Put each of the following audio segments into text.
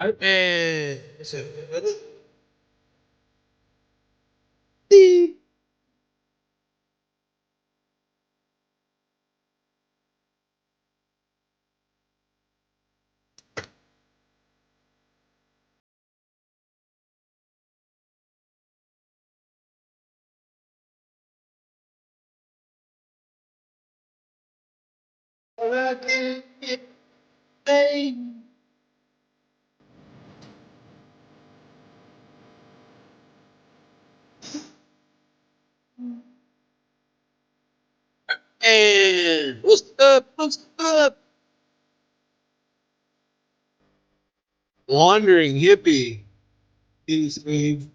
It's beep. And what's up? What's up? Wandering Hippie. Peace, Steve.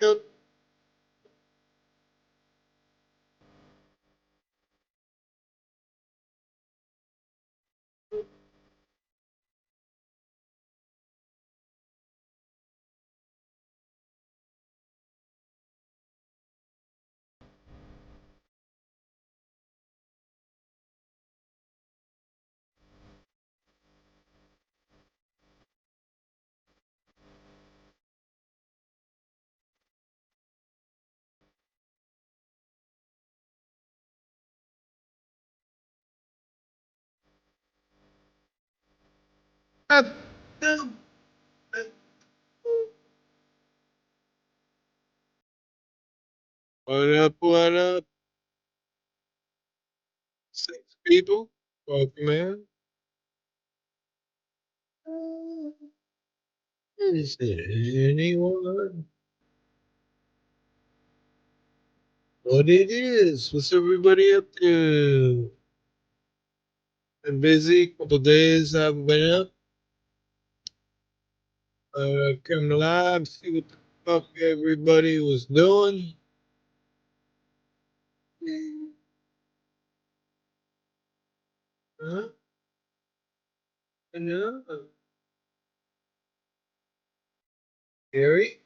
Yep. What up? What up? Six people. Welcome in. Is there anyone? What it is? What's everybody up to? Been busy. Couple days. Haven't been up. Come live. See what the fuck everybody was doing. Huh? No. Gary?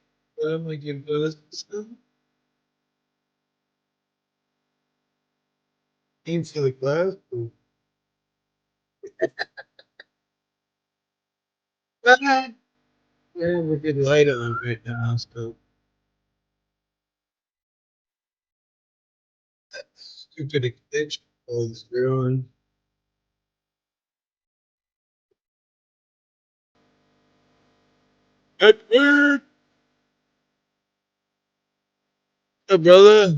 Am I give us some? Aim for the glass. Bye. Yeah, we're getting light on right now, so that stupid extension is ruined. Edward! Hey, brother.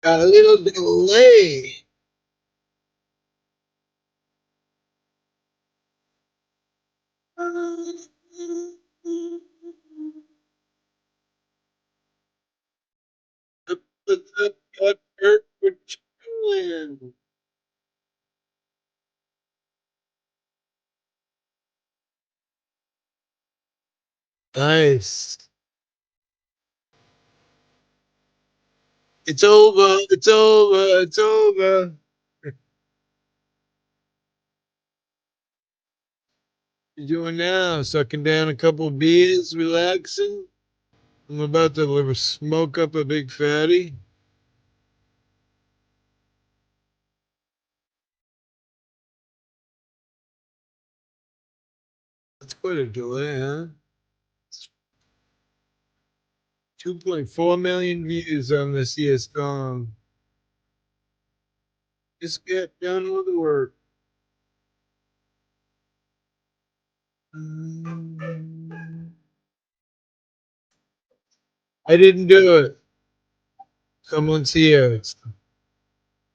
Got a little delay. What's up, Edward? What you doing? Nice. It's over. It's over. It's over. You doing now? Sucking down a couple beers, relaxing. I'm about to smoke up a big fatty. That's quite a delay, huh? 2.4 million views on this year's song. Just get done with the work. I didn't do it. Someone's here.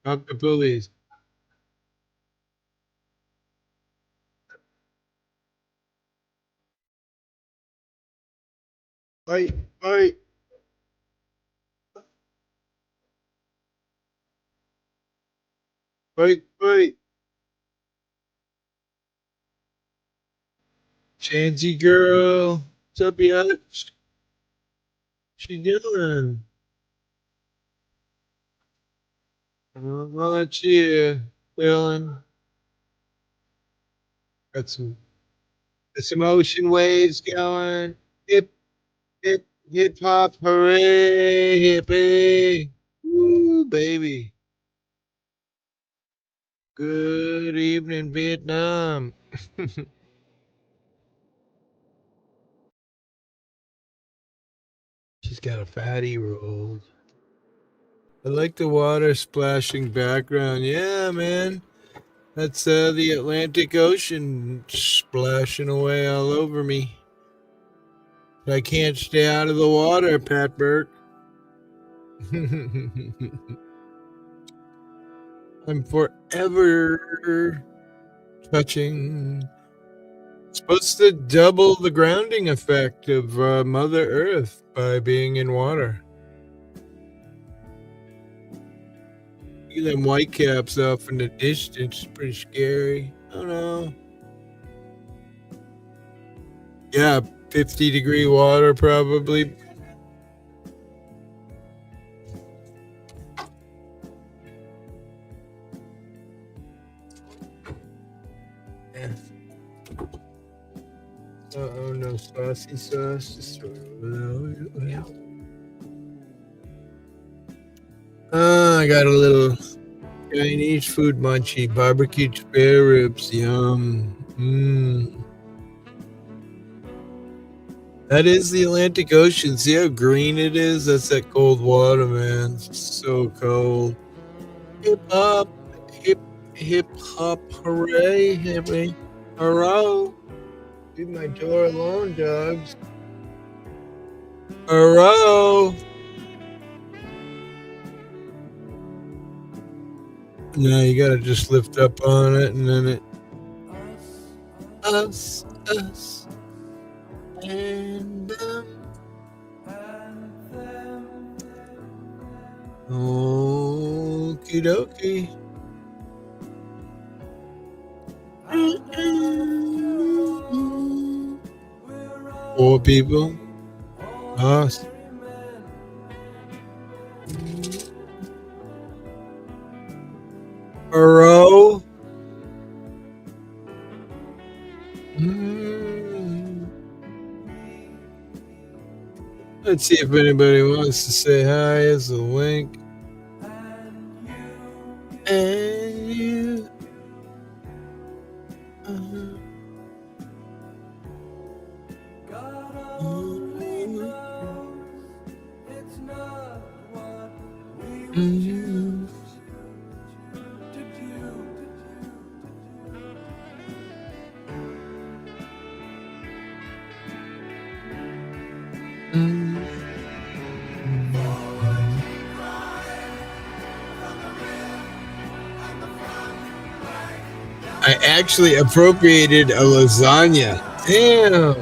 Not the police. Fight, fight, fight, fight. Chancy girl. What's up, biatch? What you doing? What you doing? Got some ocean waves going. Hip, hip hop, hooray, hippie. Woo, baby. Good evening, Vietnam. She's got a fatty roll. I like the water splashing background. Yeah, man. That's the Atlantic Ocean splashing away all over me. I can't stay out of the water, Pat Burke. I'm forever touching. It's supposed to double the grounding effect of Mother Earth by being in water. See them white caps off in the distance. Pretty scary. I don't know. Yeah, 50-degree water probably. Yeah. Oh, no saucy sauce. Just I got a little Chinese food munchie. Barbecued spare ribs. Yum. Mmm. That is the Atlantic Ocean. See how green it is? That's that cold water, man. It's so cold. Hip hop, hip hop, hooray, hippie, hurrah. Leave my door alone, dogs. Hurrah. No, you gotta just lift up on it and then it. Us, and them. Okie dokie. Four people. Us. Hurrah. Let's see if anybody wants to say hi as a link. And you. I actually appropriated a lasagna. Damn.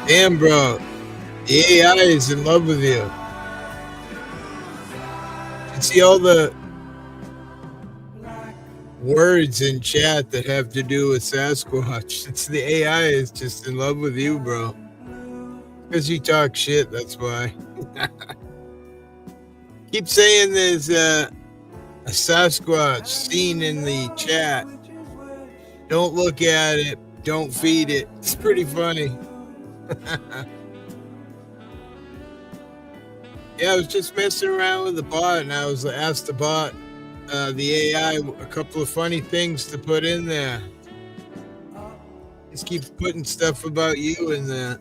Damn, bro. The AI is in love with you. You see all the words in chat that have to do with Sasquatch. It's the AI is just in love with you, bro. Because you talk shit, that's why. Keep saying there's a Sasquatch seen in the chat. Don't look at it. Don't feed it. It's pretty funny. Yeah, I was just messing around with the bot, and I was asked the bot, the AI, a couple of funny things to put in there. Just keeps putting stuff about you in there.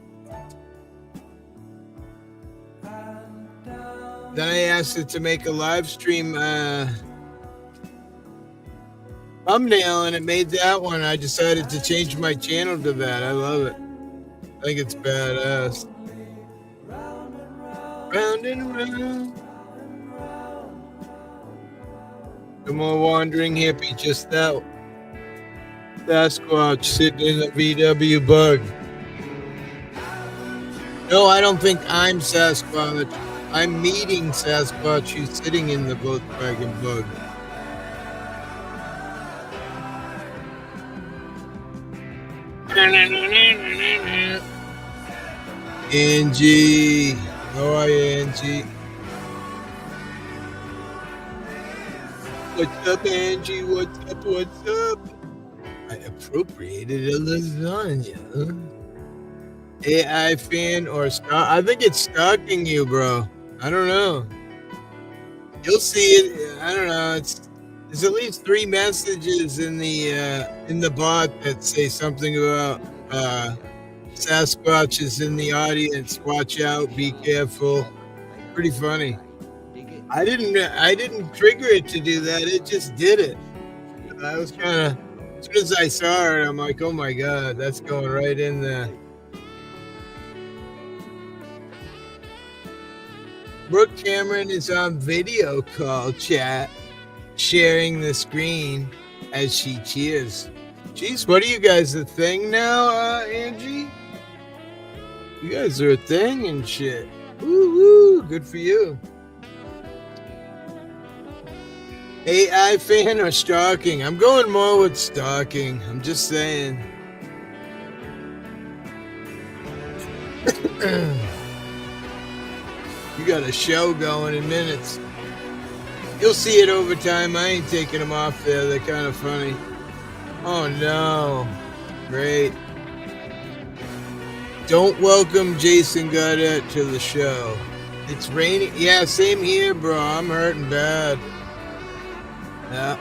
Then I asked it to make a live stream thumbnail, and it made that one. I decided to change my channel to that. I love it. I think it's badass. Round and round. No more Wandering Hippie, just that Sasquatch sitting in a VW bug. No, I don't think I'm Sasquatch. I'm meeting Sasquatch who's sitting in the Volkswagen bug. Angie. How are you, Angie? What's up, Angie? What's up? What's up? I appropriated a lasagna. AI fan or stalk? I think it's stalking you, bro. I don't know. You'll see it. I don't know. There's at least 3 messages in the bot that say something about Sasquatch is in the audience. Watch out. Be careful. Pretty funny. I didn't trigger it to do that. It just did it. I was kind of, as soon as I saw it, I'm like, oh my god, that's going right in there. Brooke Cameron is on video call chat, sharing the screen as she cheers. Jeez, what are you guys, a thing now, Angie? You guys are a thing and shit. Woo woo, good for you. AI fan or stalking? I'm going more with stalking. I'm just saying. You got a show going in minutes. You'll see it over time. I ain't taking them off there. They're kind of funny. Oh no. Great. Don't welcome Jason Goddard to the show. It's raining. Yeah, same here, bro. I'm hurting bad. Yeah.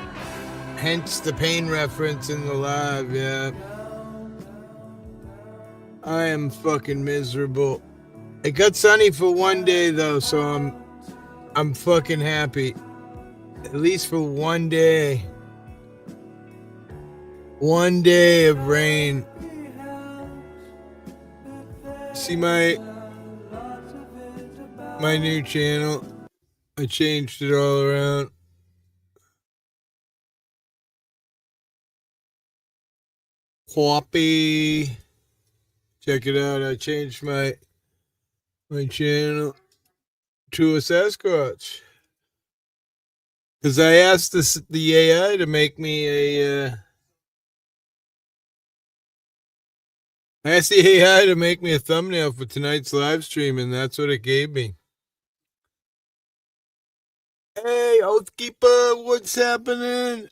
Hence the pain reference in the live, yeah. I am fucking miserable. It got sunny for one day though, so I'm fucking happy. At least for one day. One day of rain. See my new channel? I changed it all around. Whoppy. Check it out. I changed my channel to a Sasquatch. Because I asked the AI to make me a I asked the AI to make me a thumbnail for tonight's live stream, and that's what it gave me. Hey, Oathkeeper, what's happening?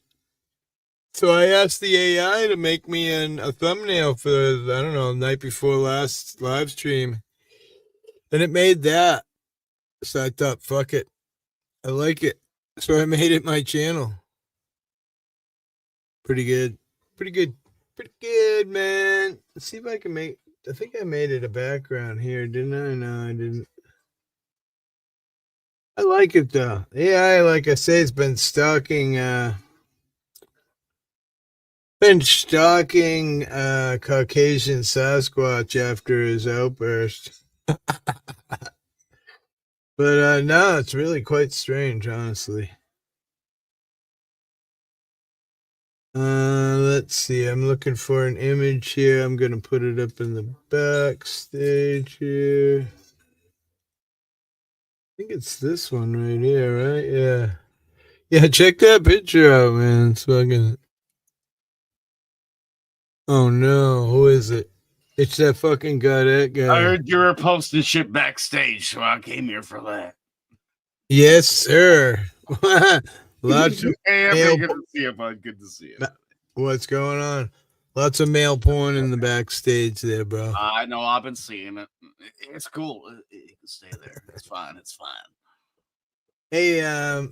So I asked the AI to make me a thumbnail for, I don't know, the night before last live stream. And it made that. So I thought, fuck it. I like it. So I made it my channel. Pretty good. Pretty good. Pretty good, man. Let's see if I can make, I think I made it a background here, didn't I? No, I didn't. I like it though. AI, like I say, has been stalking Caucasian Sasquatch after his outburst. But no, it's really quite strange, honestly. Let's see. I'm looking for an image here. I'm gonna put it up in the backstage here. I think it's this one right here, right? Yeah. Yeah, check that picture out, man. It's fucking. Oh no, who is it? It's that fucking that guy. I heard you were posting shit backstage, so I came here for that. Yes, sir. Lots of hey, good to see you, bud. Good to see you. What's going on? Lots of male porn in the backstage there, bro. I know. I've been seeing it. It's cool. You can stay there. It's fine. It's fine. Hey, what's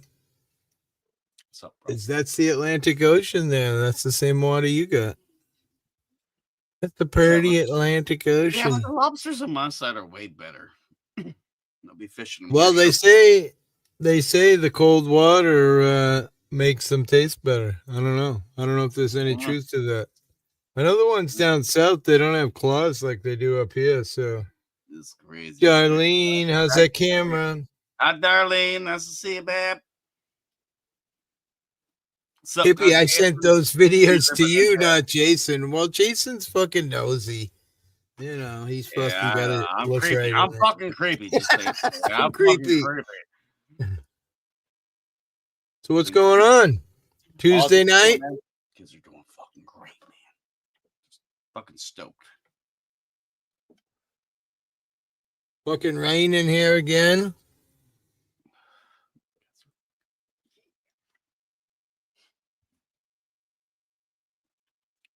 up, bro? That's the Atlantic Ocean there. That's the same water you got. That's the pretty Atlantic Ocean. Yeah, but the lobsters on my side are way better. They'll be fishing. Well, they say the cold water makes them taste better. I don't know. I don't know if there's any truth to that. I know the ones down south, they don't have claws like they do up here. So, it's crazy. Darlene, how's that camera? Hi, Darlene. Nice to see you, babe. Hippie, I sent those videos to you, not Jason. Well, Jason's fucking nosy. You know, he's fucking got it. I'm creepy. Right I'm fucking creepy. Just I'm creepy. So what's going on? Tuesday night? Kids are doing fucking great, man. Fucking stoked. Fucking rain in here again.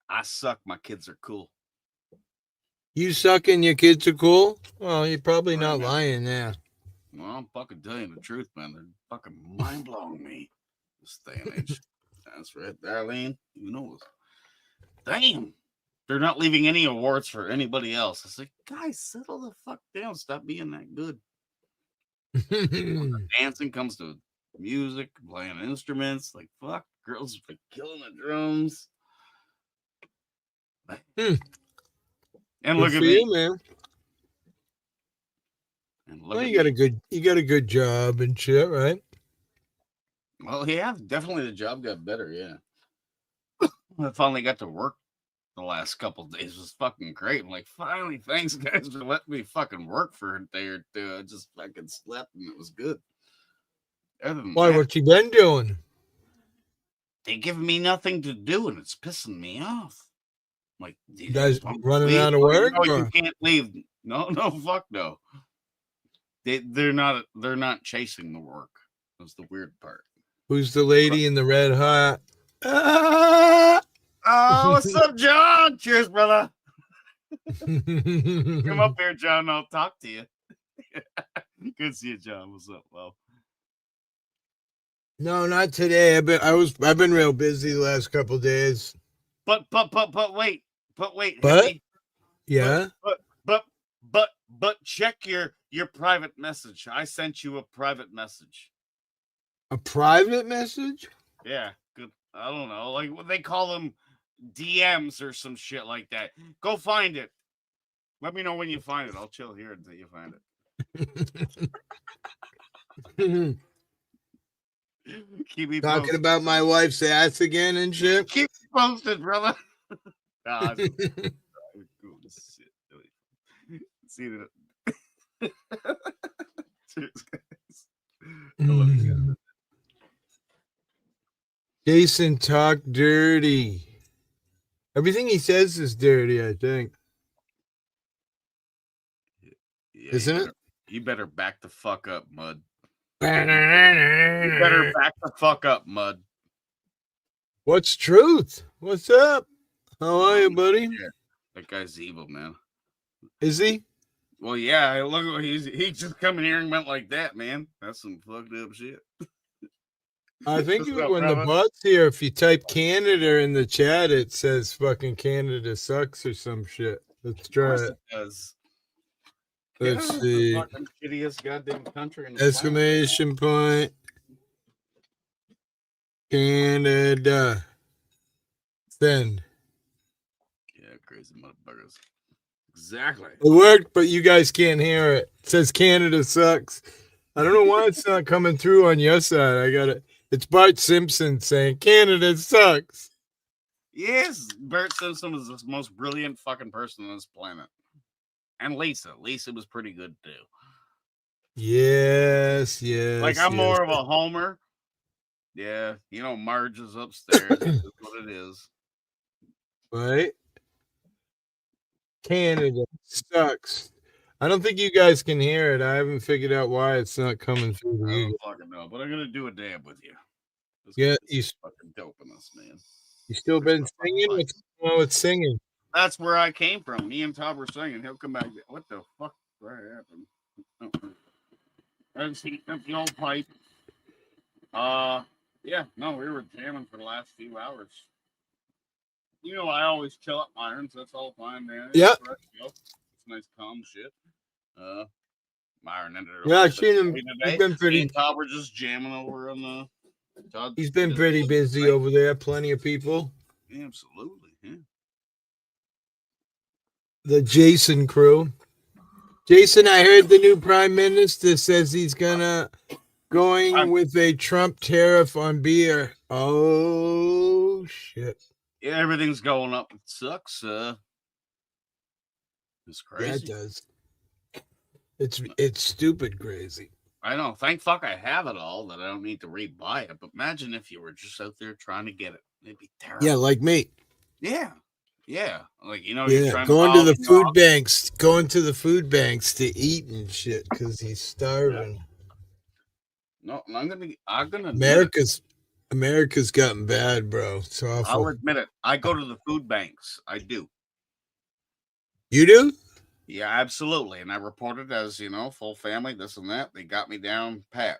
I suck. My kids are cool. You suck and your kids are cool? Well, you're probably Right, not man. lying there. Well, I'm fucking telling you the truth, man. They're fucking mind blowing me this day and age. That's right, Darlene. You know, damn, they're not leaving any awards for anybody else. It's like, guys, settle the fuck down. Stop being that good. Dancing comes to music, playing instruments. Like, fuck, girls are killing the drums. And Good look at for me. you, man. And Well, you got a good job and shit, right? Well, yeah, definitely the job got better. Yeah, I finally got to work the last couple of days. It was fucking great. I'm like, finally, thanks guys for letting me fucking work for a day or two. I just fucking slept and it was good. Other than Why? that, What you been doing? they give me nothing to do and it's pissing me off. Like, You guys don't running leave. out of work? No, you Or? can't leave. No, fuck no. They're not chasing the work. That's the weird part. Who's the lady in the red hat? Ah! Oh, what's up, John? Cheers, brother. Come up here, John. I'll talk to you. Good to see you, John. What's up, Well, No, not today. I've been real busy the last couple of days. But wait, But Hippie. yeah, But check your private message. I sent you a private message. a private message. Yeah, good. I don't know, like what they call them, DMs or some shit like that. Go find it. Let me know when you find it. I'll chill here until you find it. Keep me Talking posted. about my wife's ass again and shit. Keep me posted, brother. Nah, see that. Cheers, guys. I love you guys. Jason talk dirty. Everything he says is dirty, I think. Yeah, Isn't it? You better back the fuck up, Mud. You better back the fuck up, Mud. What's truth? What's up? How are you, buddy? Yeah, that guy's evil, man. Is he? Well, yeah. Look, he just come in here and went like that, man. That's some fucked up shit. I think when the bot's here, if you type Canada in the chat, it says fucking Canada sucks or some shit. Let's try it. It does. Let's see. The fucking shittiest goddamn country in the Exclamation point. Canada. Send. Yeah, crazy motherfuckers. Exactly. It worked, but you guys can't hear it. It says Canada sucks. I don't know why it's not coming through on your side. I got it. It's Bart Simpson saying Canada sucks. Yes, Bart Simpson is the most brilliant fucking person on this planet. And Lisa. Lisa was pretty good too. Yes. Like, I'm more of a homer. Yeah, you know, Marge is upstairs. That's what it is. Right? Canada sucks. I don't think you guys can hear it. I haven't figured out why it's not coming through to I you. don't fucking know, but I'm gonna do a dab with you. Yeah, you fucking doping us, man. You still been singing? What's going on with singing? That's where I came from. Me and Todd were singing. He'll come back. What the fuck? What happened? Let's heat up the old pipe. Yeah, no, we were jamming for the last few hours. You know, I always chill up irons. That's all fine, man. Yeah. It's nice, calm shit. Myron ended up. Yeah, I've seen him. Today. He's been pretty. Me and Todd were just jamming over on the. Todd, he's been pretty busy over there. Plenty of people. Absolutely, yeah. The Jason crew. Jason, I heard the new prime minister says he's going with a Trump tariff on beer. Oh shit! Yeah, everything's going up. It sucks. It's crazy. Yeah, it does. It's stupid crazy. I know. Thank fuck I have it all that I don't need to rebuy it. But imagine if you were just out there trying to get it. It'd be terrible. Yeah, like me. Yeah. Yeah, like you're Yeah, trying to going to follow the me food off. banks, going to the food banks to eat and shit because he's Yeah. starving. No, and I'm gonna admit it. America's gotten bad, bro. It's I'll awful. admit it. I go to the food banks. I do. You do? Yeah, absolutely. And I reported as full family, this and that. They got me down pat.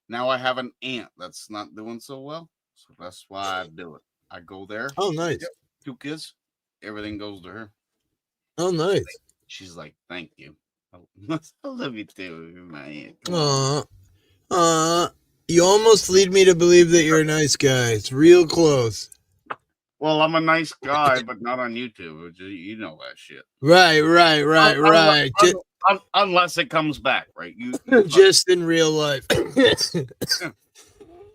Now I have an aunt that's not doing so well, so that's why I do it. I go there. Oh, Yep, nice. 2 kids. Everything goes to her. Oh, nice. She's like, "Thank you. I love you too, my aunt. Come on." Aw, you almost lead me to believe that you're a nice guy. It's real close. Well, I'm a nice guy, but not on YouTube. You know that shit. Right, right, Un- right, unle- right. unless it comes back, right? You fuck. Just in real life.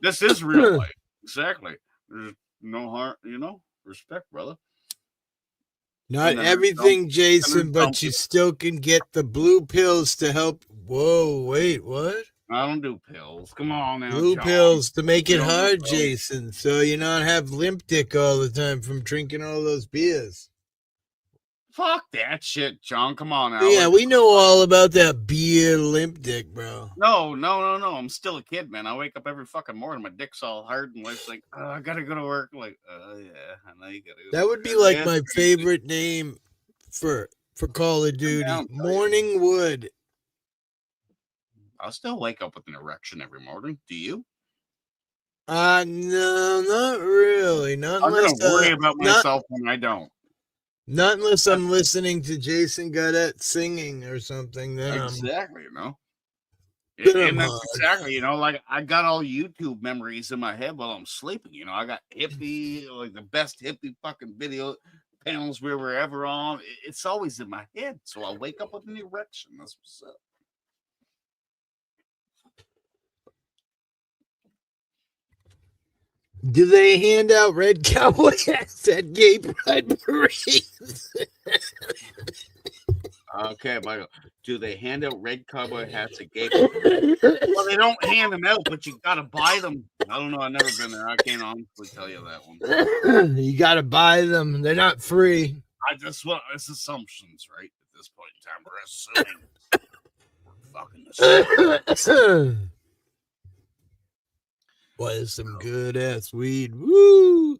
This is real life. Exactly. There's no harm, respect, brother. Not And then there's everything, Jason, some but you people. still can get the blue pills to help. Whoa, wait, what? I don't do pills. Come on now, Blue John. pills to make We it don't do hard, pills. Jason, so you not have limp dick all the time from drinking all those beers. Fuck that shit, John. Come on now. Yeah, we know all about that beer limp dick, bro. No. I'm still a kid, man. I wake up every fucking morning. My dick's all hard, and wife's like, I gotta go to work. I'm like, yeah, I know you gotta go to That work. would be like Yeah, my it's crazy. favorite name for Call of I'm Duty. down, tell you. Morning Wood. I still wake up with an erection every morning. Do you? No, not really. I'm gonna worry about myself when I don't. Not unless That's I'm listening to Jason Gadet singing or something. exactly, Then I'm And that's hard. exactly, like I got all YouTube memories in my head while I'm sleeping. I got hippie, like the best hippie fucking video panels we were ever on. It's always in my head. So I wake up with an erection. That's what's up. Do they hand out red cowboy hats at gay pride parades? Okay, Michael. Do they hand out red cowboy hats at gay people? Well, they don't hand them out, but you gotta buy them. I don't know. I've never been there. I can't honestly tell you that one. You got to buy them. They're not free. It's assumptions, right? At this point in time, we're assuming. We're fucking assuming. Boy, some good ass weed. Woo!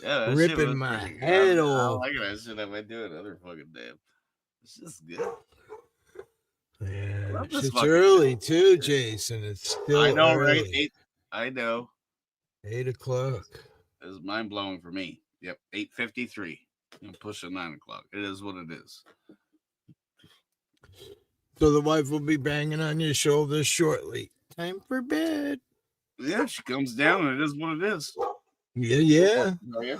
Yeah, that shit Ripping was my pretty good. head I off. like that shit. I might do it other fucking damn. It's just good. Yeah, This it's fucking early too, Jason. It's still I know, right? early. I know. 8 o'clock. It's mind blowing for me. Yep, 8:53. I'm pushing 9 o'clock. It is what it is. So the wife will be banging on your shoulders shortly. Time for bed. Yeah, she comes down and it is what it is. Yeah. Oh, yeah.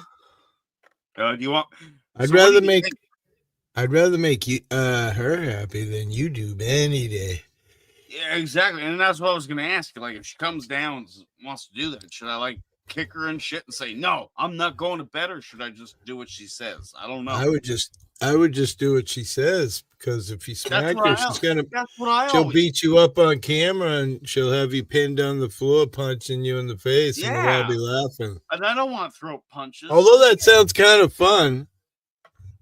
Do you want? I'd So what rather do you think? make you her happy than you do any day. Yeah, exactly. And that's what I was going to ask you. Like, if she comes down and wants to do that, should I kick her and shit and say no? I'm not going to bed, or should I just do what she says? I don't know. I would just do what she says, because if you smack her, she'll beat you up on camera and she'll have you pinned on the floor, punching you in the face, and we'll all be laughing. And I don't want throat punches. Although that sounds kind of fun.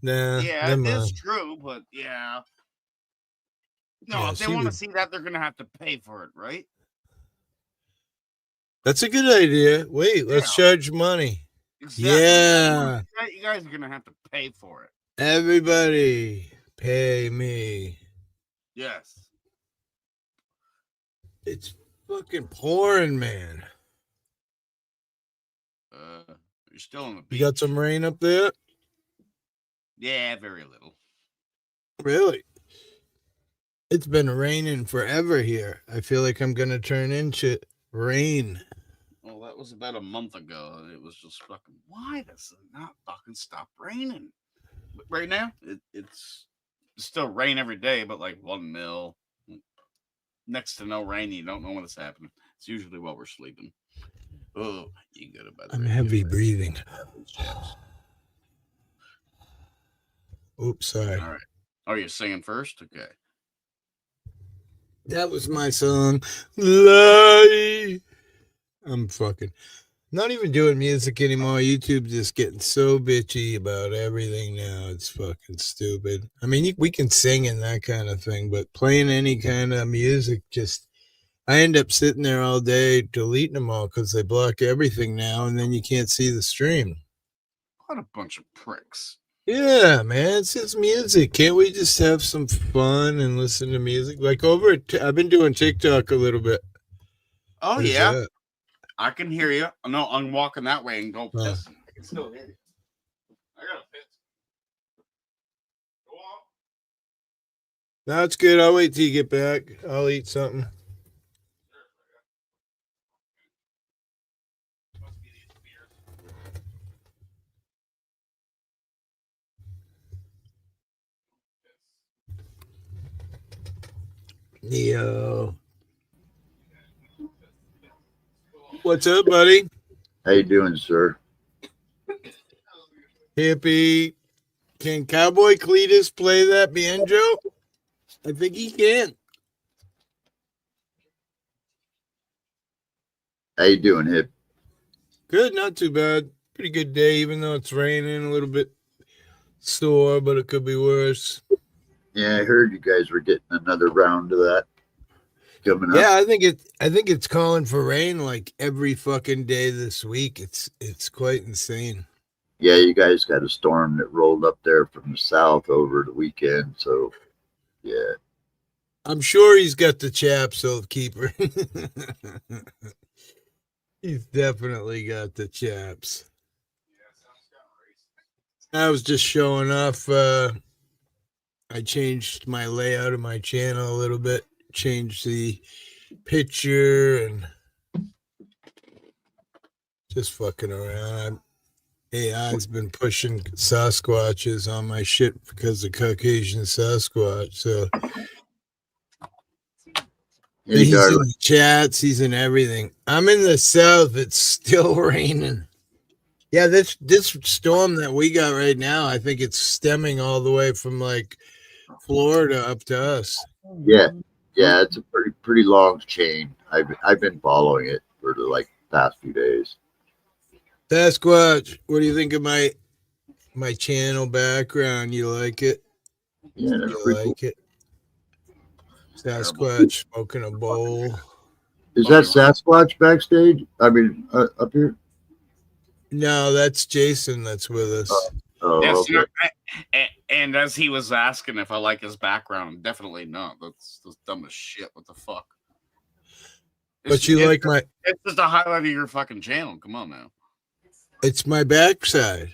Nah, yeah, it is true, but yeah. No, if they want to see that, they're going to have to pay for it, right? That's a good idea. Wait, let's charge money. Exactly. Yeah. You guys are going to have to pay for it. Everybody, pay me. Yes. It's fucking pouring, man. You're still on the beach. You got some rain up there? Yeah, very little. Really? It's been raining forever here. I feel like I'm going to turn into rain. Well, that was about a month ago. It was just fucking, why does it not fucking stop raining? But right now, it's still rain every day, but 1 mil. Next to no rain, you don't know when it's happening. It's usually while we're sleeping. Oh, you got about. I'm heavy breathing. Oops, sorry. All right. Oh, you're singing first? Okay. That was my song. Lie. I'm fucking. Not even doing music anymore. YouTube's just getting so bitchy about everything now. It's fucking stupid. I mean, we can sing and that kind of thing, but playing any kind of music just. I end up sitting there all day deleting them all because they block everything now, and then you can't see the stream. What a bunch of pricks. Yeah, man, it's just music. Can't we just have some fun and listen to music? Like over at I've been doing TikTok a little bit. Oh, What is yeah. that? I can hear you. No, I'm walking that way and go Oh. piss. I can still hear you. I gotta piss. Go on. That's good. I'll wait till you get back. I'll eat something. Yo. What's up, buddy? How you doing, sir? Hippie. Can Cowboy Cletus play that banjo? I think he can. How you doing, Hip? Good, not too bad. Pretty good day, even though it's raining, a little bit sore, but it could be worse. Yeah, I heard you guys were getting another round of that coming up. Yeah, I think it's calling for rain like every fucking day this week. It's quite insane. Yeah, you guys got a storm that rolled up there from the south over the weekend, so yeah. I'm sure he's got the chaps, old keeper. He's definitely got the chaps. I was just showing off. I changed my layout of my channel a little bit, changed the picture, and just fucking around. AI's been pushing Sasquatches on my shit because of Caucasian Sasquatch. So Hey, he's in darling. the chats, he's in everything. I'm in the south, it's still raining. Yeah, this storm that we got right now, I think it's stemming all the way from like Florida up to us. Yeah, it's a pretty long chain. I've been following it for the past few days. Sasquatch, what do you think of my channel background? You like it? Yeah, that's You pretty like cool. it? Sasquatch smoking a bowl. Is that Sasquatch backstage? I mean, up here? No, that's Jason that's with us. Oh, Yes, okay. and as he was asking if I like his background, definitely not. That's dumb as shit. What the fuck? But you like my... It's just a highlight of your fucking channel. Come on now. It's my backside.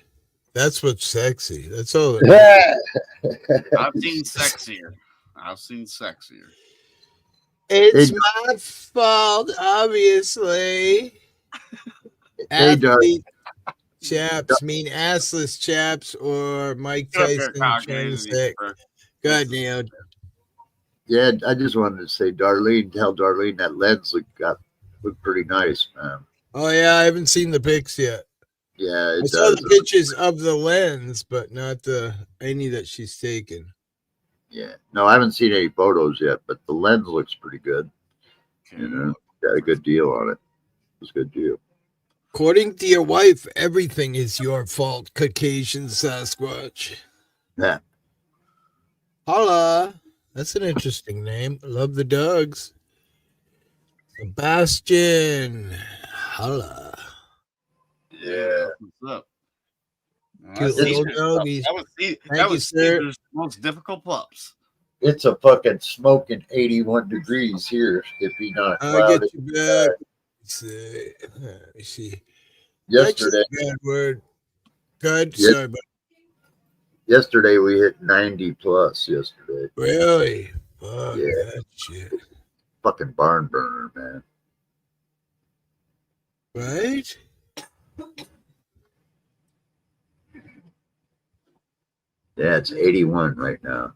That's what's sexy. That's all. I've seen sexier. It's my fault, obviously. Hey, darling. Chaps mean assless chaps, or Mike Tyson trying to say, God damn. Yeah, I just wanted to say, Darlene, tell Darlene that lens looked pretty nice, man. Oh yeah, I haven't seen the pics yet. Yeah, I saw the pictures of the lens, but not any that she's taken. Yeah, no, I haven't seen any photos yet, but the lens looks pretty good. You know, got a good deal on it. It was a good deal. According to your wife, everything is your fault, Caucasian Sasquatch. Yeah. Holla. That's an interesting name. Love the dogs. Sebastian. Holla. Yeah. What's up? Cute little doggies. That was Caesar's most difficult pups. It's a fucking smoking 81 degrees here. If he not I'll get you back. Let me see. Yesterday. Bad word. Good. Sorry, but yesterday we hit 90 plus yesterday. Really? Fuck that shit. Fucking barn burner, man. Right? Yeah, it's 81 right now.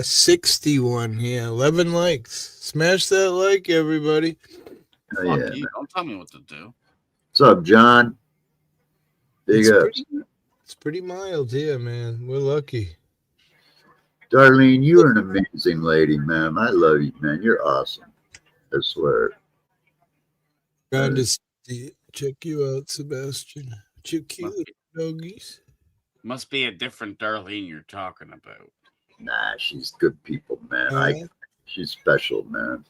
61. Yeah, 11 likes. Smash that like, everybody. Oh, yeah. You. Don't tell me what to do. What's up, John? Big up. It's pretty mild here, man. We're lucky. Darlene, you're an amazing lady, man. I love you, man. You're awesome. I swear. check you out, Sebastian. You cute doggies. Must be a different Darlene you're talking about. Nah, she's good people, man. She's special, man.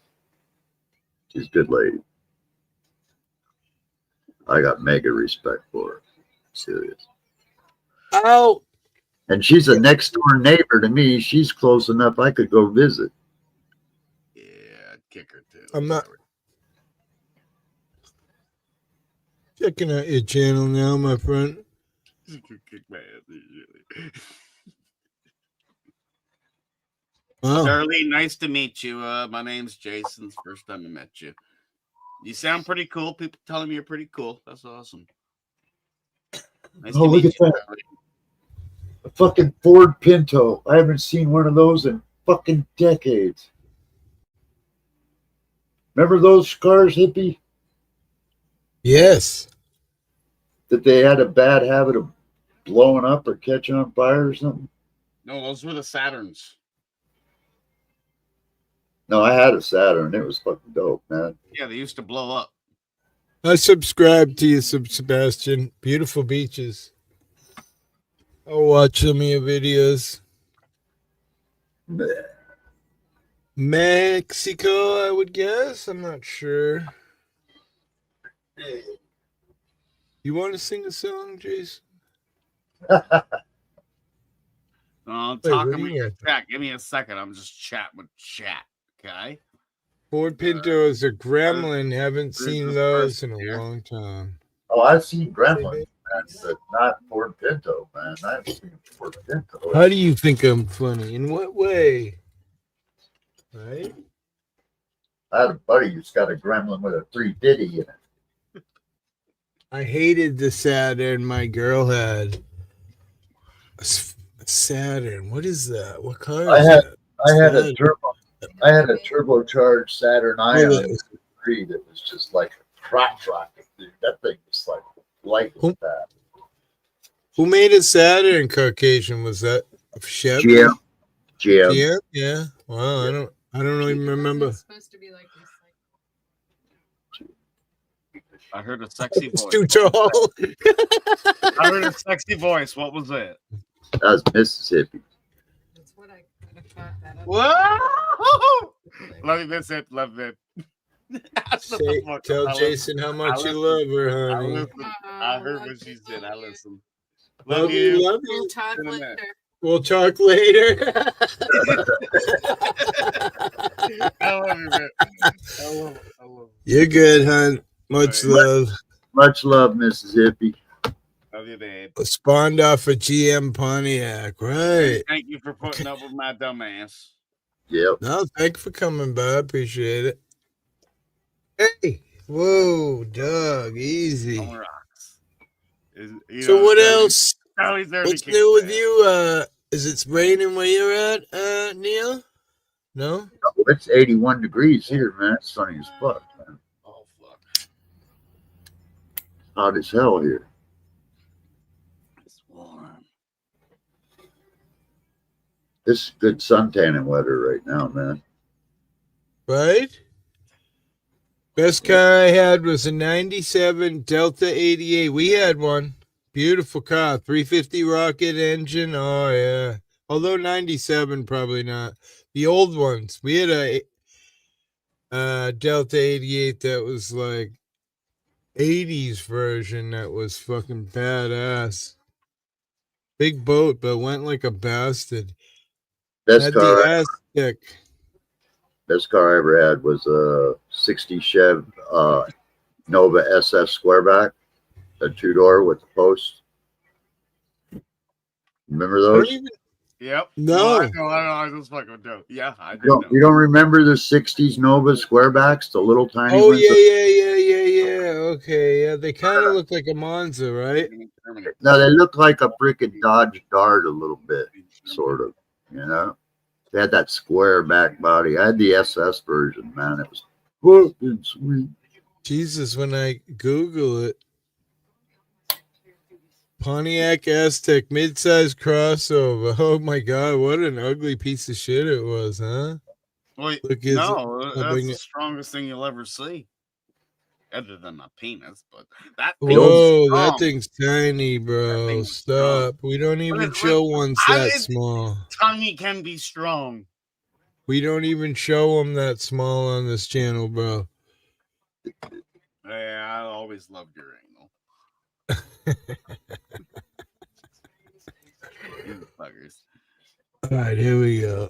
She's a good lady. I got mega respect for her. Serious. Ow! And she's a next door neighbor to me. She's close enough I could go visit. Yeah, I'd kick her too. I'm not checking out your channel now, my friend. Kick my ass. Wow. Darlene, nice to meet you. My name's Jason. It's the first time I met you. You sound pretty cool. People telling me you're pretty cool. That's awesome. Nice to look meet at you, that. Darlene. A fucking Ford Pinto. I haven't seen one of those in fucking decades. Remember those cars, hippie? Yes. That they had a bad habit of blowing up or catching on fire or something? No, those were the Saturns. No, I had a Saturn. It was fucking dope, man. Yeah, they used to blow up. I subscribe to you, Sebastian. Beautiful beaches. I'll watch some of your videos. Mexico, I would guess. I'm not sure. You want to sing a song, Jason? I'm Wait, talking what do with you your want? chat. Give me a second. I'm just chatting with chat. Okay. Ford Pinto is a gremlin. Haven't Where's seen this those person in a here? long time. Oh, I've seen Gremlins, but not Ford Pinto, man. I've seen Ford Pinto. How do you think I'm funny? In what way? Right? I had a buddy who's got a Gremlin with a 350 in it. I hated the Saturn my girl had. A Saturn. What is that? What car I is had that? I had a turbocharged Saturn Ion that- 3 that was just like a crotch rocket, dude. That thing was like light with that. Who made a Saturn Caucasian? Was that Chevy? GM. GM? Yeah. Wow, Yeah. I don't even remember. It's supposed to be like this. I heard a sexy It's voice. too tall. I heard a sexy voice. What was it? That was Mississippi. That's what I kind of thought that up. Whoa! Love you, Vincent. Love it. Tell Jason how much you love her, honey. I heard what she said. I listened. Love you. Love We'll you. talk later. We'll talk later. I love you, man. I love it. You're good, hon. Much love. Much love, Mississippi. Love you, babe. Spawned off a GM Pontiac, right? Thank you for putting up with my dumb ass. Yep. No, thank you for coming by. Appreciate it. Hey, whoa, Doug, easy. On rocks. So what else? What's What's new with you? Is it raining where you're at, Neil? No? It's 81 degrees here, man. It's sunny as fuck, man. Oh, fuck. Hot as hell here. It's warm. This is good suntanning weather right now, man. Right? Best car I had was a 97 Delta 88. We had one. Beautiful car. 350 rocket engine. Oh, yeah. Although 97, probably not. The old ones. We had a Delta 88 that was like 80s version that was fucking badass. Big boat, but went like a bastard. Best Had car, the ass stick. best car I ever had was a 60 Chev Nova SS Squareback, a 2-door with the post. Remember those? Yep. No. I know. I was fucking dope. Yeah, I do know. You don't remember the 60s Nova Squarebacks, the little tiny Oh, ones? yeah. Okay, yeah. They kind of look like a Monza, right? No, they look like a freaking Dodge Dart a little bit, sort of, you know? They had that square back body. I had the SS version, man. It was fucking sweet. Jesus, when I Google it, Pontiac Aztec midsize crossover. Oh my God, what an ugly piece of shit it was, huh? Wait, Look, no, that's the strongest thing you'll ever see. better than a penis, but that Whoa, that strong. thing's tiny, bro. thing's strong. Stop. We don't even Look, show ones how that is- small. Tiny can be strong. We don't even show them that small on this channel, bro. Yeah, I always loved your anal. You fuckers. All right, here we go.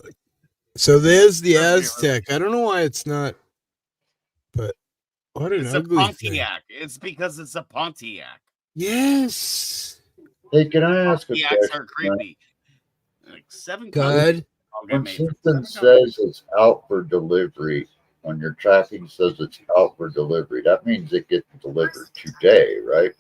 So there's the Aztec. I don't know why it's not, but what an It's a ugly thing. Pontiac. It's because it's a Pontiac. Yes. Hey, can I ask a Pontiacs question? are creepy. Like 7 God. I'll get When made. something says it's out for delivery, when your tracking says it's out for delivery, that means it gets delivered today, right?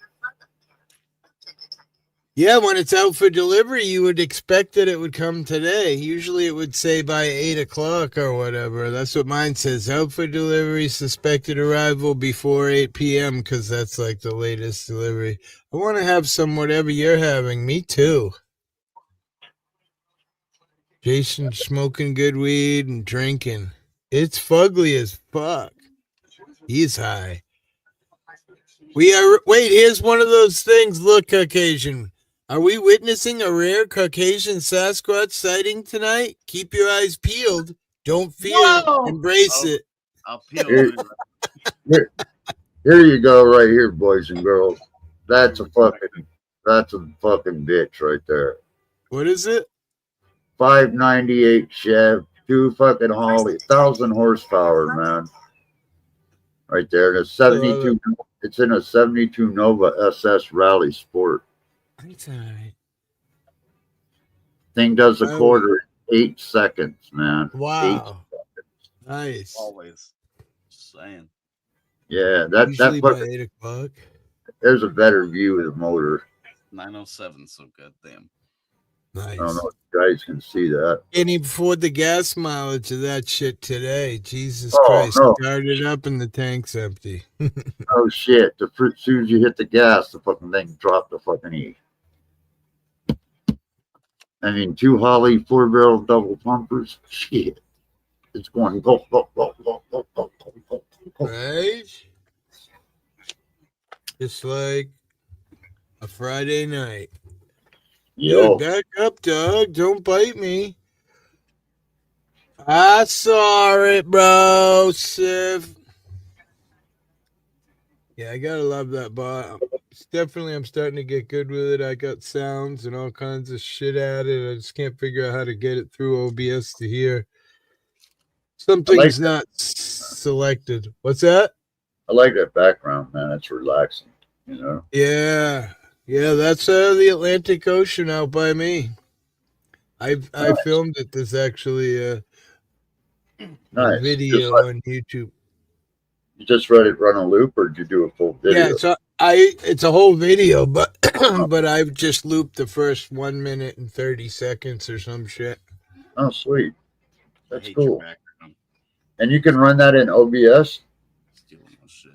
Yeah, when it's out for delivery, you would expect that it would come today. Usually it would say by 8 o'clock or whatever. That's what mine says. Out for delivery, suspected arrival before 8 p.m. because that's like the latest delivery. I want to have some whatever you're having. Me too. Jason smoking good weed and drinking. It's fugly as fuck. He's high. Wait, here's one of those things. Look, Caucasian. Are we witnessing a rare Caucasian Sasquatch sighting tonight? Keep your eyes peeled. Don't fear. Whoa! Embrace it. I'll peel Here, here you go, right here, boys and girls. That's a fucking bitch right there. What is it? 598 Chev, 2 fucking Holly, 1,000 horsepower, man. Right there. And a 72. It's in a 72 Nova SS Rally Sport. It's all right. Thing does a quarter in 8 seconds, man. Wow. Nice. Always. Just saying. Yeah, that Usually by fucking, 8 o'clock. there's a better view of the motor. 907, so goddamn. Nice. I don't know if you guys can see that. Can't even afford the gas mileage of that shit today. Jesus Oh, Christ. no. Start it up and the tank's empty. Oh shit! As soon as you hit the gas, the fucking thing dropped the fucking E. I mean, 2 Holly 4-barrel double pumpers. Shit, it's going go go go go go go go go. Right? Just like a Friday night. Yo, Dude, back up, dog. Don't bite me. I saw it, bro. Siv. Yeah, I gotta love that bot. I'm starting to get good with it. I got sounds and all kinds of shit at it. I just can't figure out how to get it through OBS to hear. Something's not selected. What's that? I like that background, man. It's relaxing, you know. Yeah. Yeah, that's the Atlantic Ocean out by me. I filmed it. There's actually a Nice. video on YouTube. You just let it run a loop, or did you do a full video? Yeah, it's a whole video, but but I've just looped the first 1 minute and 30 seconds or some shit. Oh, sweet. That's Your cool. background. And you can run that in OBS. Stealing my shit.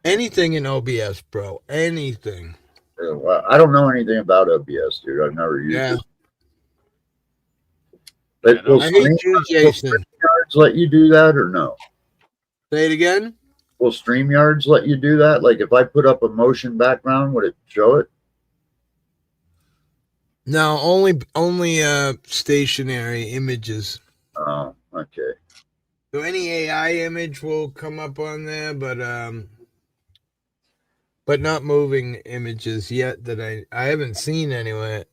Anything in OBS, bro. Anything. Wow. I don't know anything about OBS, dude. I've never used Yeah. it. But will I hate you, Jason. StreamYards let you do that or no? Say it again. Will StreamYards let you do that? Like if I put up a motion background, would it show it? No, only stationary images. Oh, okay. So any AI image will come up on there, but not moving images yet that I haven't seen anyway.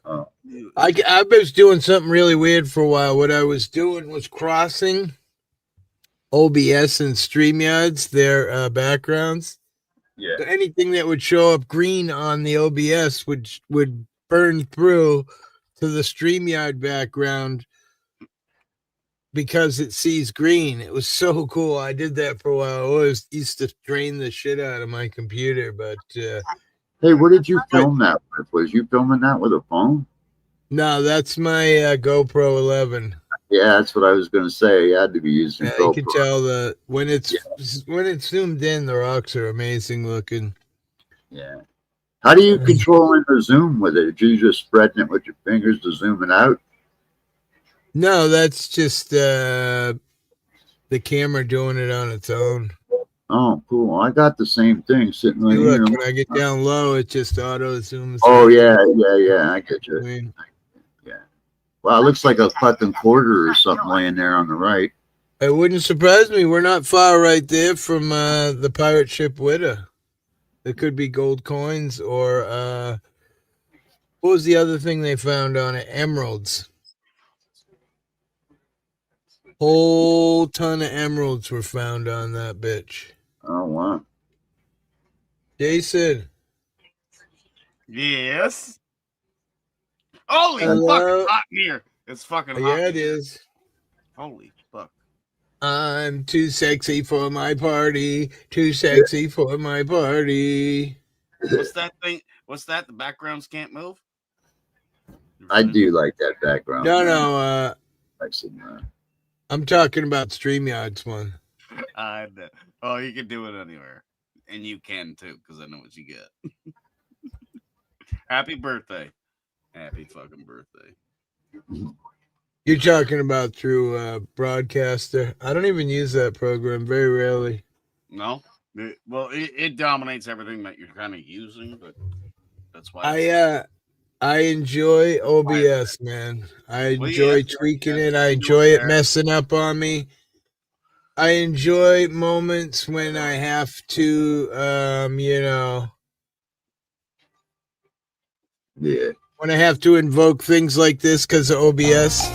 Oh. I was doing something really weird for a while. What I was doing was crossing OBS and StreamYards, their backgrounds. Yeah. So anything that would show up green on the OBS would burn through to the StreamYard background because it sees green. It was so cool. I did that for a while. I always used to drain the shit out of my computer, but Hey, what did you film that with? Was you filming that with a phone? no, that's my GoPro 11. Yeah, that's what I was going to say. You had to be using Yeah, GoPro. you can tell when it's zoomed in, the rocks are amazing looking. Yeah. How do you control in the zoom with it? Are you just spreading it with your fingers to zoom it out? No, that's just the camera doing it on its own. Oh, cool. I got the same thing sitting right See, here. look, when I get down low, it just auto zooms. Oh, right yeah. I get you. in. Yeah. Well, it looks like a fucking quarter or something laying there on the right. It wouldn't surprise me. We're not far right there from the pirate ship Witta. It could be gold coins or what was the other thing they found on it? Emeralds. Whole ton of emeralds were found on that bitch. Oh, wow. Jason. Yes. Holy Hello? fuck, it's hot in here. It's fucking hot. Yeah, it is. Holy fuck. I'm too sexy for my party. Too sexy for my party. What's that thing? What's that? The backgrounds can't move? I do like that background. No, I've seen that. I'm talking about StreamYard's one. I know. Oh, you can do it anywhere. And you can too, because I know what you get. Happy birthday. Happy fucking birthday. You're talking about through Broadcaster. I don't even use that program very rarely. No? It dominates everything that you're kind of using, but that's why. I enjoy OBS, man. I enjoy tweaking it. I enjoy it messing up on me. I enjoy moments when I have to, Yeah. when I have to invoke things like this because of OBS.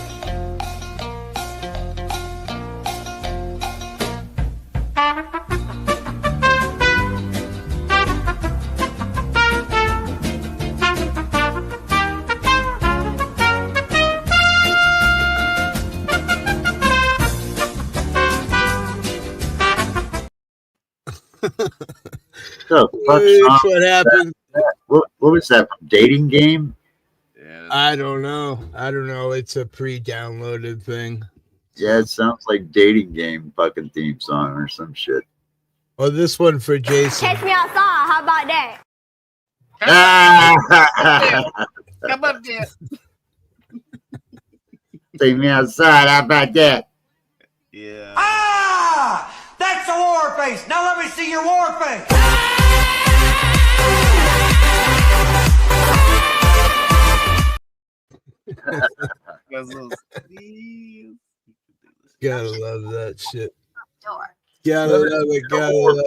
So, That's what happens. what was that? Dating game? Yeah. I don't know. It's a pre-downloaded thing. Yeah, it sounds like dating game fucking theme song or some shit. Well, this one for Jason. Catch me outside. How about that? How about that? Take me outside. How about that? Yeah. Ah! That's a war face. Now let me see your war face. Gotta love that shit. Door. Gotta love it. Gotta love it.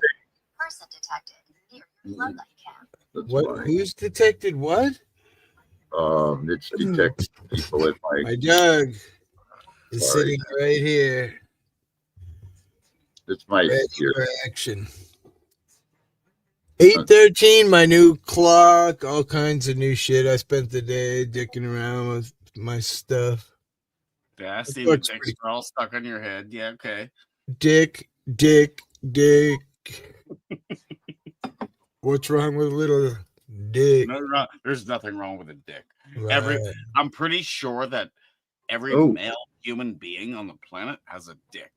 Person detected. Near your floodlight cap. That's What? funny. Who's detected what? It's detecting people at My dog is Sorry. sitting right here. It's my Ready ear. for action. 8:13, my new clock, all kinds of new shit. I spent the day dicking around with my stuff. Yeah, I see It the looks dicks pretty- are all stuck on your head. Yeah, okay. Dick. What's wrong with little dick? There's nothing wrong with a dick. Right. I'm pretty sure that every Oh. male human being on the planet has a dick.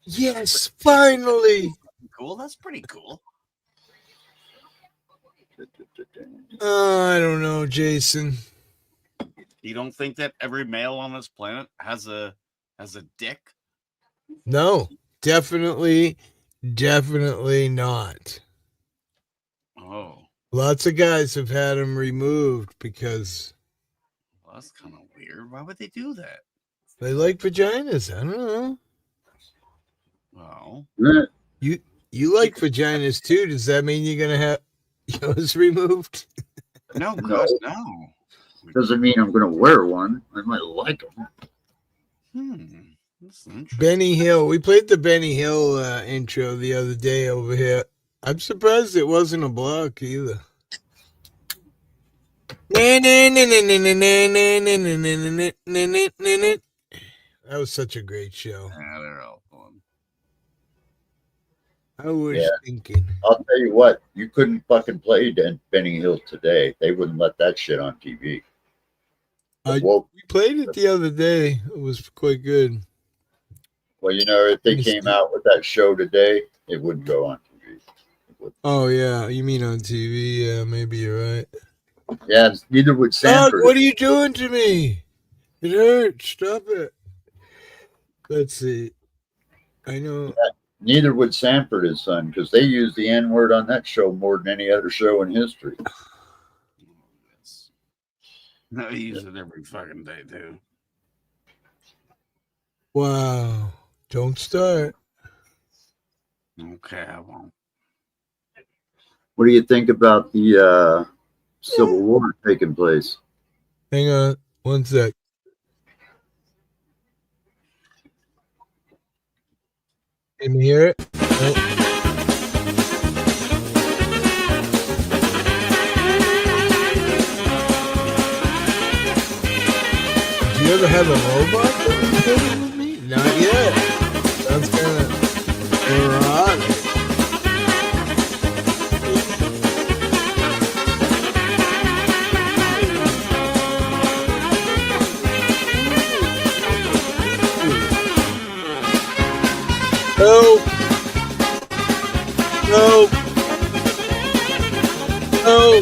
Yes, finally. Cool. That's pretty cool. I don't know, Jason. You don't think that every male on this planet has a dick? No, definitely not. Oh, Lots of guys have had them removed because well, that's kind of weird. Why would they do that? they like vaginas. I don't know. Well, You like vaginas too. Does that mean you're gonna have yours removed? no, No. God, no. Doesn't mean I'm gonna wear one. I might like them. That's interesting. Benny Hill. We played the Benny Hill intro the other day over here. I'm surprised it wasn't a block either. That was such a great show. Yeah, they're all fun. I was Yeah. thinking. I'll tell you what, you couldn't fucking play Benny Hill today. They wouldn't let that shit on TV. Well, We played it the other day. It was quite good. you know, if they came out with that show today, it wouldn't go on TV. Oh yeah, you mean on TV? Yeah, maybe you're right. Yeah, neither would Dog, Sanford. what are you doing to me? It hurts. Stop it. Let's see. I know. Neither would Sanford, his son, because they used the N word on that show more than any other show in history. No, he uses it every fucking day, too. Wow. Don't start. Okay, I won't. What do you think about the Civil War taking place? Hang on. One sec. Can you hear it? Oh. Do you ever have a robot that was playing with me? Not yet. Sounds kind of erotic. No. No. No.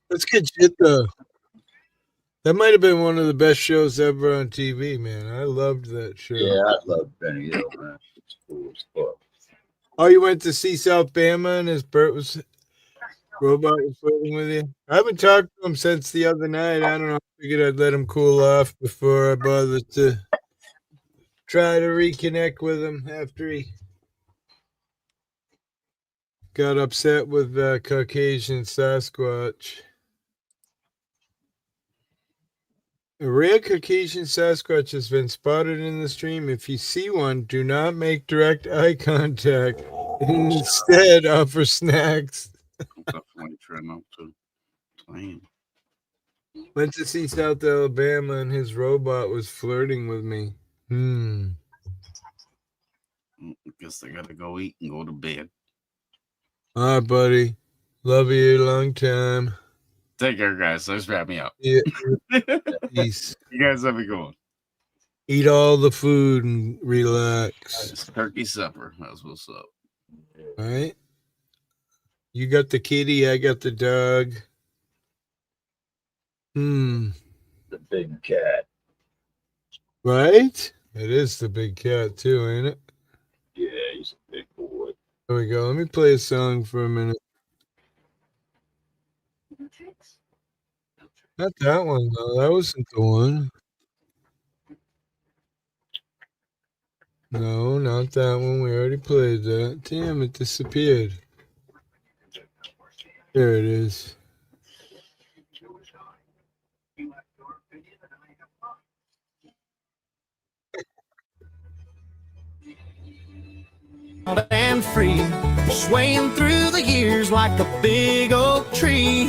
That's good shit, though. That might have been one of the best shows ever on TV, man. I loved that show. Yeah, I love Benny Hill, man. It's cool as fuck. Oh, you went to see South Bama and his robot was flirting with you? I haven't talked to him since the other night. I don't know. I figured I'd let him cool off before I bothered to try to reconnect with him after he got upset with Caucasian Sasquatch. A rare Caucasian Sasquatch has been spotted in the stream. If you see one, do not make direct eye contact. Instead, offer snacks. Definitely trying not to play. Went to see South Alabama and his robot was flirting with me. I guess I gotta go eat and go to bed. All right, buddy. Love you a long time. Take care, guys. Let's wrap me up. Yeah. Peace. You guys have a good one. Eat all the food and relax. It's turkey supper. That's what's up. All right. You got the kitty, I got the dog. The big cat. Right? It is the big cat too, ain't it? Yeah, he's a big boy. There we go. Let me play a song for a minute. Not that one, though. That wasn't the one. No, not that one. We already played that. Damn, it disappeared. There it is. And free, swaying through the years like a big oak tree.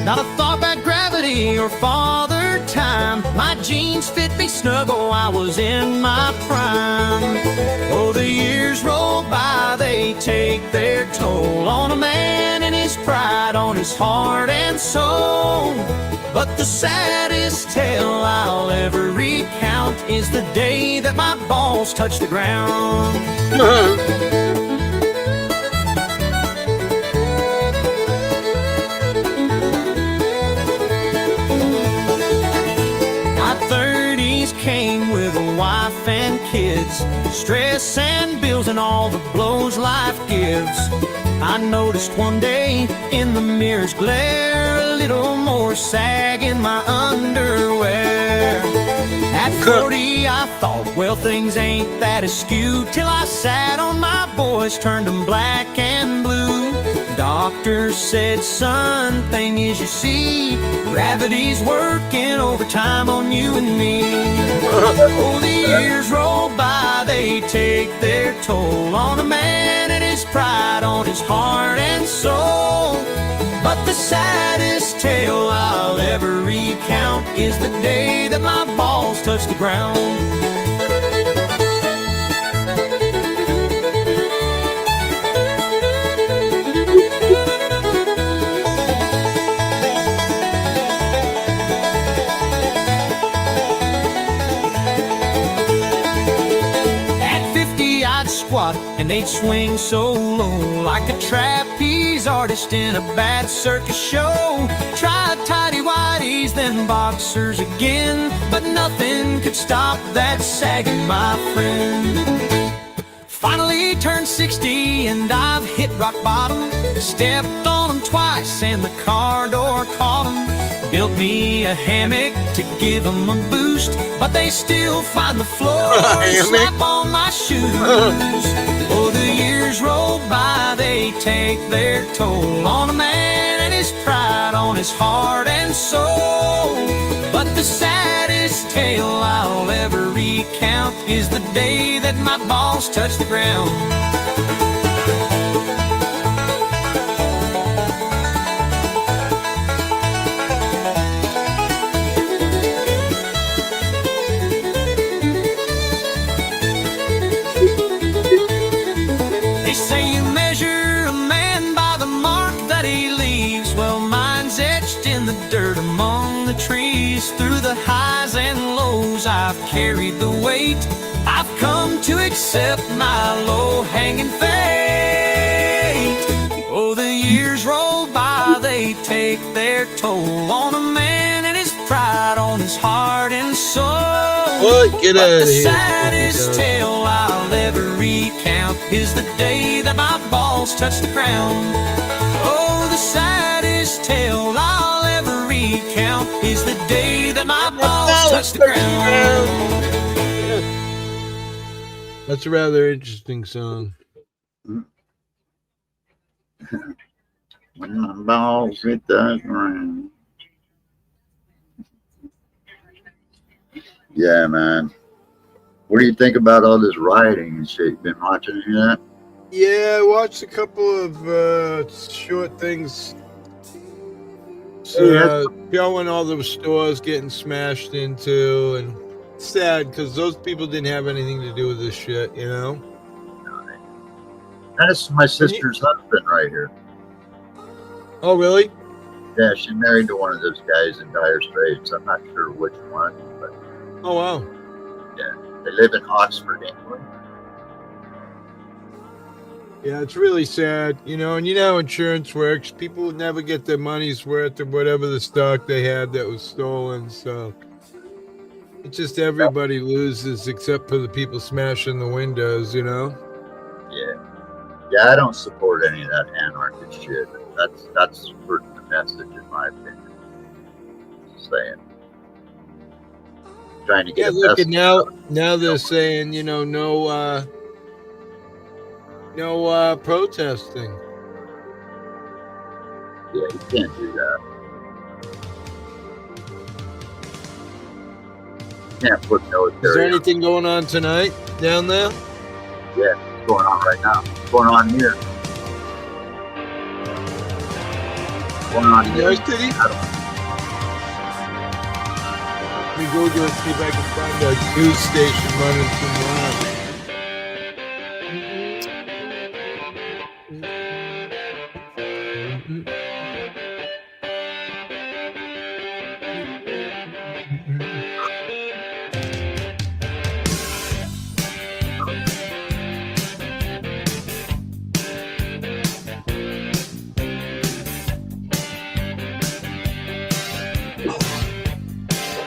Not a thought about gravity or father time. My jeans fit me snug, oh, I was in my prime. Oh, the years roll by, they take their toll on a man and his pride, on his heart and soul. But the saddest tale I'll ever recount is the day that my balls touched the ground. My 30s came with a wife and kids, stress and bills and all the blows life gives. I noticed one day in the mirror's glare a little more sag in my underwear. At 40 I thought, well, things ain't that askew, till I sat on my boys, turned them black and blue. Doctor said, son, thing is, you see, gravity's working overtime on you and me. Oh, the years roll by, they take their toll on a man and his pride, on his heart and soul. But the saddest tale I'll ever recount is the day that my balls touched the ground. tripod, and they'd swing so low, like a trapeze artist in a bad circus show. Tried tidy whities, then boxers again, but nothing could stop that sagging, my friend. Finally turned 60 and I've hit rock bottom. Stepped on them twice and the car door caught them. Built me a hammock to give them a boost, but they still find the floor and slap on my shoes. Oh, the years roll by, they take their toll on a man and his pride, on his heart and soul. But the saddest tale I'll ever recount is the day that my balls touched the ground. They say you measure a man by the mark that he leaves. Well, mine's etched in the dirt among the trees. Through the highs and lows, I've carried the weight. I've come to accept my low-hanging fate. Oh, the years roll by, they take their toll on a man and his pride, on his heart and soul. What? Get out of The here. saddest tale I'll ever recount is the day that my balls touched the ground. Oh, the saddest tale I'll ever recount is the day that my balls touched the ground. That's a rather interesting song. When my balls hit the ground. Yeah, man. What do you think about all this rioting and shit? You been watching any of that? Yeah, I watched a couple of short things showing all the stores getting smashed into, and it's sad because those people didn't have anything to do with this shit, you know? That is my sister's husband right here. Oh, really? Yeah, she married to one of those guys in Dire Straits. I'm not sure which one, but Oh, wow. yeah, they live in Oxford, England. Yeah, it's really sad, you know, and you know how insurance works. People would never get their money's worth of whatever the stock they had that was stolen, so it's just everybody loses except for the people smashing the windows, you know? Yeah. Yeah, I don't support any of that anarchist shit. That's hurting the message, in my opinion. Just saying. Trying to Yeah, get a look, message. and now they're saying, you know, no protesting. Yeah, you can't do that. You can't put military. Is there on. anything going on tonight down there? Yeah, it's going on right now. It's going on here. Going on In here. your city? Let me go to it, see if I can find a news station running some live.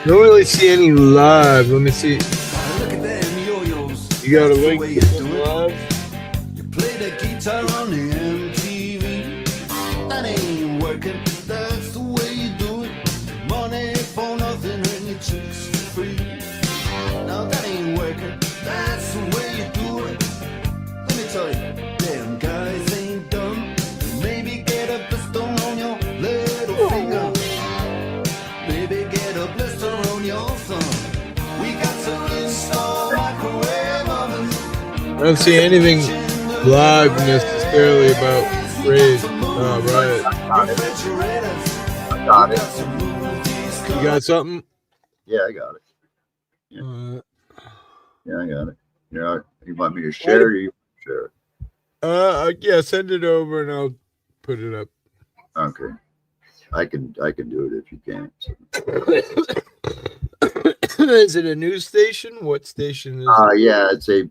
Don't really see any live. Let me see. Look at them yo-yos. You got a That's the link way to you some do it. live? You play the guitar on the MTV. That ain't working. That's the way you do it. Money for nothing and your chicks for free. Now that ain't working. That's the way you do it. Let me tell you, damn guys ain't dumb. Maybe get a pistol on your little finger. Maybe get a blister on your thumb. We got to install microwave ovens. I don't see anything live necessarily about Rage. Right. I got it. You got something? Yeah, I got it. Uh, Yeah, I got it. You want me to share it or you share it? Yeah, send it over and I'll put it up. Okay. I can do it if you can't. So. Is it a news station? What station is it? Yeah, it's let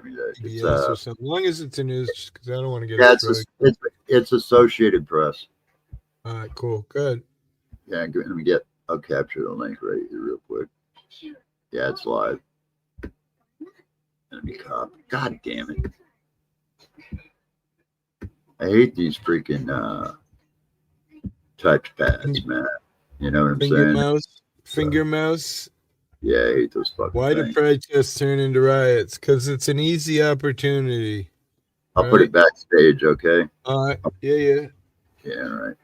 me look. It's PBS or something. As long as it's a news, because I don't want to get yeah, a strike. it's Associated Press. All right, cool, good. Yeah, let me I'll capture the link right here real quick. Yeah, it's live. Let me copy. God damn it. I hate these freaking touchpads, man. You know what I'm saying? Finger mouse. Yeah, I hate those fucking Why do things. protests turn into riots? Because it's an easy opportunity. I'll put it backstage, okay? Yeah. Yeah, right.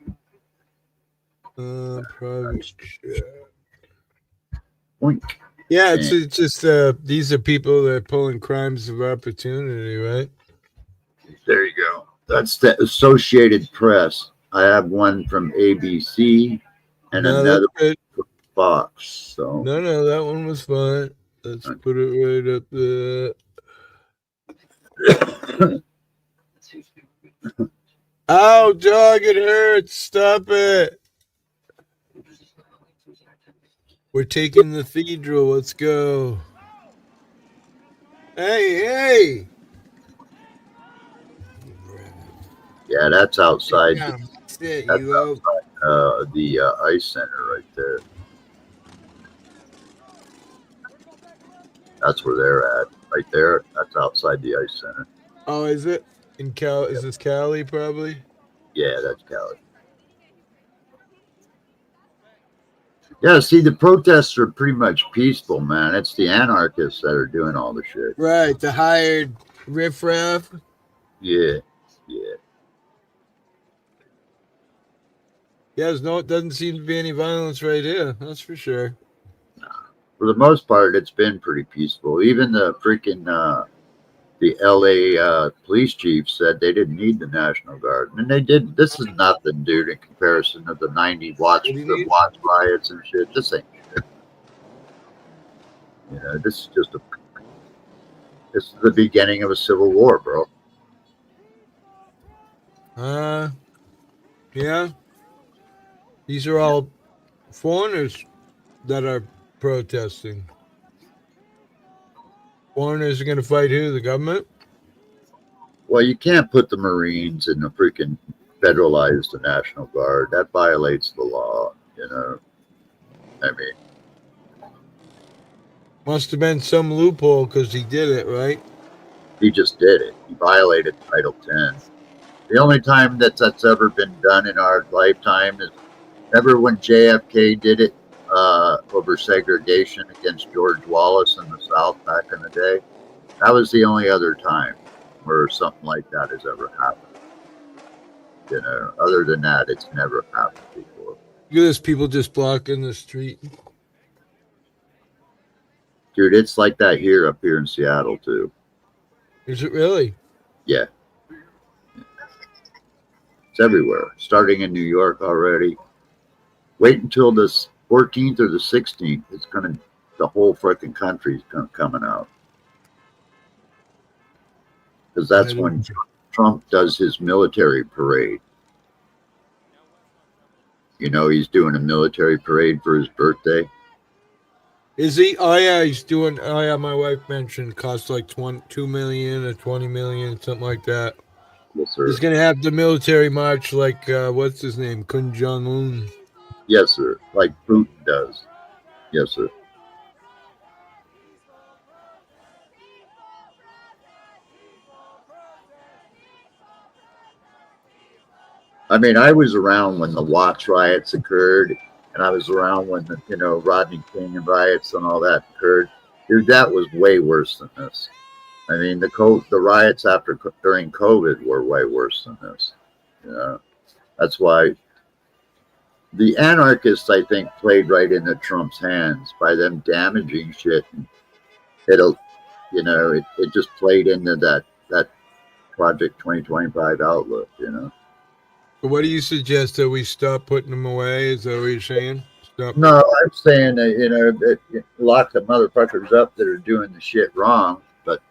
Private chat. Boink. Yeah, it's just these are people that are pulling crimes of opportunity, right? There you go. That's the Associated Press. I have one from ABC and another from Fox. So no, that one was fine. Let's put it right up there. Ow, dog, it hurts. Stop it. We're taking the cathedral. Let's go. Hey. Yeah, that's outside. That's it, that's outside the ice center right there. That's where they're at. Right there. That's outside the ice center. Oh, is it? In Cal? Is this Cali, probably? Yeah, that's Cali. Yeah, see, the protests are pretty much peaceful, man. It's the anarchists that are doing all the shit. Right, the hired riffraff. Yeah. Yeah, it doesn't seem to be any violence right here. That's for sure. For the most part, it's been pretty peaceful. Even the freaking the LA police chief said they didn't need the National Guard, and they didn't. This is nothing, dude, in comparison to the Watts riots and shit. This ain't shit. You know, this is the beginning of a civil war, bro. Yeah. These are all foreigners that are protesting. Foreigners are going to fight who? The government? Well, you can't put the Marines in the freaking federalize the National Guard. That violates the law, you know. I mean, must have been some loophole because he did it, right? He just did it. He violated Title 10. The only time that's ever been done in our lifetime is ever when JFK did it over segregation against George Wallace in the South back in the day. That was the only other time where something like that has ever happened. You know, other than that, it's never happened before. Look at this, people just blocking the street. Dude, it's like that up here in Seattle too. Is it really? Yeah. It's everywhere. Starting in New York already. Wait until the 14th or the 16th. The whole freaking country's coming out. Because that's when Trump does his military parade. You know, he's doing a military parade for his birthday. Is he? Oh, yeah, he's doing. Oh, yeah, my wife mentioned costs like $2 million or $20 million, something like that. Yes, sir. He's going to have the military march like, what's his name? Kim Jong-un. Yes, sir. Like Putin does. Yes, sir. I mean, I was around when the Watts riots occurred, and I was around when the, Rodney King and riots and all that occurred. Dude, that was way worse than this. I mean, the riots during COVID were way worse than this. You know, that's why the anarchists, I think, played right into Trump's hands by them damaging shit. It just played into that Project 2025 outlook, you know. So what do you suggest, that we stop putting them away? Is that what you're saying? Stop. No, I'm saying that, lock the motherfuckers up that are doing the shit wrong. But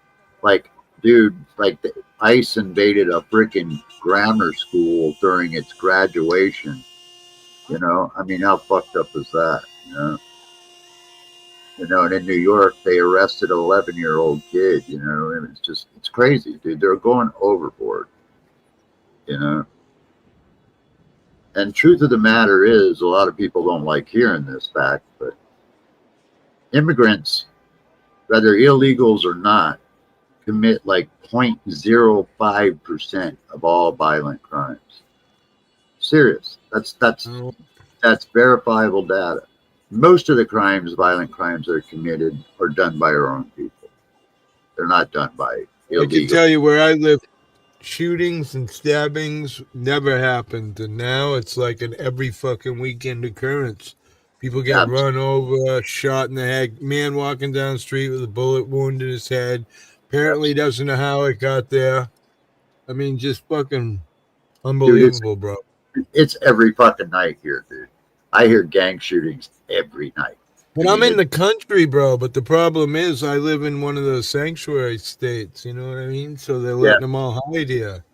like, dude, like the ICE invaded a freaking grammar school during its graduation. You know, I mean, how fucked up is that? You know, You know, and in New York, they arrested an 11-year-old kid, you know, and it's crazy, dude. They're going overboard, you know. And truth of the matter is, a lot of people don't like hearing this fact, but immigrants, whether illegals or not, commit like 0.05% of all violent crimes. Serious. Oh, That's verifiable data. Most of the violent crimes that are committed, are done by our own people. They're not done by I can illegal. tell you where I live, shootings and stabbings never happened, and now it's like an every fucking weekend occurrence. People get Abs- run over, shot in the head. Man walking down the street with a bullet wound in his head. Apparently abs- doesn't know how it got there. I mean, just fucking Dude, unbelievable, bro. it's every fucking night here, dude. I hear gang shootings every night. But I I'm mean, in the country, bro. But the problem is, I live in one of those sanctuary states. You know what I mean? So they're yeah, letting them all hide here.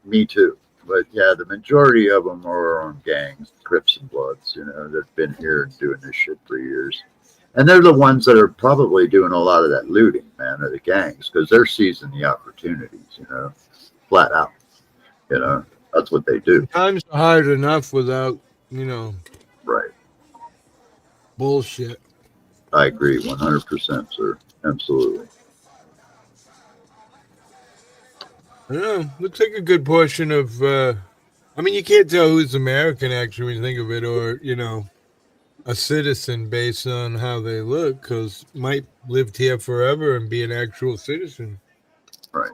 me too. But yeah, the majority of them are our own gangs, Crips and Bloods, you know, that've been here doing this shit for years. And they're the ones that are probably doing a lot of that looting, man, are the gangs, because they're seizing the opportunities, you know, flat out. You know, that's what they do. Times are hard enough without, you know, Right. bullshit. I agree 100%, sir. Absolutely. I don't know. Looks like a good portion of. I mean, you can't tell who's American actually when you think of it, or you know, a citizen based on how they look, because might lived here forever and be an actual citizen. Right.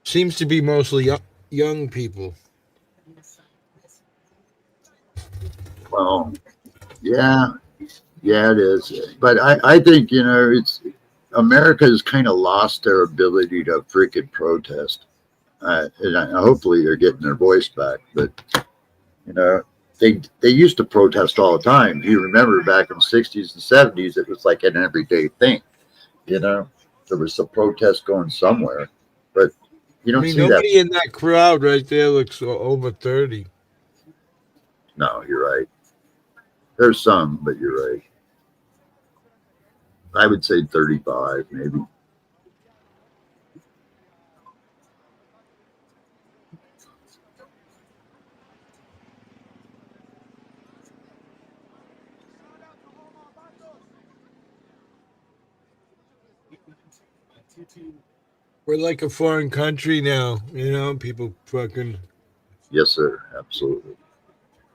Seems to be mostly young people. Well, yeah. Yeah, it is. But I think, you know, America has kind of lost their ability to freaking protest. Hopefully they're getting their voice back. But, you know, they used to protest all the time. If you remember back in the 60s and 70s, it was like an everyday thing. You know, there was a protest going somewhere. But you I don't mean, see that. nobody in that crowd right there looks over 30. No, you're right. There's some, but you're right. I would say 35, maybe. We're like a foreign country now, you know. People fucking Yes, sir. Absolutely.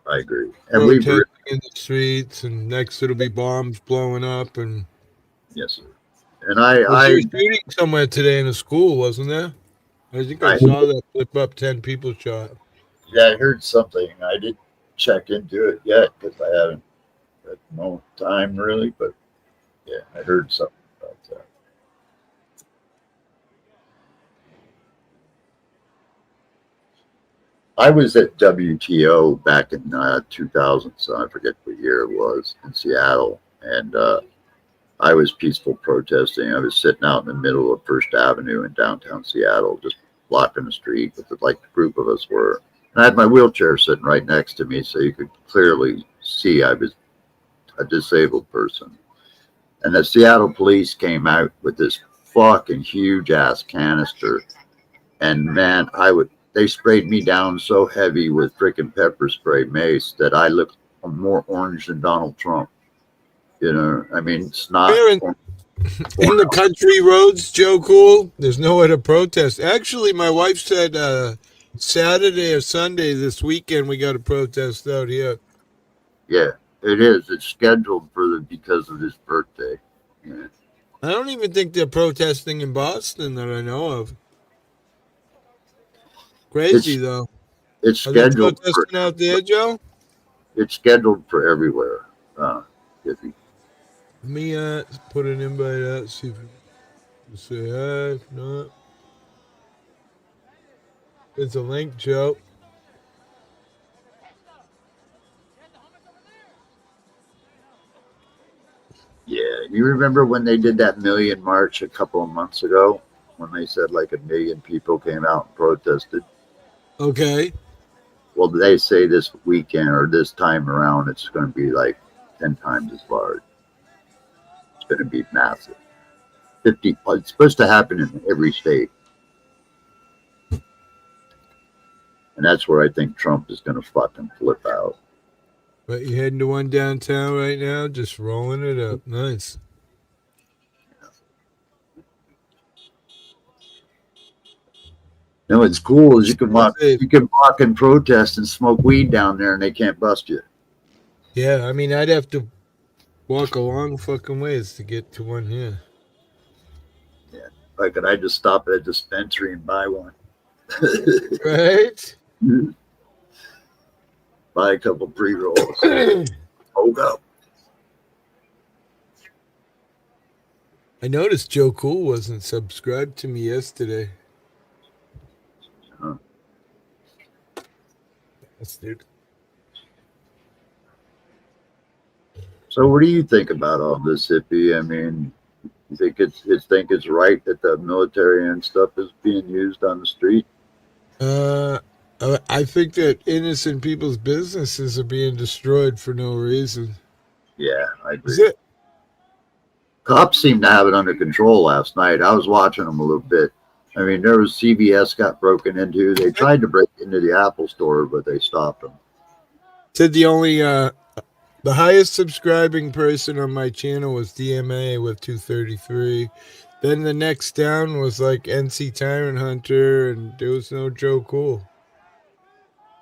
I agree. And protesting in the streets, and next it'll be bombs blowing up. And yes, sir. And was there a shooting somewhere today in a school, wasn't there? I think I I, saw that flip up. 10 people shot. yeah, I heard something. I didn't check into it yet because I haven't had no time really, but yeah, I heard something about that. I was at WTO back in 2000, so I forget what year it was, in Seattle, and I was peaceful protesting. I was sitting out in the middle of First Avenue in downtown Seattle, just blocking the street with like a group of us were. And I had my wheelchair sitting right next to me, so you could clearly see I was a disabled person. And the Seattle police came out with this fucking huge ass canister. And man, they sprayed me down so heavy with freaking pepper spray mace that I looked more orange than Donald Trump. You know, I mean, it's not. Where in the country roads, Joe Cool, there's nowhere to protest. Actually, my wife said Saturday or Sunday this weekend we got a protest out here. Yeah, it is. It's scheduled because of his birthday. Yeah. I don't even think they're protesting in Boston that I know of. Crazy It's though. it's Are they scheduled protesting out there, Joe? it's scheduled for everywhere. Hippie. Let me put an invite out, see if we say hi. If not, it's a link, Joe. Yeah, you remember when they did that million march a couple of months ago when they said like 1 million people came out and protested? Okay. Well, they say this weekend or this time around, it's going to be like 10 times as large. It's going to be massive. 50. It's supposed to happen in every state. And that's where I think Trump is going to fucking flip out. But you heading to one downtown right now, just rolling it up. Nice. No, what's cool is you can walk and protest and smoke weed down there, and they can't bust you. Yeah, I mean, I'd have to walk a long fucking ways to get to one here. Yeah, like, could I just stop at a dispensary and buy one? Right? Buy a couple pre-rolls. Hold up. I noticed Joe Cool wasn't subscribed to me yesterday. Huh. Bastard. So, what do you think about all this, hippie? I mean, you think it's right that the military and stuff is being used on the street? I think that innocent people's businesses are being destroyed for no reason. Yeah, I agree. Is it? Cops seemed to have it under control last night. I was watching them a little bit. I mean, there was CVS got broken into. They tried to break into the Apple store, but they stopped them. Said the highest subscribing person on my channel was DMA with 233. Then the next down was like NC Tyrant Hunter, and there was no Joe Cool.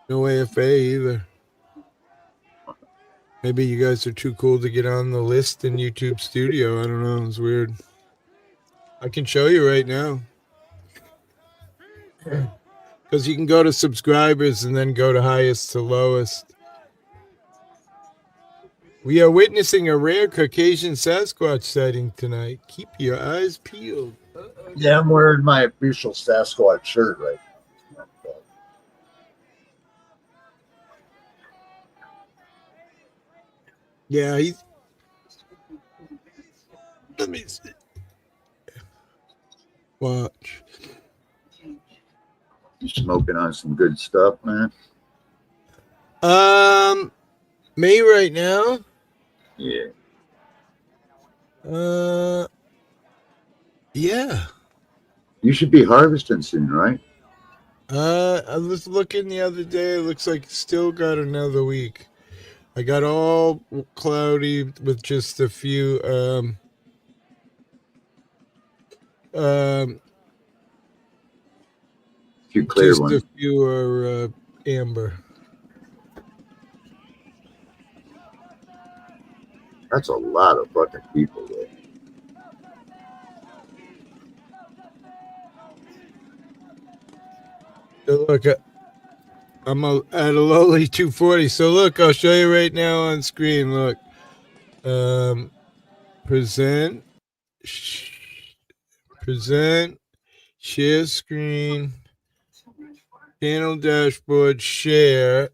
No AFA either. Maybe you guys are too cool to get on the list in YouTube Studio. I don't know. It's weird. I can show you right now. Because you can go to subscribers and then go to highest to lowest. We are witnessing a rare Caucasian Sasquatch sighting tonight. Keep your eyes peeled. Yeah, I'm wearing my official Sasquatch shirt right now. Yeah, he's... Let me see. Watch. You smoking on some good stuff, man? Me right now? Yeah. Yeah. You should be harvesting soon, right? I was looking the other day. It looks like still got another week. I got all cloudy with just a few few clear just ones. a few are amber. That's a lot of fucking people there. So look, I'm at a lowly 240. So look, I'll show you right now on screen. Look, present, share screen, channel dashboard, share,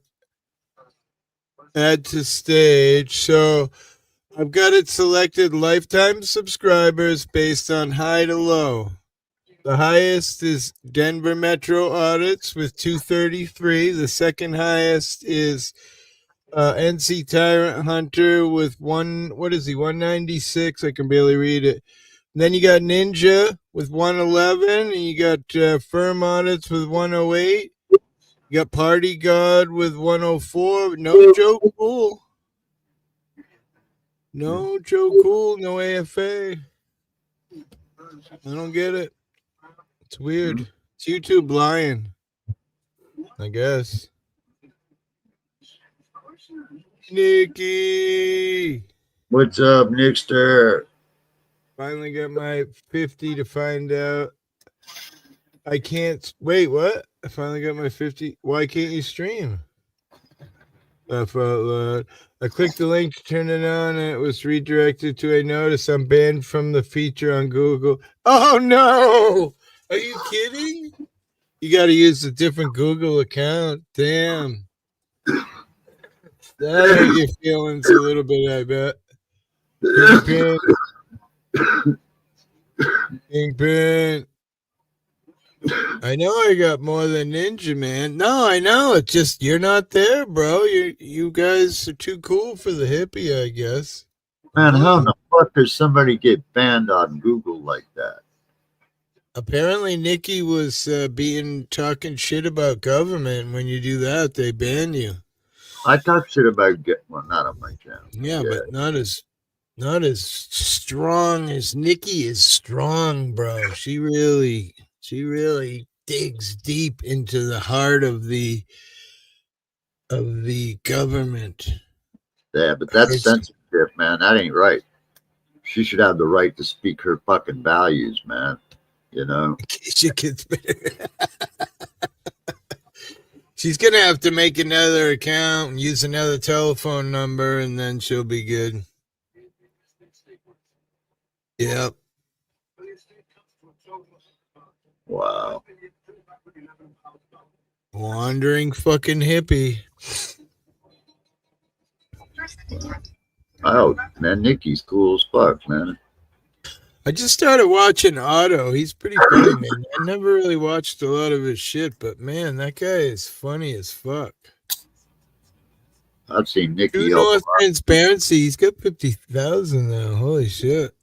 add to stage. So I've got it selected lifetime subscribers based on high to low. The highest is Denver Metro Audits with 233. The second highest is NC Tyrant Hunter with 196. I can barely read it. And then you got Ninja with 111, and you got Firm Audits with 108. You got Party God with 104. No Joe Cool. No Joe Cool. No AFA. I don't get it. It's weird. It's YouTube lying, I guess. Nikki! What's up, Nickster? Finally got my 50 to find out. I can't. Wait, what? I finally got my 50. Why can't you stream? Laugh out loud. I clicked the link to turn it on, and it was redirected to a notice. I'm banned from the feature on Google. Oh, no! Are you kidding? You got to use a different Google account. Damn. That hurt your feelings a little bit, I bet. Kingpin. Kingpin. I know I got more than Ninja Man. No, I know. It's just you're not there, bro. You guys are too cool for the hippie, I guess. Man, how in the fuck does somebody get banned on Google like that? Apparently, Nikki was talking shit about government. When you do that, they ban you. I talk shit about not on my channel. Yeah, but not as strong as Nikki is strong, bro. She really digs deep into the heart of the government. Yeah, but that's censorship, man. That ain't right. She should have the right to speak her fucking values, man. You know? She's gonna have to make another account and use another telephone number, and then she'll be good. Yep. Wow. Wandering fucking hippie. Oh, man, Nikki's cool as fuck, man. I just started watching Otto. He's pretty funny, man. I never really watched a lot of his shit, but man, that guy is funny as fuck. I've seen Nikki True help North Transparency. He's got 50,000 now. Holy shit.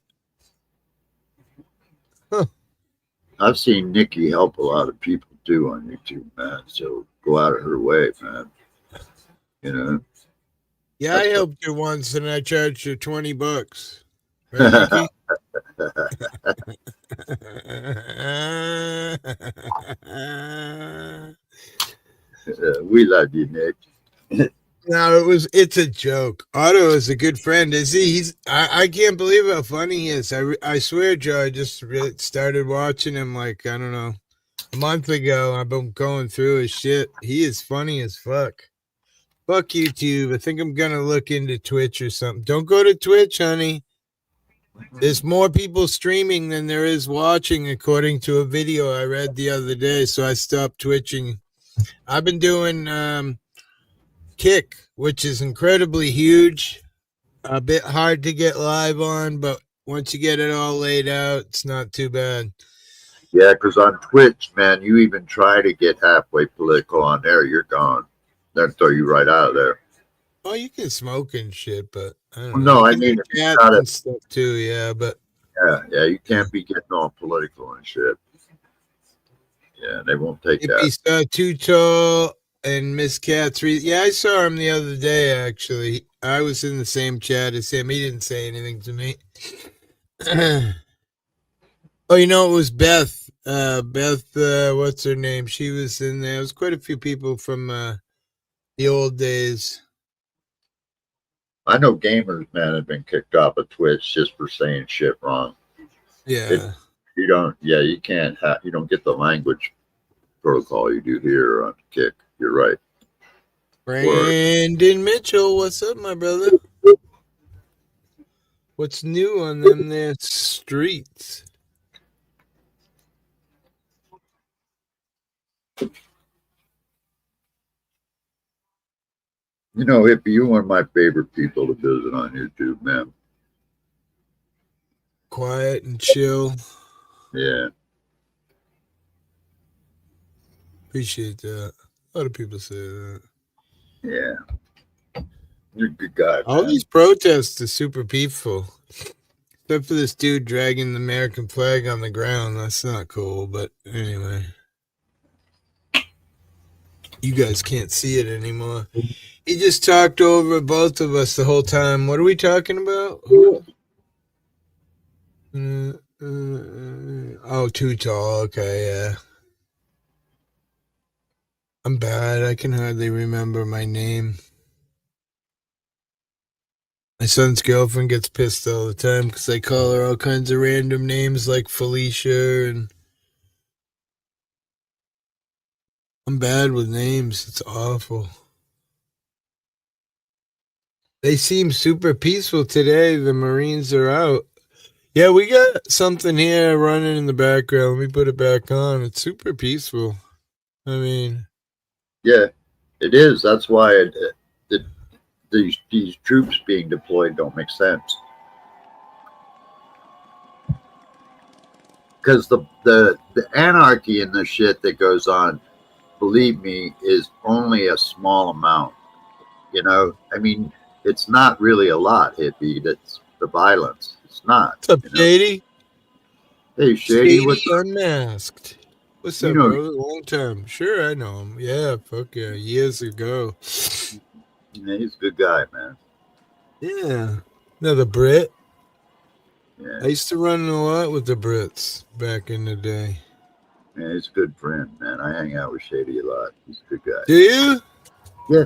Huh. I've seen Nikki help a lot of people too on YouTube, man. So go out of her way, man. You know? Yeah, I helped her once and I charged her $20. Right, Nikki? We love you, Nick. No, it's a joke. Otto is a good friend. Is he? I can't believe how funny he is. I swear, Joe, I just started watching him like, I don't know, a month ago. I've been going through his shit. He is funny as fuck. Fuck YouTube. I think I'm gonna look into Twitch or something. Don't go to Twitch, honey. There's more people streaming than there is watching, according to a video I read the other day. So I stopped twitching. I've been doing Kick, which is incredibly huge. A bit hard to get live on, but once you get it all laid out, it's not too bad. Yeah, because on Twitch, man, you even try to get halfway political on there, you're gone. They'll throw you right out of there. Oh, you can smoke and shit, but I don't know. No, I mean, cats and stuff too, yeah, but yeah, you can't be getting all political and shit. Yeah, they won't take that. He saw Too Tall and Miss Cat's. Yeah, I saw him the other day, actually. I was in the same chat as him. He didn't say anything to me. Oh, you know, it was Beth. What's her name? She was in there. It was quite a few people from the old days. I know gamers, man, have been kicked off of Twitch just for saying shit wrong. Yeah. You don't get the language protocol you do here on Kick. You're right. Brandon Mitchell, what's up, my brother? What's new on them there streets? You know, Hippie, you're one of my favorite people to visit on YouTube, man. Quiet and chill. Yeah. Appreciate that. A lot of people say that. Yeah. You're a good guy, All man. these protests are super peaceful. Except for this dude dragging the American flag on the ground. That's not cool, but anyway. You guys can't see it anymore. He just talked over both of us the whole time. What are we talking about? Oh, Too Tall. Okay, yeah. I'm bad. I can hardly remember my name. My son's girlfriend gets pissed all the time because I call her all kinds of random names like Felicia, and I'm bad with names. It's awful. They seem super peaceful today. The Marines are out. Yeah, we got something here running in the background. Let me put it back on. It's super peaceful. I mean, yeah, it is. That's why these troops being deployed don't make sense. because the anarchy and the shit that goes on, believe me, is only a small amount. You know, I mean, it's not really a lot, hippie. That's the violence. It's not. What's up, You know? Shady? Hey, Shady, what's Shady Unmasked. What's you up, know? brother? Long time. Sure, I know him. Yeah, fuck yeah. Years ago. Yeah, he's a good guy, man. Yeah. Another Brit. Yeah, I used to run a lot with the Brits back in the day. yeah, he's a good friend, man. I hang out with Shady a lot. He's a good guy. Do you? Yeah,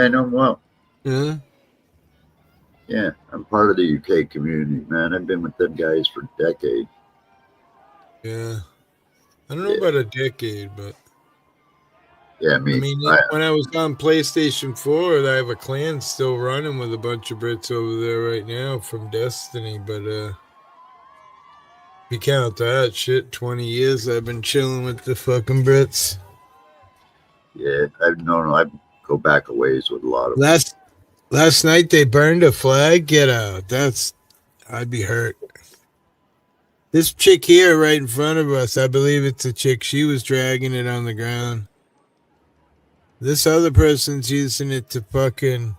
I know him well. Yeah. Yeah, I'm part of the UK community, man. I've been with them guys for decades. Yeah. I don't know Yeah, about a decade, but yeah, I me. mean, when I was on PlayStation 4, I have a clan still running with a bunch of Brits over there right now from Destiny. But if you count that shit, 20 years I've been chilling with the fucking Brits. Yeah, I've known. I go back a ways with a lot of. Last night they burned a flag. Get out. I'd be hurt. This chick here right in front of us, I believe it's a chick. She was dragging it on the ground. This other person's using it to fucking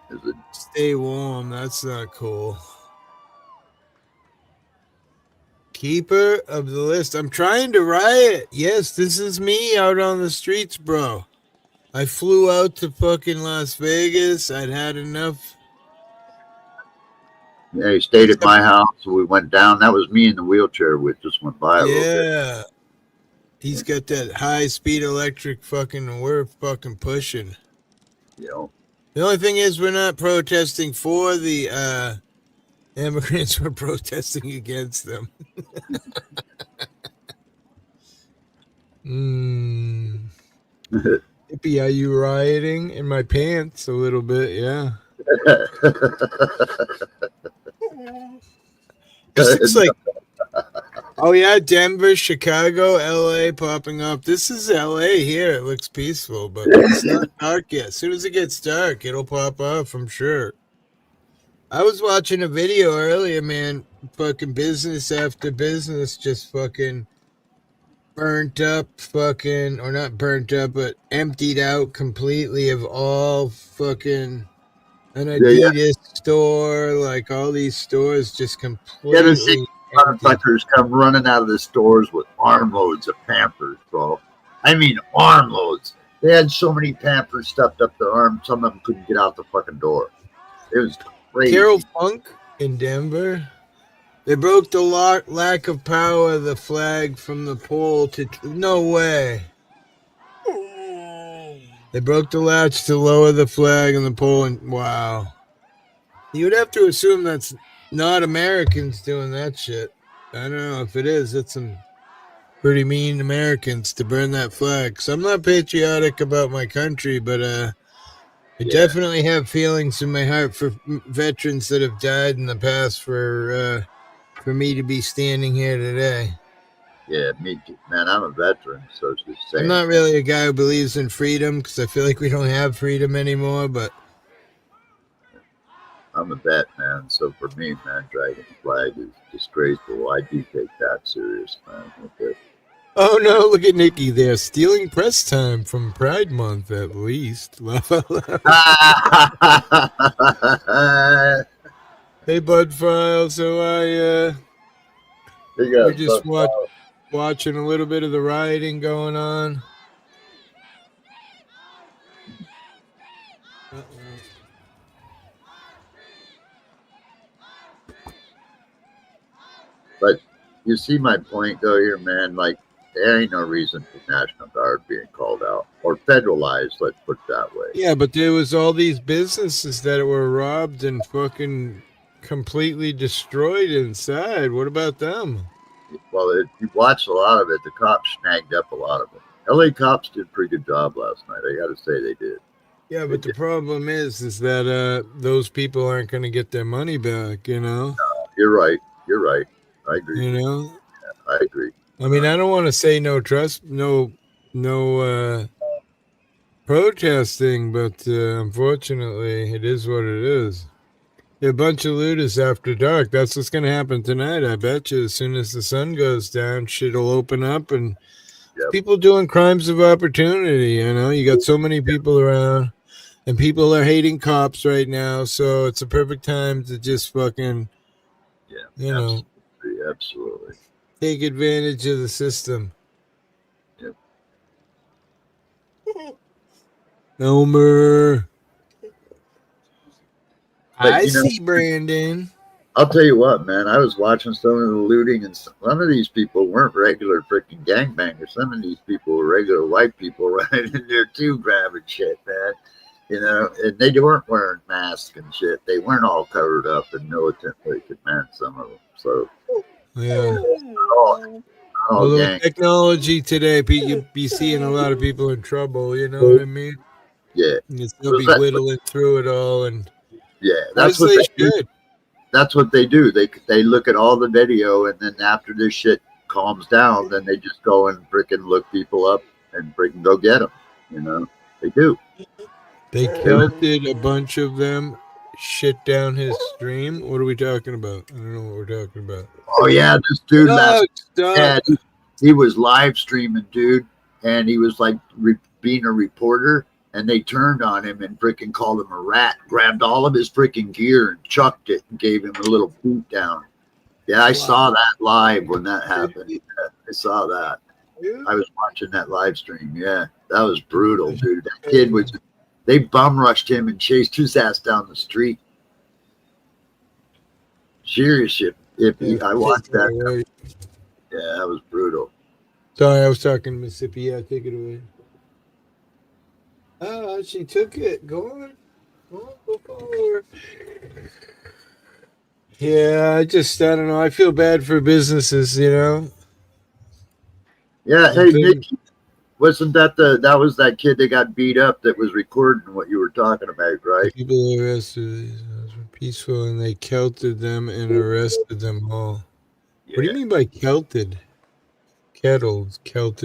Is it? stay warm. That's not cool. Keeper of the list. I'm trying to riot. Yes, this is me out on the streets, bro. I flew out to fucking Las Vegas. I'd had enough. Yeah, he stayed at my house. We went down. That was me in the wheelchair, which just went by a little bit. Yeah. He's got that high speed electric fucking, we're fucking pushing. You know. The only thing is, we're not protesting for the immigrants, we're protesting against them. Hippie, are you rioting? In my pants a little bit, yeah. This looks like, oh yeah, Denver, Chicago, LA popping up. This is LA here. It looks peaceful, but it's not dark yet. As soon as it gets dark, it'll pop up, I'm sure. I was watching a video earlier, man. Fucking business after business just fucking burnt up, fucking, or not burnt up, but emptied out completely of all fucking an Adidas store, like all these stores just completely empty. Motherfuckers come running out of the stores with armloads of Pampers, bro. I mean, armloads. They had so many Pampers stuffed up their arms, some of them couldn't get out the fucking door. It was crazy. Carol Funk in Denver. They broke the lack of power of the flag from the pole to... No way. They broke the latch to lower the flag on the pole and... Wow. You would have to assume that's not Americans doing that shit. I don't know if it is. It's some pretty mean Americans to burn that flag. So I'm not patriotic about my country, but I definitely have feelings in my heart for veterans that have died in the past for me to be standing here today. Yeah, me too. Man, I'm a veteran, so it's just saying. I'm not really a guy who believes in freedom because I feel like we don't have freedom anymore, but I'm a vet, man. So for me, man, dragging the flag is disgraceful. I do take that serious, man. Okay. oh no, look at Nikki there, stealing press time from Pride Month at least. Hey, Bud Files, so we're just watching a little bit of the rioting going on. But you see my point, though, here, man. Like, there ain't no reason for National Guard being called out or federalized. Let's put it that way. Yeah, but there was all these businesses that were robbed and fucking completely destroyed inside. What about them? Well, if you watched a lot of it, the cops snagged up a lot of it. LA cops did a pretty good job last night. I got to say they did. Yeah, but the problem is that those people aren't going to get their money back, you know? You're right. You're right. I agree. You know? I agree. I mean, I don't want to say no protesting, but unfortunately, it is what it is. A bunch of looters after dark. That's what's going to happen tonight. I bet you. As soon as the sun goes down, shit'll open up, and Yep. people doing crimes of opportunity. You know, you got so many people around, and people are hating cops right now. So it's a perfect time to just fucking, Yeah, you know, absolutely. take advantage of the system. Yep. Elmer. But, I you know, see Brandon. I'll tell you what, man. I was watching some of the looting, and some of these people weren't regular freaking gangbangers. Some of these people were regular white people right in there too, grabbing shit, man. You know, and they weren't wearing masks and shit. They weren't all covered up in militant man. Some of them. So, Yeah. all Although gang. with technology today, you'd be seeing a lot of people in trouble. You know what I mean? Yeah. They'll be whittling through it all, and Yeah, as that's what they they do. should. That's what they do. They look at all the video, and then after this shit calms down, then they just go and freaking look people up and freaking go get them. You know, they do. They kelted a bunch of them, shit down his stream. What are we talking about? I don't know what we're talking about. Oh yeah, this dude Oh, stop. he was live streaming, dude, and he was like being a reporter, and they turned on him and freaking called him a rat, grabbed all of his freaking gear and chucked it and gave him a little boot down. Yeah, I saw that live when that happened. Yeah, I saw that. I was watching that live stream. Yeah, that was brutal, dude. That kid was, they bum rushed him and chased his ass down the street. Serious shit. I watched that. Right. Yeah, that was brutal. Sorry, I was talking to Mississippi. Yeah, take it away. Oh, she took it. Go on. Go forward. Yeah, I don't know. I feel bad for businesses, you know. Yeah, hey Nick, wasn't that that kid that got beat up that was recording what you were talking about, right? People arrested were peaceful, and they kelted them and arrested them all. Yeah. What do you mean by kelted? Kettled. Took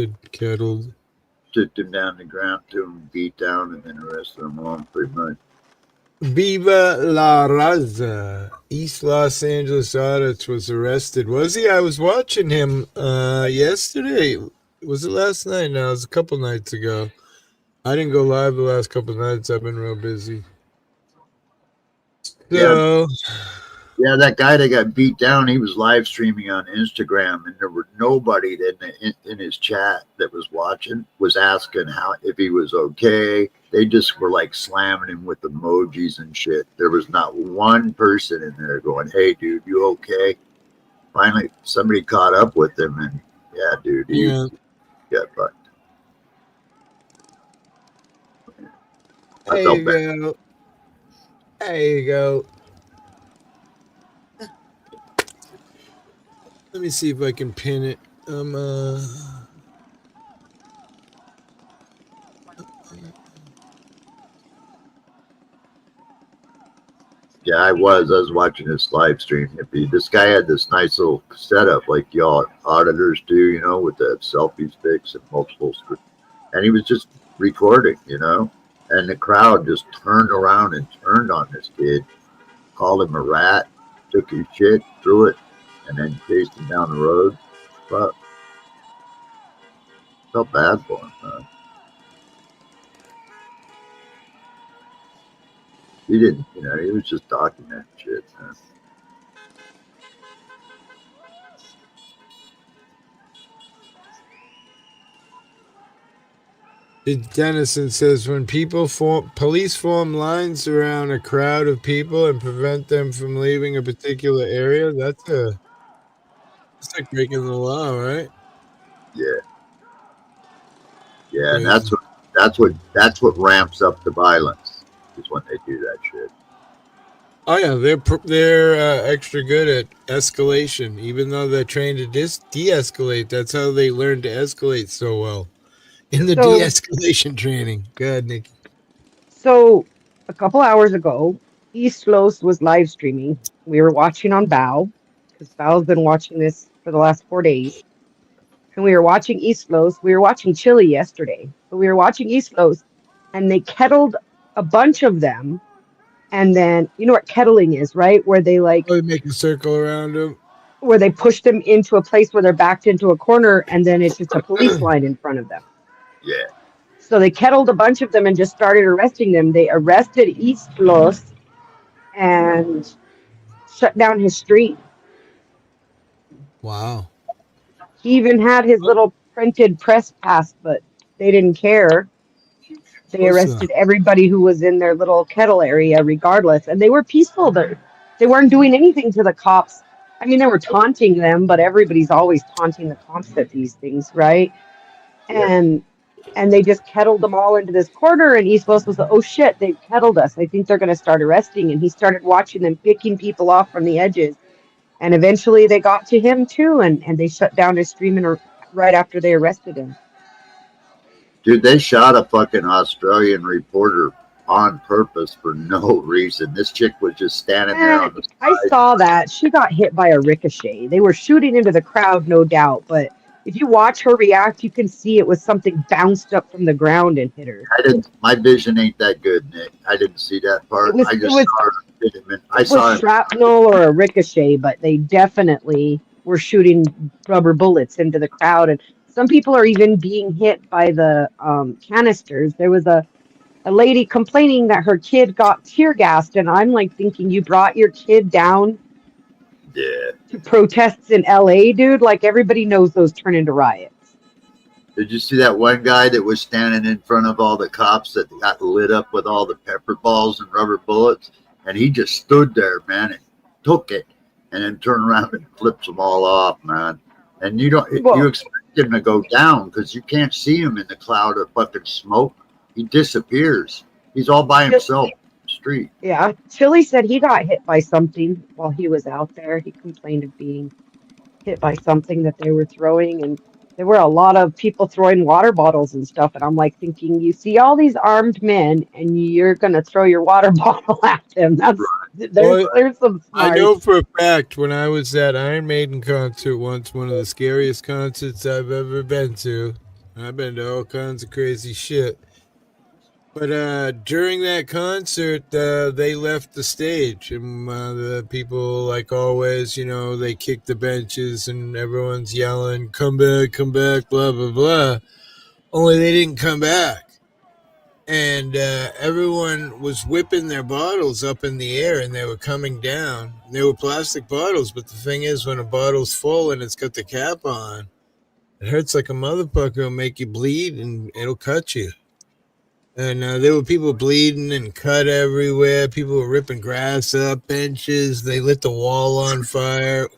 him down the ground, to him beat down, and then arrested them all pretty much. Viva la Raza. East Los Angeles Audits was arrested. Was he? I was watching him yesterday. Was it last night? No, it was a couple nights ago. I didn't go live the last couple nights. I've been real busy. So, yeah, that guy that got beat down, he was live streaming on Instagram, and there were nobody in his chat that was watching was asking if he was okay. They just were like slamming him with emojis and shit. There was not one person in there going, "Hey, dude, you okay?" Finally, somebody caught up with him, and yeah, dude, he got fucked. There you go. There you go. Let me see if I can pin it. Yeah, I was watching this live stream. This guy had this nice little setup like y'all auditors do, you know, with the selfie sticks and multiple screens. And he was just recording, you know, and the crowd just turned around and turned on this kid, called him a rat, took his shit, threw it, and then chased him down the road. But felt bad for him, man. He didn't, you know, he was just documenting shit, man. Dennison says when police form lines around a crowd of people and prevent them from leaving a particular area, that's like breaking the law, right? Yeah. Yeah, and that's what ramps up the violence is when they do that shit. Oh yeah, they're extra good at escalation, even though they're trained to de-escalate. That's how they learn to escalate so well in the de-escalation training. Go ahead, Nikki. So a couple hours ago, East Los was live streaming. We were watching on Bao because Bao's been watching this for the last 4 days. And we were watching East Los. We were watching Chile yesterday, but we were watching East Los, and they kettled a bunch of them And then you know what kettling is, right? Where they like Oh, make a circle around them. where they push them into a place where they're backed into a corner, and then it's just a police line in front of them. Yeah. So they kettled a bunch of them and just started arresting them. They arrested Eastlos and shut down his street. Wow. He even had his little printed press pass, but they didn't care. They What's arrested everybody who was in their little kettle area, regardless, and they were peaceful. They weren't doing anything to the cops. I mean, they were taunting them, but everybody's always taunting the cops at these things, right? And they just kettled them all into this corner, and East Los was like, oh shit, they've kettled us. I think they're going to start arresting. And he started watching them picking people off from the edges. And eventually they got to him too, and they shut down his streaming right after they arrested him. Dude, they shot a fucking Australian reporter on purpose for no reason. This chick was just standing there on the side. I saw that. She got hit by a ricochet. They were shooting into the crowd, no doubt, but if you watch her react, you can see it was something bounced up from the ground and hit her. My vision ain't that good, Nick. I didn't see that part. I just saw her hit him. I saw it. Shrapnel or a ricochet, but they definitely were shooting rubber bullets into the crowd, and some people are even being hit by the canisters. There was a lady complaining that her kid got tear gassed, and I'm like thinking, you brought your kid down to protests in LA, dude? Like, everybody knows those turn into riots. Did you see that one guy that was standing in front of all the cops that got lit up with all the pepper balls and rubber bullets? And he just stood there, man, and took it, and then turned around and flips them all off, man. And you expect him to go down because you can't see him in the cloud of fucking smoke. He disappears. He's all by himself on the street. Yeah, Chili said he got hit by something while he was out there. He complained of being hit by something that they were throwing, and there were a lot of people throwing water bottles and stuff. And I'm like thinking, you see all these armed men, and you're gonna throw your water bottle at them. There's some smarts. I know for a fact when I was at Iron Maiden concert once, one of the scariest concerts I've ever been to. I've been to all kinds of crazy shit. But during that concert, they left the stage, and the people, like always, they kicked the benches, and everyone's yelling, come back, blah, blah, blah. Only they didn't come back. And everyone was whipping their bottles up in the air, and they were coming down. They were plastic bottles, but the thing is, when a bottle's full and it's got the cap on, it hurts like a motherfucker. It'll make you bleed, and it'll cut you. And there were people bleeding and cut everywhere. People were ripping grass up, benches. They lit the wall on fire.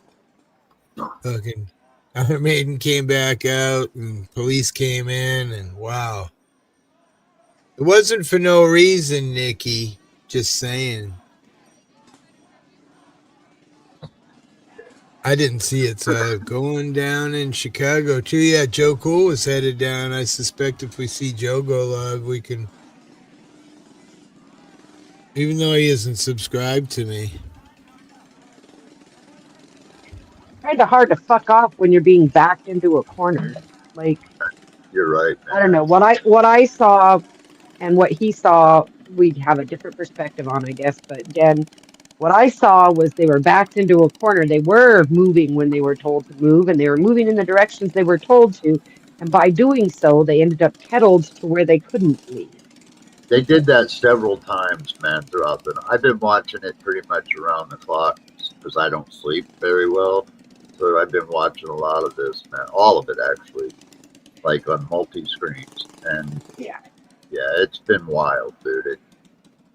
Fucking Iron Maiden came back out, and police came in, and wow. It wasn't for no reason, Nikki. Just saying. I didn't see it. So going down in Chicago too. Yeah, Joe Cool was headed down. I suspect if we see Joe go live, we can. Even though he isn't subscribed to me. Kind of hard to fuck off when you're being backed into a corner. Like, you're right, man. I don't know what I saw, and what he saw. We'd have a different perspective on, I guess. But again, what I saw was they were backed into a corner. They were moving when they were told to move, and they were moving in the directions they were told to. And by doing so, they ended up kettled to where they couldn't leave. They did that several times, man, throughout the night. I've been watching it pretty much around the clock because I don't sleep very well. So I've been watching a lot of this, man. All of it, actually, like on multi-screens. And yeah, it's been wild, dude.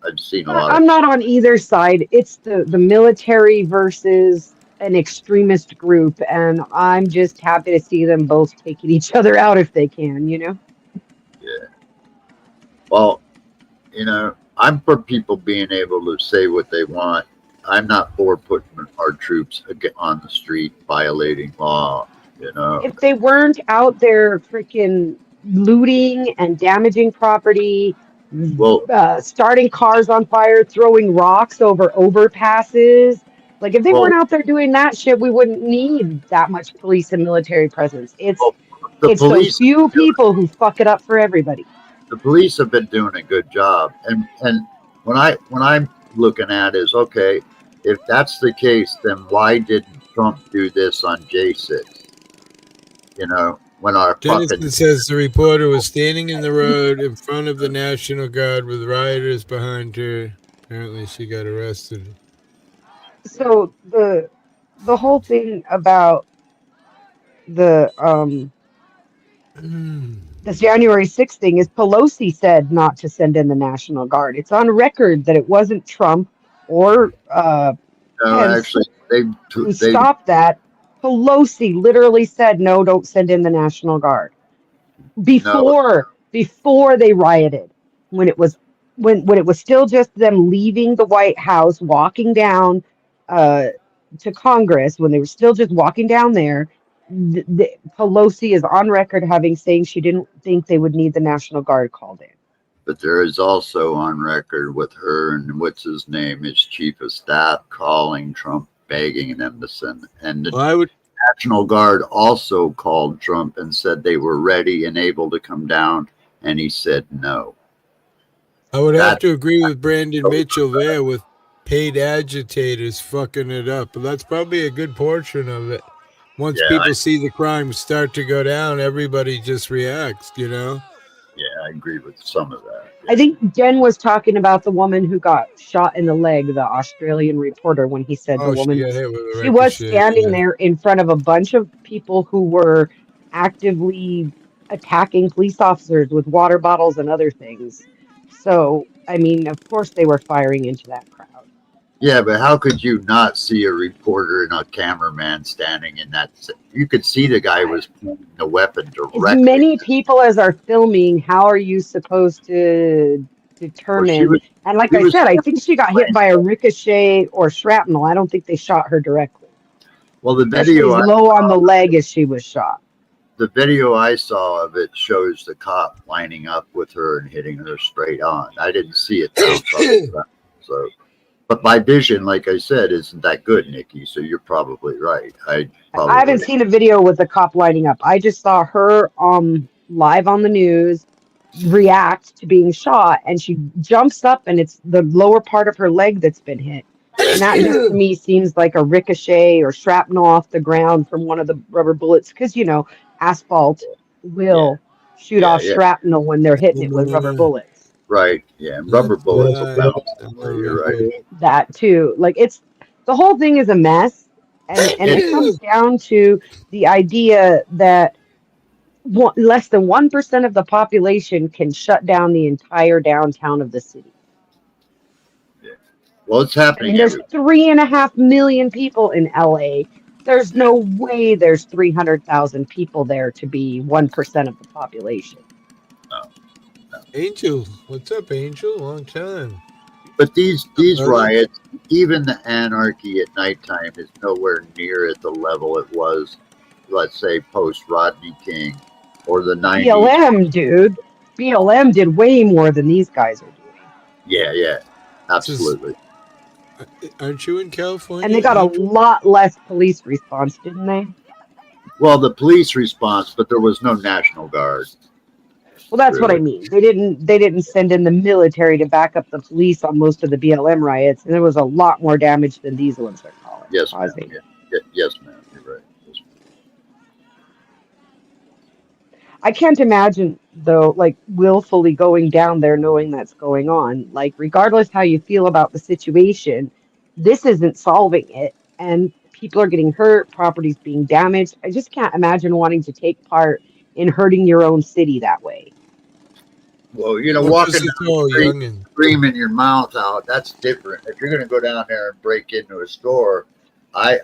I've seen a lot. I'm not on either side. It's the military versus an extremist group, and I'm just happy to see them both taking each other out if they can, Yeah. Well, I'm for people being able to say what they want. I'm not for putting our troops on the street violating law, If they weren't out there freaking looting and damaging property, starting cars on fire, throwing rocks over overpasses. Like, if they weren't out there doing that shit, we wouldn't need that much police and military presence. It's those few people who fuck it up for everybody. The police have been doing a good job, and when I'm looking at is, okay, if that's the case, then why didn't Trump do this on J6? You know, when our fucking Dennison says the reporter was standing in the road in front of the National Guard with rioters behind her. Apparently, she got arrested. So the whole thing about the this January 6th thing is Pelosi said not to send in the National Guard. It's on record that it wasn't Trump or no, Pence actually, who they stopped that. Pelosi literally said, no, don't send in the National Guard no, before they rioted, when it was when it was still just them leaving the White House, walking down uh, to Congress, when they were still just walking down there. Pelosi is on record having saying she didn't think they would need the National Guard called in. but there is also on record with her and what's his name, his chief of staff, calling Trump, begging them to send. And the Well, I would National Guard also called Trump and said they were ready and able to come down, and he said no. have That to agree with Brandon Mitchell there with paid agitators fucking it up. But that's probably a good portion of it. Once Yeah, people see the crime start to go down, everybody just reacts, you know? I agree with some of that. I think Jen was talking about the woman who got shot in the leg, the Australian reporter, when he said the Oh, she woman got was, hit with a she was ricochet. standing Yeah. there in front of a bunch of people who were actively attacking police officers with water bottles and other things. So, I mean, of course they were firing into that crowd. Yeah, but how could you not see a reporter and a cameraman standing in that? You could see the guy was pointing the weapon As directly. many people as are filming, how are you supposed to Well, determine? And like she I was said, I think she got hit by a ricochet or shrapnel. I don't think they shot her directly, well, the especially video as low on the leg as she was shot. I saw of it shows the cop lining up with her and hitting her straight on. I didn't see it down from the ground, so. But my vision, like I said, isn't that good, Nikki. So you're probably right. I haven't seen a video with the cop lining up. I just saw her live on the news react to being shot, and she jumps up, and it's the lower part of her leg that's been hit. And that just to me seems like a ricochet or shrapnel off the ground from one of the rubber bullets, because asphalt will shoot off shrapnel when they're hitting it with rubber bullets. Right. Yeah. And rubber bullets will bounce away. You're right. That too. Like, it's the whole thing is a mess, and it comes down to the idea that less than 1% of the population can shut down the entire downtown of the city. Well, it's I happening. mean, there's 3.5 million people in LA. There's no way there's 300,000 people there to be 1% of the population. Angel, what's up, Angel? Long time. But these riots, even the anarchy at nighttime, is nowhere near at the level it was, let's say, post Rodney King or the 90s. BLM, dude. BLM did way more than these guys are doing. Yeah, absolutely. Aren't you in California? And they got a lot less police response, didn't they? Well, the police response, but there was no National Guard. Well, that's what I mean. They didn't send in the military to back up the police on most of the BLM riots, and there was a lot more damage than these ones are causing. Yes, ma'am. Yes, ma'am. You're right. Yes, I can't imagine, though, like, willfully going down there knowing that's going on. Like, regardless how you feel about the situation, this isn't solving it, and people are getting hurt, properties being damaged. I just can't imagine wanting to take part in hurting your own city that way. Well, walking down the street and screaming your mouth out, that's different. If you're going to go down there and break into a store, I'm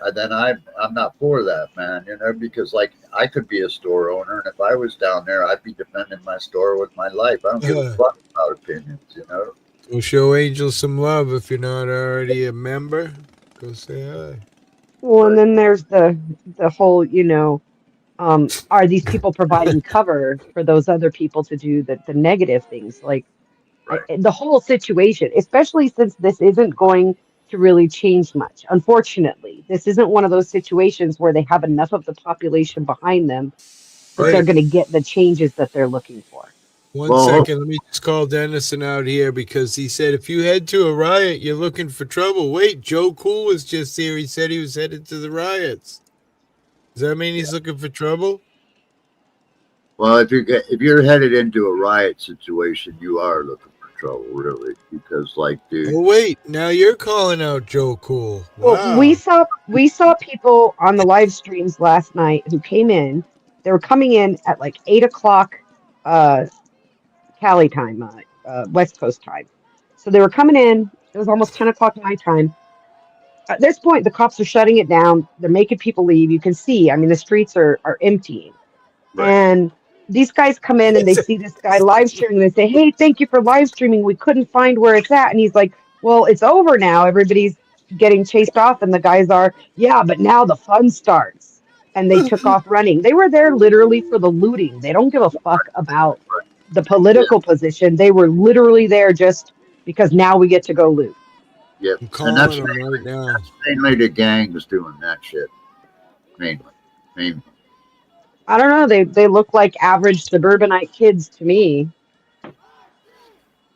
not for that, man, because like I could be a store owner, and if I was down there, I'd be defending my store with my life. I don't give a fuck about opinions, We'll show Angel some love if you're not already a member. Go say hi. Well, and then there's the whole, are these people providing cover for those other people to do the negative things? Like, the whole situation, especially since this isn't going to really change much. Unfortunately, this isn't one of those situations where they have enough of the population behind them that they're going to get the changes that they're looking for. One Well, second, let me just call Dennison out here because he said if you head to a riot, you're looking for trouble. Wait, Joe Cool was just here. He said he was headed to the riots. Does that mean he's looking for trouble? well, if you're headed into a riot situation, you are looking for trouble, really, because like, dude, Oh wait, now you're calling out Joe Cool. Well, Wow. we saw people on the live streams last night who came in. They were coming in at like 8 o'clock Cali time, West Coast time. So they were coming in. It was almost 10 o'clock my time. At this point, the cops are shutting it down. They're making people leave. You can see, I mean, the streets are emptying. right? And these guys come in and they see this guy live streaming. They say, "Hey, thank you for live streaming. We couldn't find where it's at." And he's like, "Well, it's over now. Everybody's getting chased off." And the guys are, "Yeah, but now the fun starts." And they took off running. They were there literally for the looting. They don't give a fuck about the Yeah, political position. They were literally there just because now we get to go loot. yep. I'm And that's calling him right now. mainly the gang was doing that shit. Mainly. I don't know. They look like average suburbanite kids to me.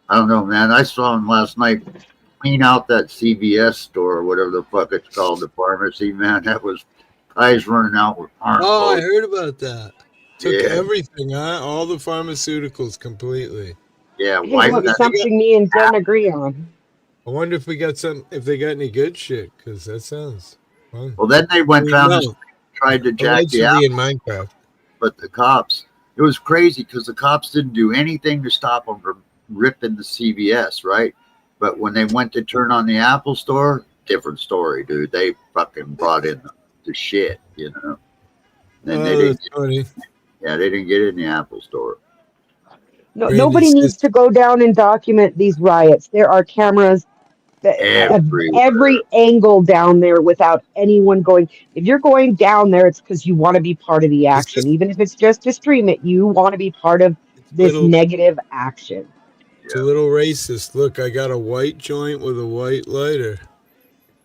I don't know, man. I saw him last night clean out that CVS store or whatever the fuck it's called, the pharmacy, man. That was guys running out with arms. Oh, I heard about that. Took Yeah. everything, huh? All the pharmaceuticals completely. Yeah, Hey, wipe look, that. something me and Jen agree on. I wonder if we got some, if they got any good shit, because that sounds fun. Well, then they went down the street, tried to jack the Allegedly apple, in Minecraft. but the cops, it was crazy because the cops didn't do anything to stop them from ripping the CVS, right? But when they went to turn on the Apple store, different story, dude. They fucking brought in the shit, you know. And they Oh, didn't, that's funny. yeah, they didn't get it in the Apple store. No, Randy nobody says, needs to go down and document these riots. There are cameras that of Everywhere. every angle down there without anyone going. If you're going down there, it's because you want to be part of the it's just action. Even if it's just to stream it, you want to be part of it's a this little, negative action. it's a little racist. Look, I got a white joint with a white lighter.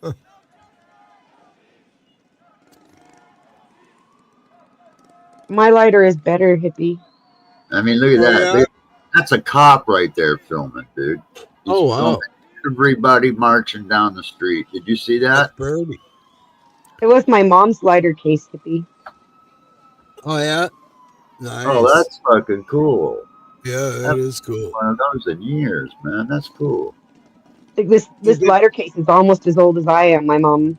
Huh. My lighter is better, hippie. I mean, look at Oh that. yeah. Look, that's a cop right there filming, dude. He's Oh wow. filming everybody marching down the street. Did you see That's that? Birdie. It was my mom's lighter case, hippie. Oh yeah. Oh, Nice. that's fucking cool. Yeah, that That's is cool. one of those in years, man. That's cool. I think this lighter case is almost as old as I am. My mom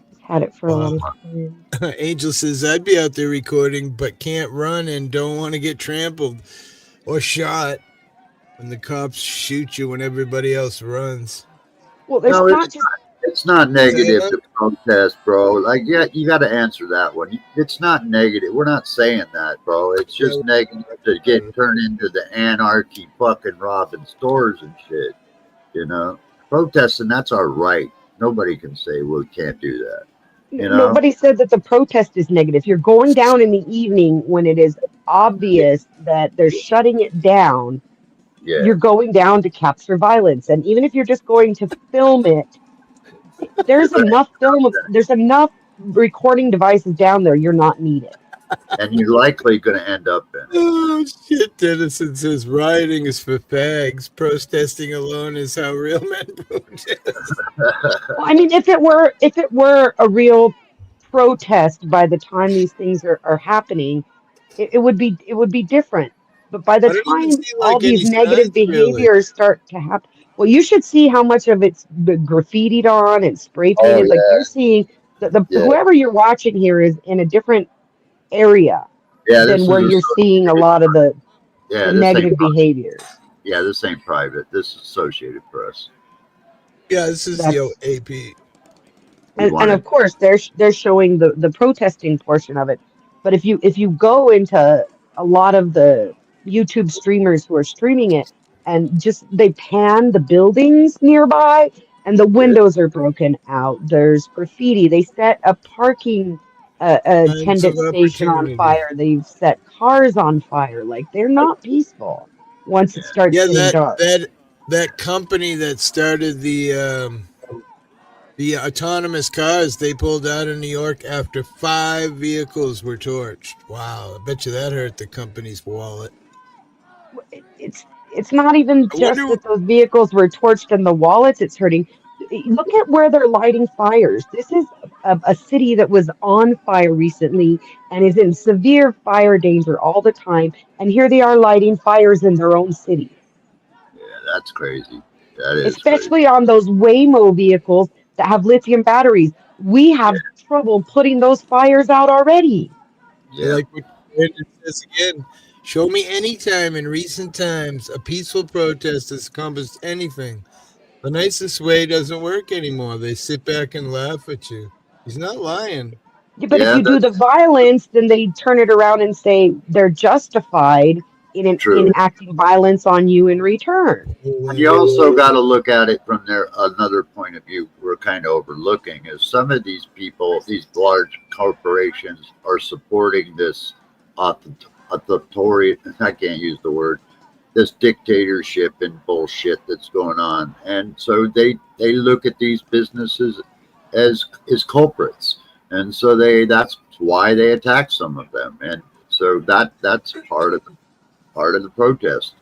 has had it for a Wow. long time. Angel says I'd be out there recording, but can't run and don't want to get trampled or shot when the cops shoot you when everybody else runs. Well, there's No, not just it's not Say negative that? to protest, bro. Like, yeah, you got to answer that one. It's not negative. We're not saying that, bro. It's Yeah, just negative to get turned into the anarchy, fucking robbing stores and shit. You know, protesting, that's our right. Nobody can say we can't do that. You know, nobody said that the protest is negative. You're going down in the evening when it is obvious that they're shutting it down. yeah, You're going down to capture violence. And even if you're just going to film it, there's enough there's enough recording devices down there. You're not needed. and you're likely going to end up in it. Oh shit! Dennison says rioting is for fags. Protesting alone is how real men protest. Well, I mean, if it were a real protest by the time these things are happening, it would be different. But by the I don't even time see all like any these negative signs really. behaviors start to happen, well, you should see how much of it's graffitied on and spray Oh painted. Like yeah, you're seeing the yeah, whoever you're watching here is in a different area yeah. than This where is you're seeing a lot of the yeah. the This ain't negative behaviors. yeah. This ain't private. This is Associated Press. Yeah, this is the That's AP. We and wanted of course they're showing the protesting portion of it. But if you go into a lot of the YouTube streamers who are streaming it and just they pan the buildings nearby and the yeah, windows are broken out. There's graffiti. They set a parking Times of attendant station on opportunity. fire. They've set cars on fire. Like they're not peaceful once it starts Yeah, getting dark. that company that started the autonomous cars, they pulled out of New York after 5 vehicles were torched. Wow, I bet you that hurt the company's wallet. it's not even I just wonder. that those vehicles were torched and the wallets it's hurting. Look at where they're lighting fires. This is a city that was on fire recently and is in severe fire danger all the time. And here they are lighting fires in their own city, Yeah, that's crazy. That is crazy. especially on those Waymo vehicles that have lithium batteries. We Yeah, have trouble putting those fires out already. I yeah, like what Brandon says again. Show me any time in recent times a peaceful protest has accomplished anything. The nicest way doesn't work anymore. They sit back and laugh at you. He's not lying. Yeah, but if yeah. you do That's the violence, then they turn it around and say they're justified in true. acting violence on you in return. And you also got to look at it from their another point of view. We're kind of overlooking is some of these people, these large corporations, are supporting this authoritarian. I can't use the word. This dictatorship and bullshit that's going on, and so they look at these businesses as culprits, and so that's why they attack some of them, and so that's part of the protest.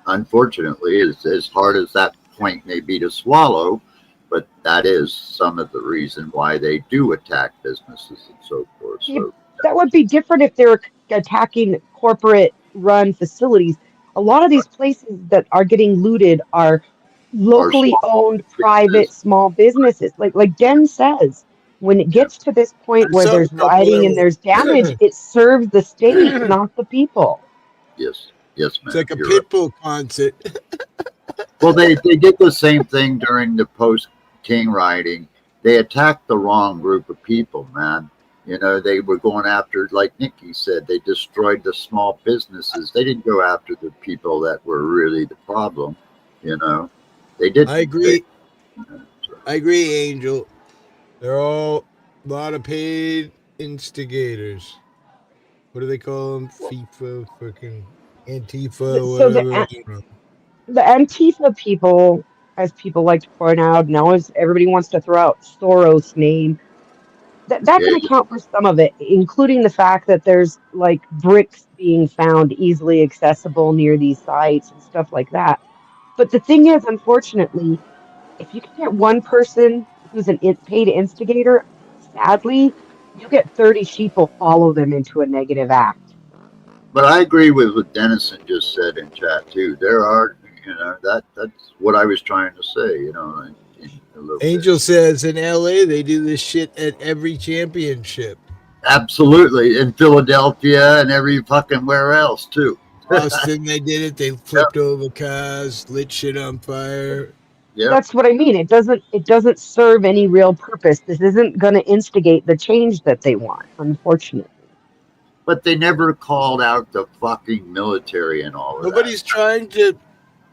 Unfortunately, as hard as that point may be to swallow, but that is some of the reason why they do attack businesses and so forth. Yeah, So, that would be different if they were attacking corporate run facilities. A lot of these places that are getting looted are our locally small owned private businesses, small businesses. Like Den says, when it yeah, gets to this point I where saw a there's couple rioting and that there's damage, were. it serves the state, not the people. yes, yes, It's ma'am, like a you're right. pit bull concert. Well, they did the same thing during the post King rioting. They attacked the wrong group of people, man. You know, they were going after, like Nikki said, they destroyed the small businesses. They didn't go after the people that were really the problem. You know, they I didn't. agree. So, I agree, Angel. They're all a lot of paid instigators. What do they call them? FIFA, fucking Antifa, So whatever. I don't know. the Antifa people, as people like to point out, now as everybody wants to throw out Soros' name, that yeah, can account for some of it, including the fact that there's like bricks being found easily accessible near these sites and stuff like that. But the thing is, unfortunately, if you can get one person who's an paid instigator, sadly, you get 30 sheep will follow them into a negative act. but I agree with what Dennison just said in chat too. There are, that's what I was trying to say. In a little bit. Angel says in LA they do this shit at every championship. Absolutely, in Philadelphia and every fucking where else too. Austin, they did it. They Yep, flipped over cars, lit shit on fire. yep. That's what I mean. It doesn't serve any real purpose. This isn't going to instigate the change that they want, unfortunately. But they never called out the fucking military and all of that. Nobody's trying to You know,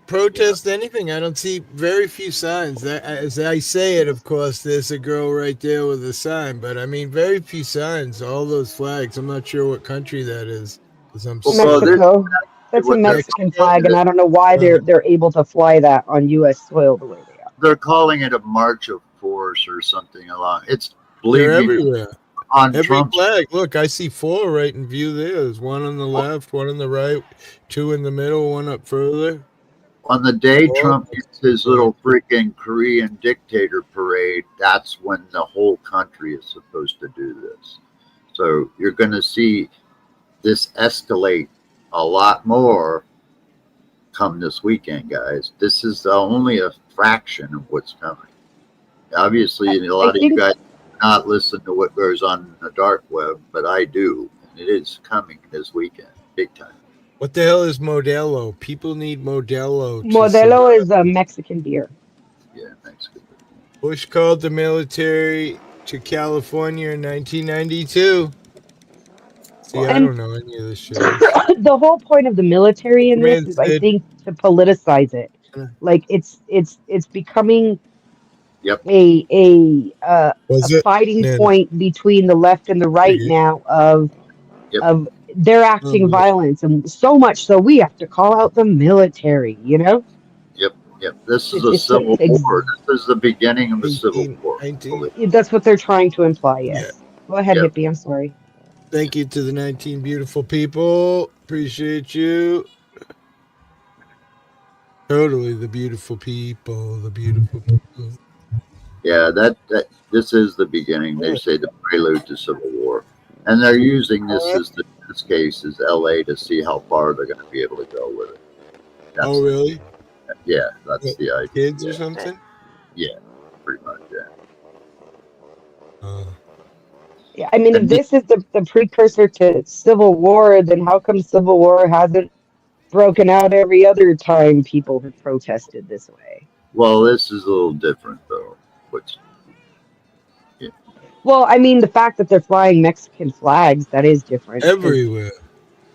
protest anything. I don't see very few signs. As I say it, of course, there's a girl right there with a sign, but I mean, very few signs. All those flags. I'm not sure what country that is because I'm well, sick. Mexico. That's a what they're Mexican Mexico. flag, and I don't know why Uh, they're able to fly that on U.S. soil the way they are. they're calling it a march of force or something along. It's they're believe me, everywhere. on Every Trump's flag. Look, I see four right in view there. There's one on the left, one on the right, two in the middle, one up further. on the day All Trump gets Mexican his flags. little freaking Korean dictator parade, that's when the whole country is supposed to do this. So you're going to see this escalate a lot more come this weekend, guys. This is only a fraction of what's coming. Obviously, a I lot of you think guys do not listen to what goes on in the dark web, but I do. And it is coming this weekend, big time. What the hell is Modelo? People need Modelo to survive. Modelo is a Mexican beer. Yeah, thanks. Good. Bush called the military to California in 1992. See, Well, I and don't know any of this shit. I'm just the whole point of the military in this man is, I said, think, to politicize it. Like it's becoming Yep, a was it? fighting Man, point between the left and the right now yep, of they're acting violence, and so much so we have to call out the military, yep, yep. This is it's a it's civil war. This is the beginning of a civil 18, war. 19. that's what they're trying to imply. Yeah. Yes, go ahead, Yep. hippie. I'm sorry. Thank you to the 19 beautiful people. Appreciate you. Totally, the beautiful people, the beautiful people. Yeah, that this is the beginning. They Yeah. say the prelude to civil war, and they're using this as this case as L.A. to see how far they're going to be able to go with it. Oh, That's really? yeah, that's What, the idea. kids or Yeah, something? yeah, pretty much. Yeah, Uh, Yeah, I mean, if and this, this is the precursor to Civil War, then how come Civil War hasn't broken out every other time people have protested this way? well, this is a little different though. Which yeah, Well, I mean, the fact that they're flying Mexican flags, that is different because, everywhere.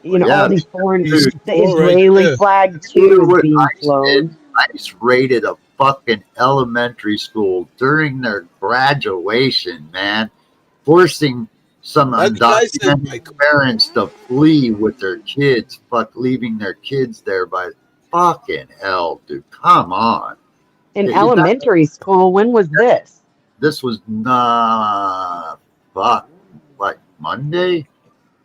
you know, all yeah, these foreign, Piece dude, of the wall right Israeli there. flag you too know is what being ICE did? flown. ICE raided a fucking elementary school during their graduation, man, forcing some That's what I said, undocumented Michael. parents to flee with their kids, leaving their kids there by fucking hell, dude. Come on. In That, elementary school, when was this? this was not, fuck, like Monday?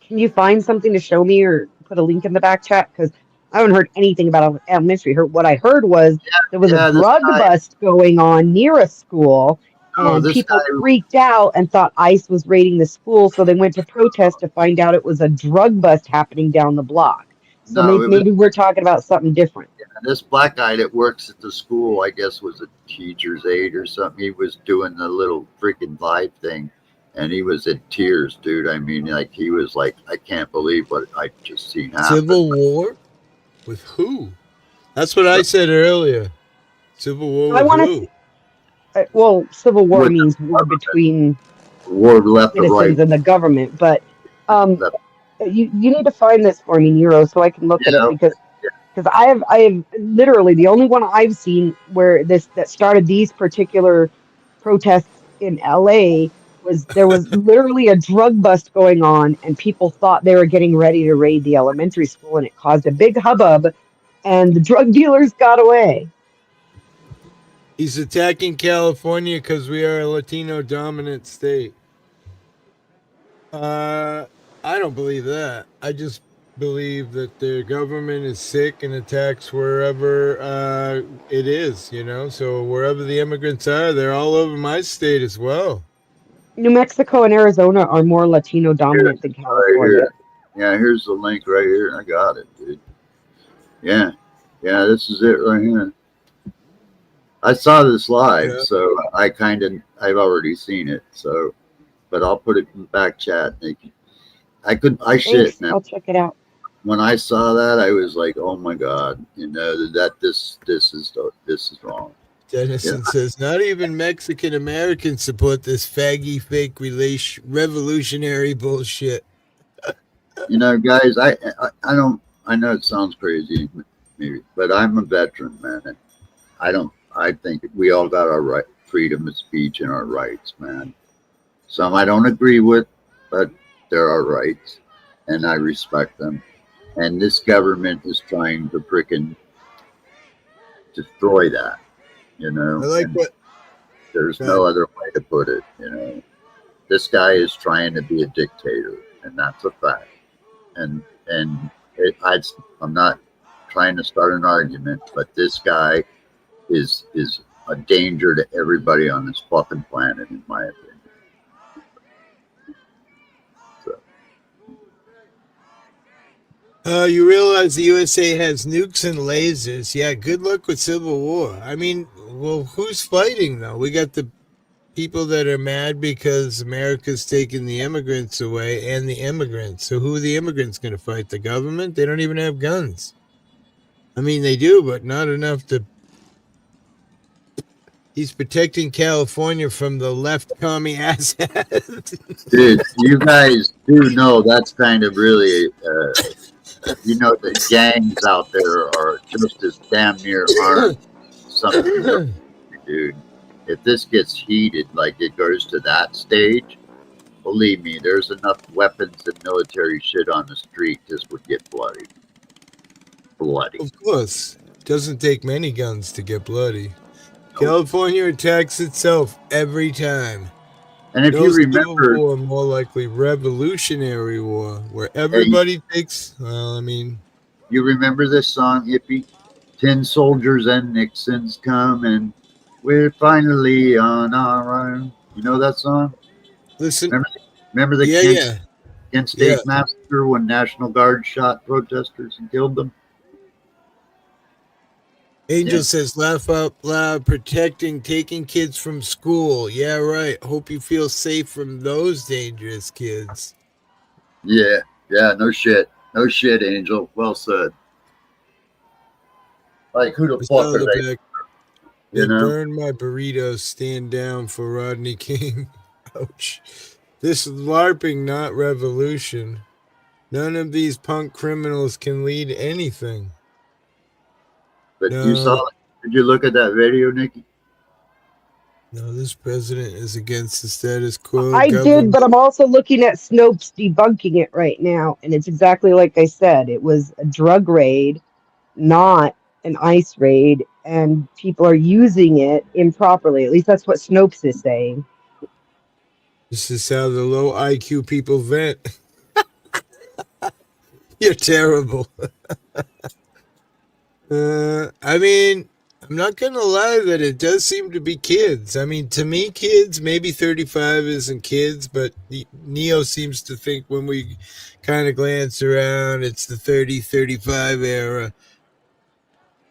Can you find something to show me or put a link in the back chat? Because I haven't heard anything about elementary. What I heard was there was a Yeah, drug bust going on near a school, and this people guy, freaked out and thought ICE was raiding the school. So they went to protest to find out it was a drug bust happening down the block. So no, it was maybe we're talking about something different. this black guy that works at the school, I guess was a teacher's aide or something. He was doing the little freaking live thing and he was in tears, dude. I mean, like, he was like, I can't believe what I just seen happen. Civil War? With who? That's what I said earlier. Civil War I with want to who? see. Well, Civil War With means war between war left or right, citizens and the government, but um, left. you need to find this for me, Nero, so I can look at Yeah, it because I have literally the only one I've seen where this that started these particular protests in LA was there was literally a drug bust going on and people thought they were getting ready to raid the elementary school and it caused a big hubbub and the drug dealers got away. He's attacking California because we are a Latino dominant state. I don't believe that. I just believe that the government is sick and attacks wherever it is, you know. So wherever the immigrants are, they're all over my state as well. New Mexico and Arizona are more Latino Here, dominant than right California. here. Yeah, here's the link right here. I got it, dude. Yeah, yeah, this is it right here. I saw this live, Yeah. so I've already seen it. So, but I'll put it in back chat. Thanks. Man. I'll check it out. When I saw that, I was like, oh my god, this is wrong. Dennison says not even Mexican Americans support this faggy fake revolutionary bullshit. Guys, I don't. I know it sounds crazy, maybe, but I'm a veteran, man. And I think we all got our right freedom of speech and our rights, man. Some I don't agree with, but there are rights, and I respect them. And this government is trying to frickin' destroy that, I like and what there's no other way to put it, This guy is trying to be a dictator, and that's a fact. And I'm not trying to start an argument, but this guy is a danger to everybody on this fucking planet, in my opinion. you realize the USA has nukes and lasers. Yeah, good luck with Civil War. I mean, well, who's fighting though? We got the people that are mad because America's taking the immigrants away and the immigrants. So who are the immigrants going to fight? The government? They don't even have guns. I mean, they do, but not enough to. He's protecting California from the left commie ass. Dude, you guys do know that's kind of really, the gangs out there are just as damn near armed. Something, dude. If this gets heated like it goes to that stage, believe me, there's enough weapons and military shit on the street. This would get bloody. Bloody. Of course. Doesn't take many guns to get bloody. California attacks itself every time. And if you remember, Civil War, more likely Revolutionary War, where everybody takes. Well, I mean, you remember this song, Hippie? 10 soldiers and Nixon's coming. We're finally on our own. You know that song? Listen, Remember the yeah. Kent State massacre when National Guard shot protesters and killed them? Angel says, laugh out loud, protecting, taking kids from school. Yeah, right. Hope you feel safe from those dangerous kids. Yeah, no shit. No shit, Angel. Well said. Like, who the fuck are they? They burned my burritos, stand down for Rodney King. Ouch. This LARPing, not revolution. None of these punk criminals can lead anything. But you saw it? Did you look at that video, Nikki? No, this president is against the status quo. I did, but I'm also looking at Snopes debunking it right now, and it's exactly like I said. It was a drug raid, not an ICE raid, and people are using it improperly. At least that's what Snopes is saying. This is how the low IQ people vent. You're terrible. I mean, I'm not going to lie that it does seem to be kids. I mean, to me, kids, maybe 35 isn't kids, but Neo seems to think when we kind of glance around, it's the 30, 35 era.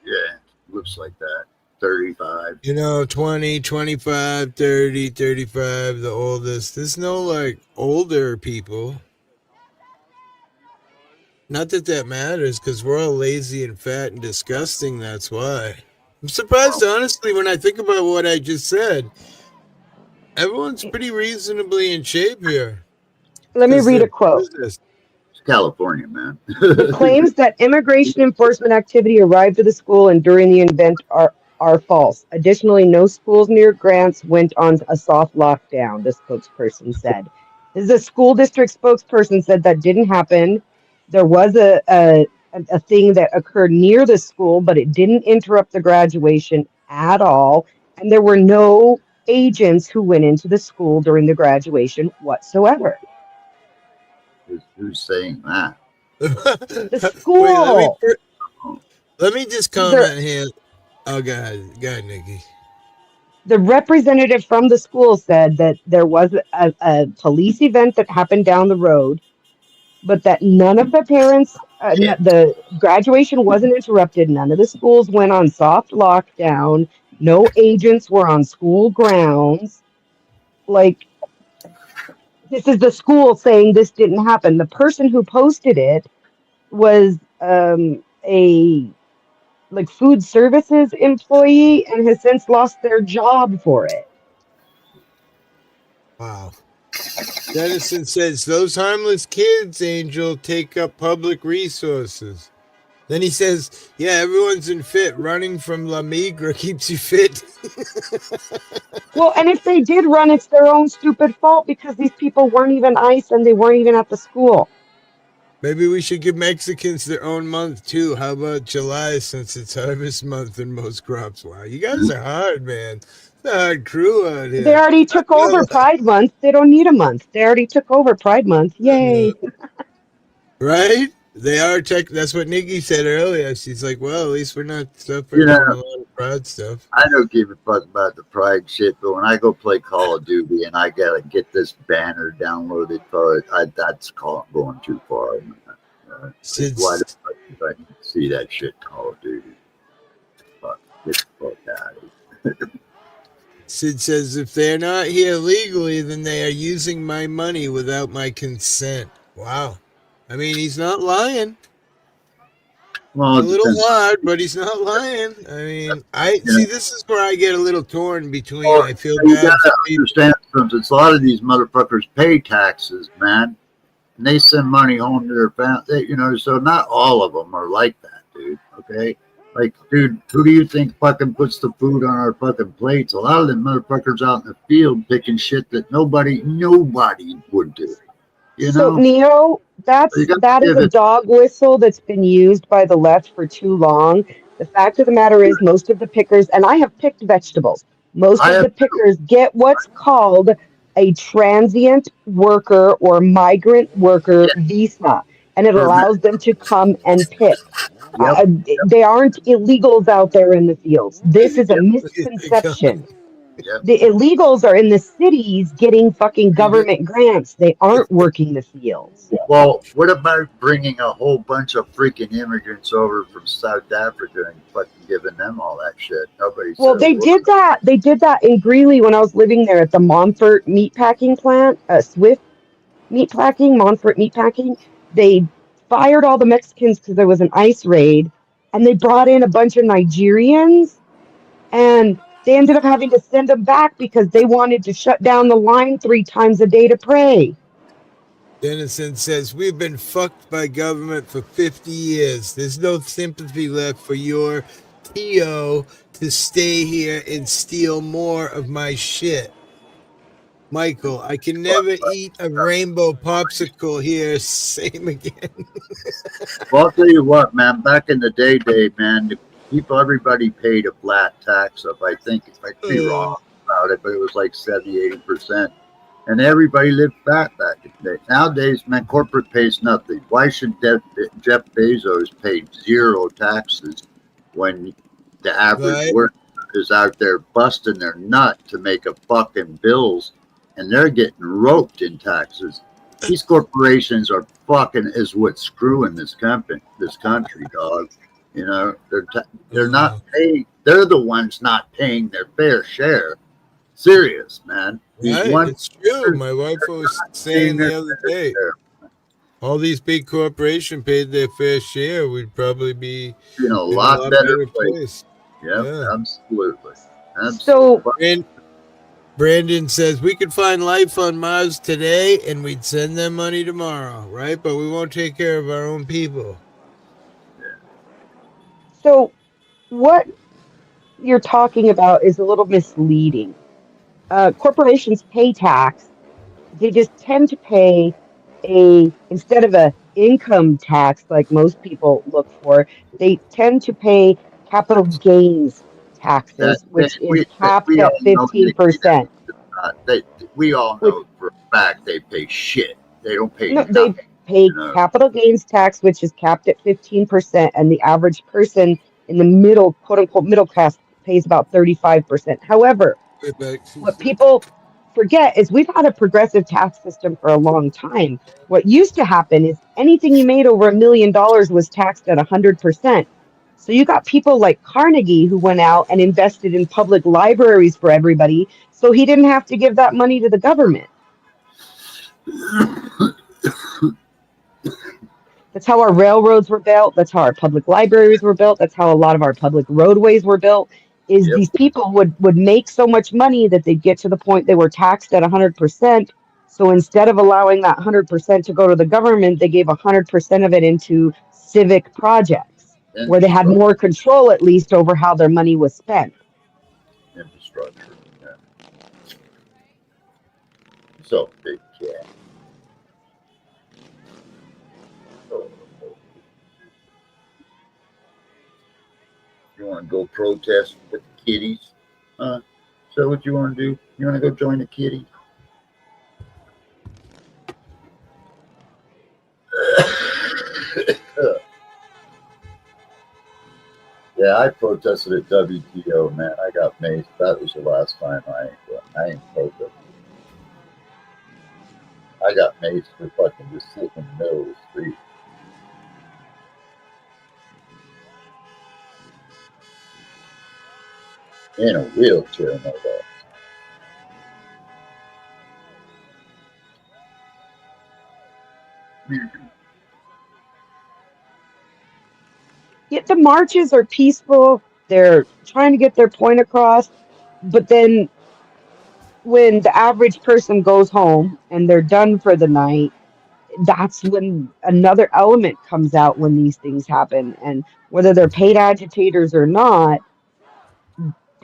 Yeah, looks like that. 35. 20, 25, 30, 35, the oldest. There's no, like, older people. Not that that matters, because we're all lazy and fat and disgusting, that's why. I'm surprised, honestly, when I think about what I just said. Everyone's pretty reasonably in shape here. Let me read a quote. It's California, man. The claims that immigration enforcement activity arrived at the school and during the event are false. Additionally, no schools near Grants went on a soft lockdown, the spokesperson said. The school district spokesperson said that didn't happen. There was a thing that occurred near the school, but it didn't interrupt the graduation at all. And there were no agents who went into the school during the graduation whatsoever. Who's saying that? The school. Wait, let me just comment here. Oh, go ahead, Nikki. The representative from the school said that there was a police event that happened down the road, but that none of the parents, the graduation wasn't interrupted. None of the schools went on soft lockdown. No agents were on school grounds. Like, this is the school saying this didn't happen. The person who posted it was a food services employee and has since lost their job for it. Wow. Dennison says, those harmless kids, Angel, take up public resources. Then he says, yeah, everyone's in fit. Running from La Migra keeps you fit. Well, and if they did run, it's their own stupid fault because these people weren't even ICE and they weren't even at the school. Maybe we should give Mexicans their own month, too. How about July, since it's harvest month in most crops? Wow, you guys are hard, man. It's a hard crew out here. They already took over Pride Month. They don't need a month. They already took over Pride Month. Yay. Right? They are that's what Nikki said earlier. She's like, well, at least we're not suffering from a lot of pride stuff. I don't give a fuck about the pride shit, but when I go play Call of Duty and I gotta get this banner downloaded for it, that's going too far. Why the fuck did I need to see that shit Call of Duty? Fuck, get the fuck out of here. Sid says, if they're not here legally, then they are using my money without my consent. Wow. I mean, he's not lying. Well, a little hard, but he's not lying. I mean, see, this is where I get a little torn between. I feel bad. You gotta understand something. A lot of these motherfuckers pay taxes, man, and they send money home to their family. So not all of them are like that, dude. Okay, like, dude, who do you think fucking puts the food on our fucking plates? A lot of them motherfuckers out in the field picking shit that nobody would do. So, Neo, that is a dog whistle that's been used by the left for too long. The fact of the matter is, most of the pickers, and I have picked vegetables, most of the pickers get what's called a transient worker or migrant worker visa, and it allows them to come and pick. They aren't illegals out there in the fields. This is a misconception. Yep. The illegals are in the cities getting fucking government grants. They aren't working the fields. Well, what about bringing a whole bunch of freaking immigrants over from South Africa and fucking giving them all that shit? Nobody Well, said a they word. did that. They did that in Greeley when I was living there at the Montfort meatpacking plant, Swift Montfort meatpacking. They fired all the Mexicans because there was an ICE raid, and they brought in a bunch of Nigerians, and they ended up having to send them back because they wanted to shut down the line 3 times a day to pray. Dennison says, we've been fucked by government for 50 years. There's no sympathy left for your TO to stay here and steal more of my shit. Michael, I can never eat a rainbow popsicle here. Same again. Well, I'll tell you what, man. Back in the day, man, everybody paid a flat tax of, I think, if I could be wrong about it, but it was like 70-80%. And everybody lived fat back in the day. Nowadays, man, corporate pays nothing. Why should Jeff Bezos pay 0 taxes when the average worker is out there busting their nut to make a fucking bills, and they're getting roped in taxes? These corporations are fucking is what's screwing this country, dog. You know, they're not paying. They're the ones not paying their fair share. Serious, man. Right, it's true. My wife was saying the other day, all these big corporations paid their fair share, we'd probably be in a lot better place. Yeah, absolutely. So, Brandon says we could find life on Mars today and we'd send them money tomorrow, right? But we won't take care of our own people. So, what you're talking about is a little misleading. Corporations pay tax. They just tend to pay instead of a income tax like most people look for, they tend to pay capital gains taxes, which is capped at 15%. We all know for a fact they pay shit. They don't pay nothing. They pay capital gains tax, which is capped at 15%, and the average person in the middle, quote unquote, middle class pays about 35%. However, what people forget is we've had a progressive tax system for a long time. What used to happen is anything you made over $1 million was taxed at 100%. So you got people like Carnegie who went out and invested in public libraries for everybody, so he didn't have to give that money to the government. That's how our railroads were built. That's how our public libraries were built. That's how a lot of our public roadways were built. These people would make so much money that they'd get to the point they were taxed at 100%. So instead of allowing that 100% to go to the government, they gave 100% of it into civic projects where they had more control, at least, over how their money was spent. Infrastructure. Yeah. So big cat. You want to go protest with the kitties? So what you want to do? You want to go join the kitties? Yeah, I protested at WTO, man. I got maced. That was the last time I ain't protested. I got maced for fucking just sitting in the middle of the street. In a wheelchair, no doubt. Yet the marches are peaceful. They're trying to get their point across. But then when the average person goes home and they're done for the night, that's when another element comes out when these things happen. And whether they're paid agitators or not,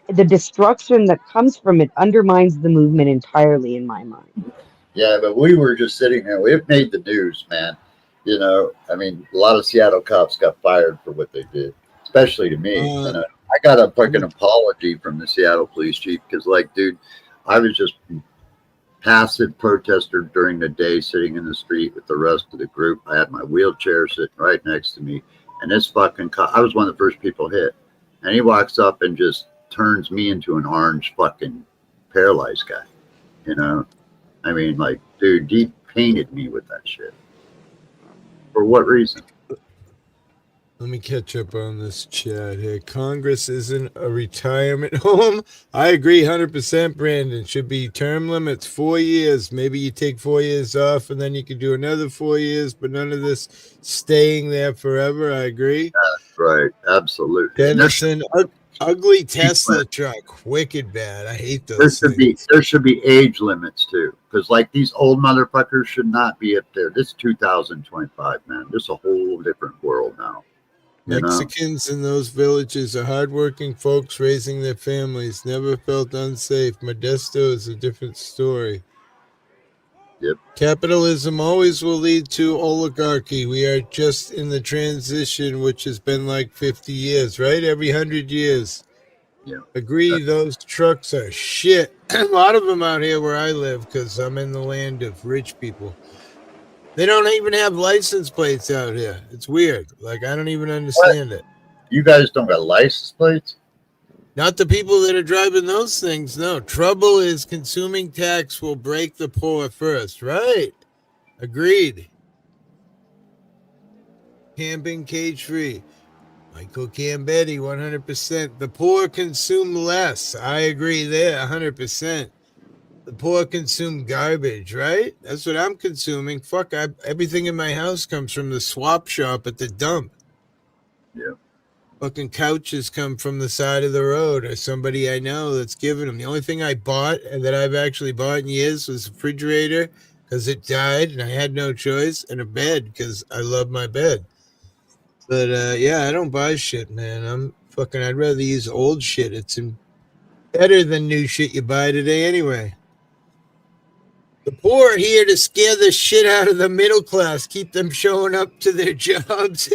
the destruction that comes from it undermines the movement entirely in my mind. Yeah, but we were just sitting there. It made the news, man. You know, I mean, a lot of Seattle cops got fired for what they did, especially to me. And I got a fucking apology from the Seattle police chief because, like, dude, I was just passive protester during the day, sitting in the street with the rest of the group. I had my wheelchair sitting right next to me, And this fucking cop, I was one of the first people hit. And he walks up and just turns me into an orange fucking paralyzed guy. You know? I mean, like, dude, he painted me with that shit. For what reason? Let me catch up on this chat here. Congress isn't a retirement home. I agree 100%, Brandon. Should be term limits 4 years. Maybe you take 4 years off and then you could do another 4 years, but none of this staying there forever. I agree. Right, absolutely. Dennison, ugly Tesla truck. Wicked bad. I hate There those things. should be age limits too, because like these old motherfuckers should not be up there. This is 2025, man. This is a whole different world now. Mexicans in those villages are hardworking folks raising their families. Never felt unsafe. Modesto is a different story. Yep. Capitalism always will lead to oligarchy. We are just in the transition, which has been like 50 years, right? Every 100 years. Yeah. Agree, those trucks are shit. A lot of them out here where I live, because I'm in the land of rich people. They don't even have license plates out here. It's weird. Like, I don't even understand it. You guys don't got license plates? Not the people that are driving those things. No. Trouble is consuming tax will break the poor first. Right. Agreed. Camping cage free. Michael Cambetti, 100%. The poor consume less. I agree there, 100%. The poor consume garbage, right? That's what I'm consuming. Fuck, everything in my house comes from the swap shop at the dump. Yeah. Fucking couches come from the side of the road or somebody I know that's giving them. The only thing I bought and that I've actually bought in years was a refrigerator because it died and I had no choice, and a bed because I love my bed. But yeah, I don't buy shit, man. I'd rather use old shit. It's better than new shit you buy today anyway. The poor are here to scare the shit out of the middle class, keep them showing up to their jobs.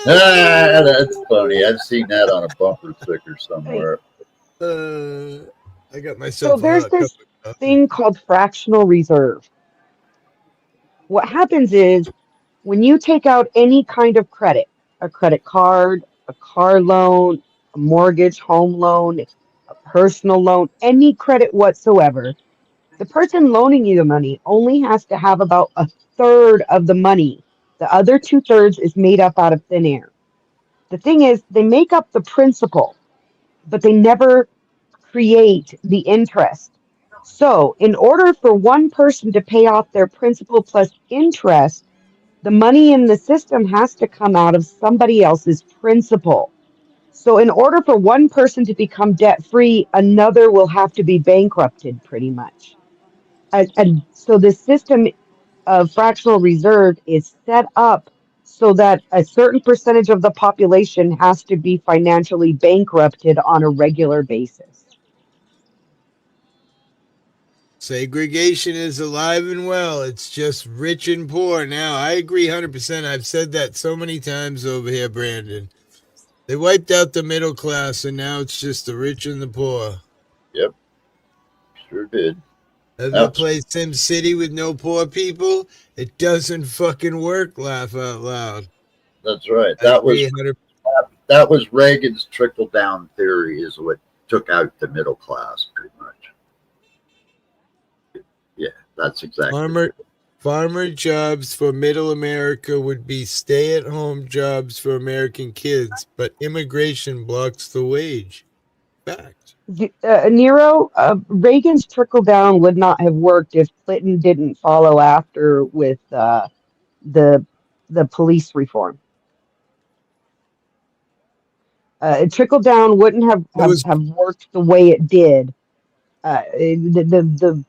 That's funny. I've seen that on a bumper sticker somewhere. I got myself. So there's this thing called fractional reserve. What happens is when you take out any kind of credit, a credit card, a car loan, a mortgage, home loan, a personal loan, any credit whatsoever, the person loaning you the money only has to have about a third of the money. The other 2/3 is made up out of thin air. The thing is, they make up the principal, but they never create the interest. So, in order for one person to pay off their principal plus interest, the money in the system has to come out of somebody else's principal. So, in order for one person to become debt free, another will have to be bankrupted pretty much. And so, the system of fractional reserve is set up so that a certain percentage of the population has to be financially bankrupted on a regular basis. Segregation is alive and well. It's just rich and poor now. I agree 100%. I've said that so many times over here, Brandon. They wiped out the middle class, and now it's just the rich and the poor. Yep. Sure did. Ever play Sim City with no poor people? It doesn't fucking work, laugh out loud. That's right. That was Reagan's trickle-down theory is what took out the middle class pretty much. Yeah, that's exactly. Farmer jobs for middle America would be stay-at-home jobs for American kids, but immigration blocks the wage. Fact. Nero, Reagan's trickle down would not have worked if Clinton didn't follow after with the police reform. Trickle down wouldn't have worked the way it did. The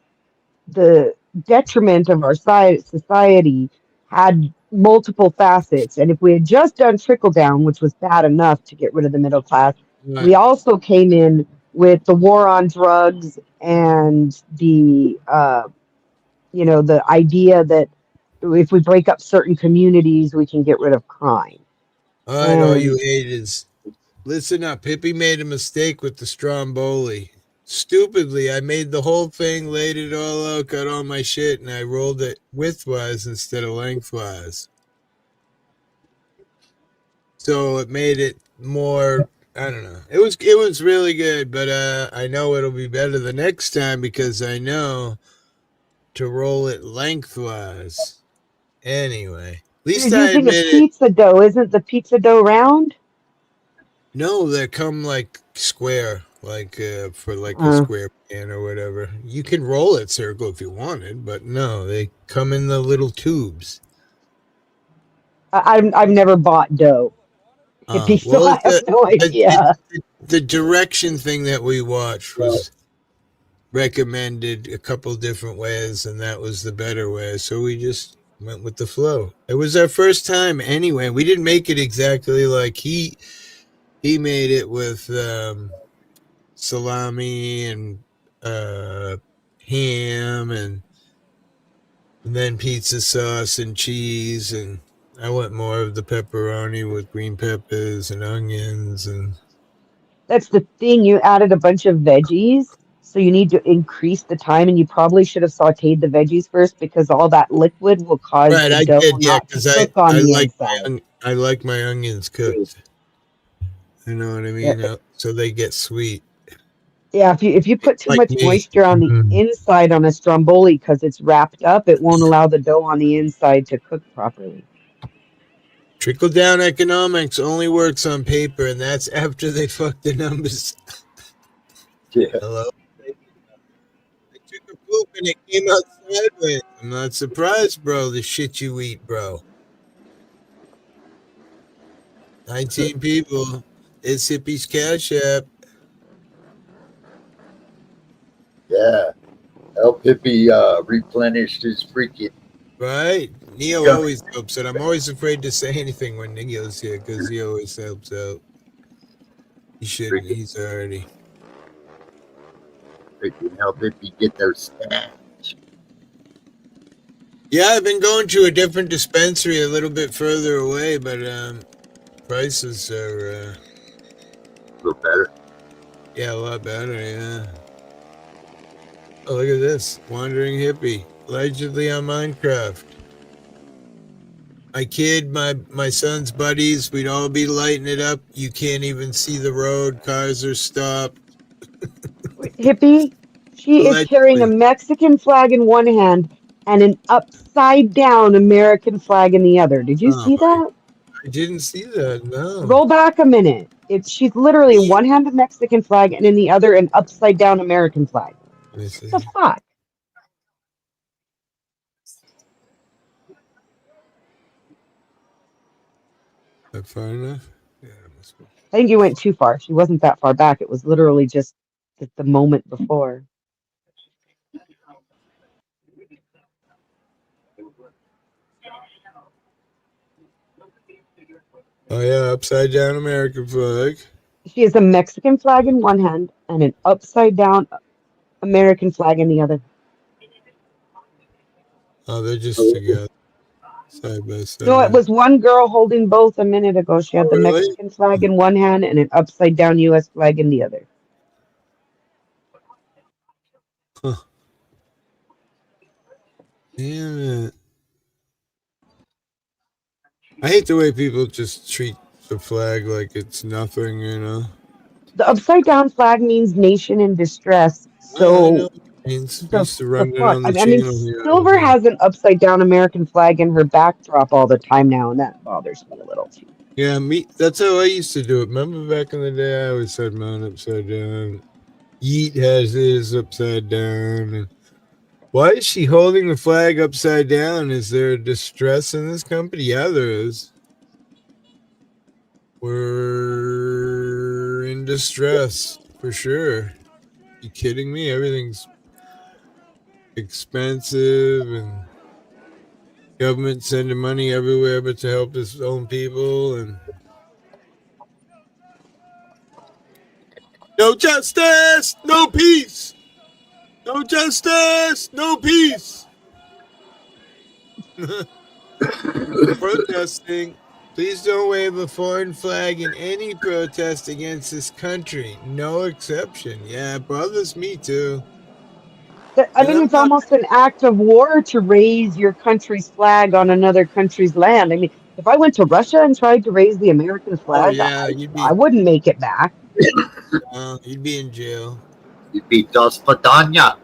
detriment of our society had multiple facets, and if we had just done trickle down, which was bad enough to get rid of the middle class, right. We also came in with the war on drugs and the the idea that if we break up certain communities, we can get rid of crime. All right, all you haters, listen up. Hippie made a mistake with the Stromboli. Stupidly, I made the whole thing, laid it all out, got all my shit, and I rolled it widthwise instead of lengthwise. so it made it more. I don't know. It was really good, but I know it'll be better the next time because I know to roll it lengthwise. Anyway, at You're least I using a admit it. pizza dough. Isn't the pizza dough round? No, they come like square, like for like a Uh, square pan or whatever. You can roll it circle if you wanted, but no, they come in the little tubes. I've never bought dough. Hippie, so Well, I have no idea. the direction thing that we watched was recommended a couple different ways, and that was the better way. So we just went with the flow. It was our first time anyway. We didn't make it exactly like he made it with salami and ham and then pizza sauce and cheese, and I went more of the pepperoni with green peppers and onions. And That's the thing. You added a bunch of veggies, so you need to increase the time, and you probably should have sauteed the veggies first because all that liquid will cause right, the I dough did, yeah, not to because cook on I the like inside. I like my onions cooked. You know what I Yeah, mean? So they get sweet, yeah. If you put too like much me. moisture on the Mhm. inside on a stromboli because it's wrapped up, it won't allow the dough on the inside to cook properly. Trickle down economics only works on paper, and that's after they fuck the numbers. Yeah. Hello? I took a poop and it came out sideways. I'm not surprised, bro. The shit you eat, bro. 19 people. It's Hippie's Cash App. Yeah. Help Hippie replenish his freaking. Right? Neo Yeah. always helps out. I'm always afraid to say anything when Neo's here because he always helps out. He shouldn't. Freaking, He's already. freaking help Hippie get their stash. Yeah, I've been going to a different dispensary a little bit further away, but prices are, A little better. yeah, a lot better, yeah. Oh, look at this. Wandering Hippie. Allegedly on Minecraft. My kid, my son's buddies, we'd all be lighting it up. You can't even see the road. Cars are stopped. Wait, Hippie, she is carrying a Allegedly. Mexican flag in one hand and an upside down American flag in the other. Did you Oh, see that? I didn't see that. No. Roll back a minute. She's literally one hand a Mexican flag and in the other an upside down American flag. Let me see. The fuck? That far enough? Yeah, it must be. I think you went too far. She wasn't that far back. It was literally just the moment before. Oh yeah, upside down American flag. She has a Mexican flag in one hand and an upside down American flag in the other. Oh, they're just together, side by No, it side. was one girl holding both a minute ago. She Oh had the really? Mexican flag in one hand and an upside down US flag in the other. Huh. Damn it. I hate the way people just treat the flag like it's nothing, you know. The upside down flag means nation in distress. I know So what it means. We the used to the run it fuck? on the I mean, channel here. Silver has an upside down American flag in her backdrop all the time now, and that bothers me a little too. Yeah, me. That's how I used to do it. Remember back in the day, I always had mine upside down. Yeet has his upside down. And why is she holding the flag upside down? Is there distress in this company? Yeah, there is. We're in distress for sure. You kidding me? Everything's expensive and government sending money everywhere but to help its own people, and no justice, no peace. No justice, no peace. Protesting. Please don't wave a foreign flag in any protest against this country. No exception. Yeah, it bothers me too. I And mean, I'm it's not. almost an act of war to raise your country's flag on another country's land. I mean, If I went to Russia and tried to raise the American Oh flag, yeah, I wouldn't make it back. you'd be in jail. You'd be Dos Padania.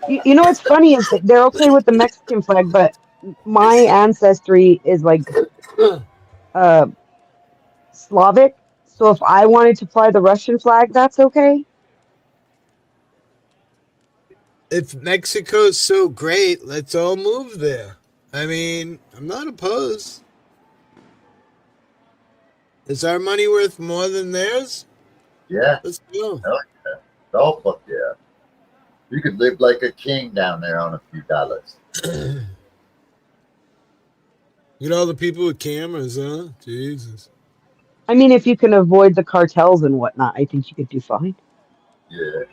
You know what's funny is that they're okay with the Mexican flag, but my ancestry is like uh Slavic. So if I wanted to fly the Russian flag, that's okay. If Mexico's so great, let's all move there. I mean, I'm not opposed. Is our money worth more than theirs? Yeah. Let's go. Hell yeah. Oh, fuck yeah. You could live like a king down there on a few dollars. Get all the people with cameras, huh? Jesus. I mean, if you can avoid the cartels and whatnot, I think you could do fine. Yeah.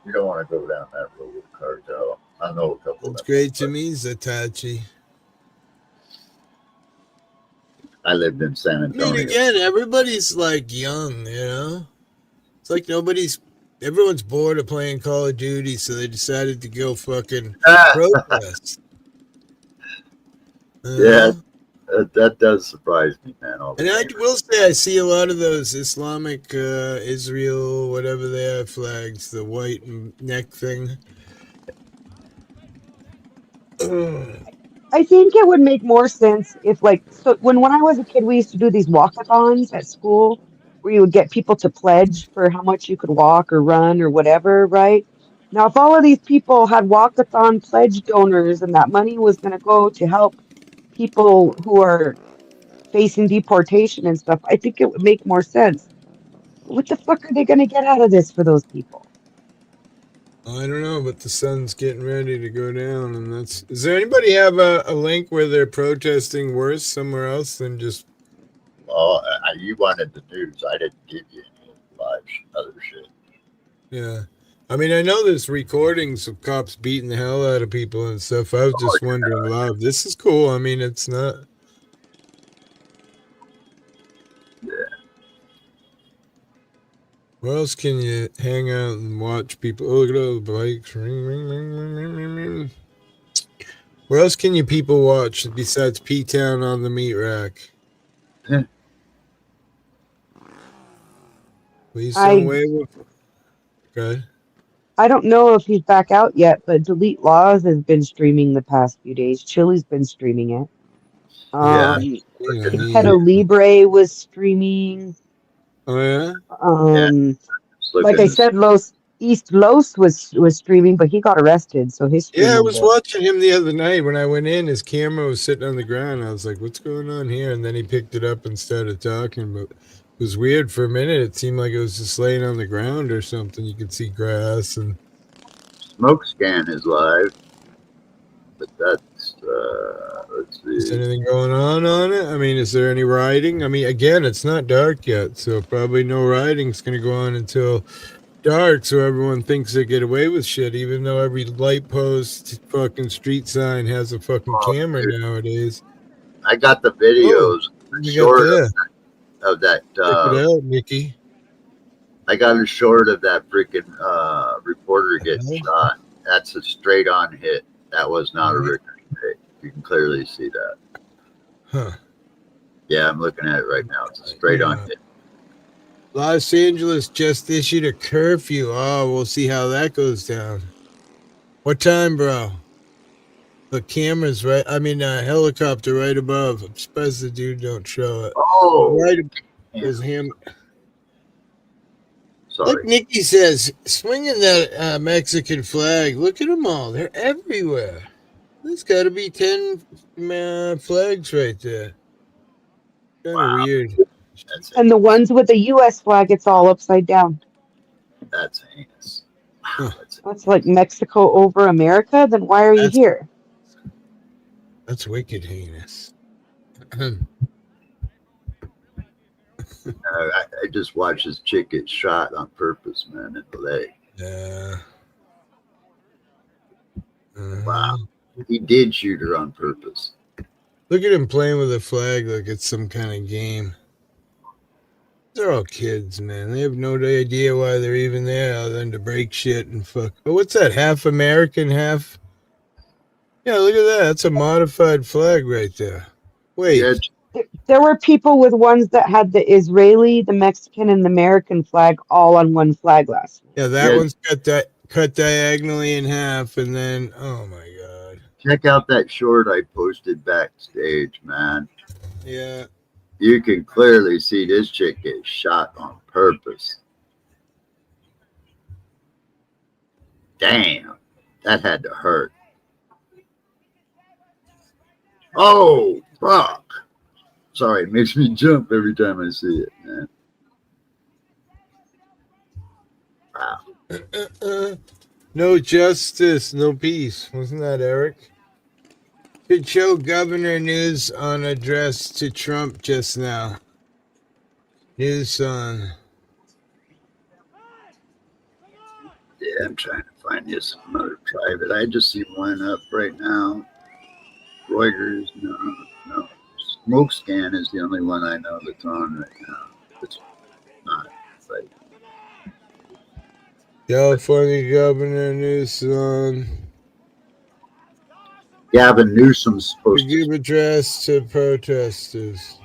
You don't want to go down that road with a cartel. I know a couple That's of them. great to me, Zatachi. I lived in San I mean, Antonio. again, everybody's like young, It's like everyone's bored of playing Call of Duty, so they decided to go fucking protest. Yeah, that does surprise me, man. And I will say, I see a lot of those Islamic Israel, whatever they are, flags, the white neck thing. I think it would make more sense if, like, so when I was a kid, we used to do these walkathons at school where you would get people to pledge for how much you could walk or run or whatever, right? Now, if all of these people had walkathon pledge donors and that money was going to go to help people who are facing deportation and stuff, I think it would make more sense. What the fuck are they going to get out of this for those people? I don't know, but the sun's getting ready to go down, and that's. Does there anybody have a link where they're protesting worse somewhere else than just? Oh, you wanted the news. I didn't give you any live other shit. Yeah, I mean, I know there's recordings of cops beating the hell out of people and stuff. I was just wondering, live. This is cool. I mean, it's not. Yeah. Where else can you hang out and watch people? Oh, look at all the bikes. Ring, ring, ring, ring, ring, ring, ring. Where else can you people watch besides P-Town on the meat rack? Please don't wave. Okay. I don't know if he's back out yet, but Delete Laws has been streaming the past few days. Chili's been streaming it. Yeah. Pedo Libre was streaming. Oh yeah. Like I said, East Los was streaming, but he got arrested, so his stream. Yeah, I was watching him the other night. When I went in, his camera was sitting on the ground. I was like, "What's going on here?" And then he picked it up and started talking. But it was weird for a minute. It seemed like it was just laying on the ground or something. You could see grass and. Smoke Scan is live, but that's let's see. Is anything going on it? I mean, is there any riding? I mean, again, it's not dark yet, so probably no riding's going to go on until dark, so everyone thinks they get away with shit, even though every light post, fucking street sign has a fucking camera nowadays. I got the videos of that. Check it out, Mickey. I got a short of that freaking reporter getting shot. That's a straight on hit. That was not a ricochet. You can clearly see that. Huh. Yeah, I'm looking at it right now. It's a straight on hit. Los Angeles just issued a curfew. Oh, we'll see how that goes down. What time, bro? The camera's right. I mean, helicopter right above. I'm surprised the dude don't show it. Oh, right is him. Sorry. Like Nikki says, swinging that Mexican flag. Look at them all. They're everywhere. There's got to be 10 flags right there. Kind of weird. And the ones with the U.S. flag, it's all upside down. That's heinous. Huh. That's like Mexico over America. Then why are you here? That's wicked heinous. I just watched this chick get shot on purpose, man, in the leg. Yeah. Wow. He did shoot her on purpose. Look at him playing with a flag like it's some kind of game. They're all kids, man. They have no idea why they're even there other than to break shit and fuck. Oh, what's that? Half American, half Yeah, look at that. That's a modified flag right there. Wait. Yeah, There were people with ones that had the Israeli, the Mexican, and the American flag all on one flag last night. Yeah, that yeah. one's cut diagonally in half, and then oh my god. Check out that short I posted backstage, man. Yeah. You can clearly see this chick get shot on purpose. Damn, that had to hurt. Oh, fuck. Sorry, it makes me jump every time I see it, man. Wow. No justice, no peace. Wasn't that Eric? Should show governor news on address to Trump just now. News on. Yeah, I'm trying to find this another private. I just see one up right now. Reuters, no. Smoke Scan is the only one I know that's on right now. It's not like California governor news on. Gavin Newsom's supposed To give to. address to protesters.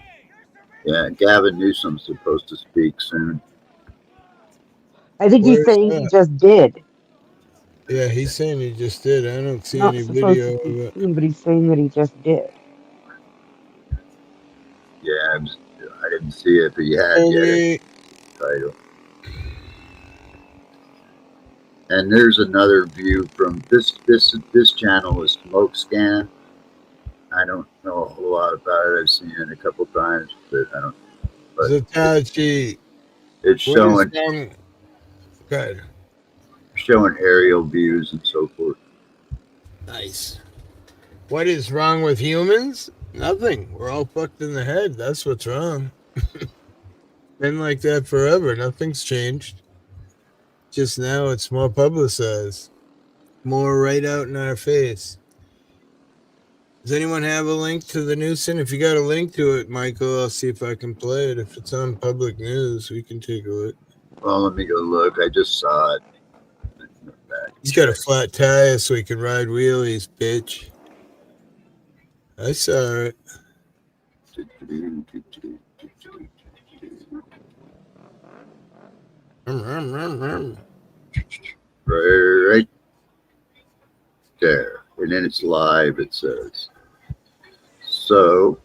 Yeah, Gavin Newsom's supposed to speak soon. I think he's Where's saying he that? just did. Yeah, he's saying he just did. I don't see Not any supposed to video of speak it. soon, but he's saying that he just did. Yeah, I didn't see it, but you had Only title. And there's another view from this channel is Smoke Scan. I don't know a whole lot about it. I've seen it a couple times, but I don't. But Zatachi. it's What showing is wrong? Good. showing aerial views and so forth. Nice. What is wrong with humans? Nothing. We're all fucked in the head. That's what's wrong. Been like that forever. Nothing's changed. Just now it's more publicized. More right out in our face. Does anyone have a link to the news? If you got a link to it, Michael, I'll see if I can play it. If it's on public news, we can take a look. Well, let me go look. I just saw it. He's got a flat tire so he can ride wheelies, bitch. I saw it. Right there. And then it's live, it says. So,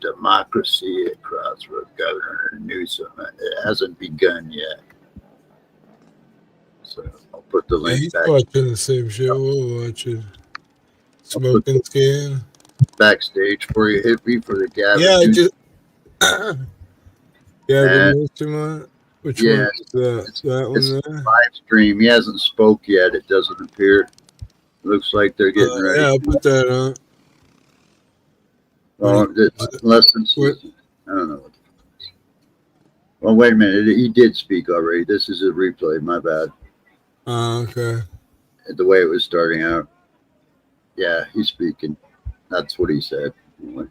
democracy at Crossroads, Governor Newsom. It hasn't begun yet. So, I'll put the Yeah, link he's back. watching the same show we're watching. Smoking Scan. Backstage for you, hippie, for the Gavin. Yeah, I Newsom. just. Gavin Newsom. Which one is that? It's That one there? live stream. He hasn't spoke yet. It doesn't appear. Looks like they're getting ready. Yeah, I'll put that on. Well, less than. I don't know. Well, wait a minute. He did speak already. This is a replay. My bad. Oh, okay. The way it was starting out. Yeah, he's speaking. That's what he said. Anyway.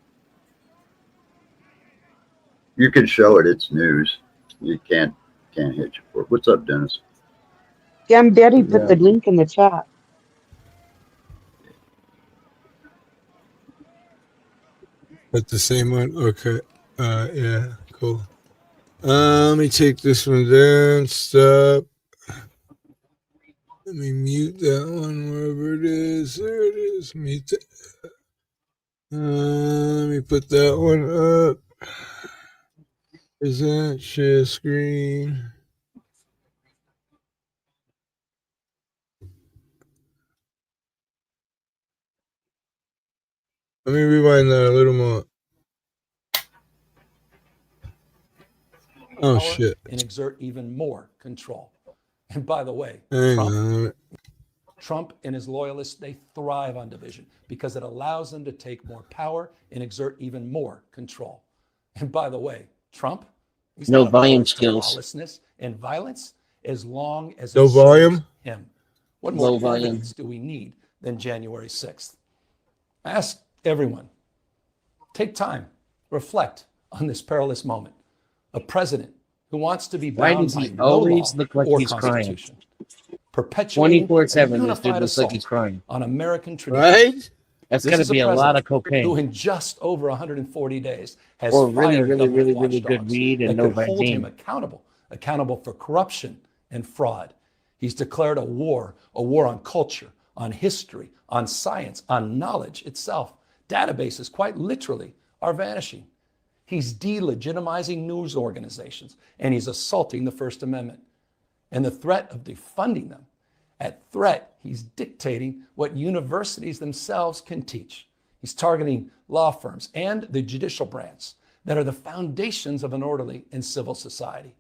You can show it. It's news. You can't hit you for it. What's up, Dennis? Jam Daddy put the link in the chat. But the same one? Okay. Yeah, cool. Let me take this one down. Stop. Let me mute that one wherever it is. There it is. Mute that. Let me put that one up. Is that share screen? Let me rewind that a little more. Oh, shit. And exert even more control. And by the way, Trump and his loyalists, they thrive on division because it allows them to take more power and exert even more control. And by the way, Trump, he's no not volume opposed to skills, lawlessness and violence as long as no it volume. serves him. What more evidence do we need than January 6th? I ask everyone, take time, reflect on this perilous moment. A president who wants to be bound by no law or constitution. perpetuating 24/7, a this dude unified looks like assault he's crying. on American tradition. Right? That's This got to is be a lot of president cocaine. who in just over 140 days has Or really, fired really, government really, really good watchdogs weed and that no could hold him Visine. accountable for corruption and fraud. He's declared a war on culture, on history, on science, on knowledge itself. Databases, quite literally, are vanishing. He's delegitimizing news organizations, and he's assaulting the First Amendment. And the threat of defunding them, at threat, he's dictating what universities themselves can teach. He's targeting law firms and the judicial branch that are the foundations of an orderly and civil society.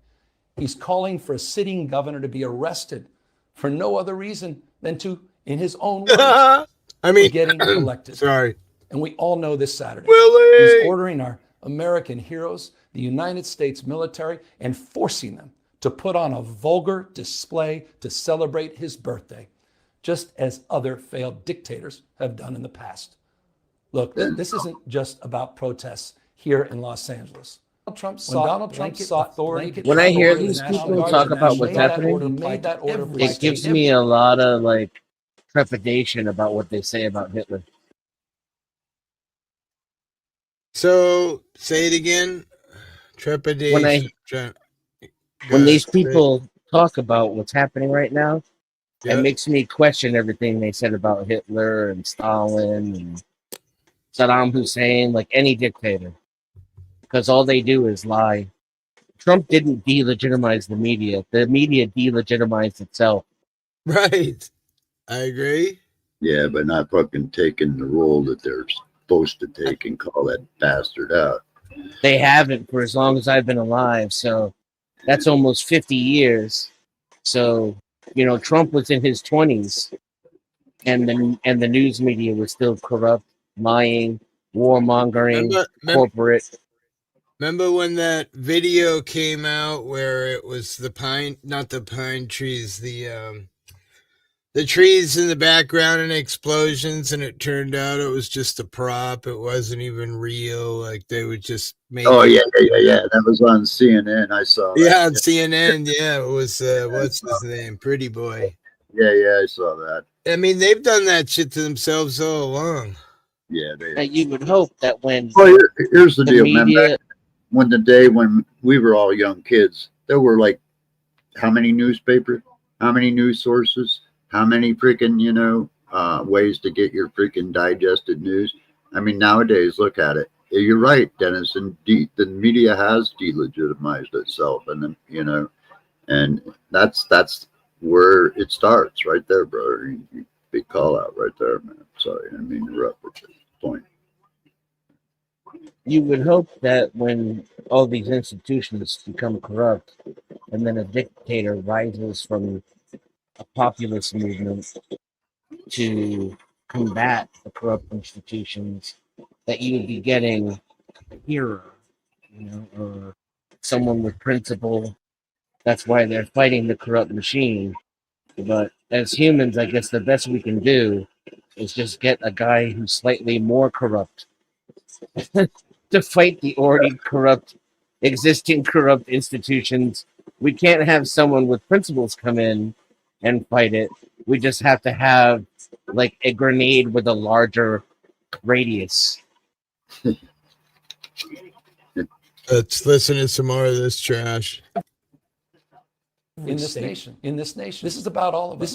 He's calling for a sitting governor to be arrested for no other reason than to, in his own words, I mean, getting elected. sorry. And we all know this Saturday. Willie! He's ordering our American heroes, the United States military, and forcing them to put on a vulgar display to celebrate his birthday, just as other failed dictators have done in the past. Look, this isn't just about protests here in Los Angeles. Donald Trump sought authority. When I hear these people talk about what's happening, it gives me a lot of like trepidation about what they say about Hitler. So, say it again. Trepidation. When these people talk about what's happening right now, Yep. it makes me question everything they said about Hitler and Stalin and Saddam Hussein, like any dictator, because all they do is lie. Trump didn't delegitimize the media. The media delegitimized itself. Right. I agree. Yeah, but not fucking taking the role that they're supposed to take and call that bastard out. They haven't for as long as I've been alive, so that's almost 50 years. So, you know, Trump was in his 20s, and the news media was still corrupt, lying, warmongering, corporate. Remember when that video came out where it was not the pine trees, the trees in the background and explosions, and it turned out it was just a prop. It wasn't even real. Like they would just make. Oh yeah. That was on CNN. I saw. Yeah, that. on CNN. Yeah, it was. What's his name? Pretty Boy. Yeah, I saw that. I mean, they've done that shit to themselves all along. Yeah, You would hope that when here's the deal, media, man. When we were all young kids, there were like how many newspapers, how many news sources, how many freaking ways to get your freaking digested news. I mean, nowadays, look at it. You're right, Dennis. And the media has delegitimized itself, and then and that's where it starts, right there, brother. Big call out right there, man. Sorry, I mean to interrupt at this point. You would hope that when all these institutions become corrupt, and then a dictator rises from a populist movement to combat the corrupt institutions, that you would be getting a hero, or someone with principle. That's why they're fighting the corrupt machine. But as humans, I guess the best we can do is just get a guy who's slightly more corrupt to fight the already existing corrupt institutions. We can't have someone with principles come in and fight it. We just have to have like a grenade with a larger radius. Let's listen to some more of this trash. In this nation. This is about all of us.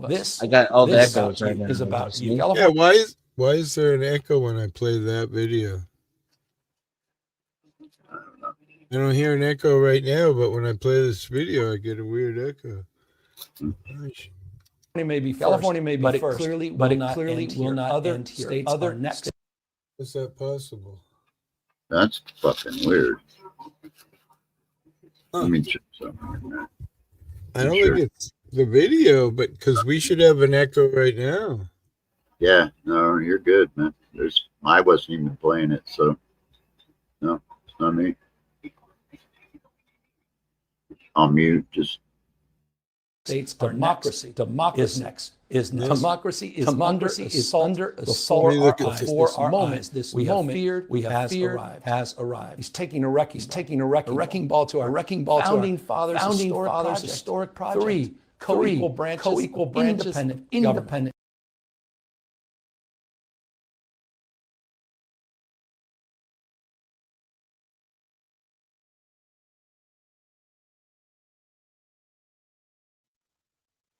This I got all the this echoes right now. is about you. Yeah, why is there an echo when I play that video? I don't hear an echo right now, but when I play this video, I get a weird echo. California may be but first, it clearly will not Other end here. states Other are next. Is that possible? That's fucking weird. Huh. Let me check something like that. I don't think it's the video, but because we should have an echo right now. Yeah, no, you're good, man. I wasn't even playing it, so no, it's not me. I'll mute. Just States democracy is next. Democracy is under assault before our eyes. This moment has arrived. He's taking a wrecking ball to our founding fathers' historic project. co-equal branches, independent.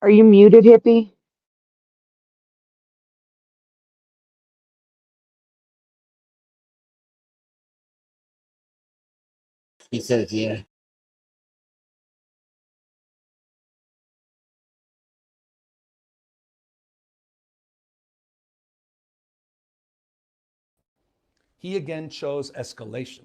Are you muted, hippie? He says, yeah. He again chose escalation.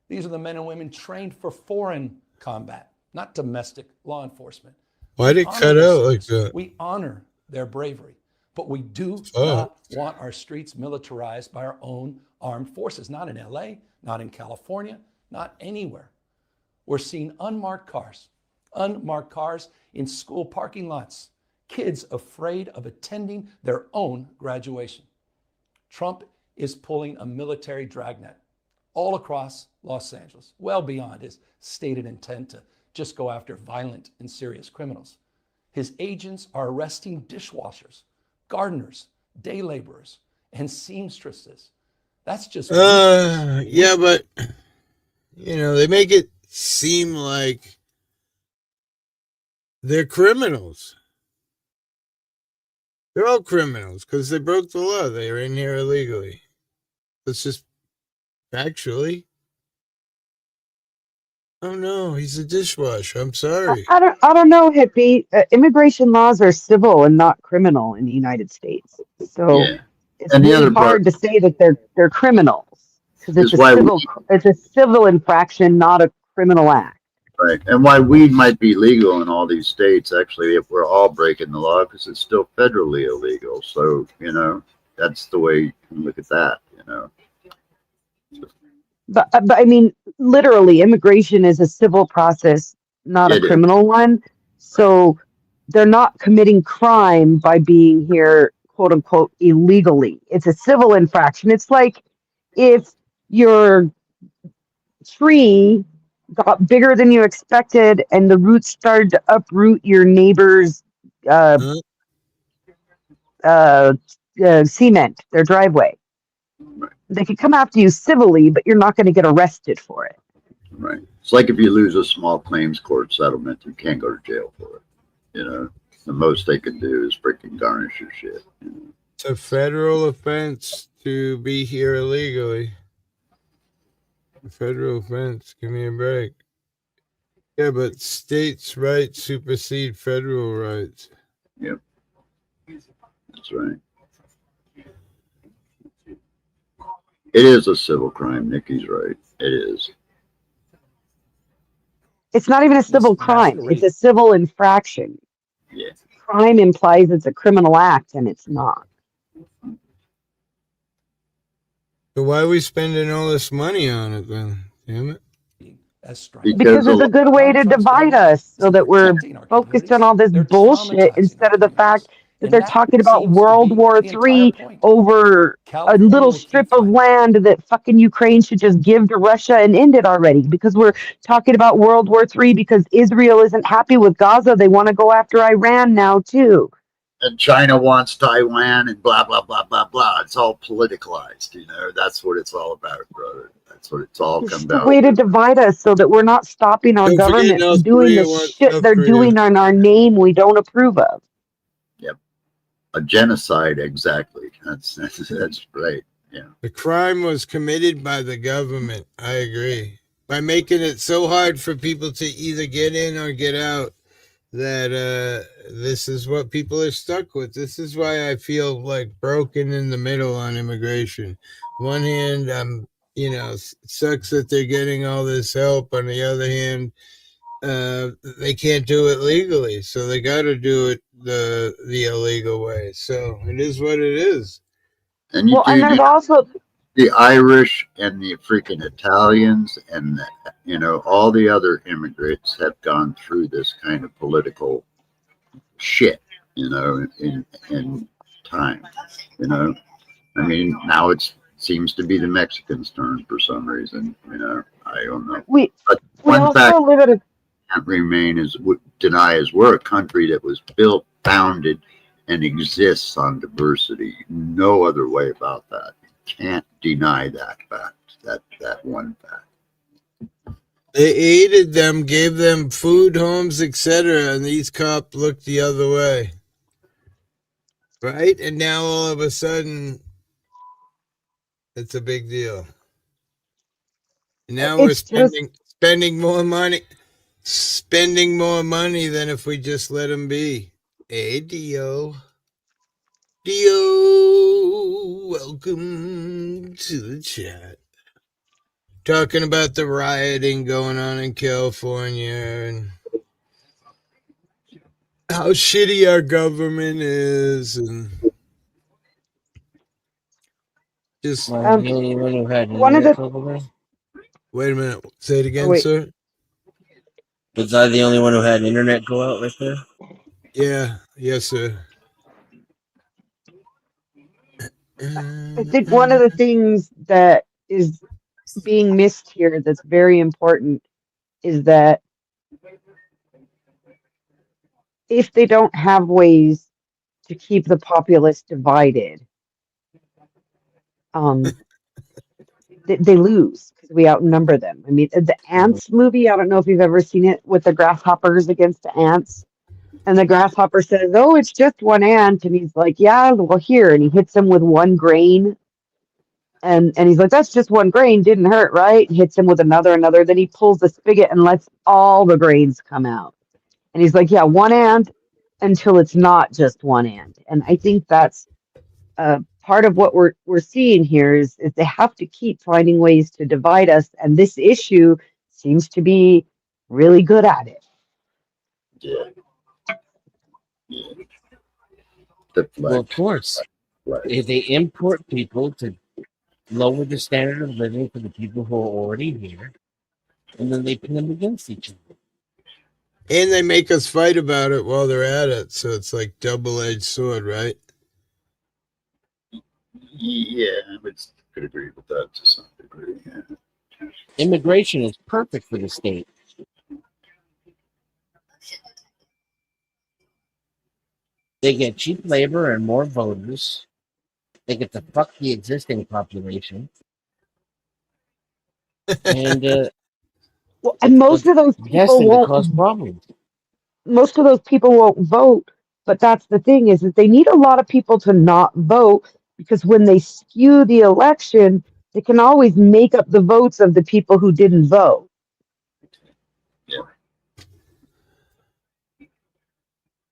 These are the men and women trained for foreign combat, not domestic law enforcement. Why'd it cut out like that? We honor their bravery, but we do Oh. not want our streets militarized by our own armed forces, not in LA, not in California, not anywhere. We're seeing unmarked cars in school parking lots, kids afraid of attending their own graduation. Trump is pulling a military dragnet all across Los Angeles, well beyond his stated intent to just go after violent and serious criminals. His agents are arresting dishwashers, gardeners, day laborers, and seamstresses. That's just yeah, but they make it seem like they're criminals. They're all criminals because they broke the law. They were in here illegally. It's just factually. Oh no, he's a dishwasher. I'm sorry. I don't know, hippie. Immigration laws are civil and not criminal in the United States. So Yeah. it's And the really other part hard to say that they're criminals because is why it's a civil infraction, not a criminal act. right, and why weed might be legal in all these states. Actually, if we're all breaking the law, because it's still federally illegal. So that's the way you can look at that. But I mean, literally, immigration is a civil process, not a It is. criminal one. So they're not committing crime by being here, quote unquote, illegally. It's a civil infraction. It's like if your tree got bigger than you expected and the roots started to uproot your neighbor's cement, their driveway. They could come after you civilly, but you're not going to get arrested for it. Right. It's like if you lose a small claims court settlement, you can't go to jail for it. The most they can do is freaking garnish your shit. It's a federal offense to be here illegally. A federal offense. Give me a break. Yeah, but states' rights supersede federal rights. Yep. That's right. It is a civil crime. Nikki's right. It is. It's not even a civil crime. It's a civil infraction. Yeah. Crime implies it's a criminal act, and it's not. So why are we spending all this money on it then? Damn it. Because it's a good way to divide us so that we're focused on all this bullshit instead of the fact that they're talking about World War III over a little strip of land that fucking Ukraine should just give to Russia and end it already. Because we're talking about World War III because Israel isn't happy with Gaza. They want to go after Iran now too. And China wants Taiwan and blah, blah, blah, blah, blah. It's all politicalized, That's what it's all about, brother. That's what it's all come down to. It's a way to divide us so that we're not stopping our government from doing the shit they're doing on our name we don't approve of. Yep. A genocide, exactly. That's right. Yeah. The crime was committed by the government. I agree. By making it so hard for people to either get in or get out, that this is what people are stuck with. This is why I feel like broken in the middle on immigration. One hand, it sucks that they're getting all this help. On the other hand, they can't do it legally, so they got to do it the illegal way. So it is what it is. And there's also the Irish and the freaking Italians and all the other immigrants have gone through this kind of political shit. in time. I mean, now it seems to be the Mexicans' turn for some reason. I don't know. We But we one fact also live at a can't deny is we're a country that was built, founded, and exists on diversity. No other way about that. Can't deny that fact. That one fact. They aided them, gave them food, homes, etc., and these cops looked the other way. Right? And now all of a sudden, it's a big deal. And now we're it's just spending more money than if we just let them be. Hey, Dio. Dio, welcome to the chat. Talking about the rioting going on in California and how shitty our government is, and just the only one who had one of internet the over there? wait a minute. Say it again, wait. sir. Was I the only one who had internet go out right there? Yeah, yes, sir. I think one of the things that is being missed here that's very important is that if they don't have ways to keep the populace divided, they lose because we outnumber them. I mean, the ants movie, I don't know if you've ever seen it with the grasshoppers against the ants. And the grasshopper says, "Oh, it's just one ant." And he's like, "Yeah, well, here." And he hits him with one grain. And he's like, "That's just one grain. Didn't hurt, right?" Hits him with another. Then he pulls the spigot and lets all the grains come out. And he's like, "Yeah, one ant until it's not just one ant." And I think that's part of what we're seeing here is they have to keep finding ways to divide us. And this issue seems to be really good at it. Yeah. Well, of course. If they import people to lower the standard of living for the people who are already here, and then they pin them against each other. And they make us fight about it while they're at it, so it's like double-edged sword, right? Yeah, I could agree with that to some degree. Yeah. Immigration is perfect for the state. They get cheap labor and more voters. They get to fuck the existing population. And Well, and most of those people destined to won't. cause problems. Most of those people won't vote. But that's the thing is that they need a lot of people to not vote because when they skew the election, they can always make up the votes of the people who didn't vote. Yeah.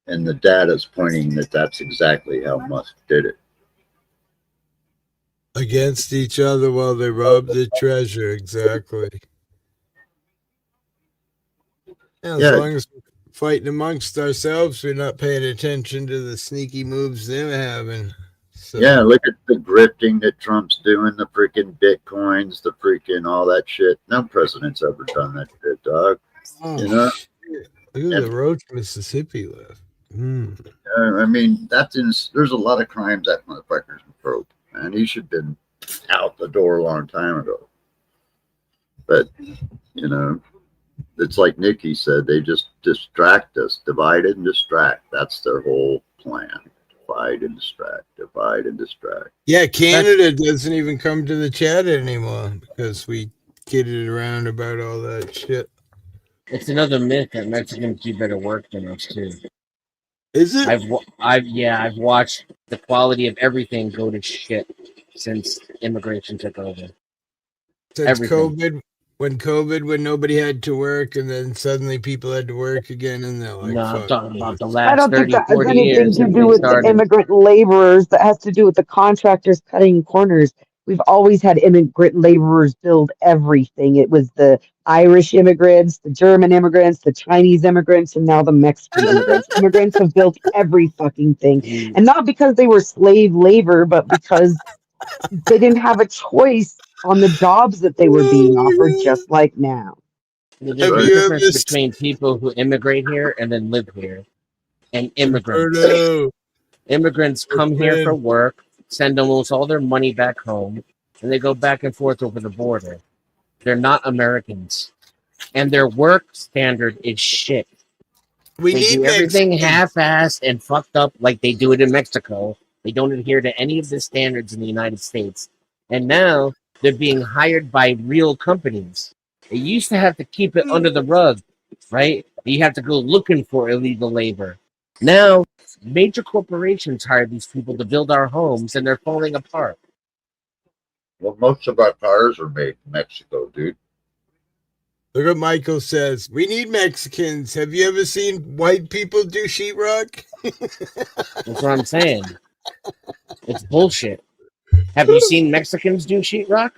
And the data's pointing that that's exactly how Musk did it. Against each other while they rob the treasure, exactly. Yeah, as long as we're fighting amongst ourselves, we're not paying attention to the sneaky moves they're having. So. Yeah, look at the grifting that Trump's doing, the freaking Bitcoins, the freaking all that shit. No president's ever done that shit, dog. Oh, shit. Look at the roach Mississippi left. I mean, there's a lot of crimes that motherfucker's broke, and he should have been out the door a long time ago. But, it's like Nikki said, they just distract us, divide and distract. That's their whole plan. Divide and distract, divide and distract. Yeah, Canada doesn't even come to the chat anymore because we kidded around about all that shit. It's another myth that Mexicans do better work than us too. Is it? I've watched the quality of everything go to shit since immigration took over. Since everything. when nobody had to work, and then suddenly people had to work again, and they're like, no, I'm talking about the I last don't 30, think that has 40 anything years. to do with the immigrant laborers. That has to do with the contractors cutting corners. We've always had immigrant laborers build everything. It was the Irish immigrants, the German immigrants, the Chinese immigrants, and now the Mexican immigrants. Immigrants have built every fucking thing. And not because they were slave labor, but because they didn't have a choice on the jobs that they were being offered, just like now. There's a difference between people who immigrate here and then live here. and immigrants. Umberto. Immigrants come here for Brooklyn. work, send almost all their money back home, and they go back and forth over the border. They're not Americans, and their work standard is shit. We They need do everything Mexicans. half-assed and fucked up like they do it in Mexico. They don't adhere to any of the standards in the United States. And now they're being hired by real companies. They used to have to keep it under the rug, right? You have to go looking for illegal labor. Now, major corporations hire these people to build our homes, and they're falling apart. Well, most of our cars are made in Mexico, dude. Look what Michael says. We need Mexicans. Have you ever seen white people do sheetrock? That's what I'm saying. It's bullshit. Have you seen Mexicans do sheetrock?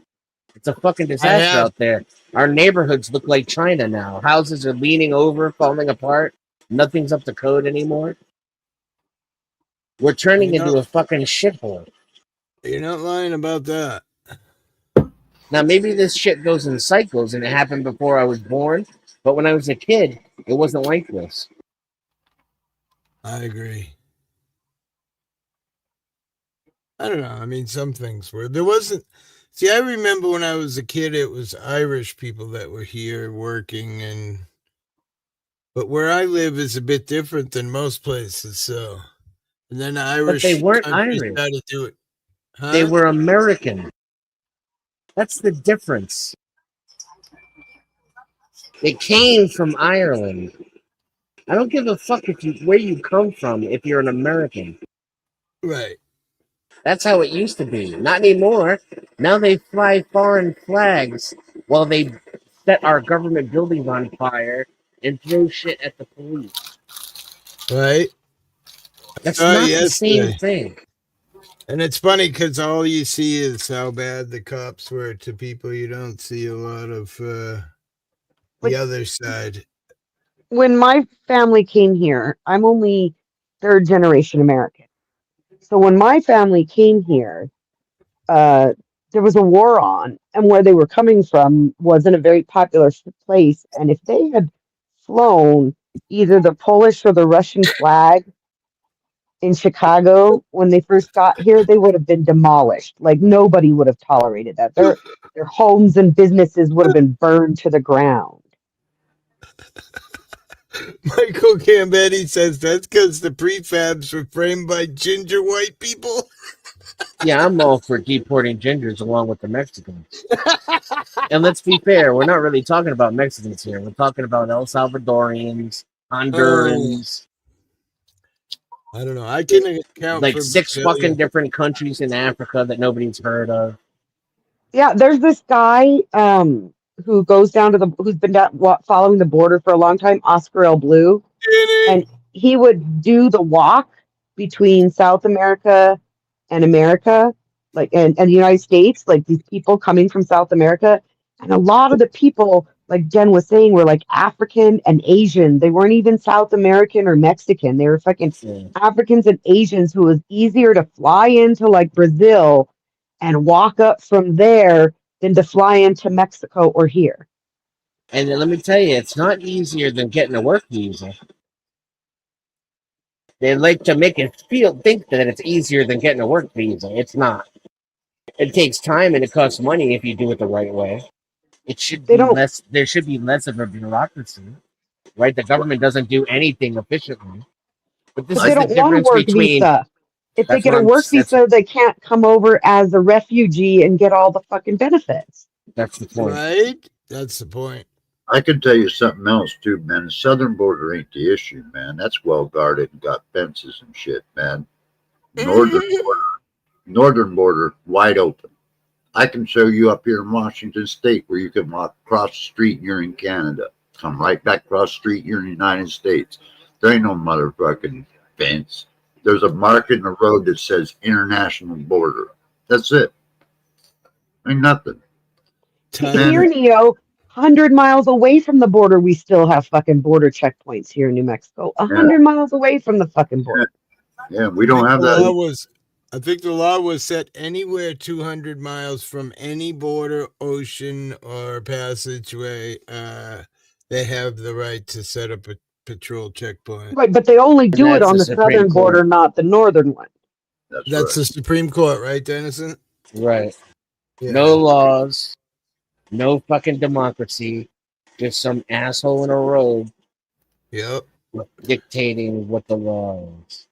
It's a fucking disaster have. out there. Our neighborhoods look like China now. Houses are leaning over, falling apart. Nothing's up to code anymore. We're turning into a fucking shithole. You're not lying about that. Now, maybe this shit goes in cycles and it happened before I was born, but when I was a kid, it wasn't like this. I agree. I don't know. I mean, some things were. There wasn't. See, I remember when I was a kid, it was Irish people that were here working, but where I live is a bit different than most places. So, and then the Irish But they weren't countries Irish. started to do it. Huh? They were American. That's the difference. They came from Ireland. I don't give a fuck where you come from if you're an American. Right. That's how it used to be. Not anymore. Now they fly foreign flags while they set our government buildings on fire and throw shit at the police. Right. That's not the same thing. And it's funny because all you see is how bad the cops were to people. You don't see a lot of the other side. When my family came here, I'm only third generation American. So when my family came here, there was a war on, and where they were coming from wasn't a very popular place. And if they had flown either the Polish or the Russian flag in Chicago when they first got here, they would have been demolished. Like nobody would have tolerated that. Their homes and businesses would have been burned to the ground. Michael Gambetti says that's because the prefabs were framed by ginger white people. Yeah, I'm all for deporting gingers along with the Mexicans. And let's be fair, we're not really talking about Mexicans here. We're talking about El Salvadorians, Hondurans. I don't know. I can account like for 6 Brazilian. fucking different countries in Africa that nobody's heard of. Yeah, there's this guy who goes down to who's been following the border for a long time, Oscar L. Blue, and he would do the walk between South America and America, like and the United States, like these people coming from South America, and a lot of the people, like Jen was saying, were like African and Asian. They weren't even South American or Mexican. They were fucking Africans and Asians who was easier to fly into like Brazil and walk up from there than to fly into Mexico or here. And let me tell you, it's not easier than getting a work visa. They like to make it think that it's easier than getting a work visa. It's not. It takes time and it costs money if you do it the right way. It should be less. There should be less of a bureaucracy, right? The government doesn't do anything efficiently. But this is they don't the difference want a work between. Visa. If they get a work visa, they can't come over as a refugee and get all the fucking benefits. That's the point. Right? That's the point. I can tell you something else too, man. The southern border ain't the issue, man. That's well guarded and got fences and shit, man. Northern border, wide open. I can show you up here in Washington State where you can walk across the street and you're in Canada. Come right back across the street, you're in the United States. There ain't no motherfucking fence. There's a mark in the road that says international border. That's it. Ain't nothing. Here, Neo, 100 miles away from the border, we still have fucking border checkpoints here in New Mexico. 100 miles away from the fucking border. Yeah, we don't have that. I think the law was set anywhere 200 miles from any border, ocean, or passageway. They have the right to set up a patrol checkpoint. Right, but they only And do it that's on the the Supreme southern border, Court. not the northern one. That's the Supreme Court, right, Dennison? Right. Yeah. No laws, no fucking democracy, just some asshole in a robe Yep. dictating what the law is.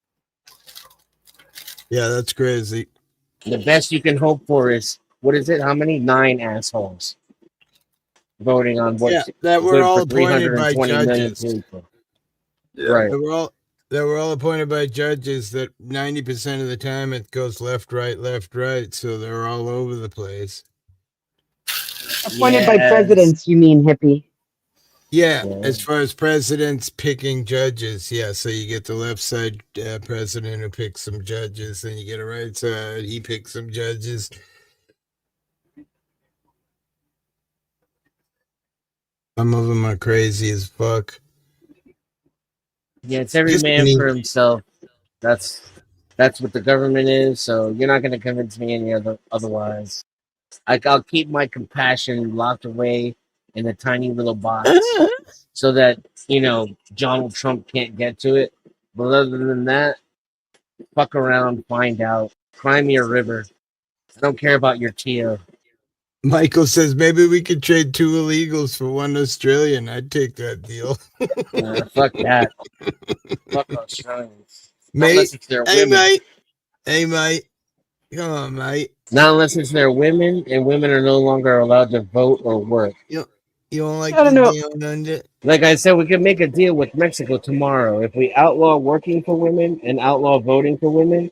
Yeah, that's crazy. The best you can hope for is, what is it? How many? 9 assholes voting on what's that were good all for appointed by 320 million judges. people. Yeah. Right. They were all appointed by judges that 90% of the time it goes left, right, so they're all over the place. Appointed by Yes. presidents, you mean, hippie? Yeah, Yeah. as far as presidents picking judges, yeah, so you get the left side president who picks some judges, then you get a right side, he picks some judges. Some of them are crazy as fuck. Yeah, it's every Just man me. for himself. That's what the government is. So you're not going to convince me otherwise. I'll keep my compassion locked away in a tiny little box, so that Donald Trump can't get to it. But other than that, fuck around, find out. Cry me a river. I don't care about your Tio. Michael says maybe we could trade 2 illegals for 1 Australian. I'd take that deal. Fuck that. Fuck Australians. Not Mate, unless it's their women. Hey, mate. Come on, mate. Not unless it's their women, and women are no longer allowed to vote or work. You don't like I don't know. the down under? Like I said, we could make a deal with Mexico tomorrow. If we outlaw working for women and outlaw voting for women,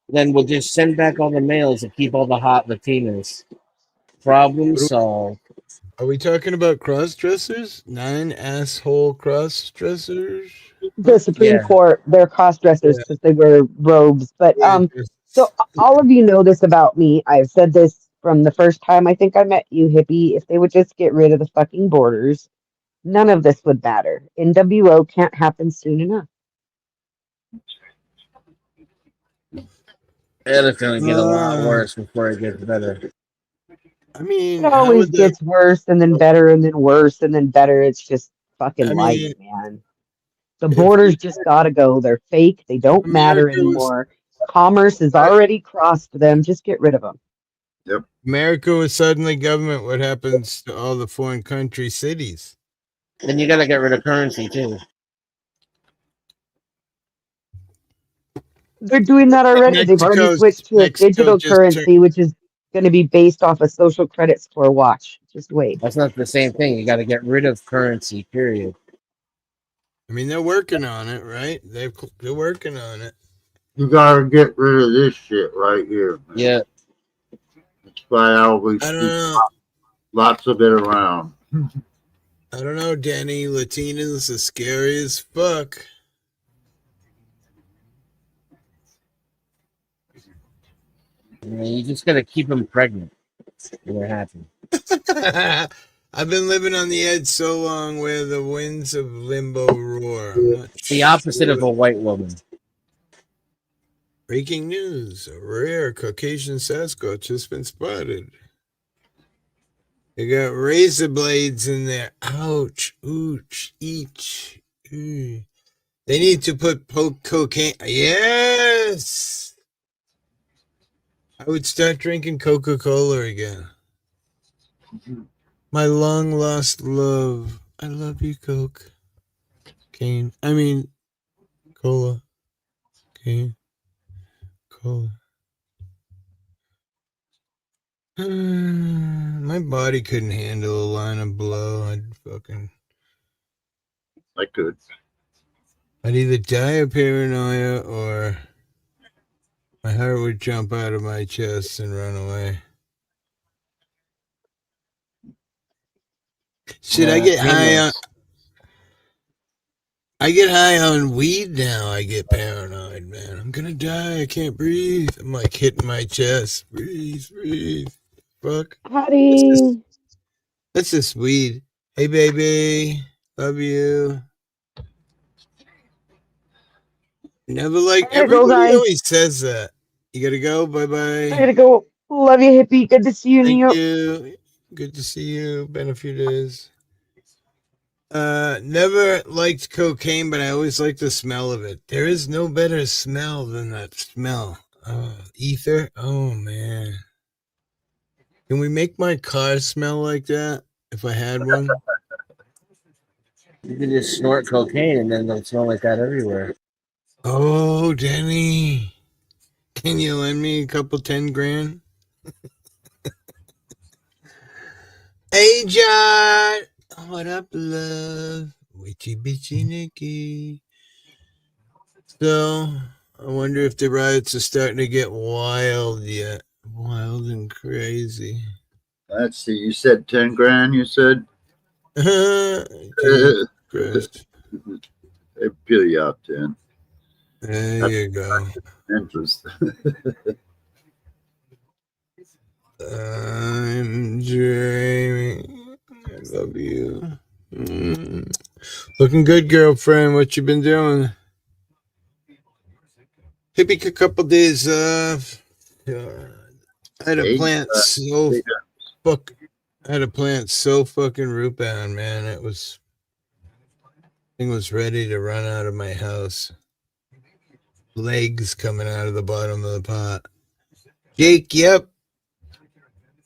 then we'll just send back all the males and keep all the hot Latinas. Problem solved. Are we talking about cross-dressers? 9 asshole cross-dressers? The Supreme Yeah. Court, they're cross dressers because they wear robes. But so all of you know this about me. I've said this from the first time I think I met you, hippie. If they would just get rid of the fucking borders, none of this would matter. NWO can't happen soon enough. And it's going to get a lot worse before it gets better. I mean, It always gets worse and then better and then worse and then better. It's just fucking life, man. The borders just gotta go. They're fake. They don't matter anymore. Commerce has already crossed them. Just get rid of them. Yep. America was suddenly government. What happens to all the foreign country cities? Then you got to get rid of currency too. They're doing that already. They've already switched to a digital currency, which is going to be based off a social credit score. Watch. Just wait. That's not the same thing. You got to get rid of currency, period. I mean, they're working on it, right? They're working on it. You gotta get rid of this shit right here, man. Yeah. That's why I always keep lots of it around. I don't know, Danny. Latinas are scary as fuck. You just got to keep them pregnant. And they're happy. I've been living on the edge so long where the winds of limbo roar. It's the opposite of a white woman. Breaking news. A rare Caucasian Sasquatch has been spotted. They got razor blades in there. Ouch. Ooch. Each. They need to put cocaine. Yes! I would start drinking Coca-Cola again. My long lost love. I love you, Coke. Cane. I mean, cola. Cane. Cola. My body couldn't handle a line of blow. I could. I'd either die of paranoia or my heart would jump out of my chest and run away. Should I get high on? I get high on weed now. I get paranoid, man. I'm gonna die. I can't breathe. I'm like hitting my chest. Breathe. Fuck. Howdy. That's just weed. Hey, baby. Love you. Never like everybody always says that. You gotta go. Bye-bye. I gotta go. Love you, hippie. Good to see you, Neo. Thank you. Good to see you. Been a few days. Never liked cocaine, but I always liked the smell of it. There is no better smell than that smell. Ether. Oh man. Can we make my car smell like that if I had one? You can just snort cocaine and then they'll smell like that everywhere. Oh, Denny. Can you lend me a couple 10 grand? Hey, John. What up, love? Witchy bitchy Nikki. So, I wonder if the riots are starting to get wild yet. Wild and crazy. Let's see. You said 10 grand. You said. Jesus Christ. They peel you out 10. There That's you go. interest. I'm dreaming. I love you. Looking good, girlfriend. What you been doing? Hippie a couple days off. I had a plant so fucking root bound, man. Thing was ready to run out of my house. Legs coming out of the bottom of the pot. Jake, yep.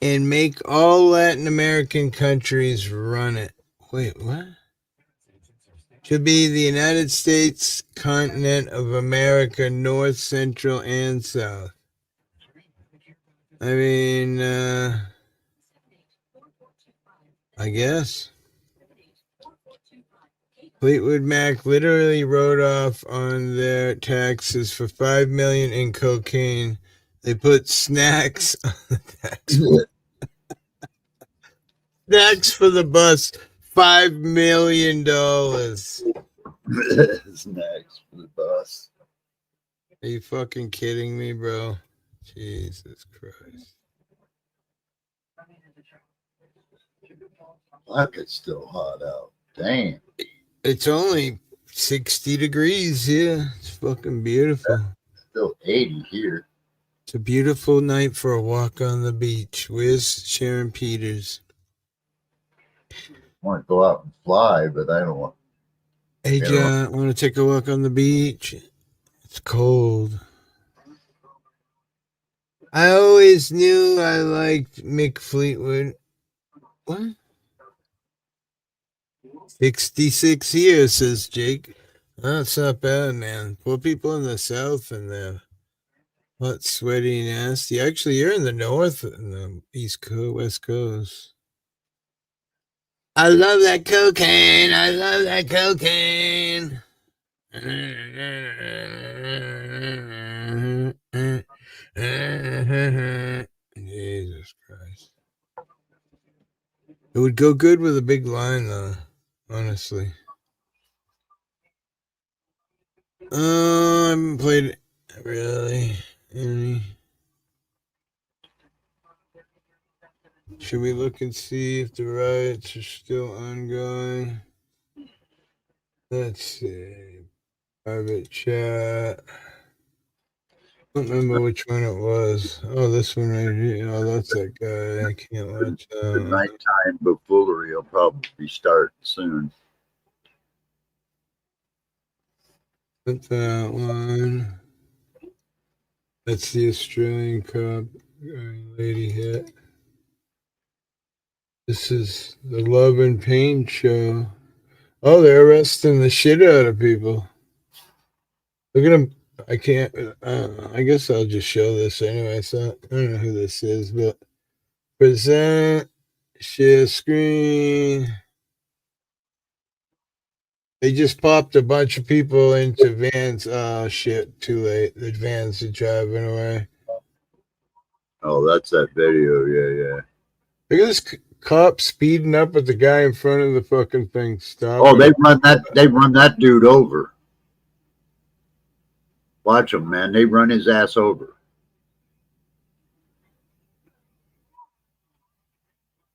And make all Latin American countries run it. Wait, what? Should be the United States continent of America, North, Central, and South. I mean, I guess. Fleetwood Mac literally wrote off on their taxes for $5 million in cocaine. They put snacks on the tax. Snacks for the bus, $5 million. Snacks for the bus. Are you fucking kidding me, bro? Jesus Christ. Fuck, it's still hot out. Damn. It's only 60 degrees here. It's fucking beautiful. Still 80 here. It's a beautiful night for a walk on the beach. Where's Sharon Peters? I want to go out and fly, but I don't want. Hey, John, want to take a walk on the beach? It's cold. I always knew I liked Mick Fleetwood. What? 66 years, says Jake. That's not bad, man. Poor people in the South and they're hot, sweaty, nasty. Actually, you're in the North and the East Coast, West Coast. I love that cocaine. I love that cocaine. Jesus Christ. It would go good with a big line, though, honestly. I haven't played it really any. Should we look and see if the riots are still ongoing? Let's see. Private chat. I don't remember which one it was. Oh, this one right here. Oh, that's that guy. I can't watch The nighttime buffoonery will probably start soon. Put that one. That's the Australian Cup lady hit. This is the Love and Pain show. Oh, they're arresting the shit out of people. Look at them. I can't. I guess I'll just show this anyway. So I don't know who this is, but present, share screen. They just popped a bunch of people into vans. Oh shit! Too late. The vans are driving away. Oh, that's that video. Yeah. Look at this cop speeding up at the guy in front of the fucking thing. Stop. Oh, they run that dude over. Watch them, man. They run his ass over.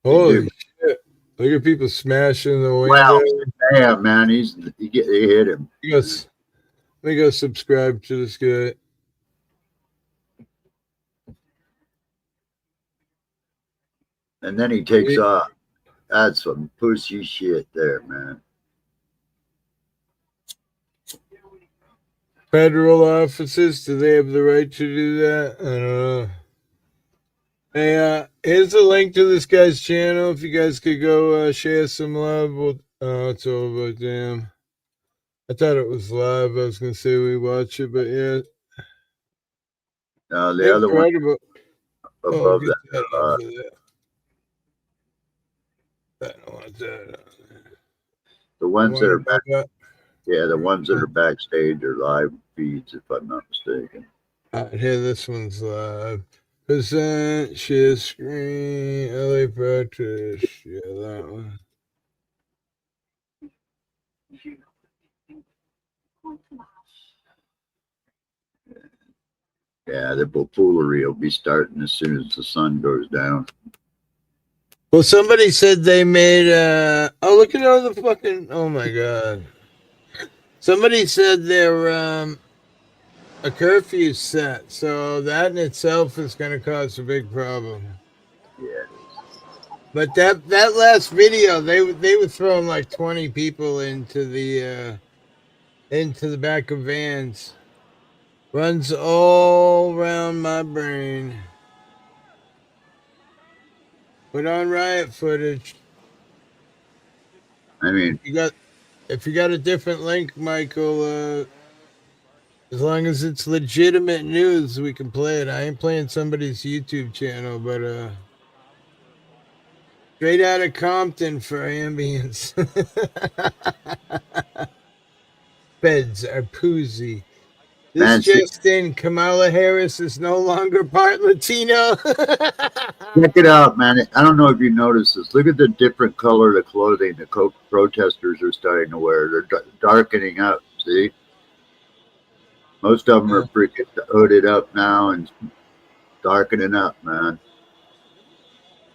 Holy shit! Look at people smashing the window. Wow, damn, man. He hit him. Let me go subscribe to this guy. And then he takes off. That's some pussy shit there, man. federal offices, do they have the right to do that? I don't know. Hey, here's a link to this guy's channel. If you guys could go share some love. Oh, it's over. Damn. I thought it was live. I was gonna say we watch it, but yeah. The other one Incredible. above Get that. that off of there. I don't want that. The ones that are back, That? yeah, the ones that are backstage are live feeds, if I'm not mistaken. Here, this one's live. Present, share screen, LA practice. Yeah, that one. Yeah, the buffoonery will be starting as soon as the sun goes down. Well, somebody said they made oh, look at all the fucking, oh my god. Somebody said they're a curfew set, so that in itself is going to cause a big problem. Yeah. But that last video, they were throwing like 20 people into the back of vans. Runs all around my brain. Put on riot footage. I mean, if you got a different link, Michael, as long as it's legitimate news, we can play it. I ain't playing somebody's YouTube channel, but straight out of Compton for ambience. Feds are poozy. This man, just in, Kamala Harris is no longer part Latino. check it out, man. I don't know if you noticed this. Look at the different color of the clothing the protesters are starting to wear. They're darkening up, see? Most of them are freaking hooded up now and darkening up, man.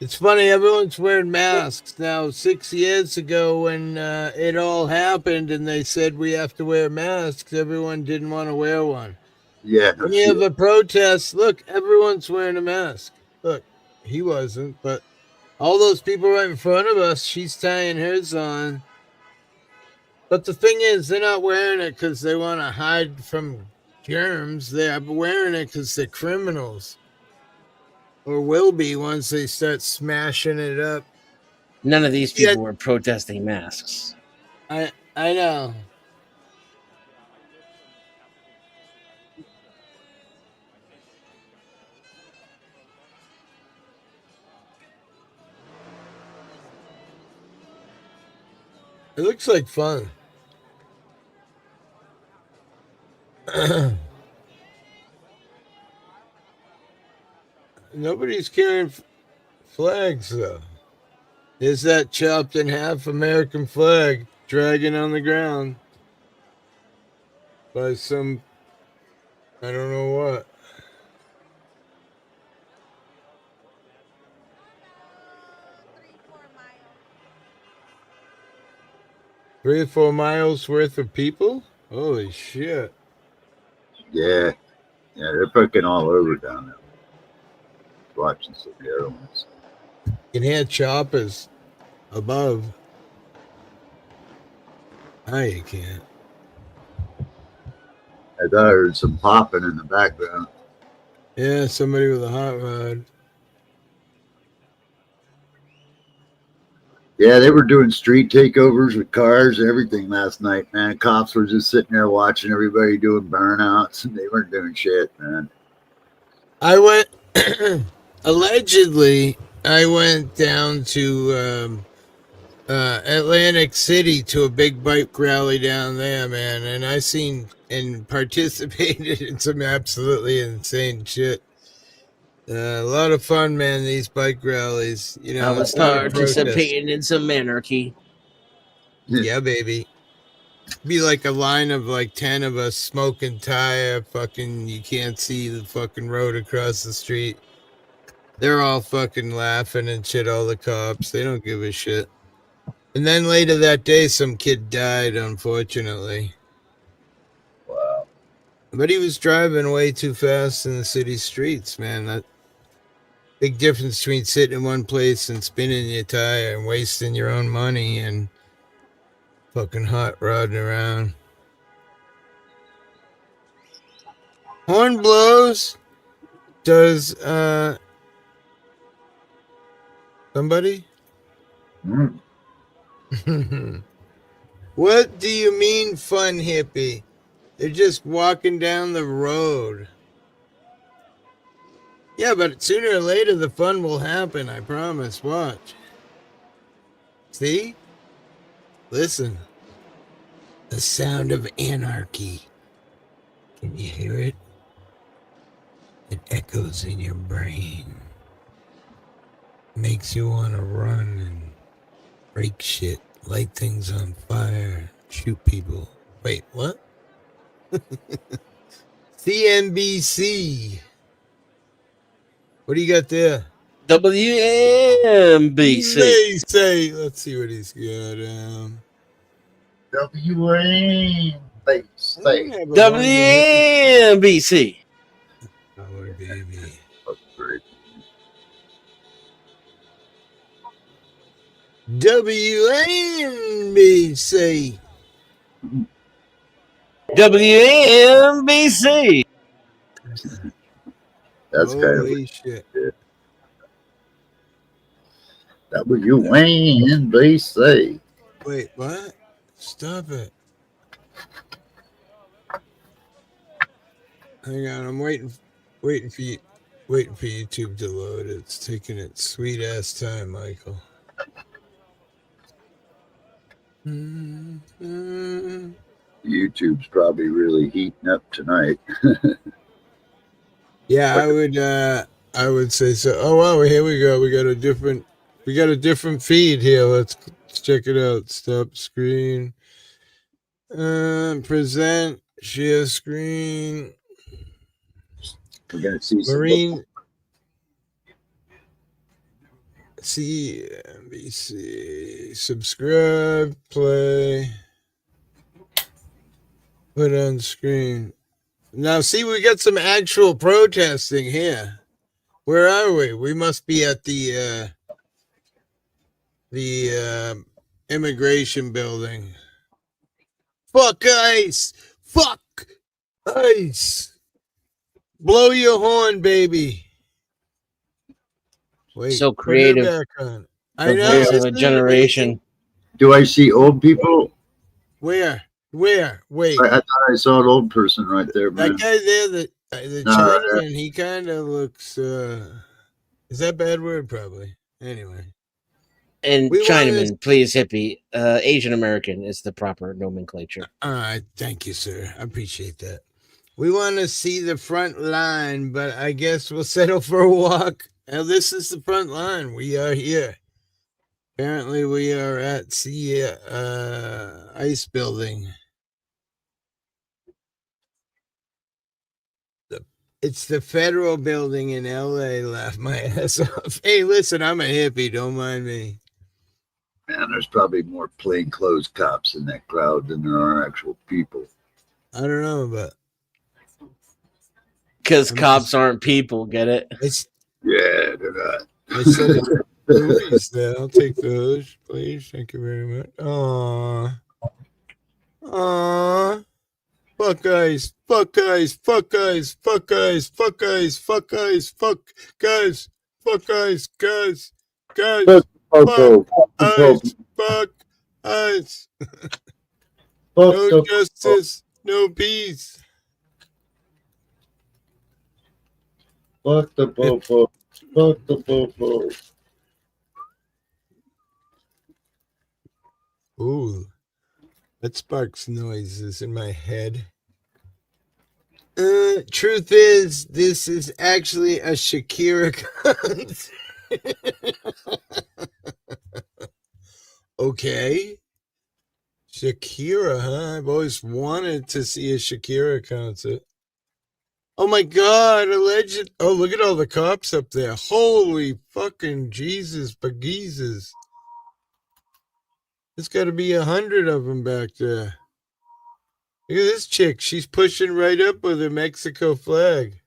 It's funny, everyone's wearing masks now. 6 years ago when it all happened and they said we have to wear masks, everyone didn't want to wear one. Yeah. When you have a protest, look, everyone's wearing a mask. Look, he wasn't, but all those people right in front of us, she's tying hers on. But the thing is, they're not wearing it because they want to hide from germs. They're wearing it because they're criminals. Or will be once they start smashing it up. None of these people were protesting masks. I know. It looks like fun. Nobody's carrying flags, though. There's that chopped in half American flag dragging on the ground by some, I don't know what. Three or 4 miles worth of people? Holy shit. Yeah. Yeah, they're fucking all over down there. Watching some of the other ones. You can hear choppers above. No, you can't. I thought I heard some popping in the background. Yeah, somebody with a hot rod. Yeah, they were doing street takeovers with cars and everything last night, man. Cops were just sitting there watching everybody doing burnouts, and they weren't doing shit, man. I went, allegedly, I went down to Atlantic City to a big bike rally down there, man, and I seen and participated in some absolutely insane shit. A lot of fun, man, these bike rallies. You know, I was it's not a protest. participating in some anarchy. Yeah, baby. Be like a line of like 10 of us smoking tire, fucking, you can't see the fucking road across the street. They're all fucking laughing and shit, all the cops. They don't give a shit. And then later that day, some kid died, unfortunately. Wow. But he was driving way too fast in the city streets, man. That big difference between sitting in one place and spinning your tire and wasting your own money and fucking hot rodding around. Horn blows. Does somebody? Mm. What do you mean, fun hippie? They're just walking down the road. Yeah, but sooner or later the fun will happen, I promise. Watch. See? Listen. The sound of anarchy. Can you hear it? It echoes in your brain. Makes you want to run and break shit, light things on fire, shoot people. Wait, what? CNBC. What do you got there? WNBC. They say. Let's see what he's got. WA. They say. WNBC. Our baby. That's great. WNBC. WNBC. That's kind of Holy shit. WNBC. Wait, what? Stop it. Hang on, I'm waiting for YouTube to load. It's taking its sweet ass time, Michael. YouTube's probably really heating up tonight. Yeah, I would say so. Oh wow, here we go. We got a different feed here. Let's check it out. Stop screen. Present, share screen. We're gonna see some Marine CNBC. Subscribe, play, put on screen. Now, see, we got some actual protesting here. Where are we? We must be at the immigration building. Fuck ICE! Fuck ICE! Blow your horn, baby. Wait, So put her creative. back on. I The know. voice of isn't a it generation. amazing? Do I see old people? Where? Wait. I thought I saw an old person right there, man. That guy there, the No, Chinaman, he kind of looks. Is that a bad word? Probably. Anyway. And We want Chinaman, please, hippie. Asian American is the proper nomenclature. Thank you, sir. I appreciate that. We want to see the front line, but I guess we'll settle for a walk. Now, this is the front line. We are here. Apparently, we are at the ICE building. It's the federal building in LA. Laugh my ass off. Hey, listen, I'm a hippie. Don't mind me. man, there's probably more plainclothes cops in that crowd than there are actual people. I don't know, but because cops aren't people. Get it? Yeah, they're not. I said it's movies there. I'll take those, please. Thank you very much. Aww. Fuck guys. Fuck guys. Fuck guys. Fuck guys. Fuck guys. Fuck guys. Fuck guys. Fuck guys. Guys. Guys. Fuck guys. Fuck guys. No justice. No peace. Fuck the popo. Fuck the popo. Ooh. That sparks noises in my head. Truth is, this is actually a Shakira concert. Okay. Shakira, huh? I've always wanted to see a Shakira concert. Oh my God, alleged. Oh, look at all the cops up there. Holy fucking Jesus, begeezes. There's got to be 100 of them back there. Look at this chick. She's pushing right up with her Mexico flag.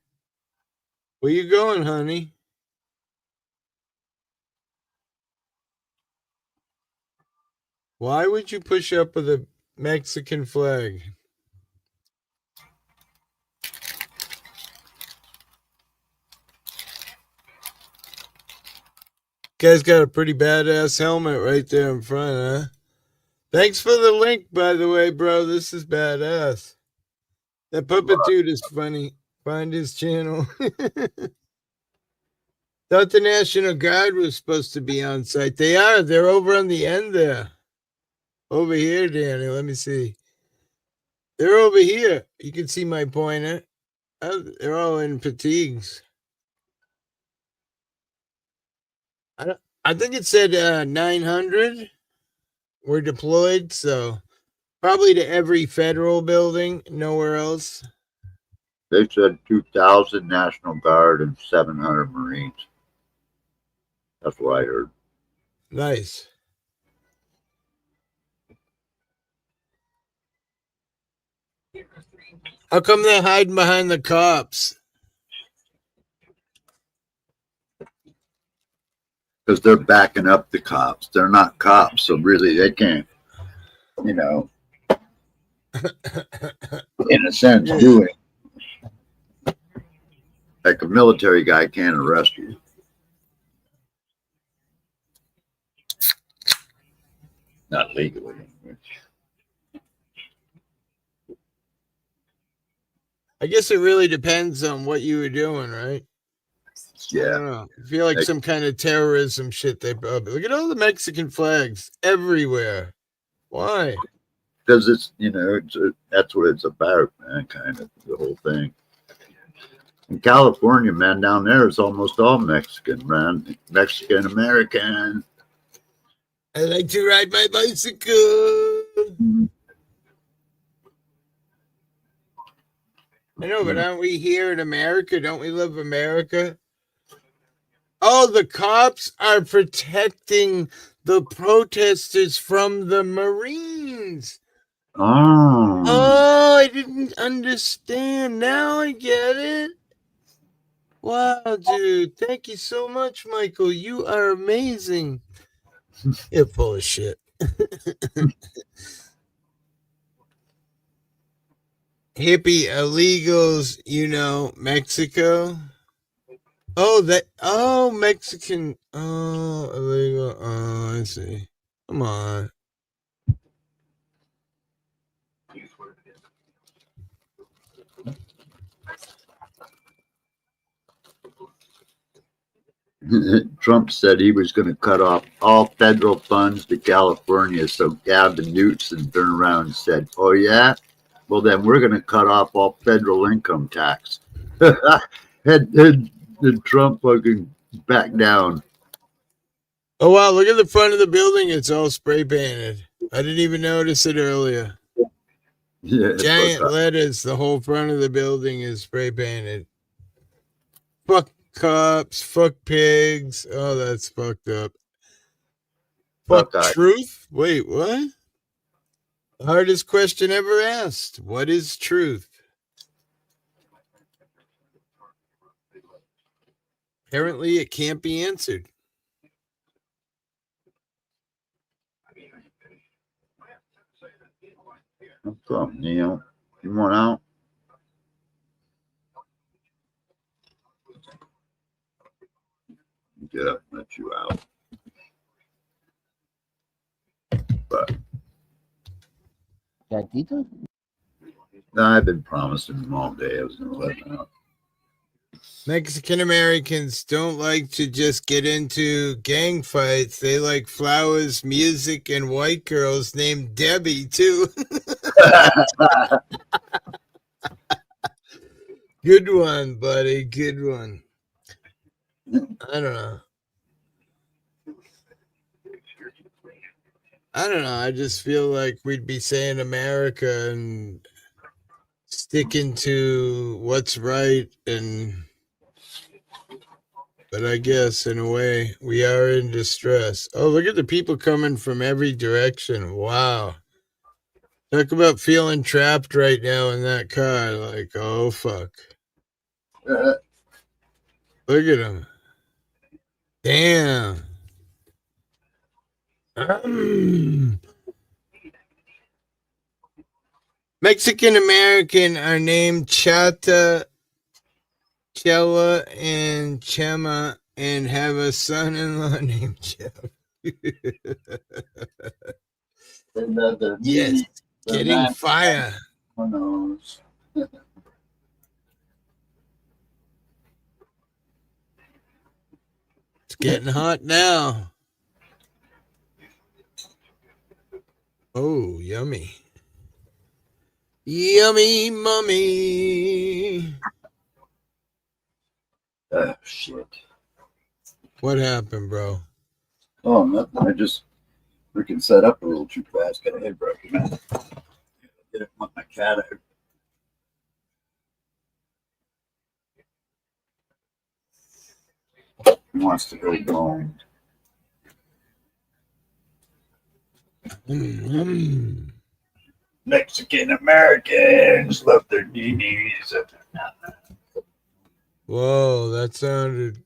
Where you going, honey? Why would you push up with a Mexican flag? Guy's got a pretty badass helmet right there in front, huh? Thanks for the link, by the way, bro. This is badass. That puppet dude is funny. Find his channel. Thought the National Guard was supposed to be on site. They are. They're over on the end there. Over here, Danny. Let me see. They're over here. You can see my pointer. They're all in fatigues. I think it said 900 were deployed, so probably to every federal building, nowhere else. They said 2,000 National Guard and 700 Marines. That's what I heard. Nice. How come they're hiding behind the cops? Because they're backing up the cops. They're not cops, so really they can't, you know, in a sense, do it. Like a military guy can't arrest you. Not legally. I guess it really depends on what you were doing, right? I Yeah. don't know. I feel like some kind of terrorism shit. Look at all the Mexican flags everywhere. Why? Because it's, you know, that's what it's about, man, kind of the whole thing. In California, man, down there it's almost all Mexican, man. Mexican American. I like to ride my bicycle. I know, but aren't we here in America? Don't we love America? Oh, the cops are protecting the protesters from the Marines. Oh, I didn't understand. Now I get it. Wow, dude. Thank you so much, Michael. You are amazing. You're full of shit. Hippie illegals, you know, Mexico. Oh, Mexican. Oh, illegal. Oh, I see. Come on. Trump said he was going to cut off all federal funds to California. So Gavin Newsom turned around and said, "Oh, yeah? Well, then we're going to cut off all federal income tax." and Trump fucking back down. Oh, wow. Look at the front of the building. It's all spray painted. I didn't even notice it earlier. Yeah, Giant letters. The whole front of the building is spray painted. Fuck cops. Fuck pigs. Oh, that's fucked up. Fuck truth? Wait, what? The hardest question ever asked. What is truth? Apparently, it can't be answered. What's up, Neil? You want out? Get up, let you out. But Gatito? no, I've been promising them all day I was going to let them out. Mexican Americans don't like to just get into gang fights. They like flowers, music, and white girls named Debbie, too. Good one, buddy. Good one. I don't know. I just feel like we'd be saying America and sticking to what's right, but I guess in a way we are in distress. Oh, look at the people coming from every direction. Wow. Talk about feeling trapped right now in that car. Like, oh, fuck. Look at them. Damn. Mexican American are named Chata, Chela, and Chema and have a son-in-law named Jeff. Yes, getting fire. Who knows? It's getting hot now. Oh, yummy. Yummy mummy. Oh, shit. What happened, bro? Oh, nothing. I just freaking set up a little too fast. Got a head broken. Get it with my cat out. He wants to go home. Mexican Americans love their knees. Whoa, that sounded.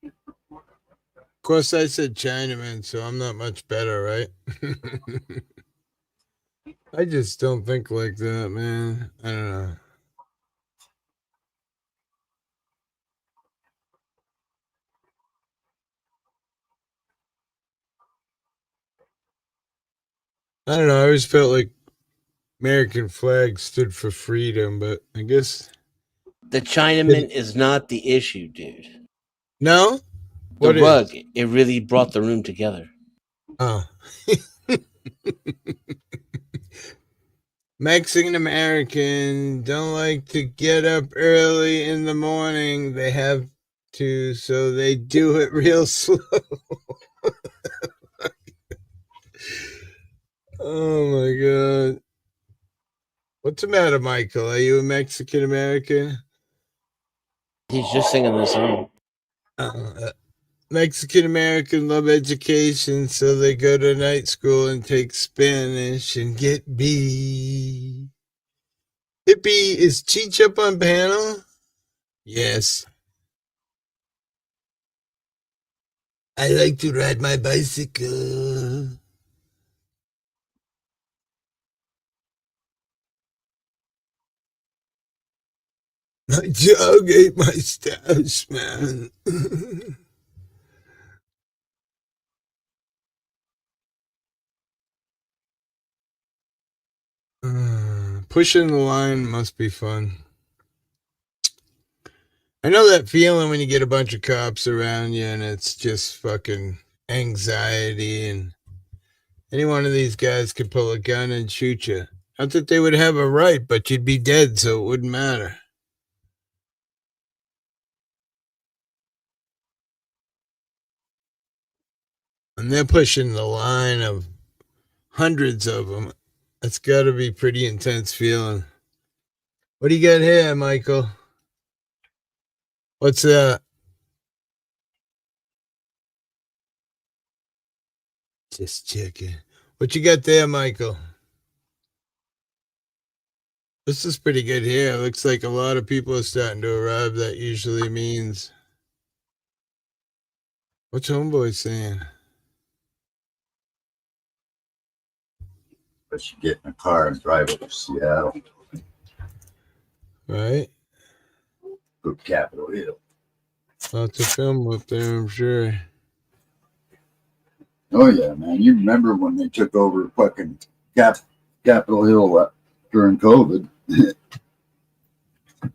Of course, I said Chinaman, so I'm not much better, right? I just don't think like that, man. I don't know. I don't know. I always felt like American flag stood for freedom, but I guess The Chinaman is not the issue, dude. no. The What rug, is? it really brought the room together. Oh. Mexican American don't like to get up early in the morning. They have to, so they do it real slow. Oh my God. What's the matter, Michael? Are you a Mexican American? He's just singing the song. Mexican American love education, so they go to night school and take Spanish and get B. Hippie, is Cheech up on panel? Yes. I like to ride my bicycle. My dog ate my stash, man. Pushing the line must be fun. I know that feeling when you get a bunch of cops around you and it's just fucking anxiety, and any one of these guys could pull a gun and shoot you. Not that they would have a right, but you'd be dead, so it wouldn't matter. And they're pushing the line of hundreds of them. That's got to be pretty intense feeling. What do you got here, Michael? What's that? Just checking. What you got there, Michael? This is pretty good here. Looks like a lot of people are starting to arrive. That usually means. What's Homeboy saying? I should get in a car and drive over to Seattle. Right? Go to Capitol Hill. Lots of film up there, I'm sure. Oh, yeah, man. You remember when they took over fucking Capitol Hill during COVID?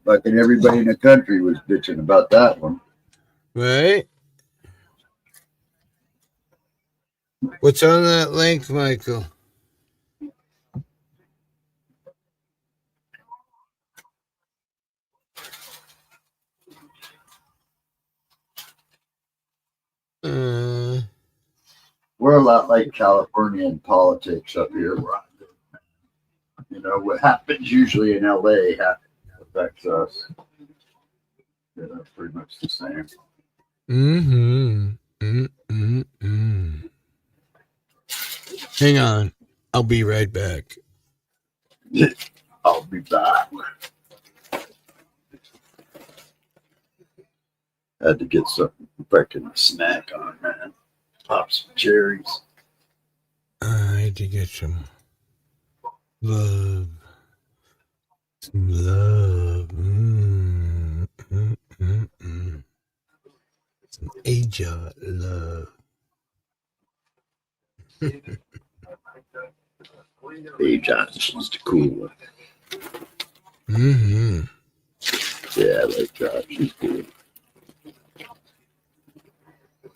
Fucking everybody in the country was bitching about that one. Right? What's on that link, Michael? We're a lot like California in politics up here. You know, what happens usually in LA affects us. Yeah, that's pretty much the same. Hang on. I'll be right back. I'll be back. Had to get some fucking snack on, man. Pop some cherries. I had to get some love. Some love. Some Aja love. Aja, she's the cool one. Mm-hmm. Yeah, I like that. She's cool.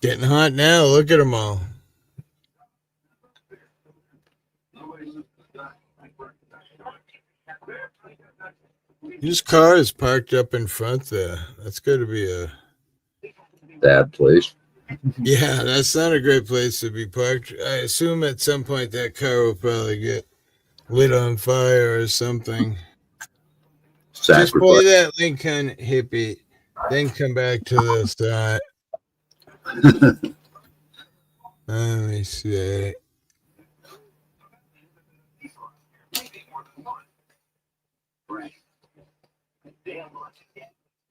Getting hot now. Look at them all. His car is parked up in front there. That's got to be a Bad place. Yeah, that's not a great place to be parked. I assume at some point that car will probably get lit on fire or something. Just play Sacrifice. that Lincoln Hippie, then come back to this. Let me see.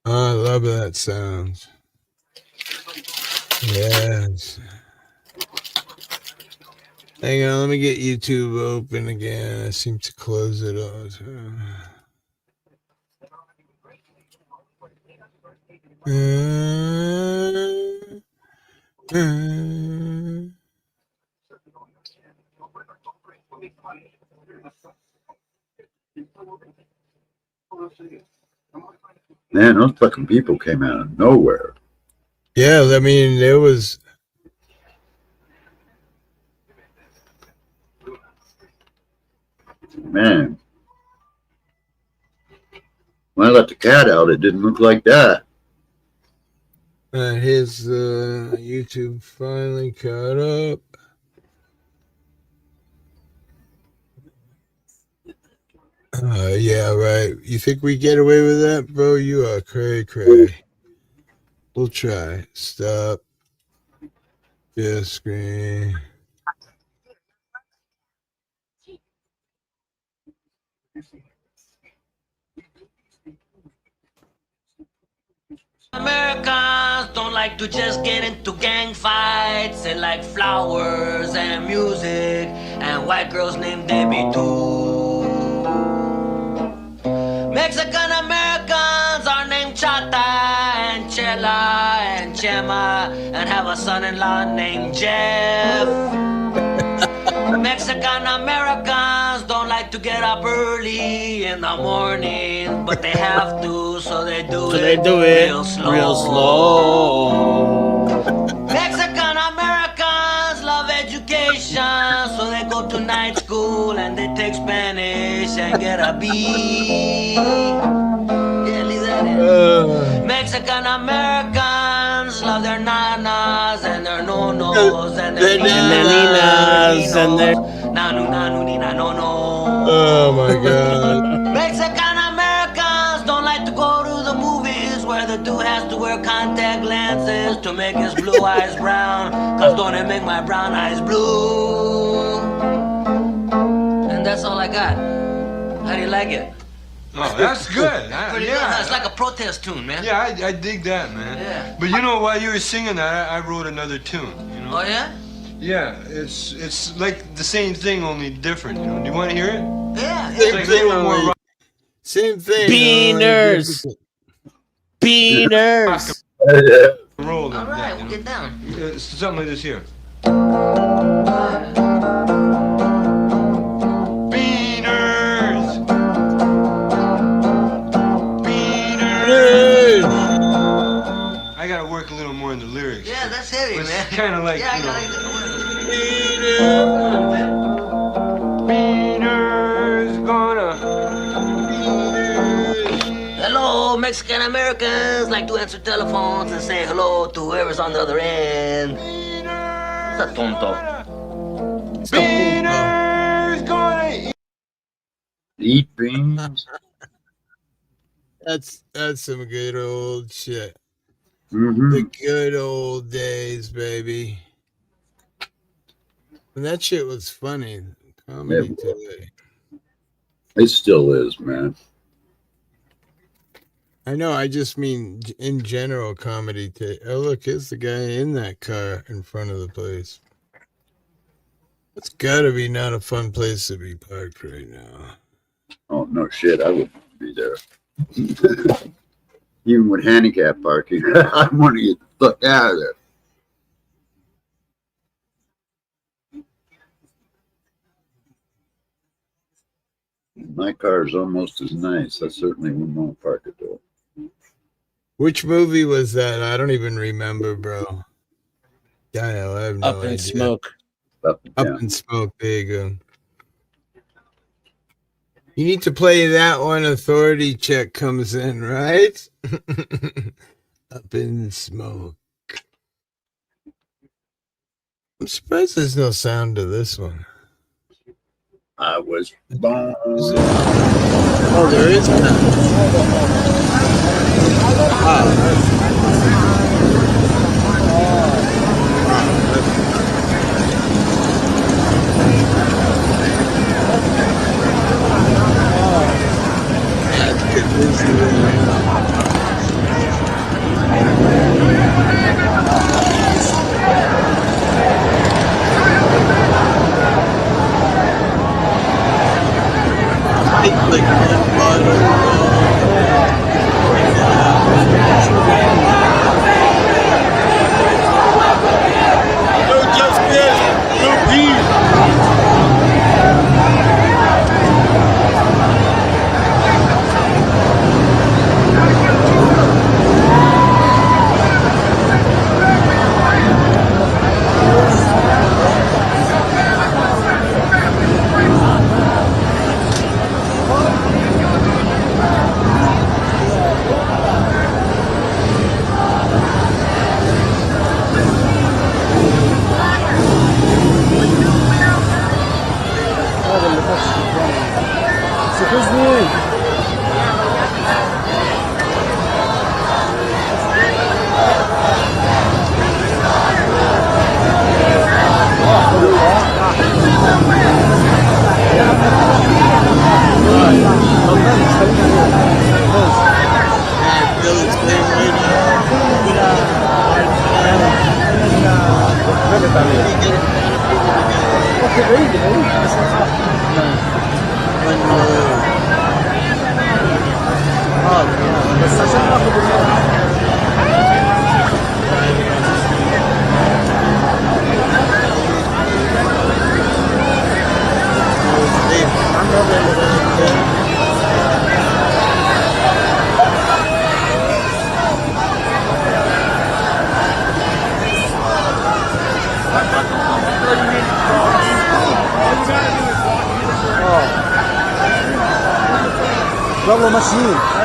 Oh, I love that sound. Yes. Hang on, let me get YouTube open again. I seem to close it all the time. Man, those fucking people came out of nowhere. Yeah, I mean, there was. Man. When I let the cat out, it didn't look like that. His YouTube finally caught up. Yeah, right. You think we get away with that, bro? You are cray cray. We'll try. Stop. Share screen. Americans don't like to just get into gang fights. They like flowers and music and white girls named Debbie too. Mexican Americans are named Chata and Chela and Chema and have a son-in-law named Jeff. Mexican Americans don't like to get up early in the morning, but they have to, so they do it real slow. Mexican Americans love education, so they go to night school and they take Spanish and get a B. Yeah, leave that in. Mexican Americans love their nanas and their nonos and their ninas and their nanu nanu nina no no. Oh my God. Mexican Americans don't like to go to the movies where the dude has to wear contact lenses to make his blue eyes brown. Cause don't it make my brown eyes blue? And that's all I got. How do you like it? Oh, that's good. Pretty good, huh? It's like a protest tune, man. Yeah, I dig that, man. Yeah. But you know, while you were singing that, I wrote another tune. You know? Oh yeah? Yeah, it's like the same thing, only different. You know? Do you want to hear it? Yeah. It's like a little more Same thing. Beaners. Beaners. rock and roll. All right, we'll get down. It's something like this here. Beaners. Beaners. I gotta work a little more in the lyrics. Yeah, that's heavy, It's man. kind of like, Yeah, I you know. gotta. Beaners gonna. Hello, Mexican Americans like to answer telephones and say hello to whoever's on the other end. Está tonto. Beaners gonna Eat beans. That's some good old shit. Mm-hmm. The good old days, baby. And that shit was funny. Comedy today. It still is, man. I know, I just mean in general comedy today. Oh, look, here's the guy in that car in front of the place. It's gotta be not a fun place to be parked right now. Oh, no shit. I would be there. Even with handicap parking, I want to get the fuck out of there. My car is almost as nice. I certainly wouldn't want to park it though. Which movie was that? I don't even remember, bro. Yeah, I know. I have no Up in idea. Smoke. Up in Smoke. There you go. You need to play that one. Authority Check comes in, right? Up in Smoke. I'm surprised there's no sound to this one. I was born. Oh, there is Double machine.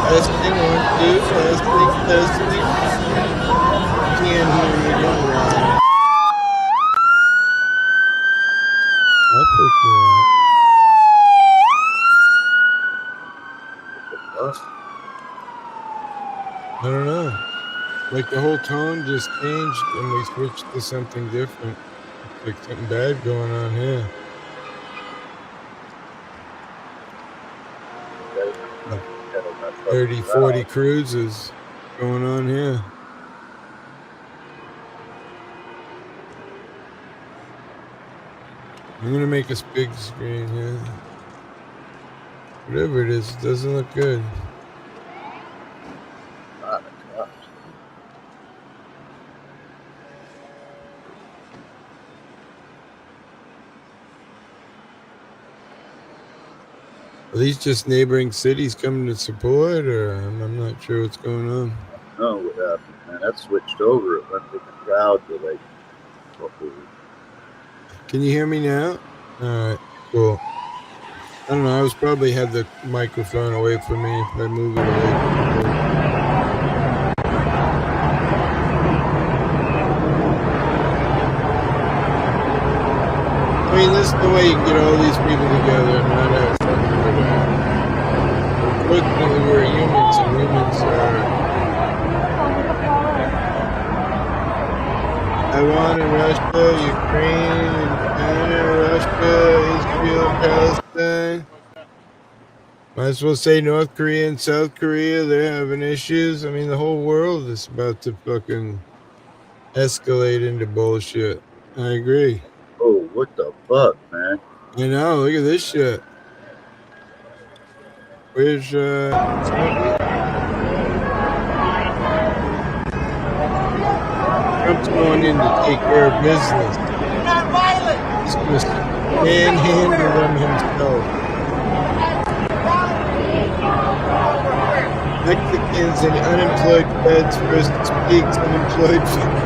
Testing, 1, 2, testing, testing. Can't hear you, don't lie. I'll pick you up. I don't know. Like the whole tone just changed and we switched to something different. It's like something bad going on here. 30, 40 cruises going on here. I'm gonna make this big screen here. Whatever it is, it doesn't look good. Are these just neighboring cities coming to support, or I'm not sure what's going on. No, what happened, man? That switched over. It went to the crowd to like. Can you hear me now? All right, cool. I don't know. I was probably had the microphone away from me if I move it away. I mean, this is the way you can get all these people together and not have something to do. Unfortunately, we're humans, and humans are. Taiwan and Russia, Ukraine and China, Russia, Israel, Palestine. Might as well say North Korea and South Korea, they're having issues. I mean, the whole world is about to fucking escalate into bullshit. I agree. Oh, what the fuck, man? I know, look at this shit. Where's, Trump's going in to take care of business. He's going to manhandle them himself. Mexicans and unemployed feds versus pigs unemployed feds.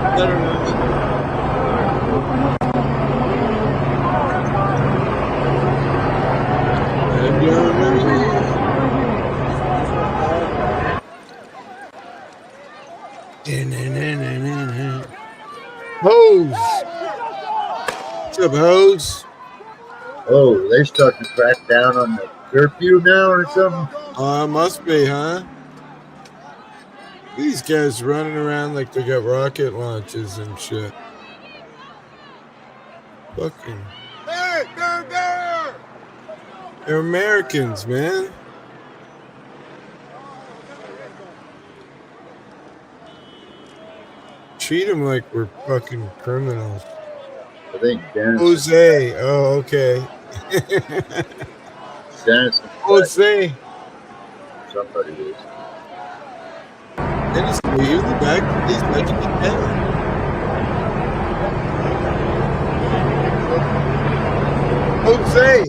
I don't know. Hose! What's up, Hose? Oh, they start to crack down on the curfew now or something? Must be, huh? These guys running around like they got rocket launches and shit. Fucking. They're Americans, man. Treat them like we're fucking criminals. I think Dennis. Jose. Oh, okay. Dennis. Jose. Somebody is. Dennis, were you in the back? Please make it down. Jose.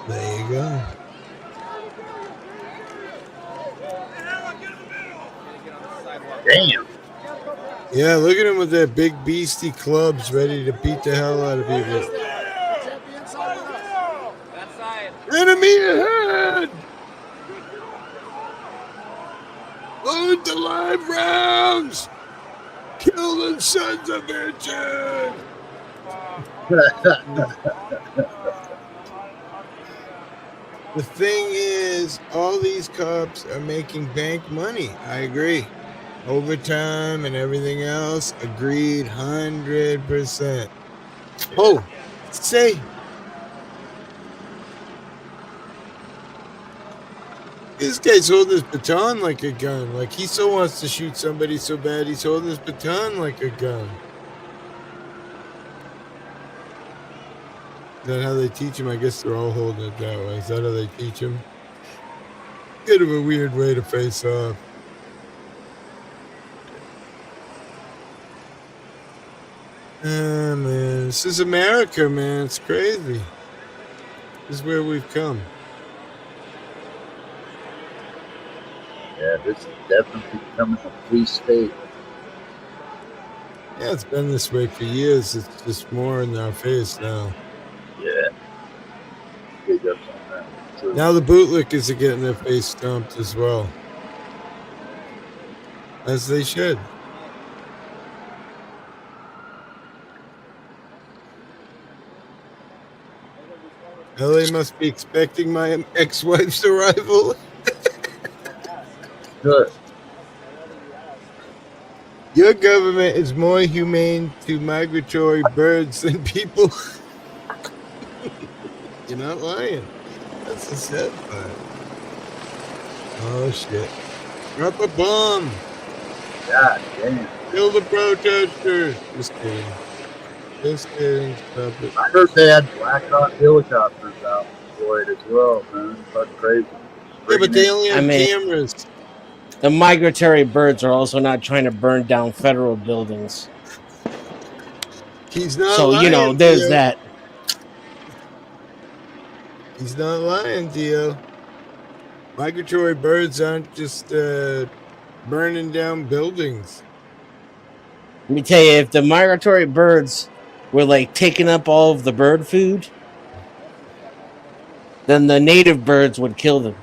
There you go. Damn. Yeah, look at him with their big beastie clubs ready to beat the hell out of people. Enemy ahead! Load the live rounds! Kill the sons of bitches! The thing is, all these cops are making bank money. I agree. Overtime and everything else, agreed 100%. Oh, say. This guy's holding his baton like a gun. Like he so wants to shoot somebody so bad, he's holding his baton like a gun. Is that how they teach him? I guess they're all holding it that way. Is that how they teach him? Bit of a weird way to face off. Man, this is America, man. It's crazy. This is where we've come. Yeah, this is definitely becoming a free state. Yeah, it's been this way for years. It's just more in our face now. Yeah. Big ups on that. True. Now the bootlickers are getting their face stomped as well. As they should. LA must be expecting my ex-wife's arrival. Good. Your government is more humane to migratory birds than people. You're not lying. That's the sad part. Oh, shit. Drop a bomb. God damn. Kill the protesters. Just kidding. Just kidding. Stop it. I heard they had Black Hawk helicopters out deployed as well, man. That's crazy. Yeah, but they only have cameras. The migratory birds are also not trying to burn down federal buildings. He's not so, lying, you know, there's Dio. that. He's not lying, Dio. Migratory birds aren't just burning down buildings. Let me tell you, if the migratory birds were like taking up all of the bird food, then the native birds would kill them.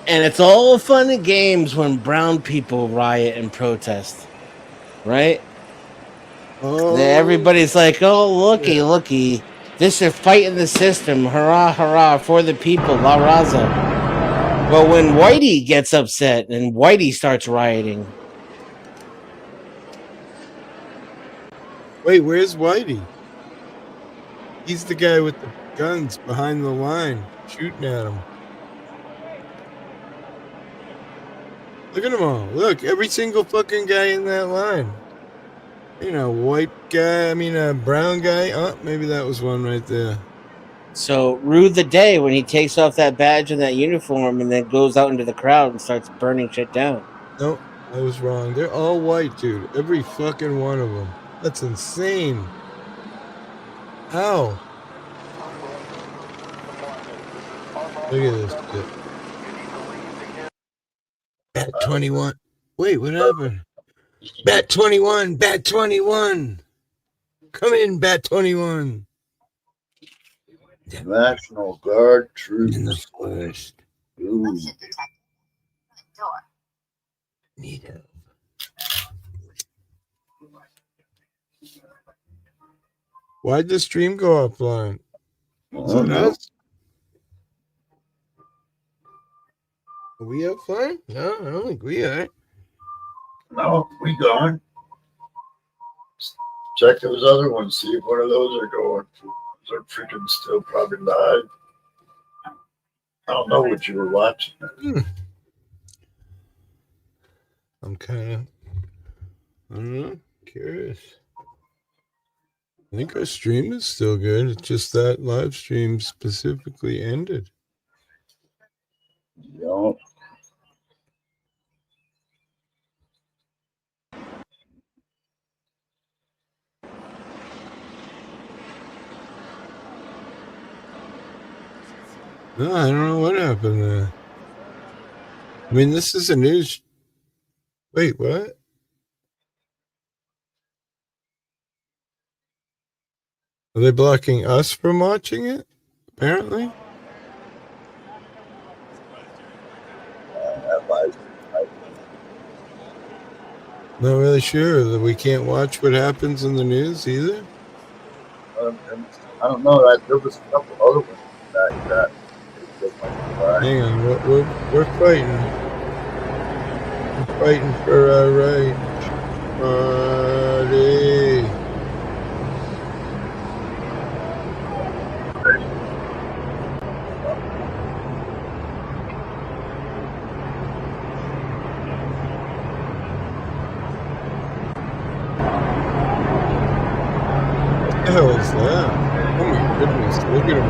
And it's all fun and games when brown people riot and protest, right? Oh, everybody's like, oh, looky. This is fighting the system. Hurrah, hurrah, for the people, La Raza. But when Whitey gets upset and Whitey starts rioting. Wait, where's Whitey? He's the guy with the guns behind the line, shooting at him. Look at them all. Look, every single fucking guy in that line. You know, white guy, brown guy. Oh, maybe that was one right there. So, rue the day when he takes off that badge and that uniform and then goes out into the crowd and starts burning shit down. Nope, I was wrong. They're all white, dude. Every fucking one of them. That's insane. How? Look at this shit. Bat 21. Wait, what happened? Bat 21. Bat 21. Come in, Bat 21. National Guard troops. In the forest. Ooh. Need help. Why'd the stream go offline? Is it us? Are we offline? No, I don't think we are. No, we gone. Check those other ones, see if one of those are going. Those are freaking still probably live. I don't know what you were watching. I'm kind of, I don't know, curious. I think our stream is still good. It's just that live stream specifically ended. Yup. No, I don't know what happened there. I mean, this is a news. Wait, what? Are they blocking us from watching it? Apparently. Not really sure that we can't watch what happens in the news either. I don't know. There was a couple other ones that Hang on, we're fighting. We're fighting for our right. Buddy. What the hell is that? Oh my goodness, look at him.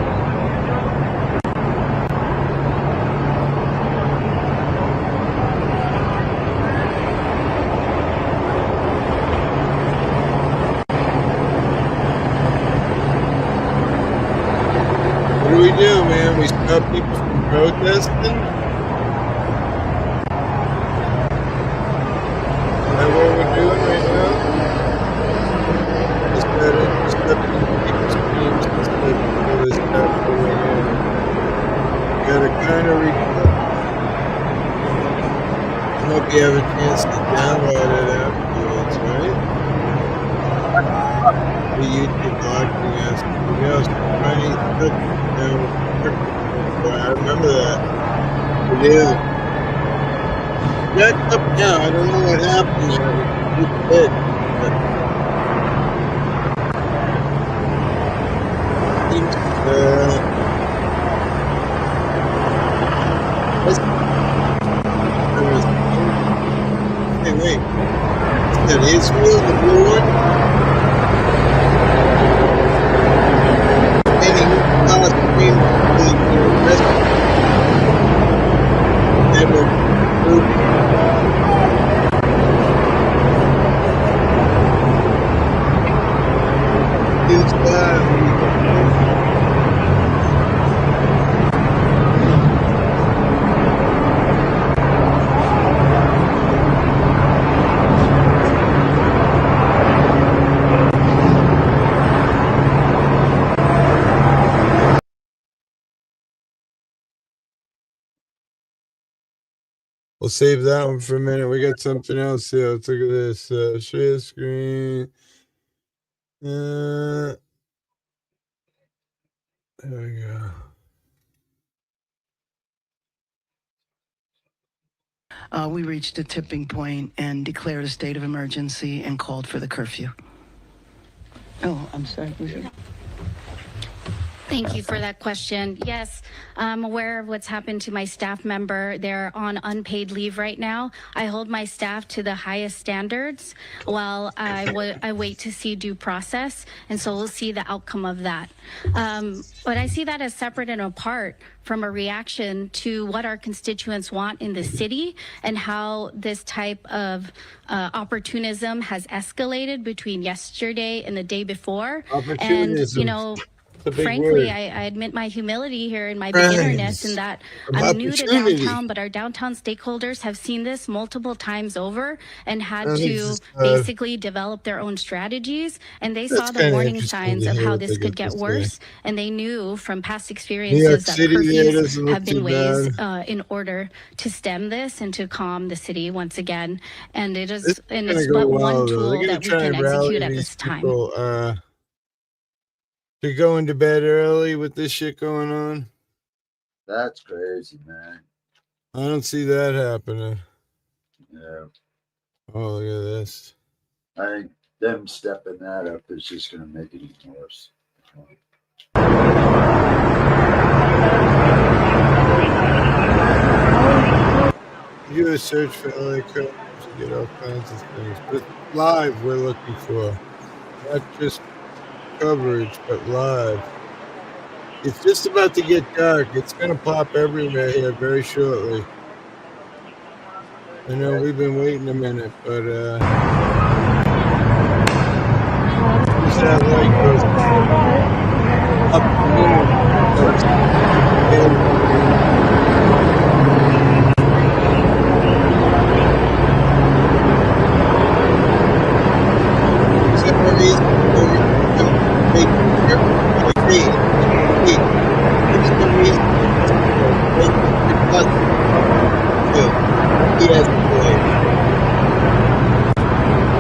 do we do, man? We stop people from protesting? Is that what we're doing right now? Just intercepting people's dreams instead of all this stuff going on. You gotta kind of I hope you have a chance to download it afterwards, right? The YouTube blocking us. You know, funny stuff. I remember that. We did. That's up now. I don't know what happened there. We did. Seems, hey, wait. Is that Israel, the blue one? Any Palestinian they were We'll save that one for a minute. We got something else here. Let's look at this. Share screen. There we go. We reached a tipping point and declared a state of emergency and called for the curfew. Oh, I'm sorry. Thank you for that question. Yes, I'm aware of what's happened to my staff member. They're on unpaid leave right now. I hold my staff to the highest standards while I wait to see due process, and so we'll see the outcome of that. But I see that as separate and apart from a reaction to what our constituents want in the city and how this type of opportunism has escalated between yesterday and the day before. And, you know, frankly, I admit my humility here and my beginnerness in that I'm new to downtown, but our downtown stakeholders have seen this multiple times over and had to basically develop their own strategies. And they saw the warning signs of how this could get worse. And they knew from past experiences that curfews have been ways in order to stem this and to calm the city once again. And it is, and it's but one tool that we can execute at this time. You're going to bed early with this shit going on? That's crazy, man. I don't see that happening. Yeah. Oh, look at this. I think them stepping that up is just going to make it even worse. You do a search for LA Codes, you get all kinds of things. But live, we're looking for. Not just coverage, but live. It's just about to get dark. It's going to pop everywhere here very shortly. I know we've been waiting a minute, but as that light goes up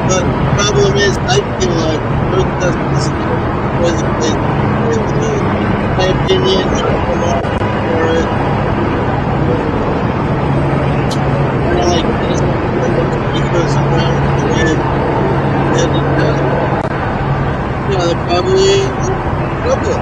But the problem is, I feel like protesters was my opinion for it. I like this because around the wind and yeah, they're probably trouble.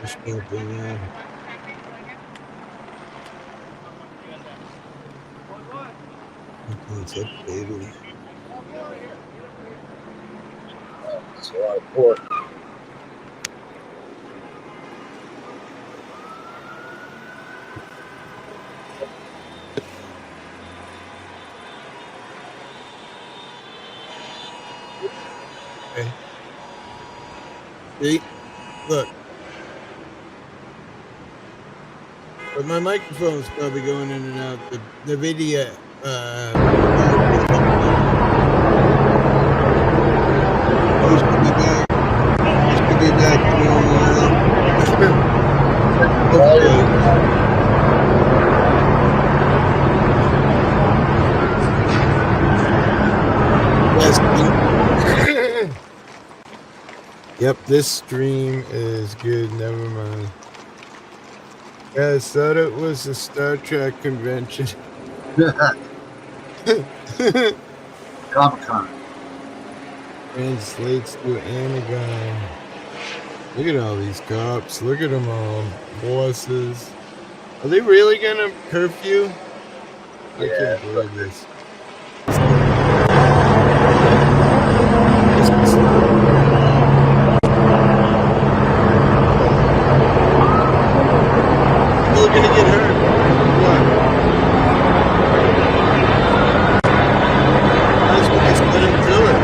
Just open now. Okay, it's updated. That's a lot of pork. Okay. See? Look. But my microphone's probably going in and out. The video, used to be back to normal. Okay. Yes. Yep, this stream is good. Never mind. Yeah, I thought it was a Star Trek convention. Comic-Con. Translates to Anagon. Look at all these cops. Look at them all. Bosses. Are they really gonna curfew? I can't believe this. People are gonna get hurt. What? Might as well just let him do it.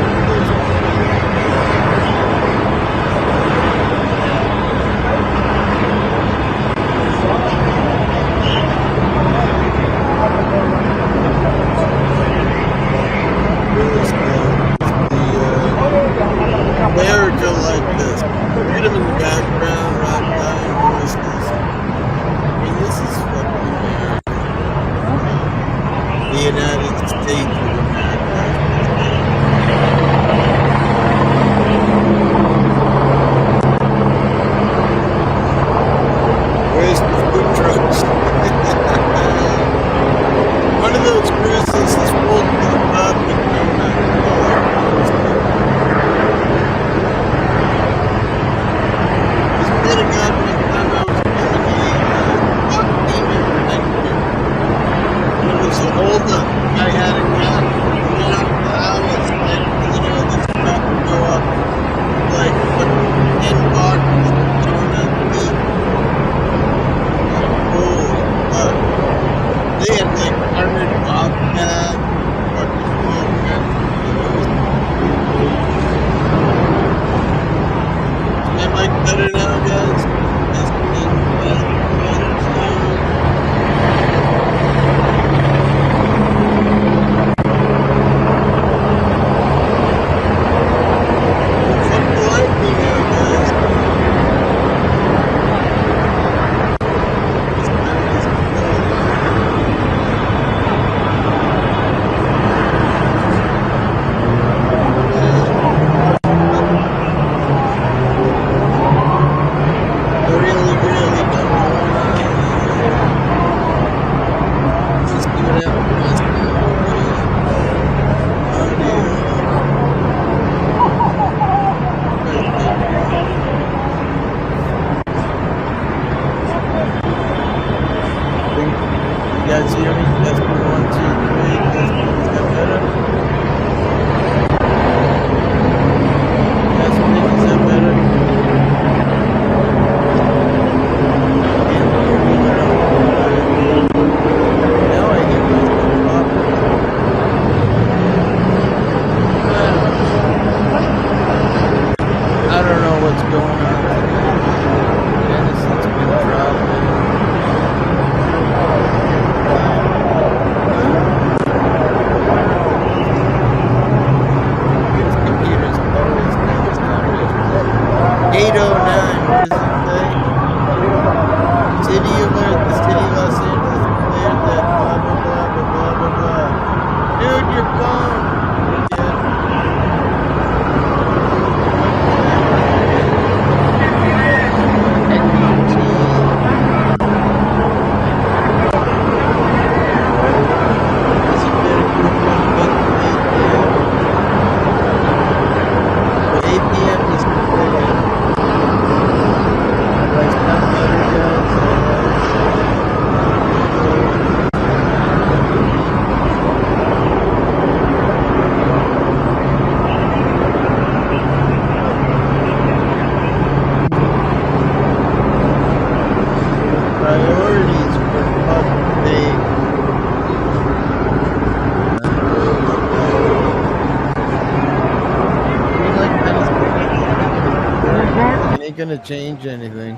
going to change anything.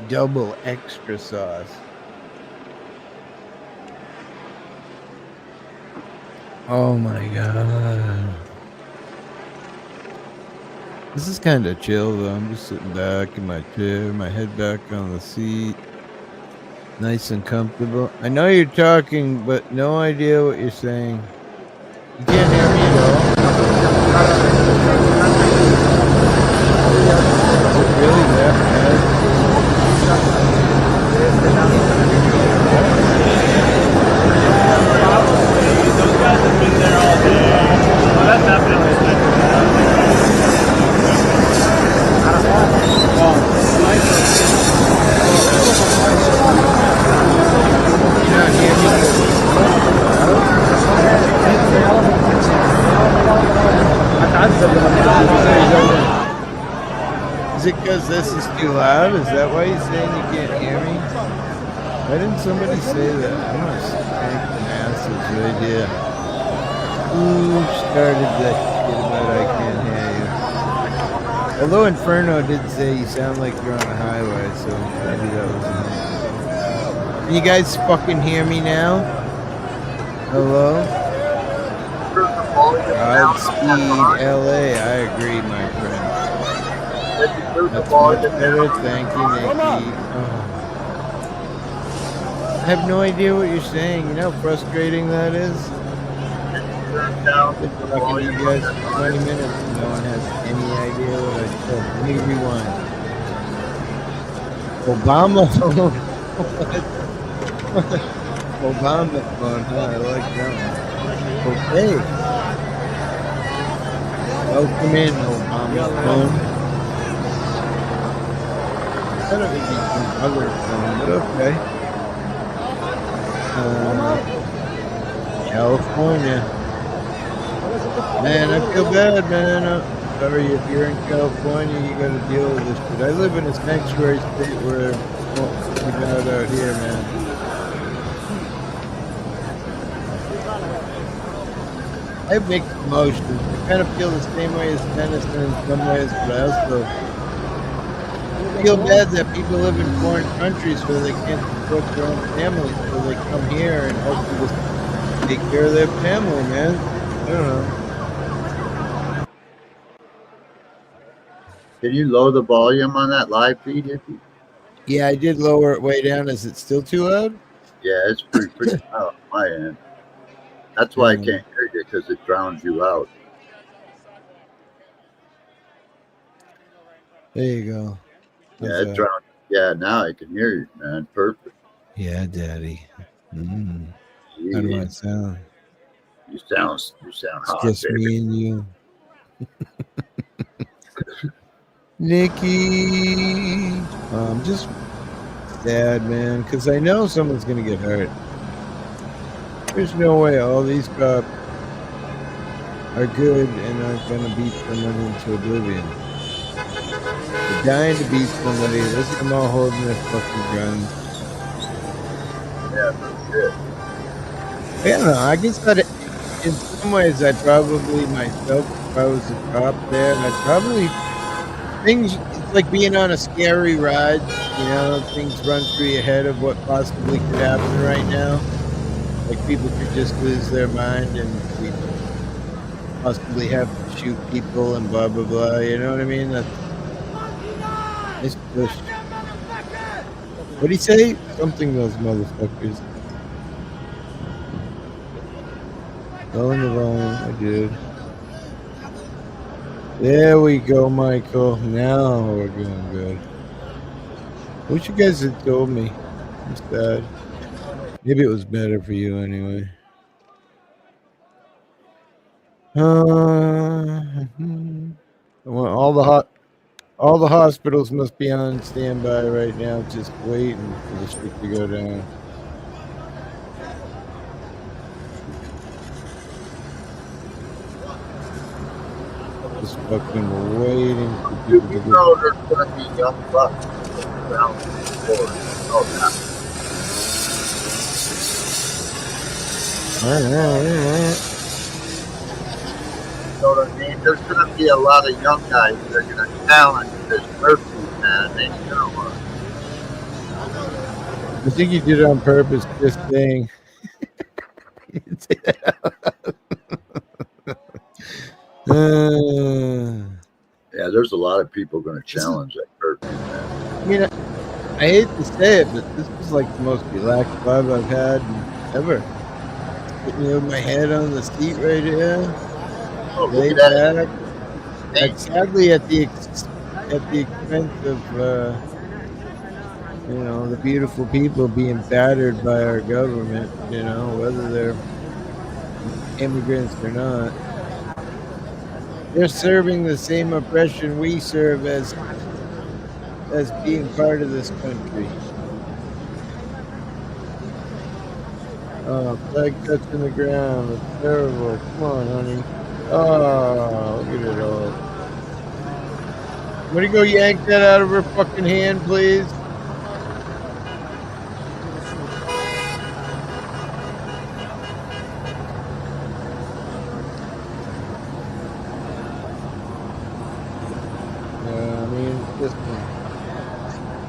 Double extra sauce. Oh my god. This is kind of chill though. I'm just sitting back in my chair, my head back on the seat. Nice and comfortable. I know you're talking, but no idea what you're saying. You can't hear me at all. Is it really that bad? Those guys have been there all day. Well, that's definitely Is it because this is too loud? Is that why you're saying you can't hear me? Why didn't somebody say that? I'm gonna spank the masses right here. Who started that shit about I can't hear you? Although Inferno did say you sound like you're on a highway, so maybe that was me. Can you guys fucking hear me now? Hello? Godspeed, LA. I agree, my friend. That's much better. Thank you, Nikki. Oh. I have no idea what you're saying. You know how frustrating that is? I've been talking to you guys for 20 minutes and no one has any idea what I said. Let me rewind. Obama phone. Obama phone, huh? I like that one. Okay. Welcome in, Obama phone. I thought it would be some other phone, but okay. California. Man, I feel bad, man. I'm sorry if you're in California, you got to deal with this. But I live in a sanctuary state where it's out here, man. I have mixed emotions. I kind of feel the same way as Tennyson in some ways, but I also feel bad that people live in foreign countries where they can't support their own families, so they come here and hopefully just take care of their family, man. I don't know. Can you lower the volume on that live feed, Hippie? Yeah, I did lower it way down. Is it still too loud? Yeah, it's pretty loud on my end. That's why I can't hear you, because it drowns you out. There you go. Yeah, it drowns. Yeah, now I can hear you, man. Perfect. Yeah, Daddy. How do I sound? You sound It's hot, just baby. me and you. Nikki. I'm just sad, man, because I know someone's going to get hurt. There's no way all these cops are good and aren't going to beat someone into oblivion. The dying to beat somebody. Look at them all holding their fucking guns. Yeah, no shit. I don't know. I guess that in some ways, I'd probably myself, if I was a cop there, I'd probably it's like being on a scary ride, you know, things run through your head of what possibly could happen right now. Like people could just lose their mind and we possibly have to shoot people and blah blah blah. You know what I mean? That's nice push. What'd he say? Something those motherfuckers. Lowering the volume, I did. There we go, Michael. Now we're going good. Wish you guys had told me. I'm sad. Maybe it was better for you anyway. Well, all the hospitals must be on standby right now, just waiting for the shit to go down. Just fucking waiting for people to You get. know there's gonna be young bucks around the board. Oh, yeah. You know what I mean? There's gonna be a lot of young guys that are gonna challenge this curfew, man. They, you know, I think you did it on purpose, just saying. yeah, there's a lot of people gonna challenge that curfew, man. I mean, I hate to say it, but this is like the most relaxed vibe I've had ever. Sitting here with my head on the seat right here. Oh, Laid look at that. back. And sadly, at the expense of you know, the beautiful people being battered by our government. You know, whether they're immigrants or not, they're serving the same oppression we serve as being part of this country. Oh, flag touching the ground. It's terrible. Come on, honey. Oh, look at it all. Somebody go yank that out of her fucking hand, please. I mean, listen,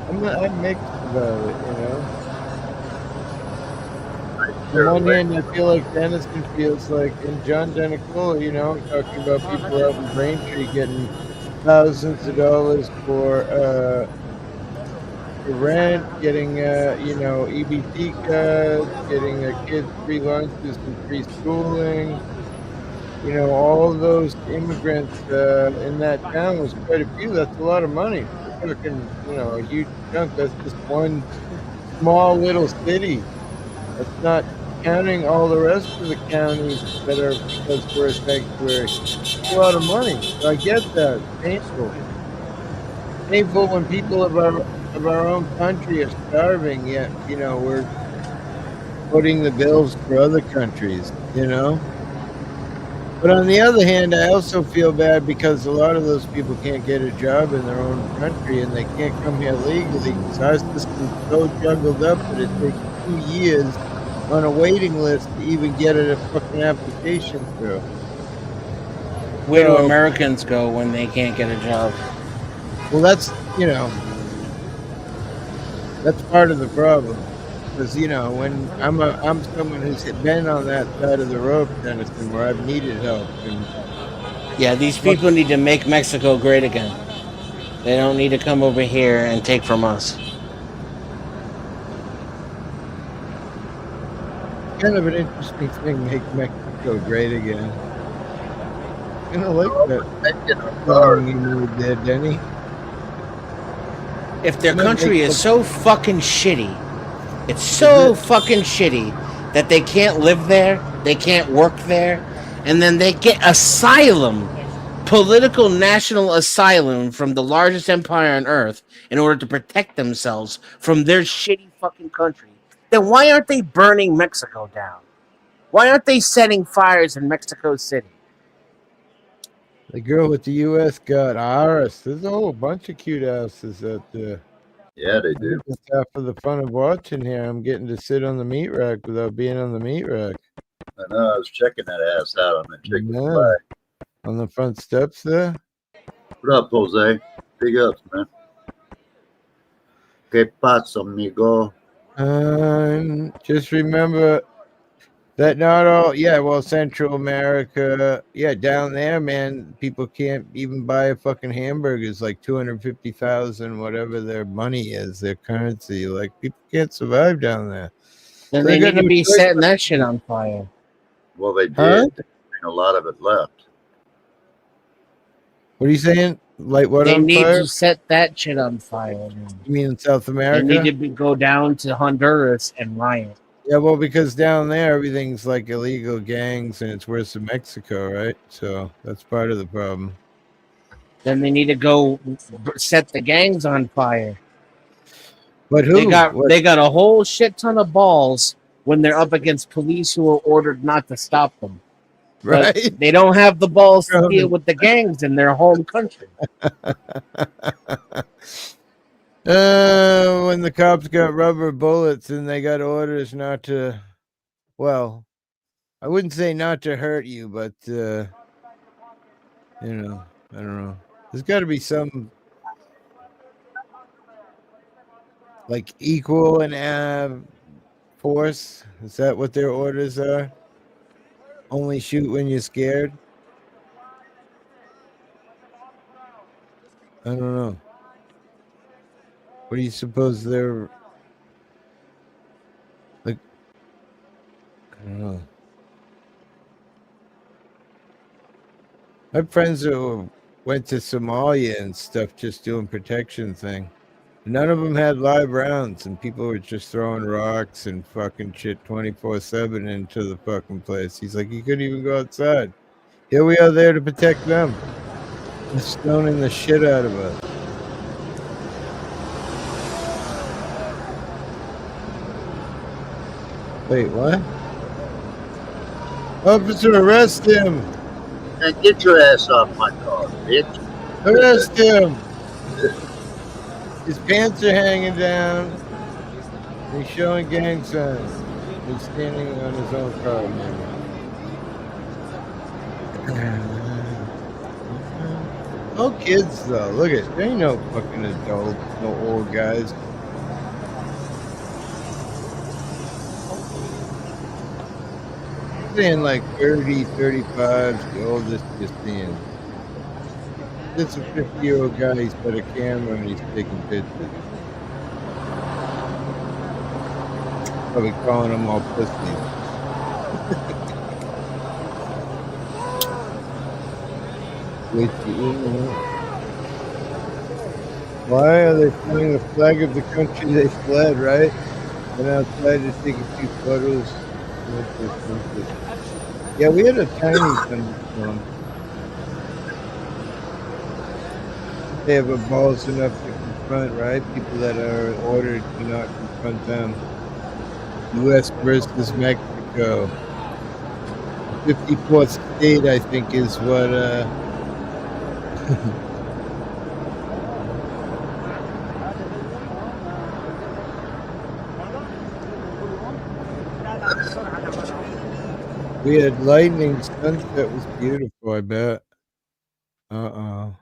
I'm mixed about it, you know. On one hand, I feel like Denison feels like, and John Denicola, you know, talking about people out in Braintree getting thousands of dollars for rent, getting, you know, EBT cuts, getting their kids free lunches and free schooling. You know, all of those immigrants in that town was quite a few. That's a lot of money. We're talking, you know, a huge chunk. That's just one small little city. That's not counting all the rest of the counties that are because we're a sanctuary. It's a lot of money. So I get that. It's painful. Painful when people of our own country are starving, yet, you know, we're footing the bills for other countries, you know? But on the other hand, I also feel bad because a lot of those people can't get a job in their own country and they can't come here legally because our system's so juggled up that it takes 2 years on a waiting list to even get a fucking application through. Where do Americans go when they can't get a job? Well, that's, you know, that's part of the problem. Because, you know, when I'm someone who's been on that side of the rope, Denison, where I've needed help. And yeah, these people need to make Mexico great again. They don't need to come over here and take from us. Kind of an interesting thing, make Mexico great again. I kind of like that song you made there, Denny. If their country is so fucking shitty, it's so fucking shitty that they can't live there, they can't work there, and then they get asylum, political national asylum from the largest empire on earth in order to protect themselves from their shitty fucking country, then why aren't they burning Mexico down? Why aren't they setting fires in Mexico City? The girl with the U.S. got ours. There's a whole bunch of cute houses out there. Yeah, they I do. think that's half of the fun of watching here. I'm getting to sit on the meat rack without being on the meat rack. I know. I was checking that ass out on the chicken Yeah. fly. On the front steps there. What up, Jose? Big ups, man. Que pasa, amigo? Just remember that not all, well, Central America, down there, man, people can't even buy a fucking hamburger. It's like 250,000, whatever their money is, their currency. Like, people can't survive down there. Then So they got need to no be choice setting but- that shit on fire. Well, they did. Huh? A lot of it left. What are you saying? Light what They on need fire? to set that shit on fire. You mean in South They America? need to go down to Honduras and riot. Yeah, well, because down there everything's like illegal gangs, and it's worse than Mexico, right? So that's part of the problem. Then they need to go set the gangs on fire. But who? They got a whole shit ton of balls when they're up against police who are ordered not to stop them. But Right? they don't have the balls to deal with the gangs in their home country. When the cops got rubber bullets and they got orders not to, well, I wouldn't say not to hurt you, but, I don't know. There's got to be some, like, equal and force. Is that what their orders are? Only shoot when you're scared? I don't know. What do you suppose they're like? I don't know. I have friends who went to Somalia and stuff just doing protection thing. None of them had live rounds, and people were just throwing rocks and fucking shit 24/7 into the fucking place. He's like, you couldn't even go outside. Here we are there to protect them. They're stoning the shit out of us. Wait, what? Officer, arrest him! Hey, get your ass off my car, bitch. Arrest him! His pants are hanging down. He's showing gang signs. He's standing on his own car, maybe. No kids, though. Look at, there ain't no fucking adults, no old guys. I'm saying like 30, 35's the oldest you're seeing. This is a 50-year-old guy, he's got a camera and he's taking pictures. Probably calling them all pussies. Why are they flying the flag of the country they fled, right? Went outside to take a few photos. Yeah, we had a tiny thunderstorm. They have a balls enough to confront, right? People that are ordered to not confront them. U.S. versus Mexico. 54th state, I think, is what, we had lightning. Sunset was beautiful, I bet. Uh-oh.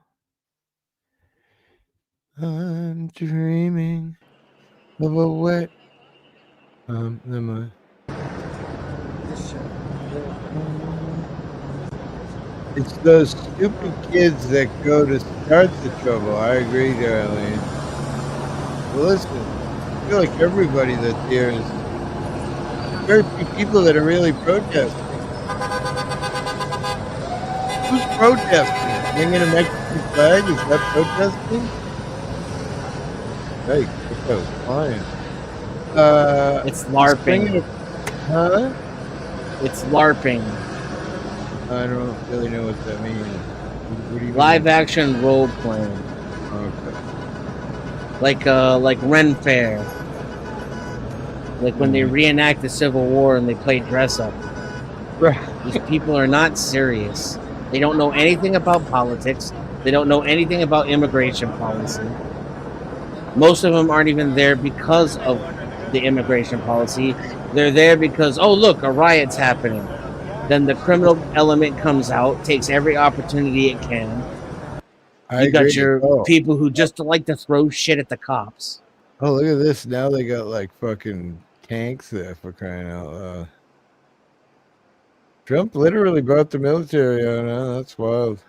I'm dreaming of a wet... never mind. It's those stupid kids that go to start the trouble. I agree, Darlene. Well, listen, I feel like everybody that's here is very few people that are really protesting. Who's protesting? Hanging a Mexican flag? Is that protesting? Hey, I was flying. It's LARPing. Huh? It's LARPing. I don't really know what that means. What do you Live mean? action role playing. Okay. Like Ren Fair. Like when they reenact the Civil War and they play dress up. Right. These people are not serious. They don't know anything about politics. They don't know anything about immigration policy. Most of them aren't even there because of the immigration policy. They're there because, oh, look, a riot's happening. Then the criminal element comes out, takes every opportunity it can. I You got agree. your Oh. people who just like to throw shit at the cops. Oh, look at this. Now they got like fucking tanks there for crying out loud. Trump literally brought the military out. Huh? That's wild.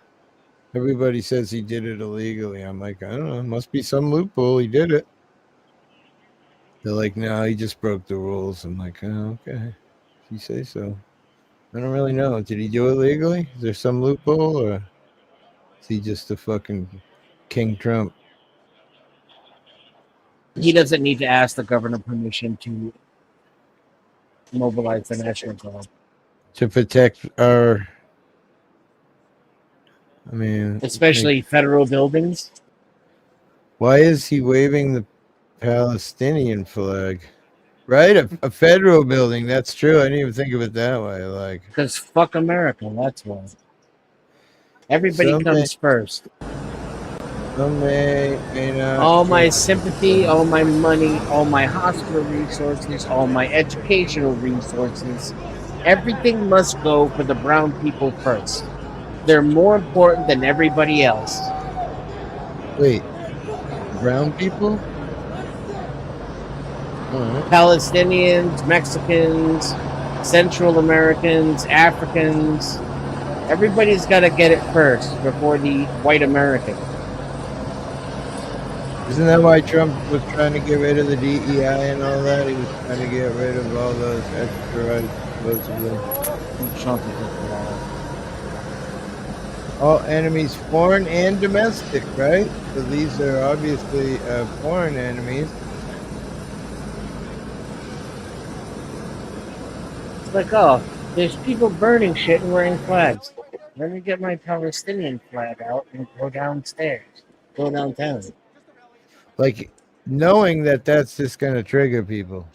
Everybody says he did it illegally. I'm like, I don't know. Must be some loophole. He did it. They're like, no, he just broke the rules. I'm like, oh, okay. If you say so. I don't really know. Did he do it legally? Is there some loophole, or is he just a fucking King Trump? He doesn't need to ask the governor permission to mobilize the National Guard. To protect our, I mean, Especially like, federal buildings. why is he waving the Palestinian flag? Right? A federal building. That's true. I didn't even think of it that way. Like, because fuck America. That's why. Everybody comes first. Some may not. All my sympathy, all my money, all my hospital resources, all my educational resources, everything must go for the brown people first. They're more important than everybody else. Wait, brown people? Palestinians, Mexicans, Central Americans, Africans. Everybody's got to get it first before the white American. Isn't that why Trump was trying to get rid of the DEI and all that? He was trying to get rid of all those extra rights, supposedly. All enemies, foreign and domestic, right? So these are obviously foreign enemies. It's like, oh, there's people burning shit and wearing flags. Let me get my Palestinian flag out and go downstairs. Go downtown. Like, knowing that that's just going to trigger people.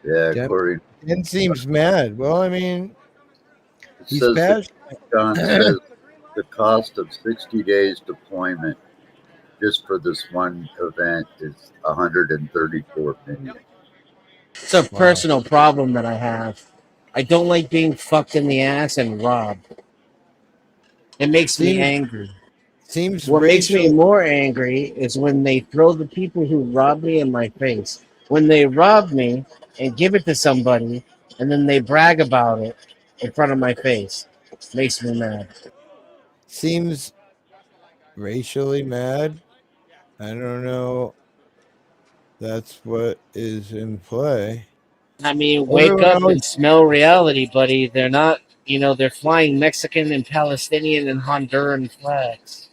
Yeah, Corey. Ken seems mad. Well, I mean, he's passionate. John says the cost of 60 days deployment just for this one event is $134 million. It's a personal problem that I have. I don't like being fucked in the ass and robbed. It makes me angry. What makes me more angry is when they throw the people who robbed me in my face. When they rob me and give it to somebody, and then they brag about it in front of my face. It makes me mad. Seems racially mad. I don't know. That's what is in play. I mean, wake up and smell reality, buddy. They're not, they're flying Mexican and Palestinian and Honduran flags.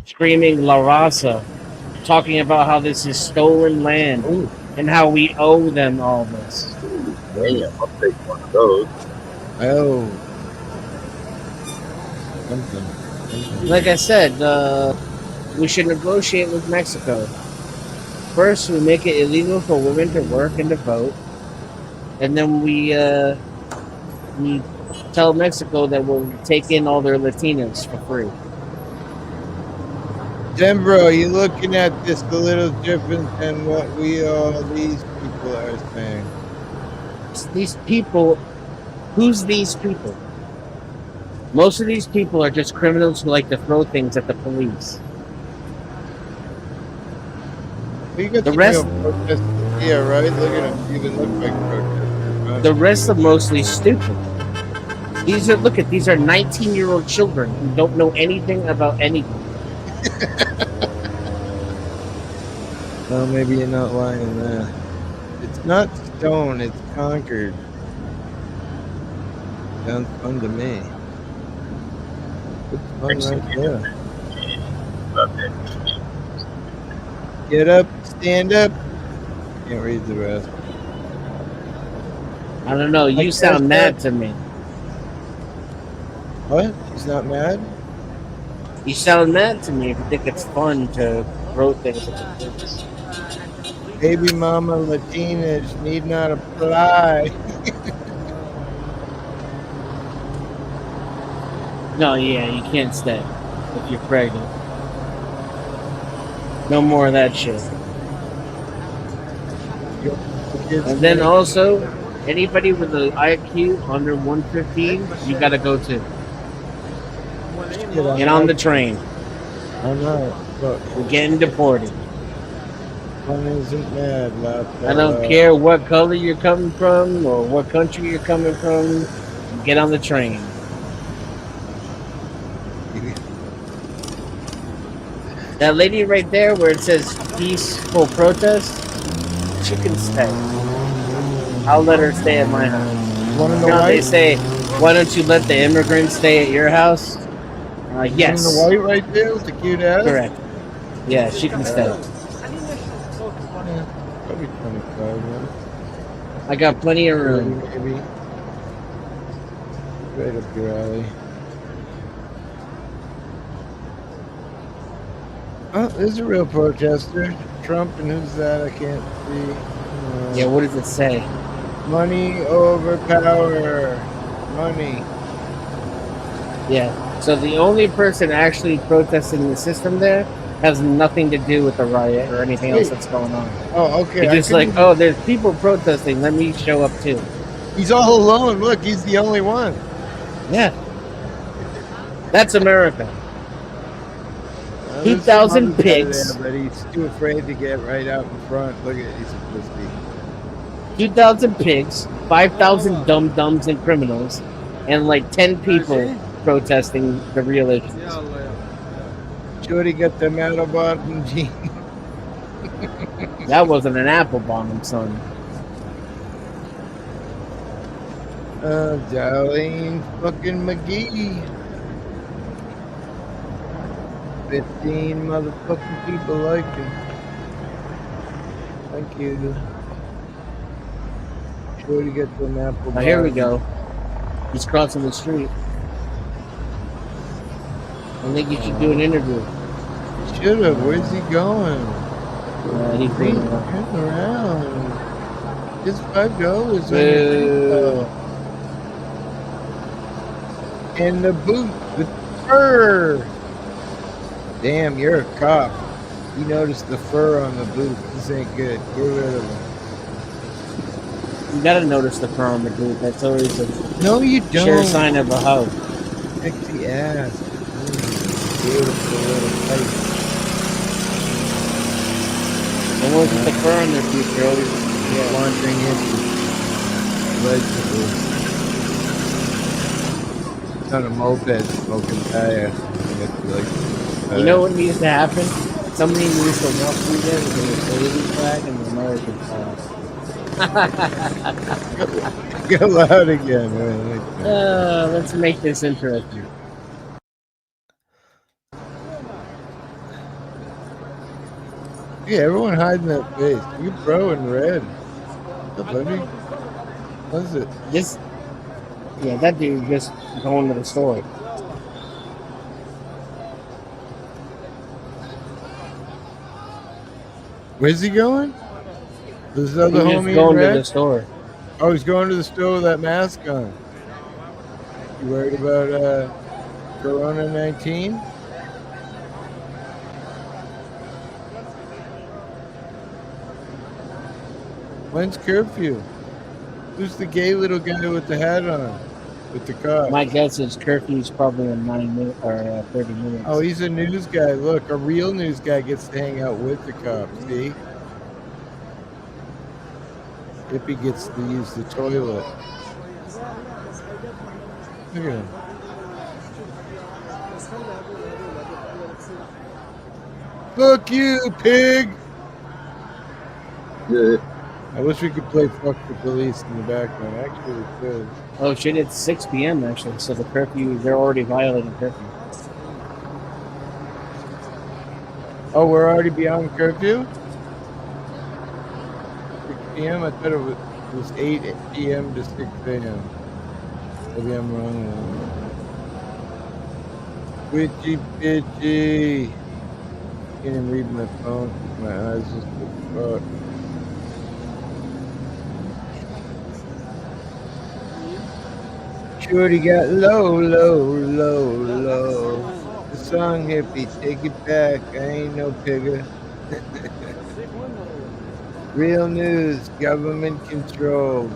Screaming La Raza, talking about how this is stolen land and how we owe them all this. Damn, I'll take one of those. Oh. Something. Like I said, we should negotiate with Mexico. First, we make it illegal for women to work and to vote. And then we tell Mexico that we'll take in all their Latinos for free. Denbro, you're looking at this a little different than what these people are saying. These people, who's these people? Most of these people are just criminals who like to throw things at the police. The rest, yeah, right. Look at them. Even look like protesters. Right? The rest are mostly stupid. These are 19-year-old children who don't know anything about anything. Well, maybe you're not lying in that. It's not stone. It's conquered. Sounds fun to me. It's fun right there. Get up, stand up. Can't read the rest. I don't know. You sound mad to me. What? She's not mad? You sound mad to me if you think it's fun to throw things at the police. Baby mama Latinas need not apply. No, yeah, you can't stay if you're pregnant. No more of that shit. And then also, anybody with an IQ under 115, you gotta go to. Get on the train. I'm not. Look, We're getting deported. one isn't mad, I don't care what color you're coming from or what country you're coming from. Get on the train. That lady right there where it says peaceful protest, she can stay. I'll let her stay at my house. One in the You know, they white? say, why don't you let the immigrants stay at your house? Yes. One in the white right there with the cute ass? Correct. Yeah, she can stay. Yeah, probably 25, man. I got plenty of room. Maybe. Right up your alley. Oh, there's a real protester. Trump, and who's that? I can't see. Yeah, what does it say? Money over power. Money. Yeah. So the only person actually protesting the system there has nothing to do with the riot or anything else that's going on. Oh, okay. It's just like, oh, there's people protesting. Let me show up too. He's all alone. Look, he's the only one. Yeah. That's America. 2,000 pigs. There, but he's too afraid to get right out in front. Look at he's a pussy. 2,000 pigs, 5,000 dum-dums and criminals, and like 10 people protesting the real issues. Shorty got them out of bottom jeans. That wasn't an apple bomb, son. Darlene fucking McGee. 15 motherfucking people like him. Thank you. Shorty got them apple Now here we bottom. go. He's crossing the street. I think you should do an interview. Should have. Where's he going? He's Turn around. Just $5 on your and the boot with fur. Damn, you're a cop. You noticed the fur on the boot. This ain't good. Get rid of it. You gotta notice the fur on the boot. That's always a No, you don't. sure sign of a house. Sexy ass. Beautiful little face. And wasn't the fur on their feet? They're always Wandering Hippie. Allegedly. It's on a moped smoking tire. You know what needs to happen? Somebody needs to walk through there with an Israeli flag and the American flag. Go loud again. Let's make this interesting. Yeah, everyone hiding that face. You bro in red. What's up, buddy? What's it? Just, yeah, that dude just going to the store. Where's he going? This other He's homie just going in red? to the store. Oh, he's going to the store with that mask on. You worried about Corona 19? When's curfew? Who's the gay little guy with the hat on? With the car? My guess is curfew's probably in 9 minutes or 30 minutes. Oh, he's a news guy. Look, a real news guy gets to hang out with the cops. See? Hippie gets to use the toilet. Look at him. Fuck you, pig! Yeah. I wish we could play Fuck the Police in the background. Actually, we could. Oh shit, it's 6 p.m. actually, so the curfew, they're already violating curfew. Oh, we're already beyond curfew? 6 p.m.? I thought it was 8 p.m. to 6 a.m. Maybe I'm wrong. Witchy bitchy. Can't even read my phone. My eyes just look fucked. Shorty got low, low, low, low. The song hippie, take it back. I ain't no pigger. Real news, government controlled.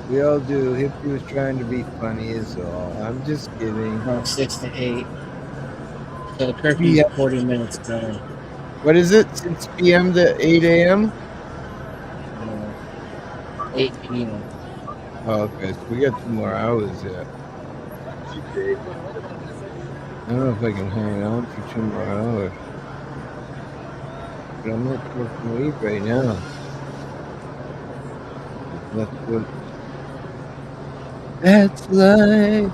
We all do. Hippie was trying to be funny is all. I'm just kidding. No, 6 to 8. So the curfew's Yeah. 40 minutes gone. What is it? 6 p.m. to 8 a.m.? 8 p.m. Oh, okay. So we got 2 more hours yet. I don't know if I can hang on for 2 more hours. But I'm not smoking weed right now. That's life.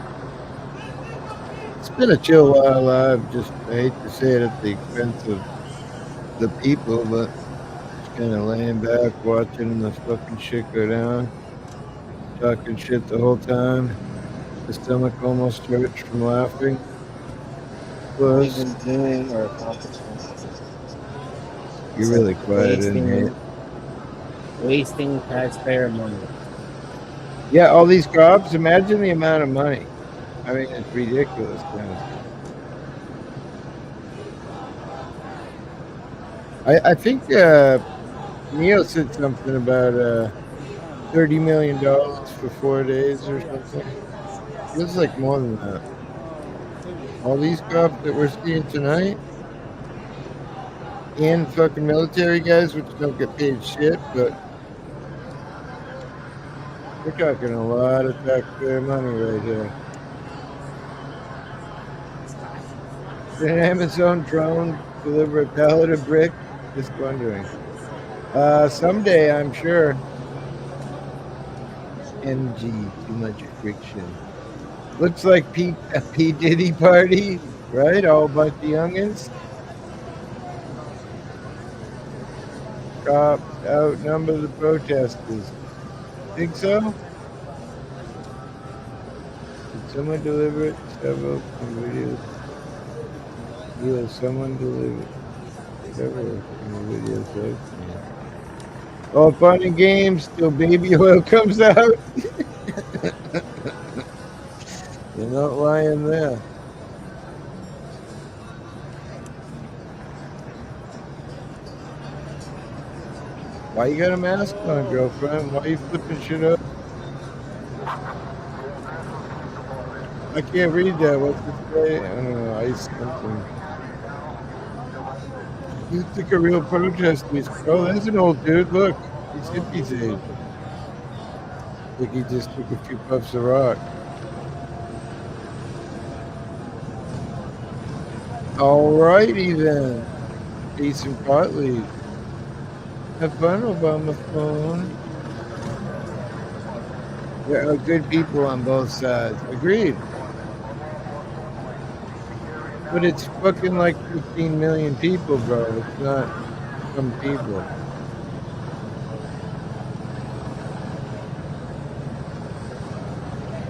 It's been a chill while. I hate to say it at the expense of the people, but just kind of laying back, watching the fucking shit go down, talking shit the whole time. The stomach almost hurts from laughing. What Plus, you've been doing or accomplishing. you're really quiet in here. Wasting taxpayer money. Yeah, all these cops. Imagine the amount of money. I mean, it's ridiculous, honestly. I think Neil said something about $30 million for 4 days or something. Feels like more than that. All these cops that we're seeing tonight, and fucking military guys, which don't get paid shit, but we're talking a lot of taxpayer money right here. Did an Amazon drone deliver a pallet of bricks? Just wondering. Someday, I'm sure. MG, too much friction. Looks like a P. Diddy party, right? All a bunch of youngins. Cops outnumber the protesters. Think so? Did someone deliver it? Several videos. Yeah, someone delivered several videos I've seen. All fun and games till baby oil comes out. You're not lying there. Why you got a mask on, girlfriend? Why you flipping shit up? I can't read that. What's it say? I don't know. Ice something. You think a real protest is. Oh, there's an old dude. Look, he's hippie's age. Like he just took a few puffs of rock. Alrighty then. Peace and pot leaf. Have fun, Obama phone. There are good people on both sides. Agreed. But it's fucking like 15 million people, bro. It's not some people.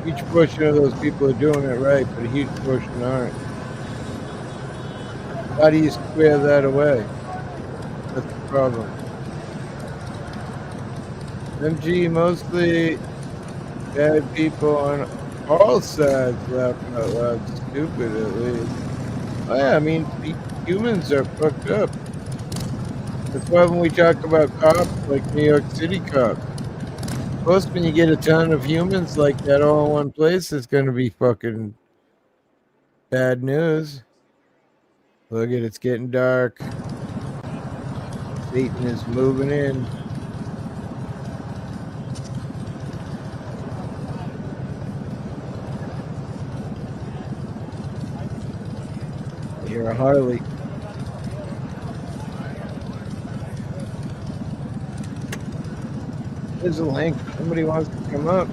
Each portion of those people are doing it right, but a huge portion aren't. How do you square that away? That's the problem. MG, mostly bad people on all sides laugh out loud. Stupid, at least. Oh, yeah, I mean, humans are fucked up. That's why when we talk about cops, like New York City cops, plus when you get a ton of humans like that all in one place, it's going to be fucking bad news. Look at it, it's getting dark. Satan is moving in. I hear a Harley. There's a link. Somebody wants to come up.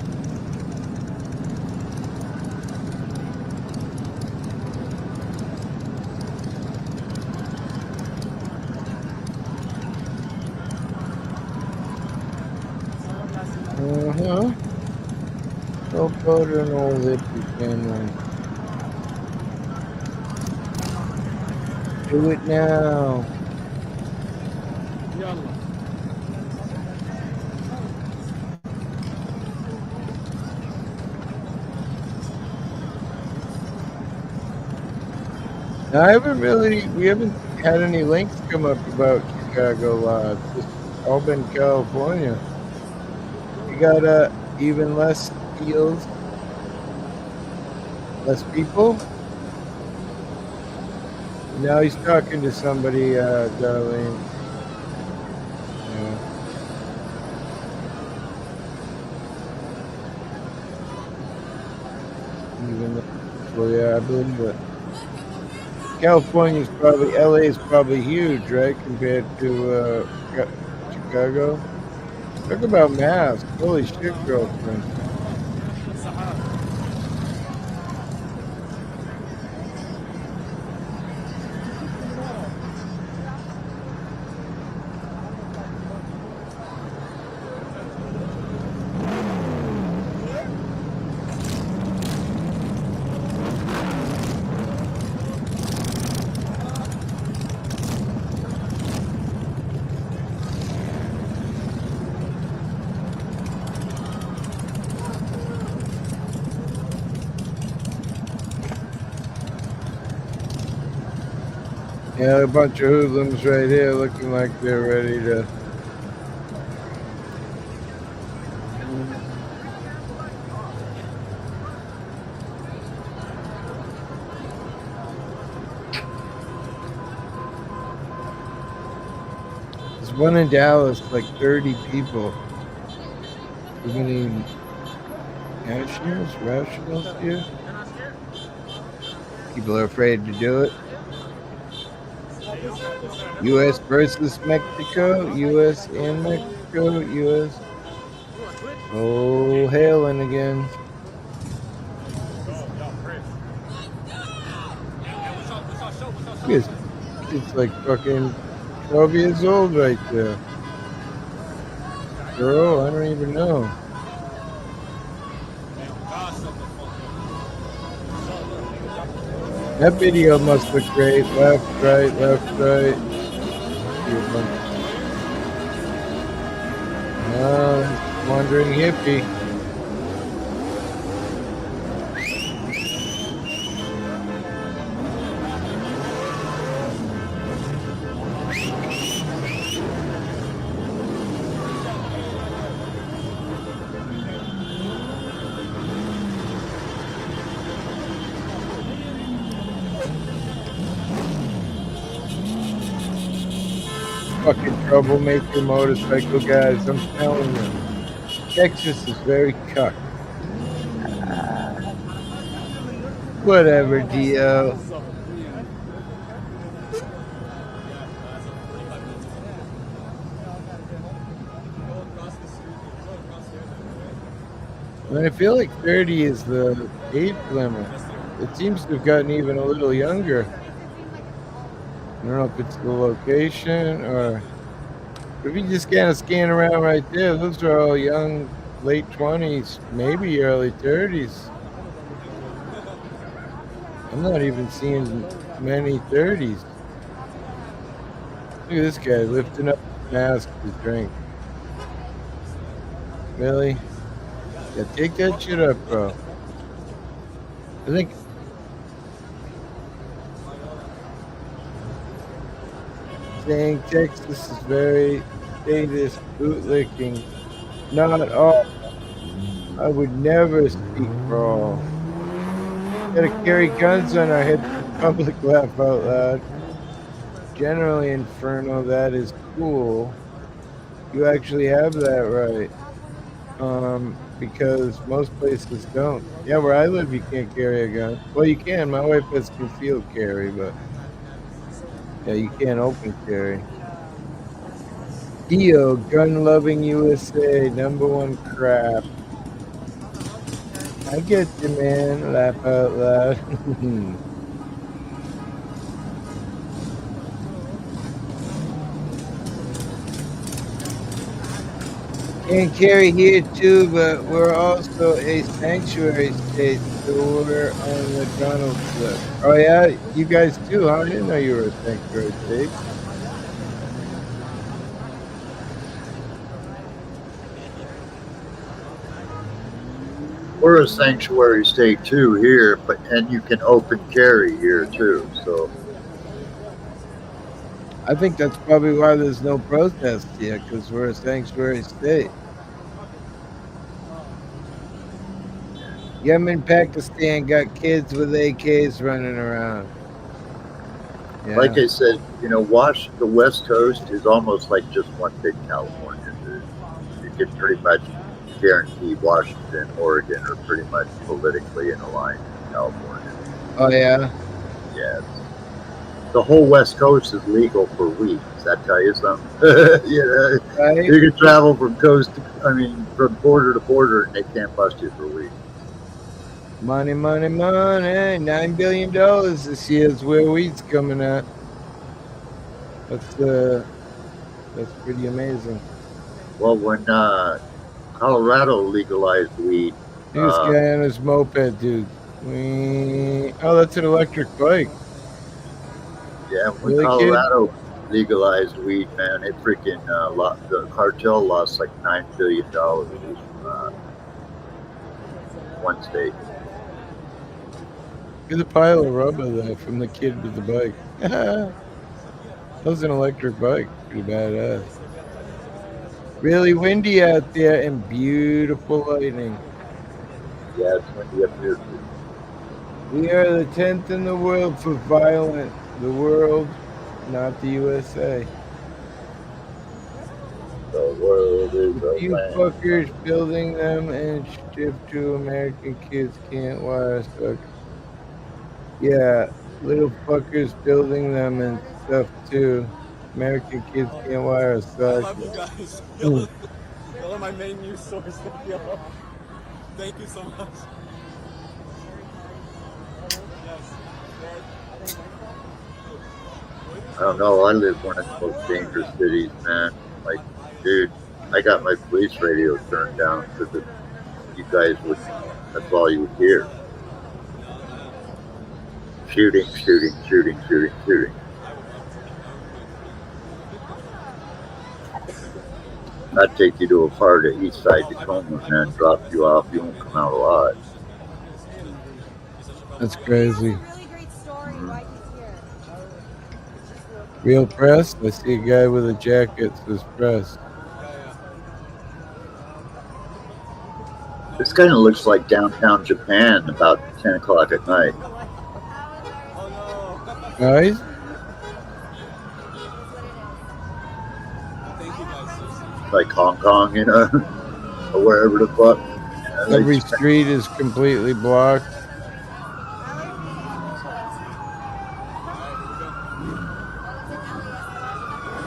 Uh-huh. Go put an old hippie family. Do it now. Now, we haven't had any links come up about Chicago live. It's all been California. You got even less deals, less people. Now he's talking to somebody, Darlene. Yeah. Well, yeah, I believe it. California's probably, LA is probably huge, right, compared to Chicago. Talk about masks. Holy shit, girlfriend. Yeah, a bunch of hoodlums right here looking like they're ready to. There's one in Dallas, like 30 people. Too many rationals here. People are afraid to do it. U.S. versus Mexico, U.S. and Mexico, U.S. Oh, hailing again. It's like fucking 12 years old right there. Girl, I don't even know. That video must look great. Left, right, left, right. Wandering Hippie. Fucking troublemaker motorcycle guys, I'm telling you. Texas is very cucked. Whatever, Dio. I feel like 30 is the age limit. It seems to have gotten even a little younger. I don't know if it's the location or if you just kind of scan around right there, those are all young, late 20s, maybe early 30s. I'm not even seeing many 30s. Look at this guy lifting up his mask to drink. Really? Yeah, take that shit up, bro. I think saying Texas is very statist, bootlicking. Not all. I would never speak for all. Gotta carry guns on our heads in public, laugh out loud. Generally, Inferno, that is cool. You actually have that right. Because most places don't. Yeah, where I live, you can't carry a gun. Well, you can. My wife has concealed carry, but yeah, you can't open carry. Dio, gun-loving USA, #1 crap. I get you, man. Laugh out loud. Can't carry here too, but we're also a sanctuary state, so we're on the Donald's list. Oh yeah, you guys too, huh? I didn't know you were a sanctuary state. We're a sanctuary state too here, and you can open carry here too. So I think that's probably why there's no protests yet, because we're a sanctuary state. Yemen, Pakistan got kids with AKs running around. Yeah. Like I said, you know, the West Coast is almost like just one big California. Dude. You can pretty much guarantee Washington, Oregon are pretty much politically in alliance with California. Oh yeah. Yes. The whole West Coast is legal for weed. Does that tell you something? You know, Right. you can travel from from border to border, and they can't bust you for weed. Money, money, money. $9 billion this year is where weed's coming at. That's pretty amazing. Well, when Colorado legalized weed, This guy on his moped, dude. Oh, that's an electric bike. yeah, when Really, kid? Colorado legalized weed, man, it freaking the cartel lost like $9 billion one state. Here's a pile of rubber there from the kid with the bike. That was an electric bike. Pretty badass. Really windy out there and beautiful lightning. Yeah, it's windy up here too. We are the 10th in the world for violence. The world, not the USA. The world is a You land. fuckers building them and ship to American kids can't wire suck. Yeah, little fuckers building them and stuff too. American kids can't wire a suck. I love you guys. Y'all are my main news source. Thank you so much. I don't know. I live one of the most dangerous cities, man. Like, dude, I got my police radio turned down because you guys would. That's all you would hear. Shooting, shooting, shooting, shooting, shooting. I'd take you to a part of East Side Tacoma, man. Drop you off. You won't come out alive. That's crazy. Real press? I see a guy with a jacket that says press. This kind of looks like downtown Japan about 10 o'clock at night. Guys? Like Hong Kong, you know, or wherever the fuck. Every street is completely blocked.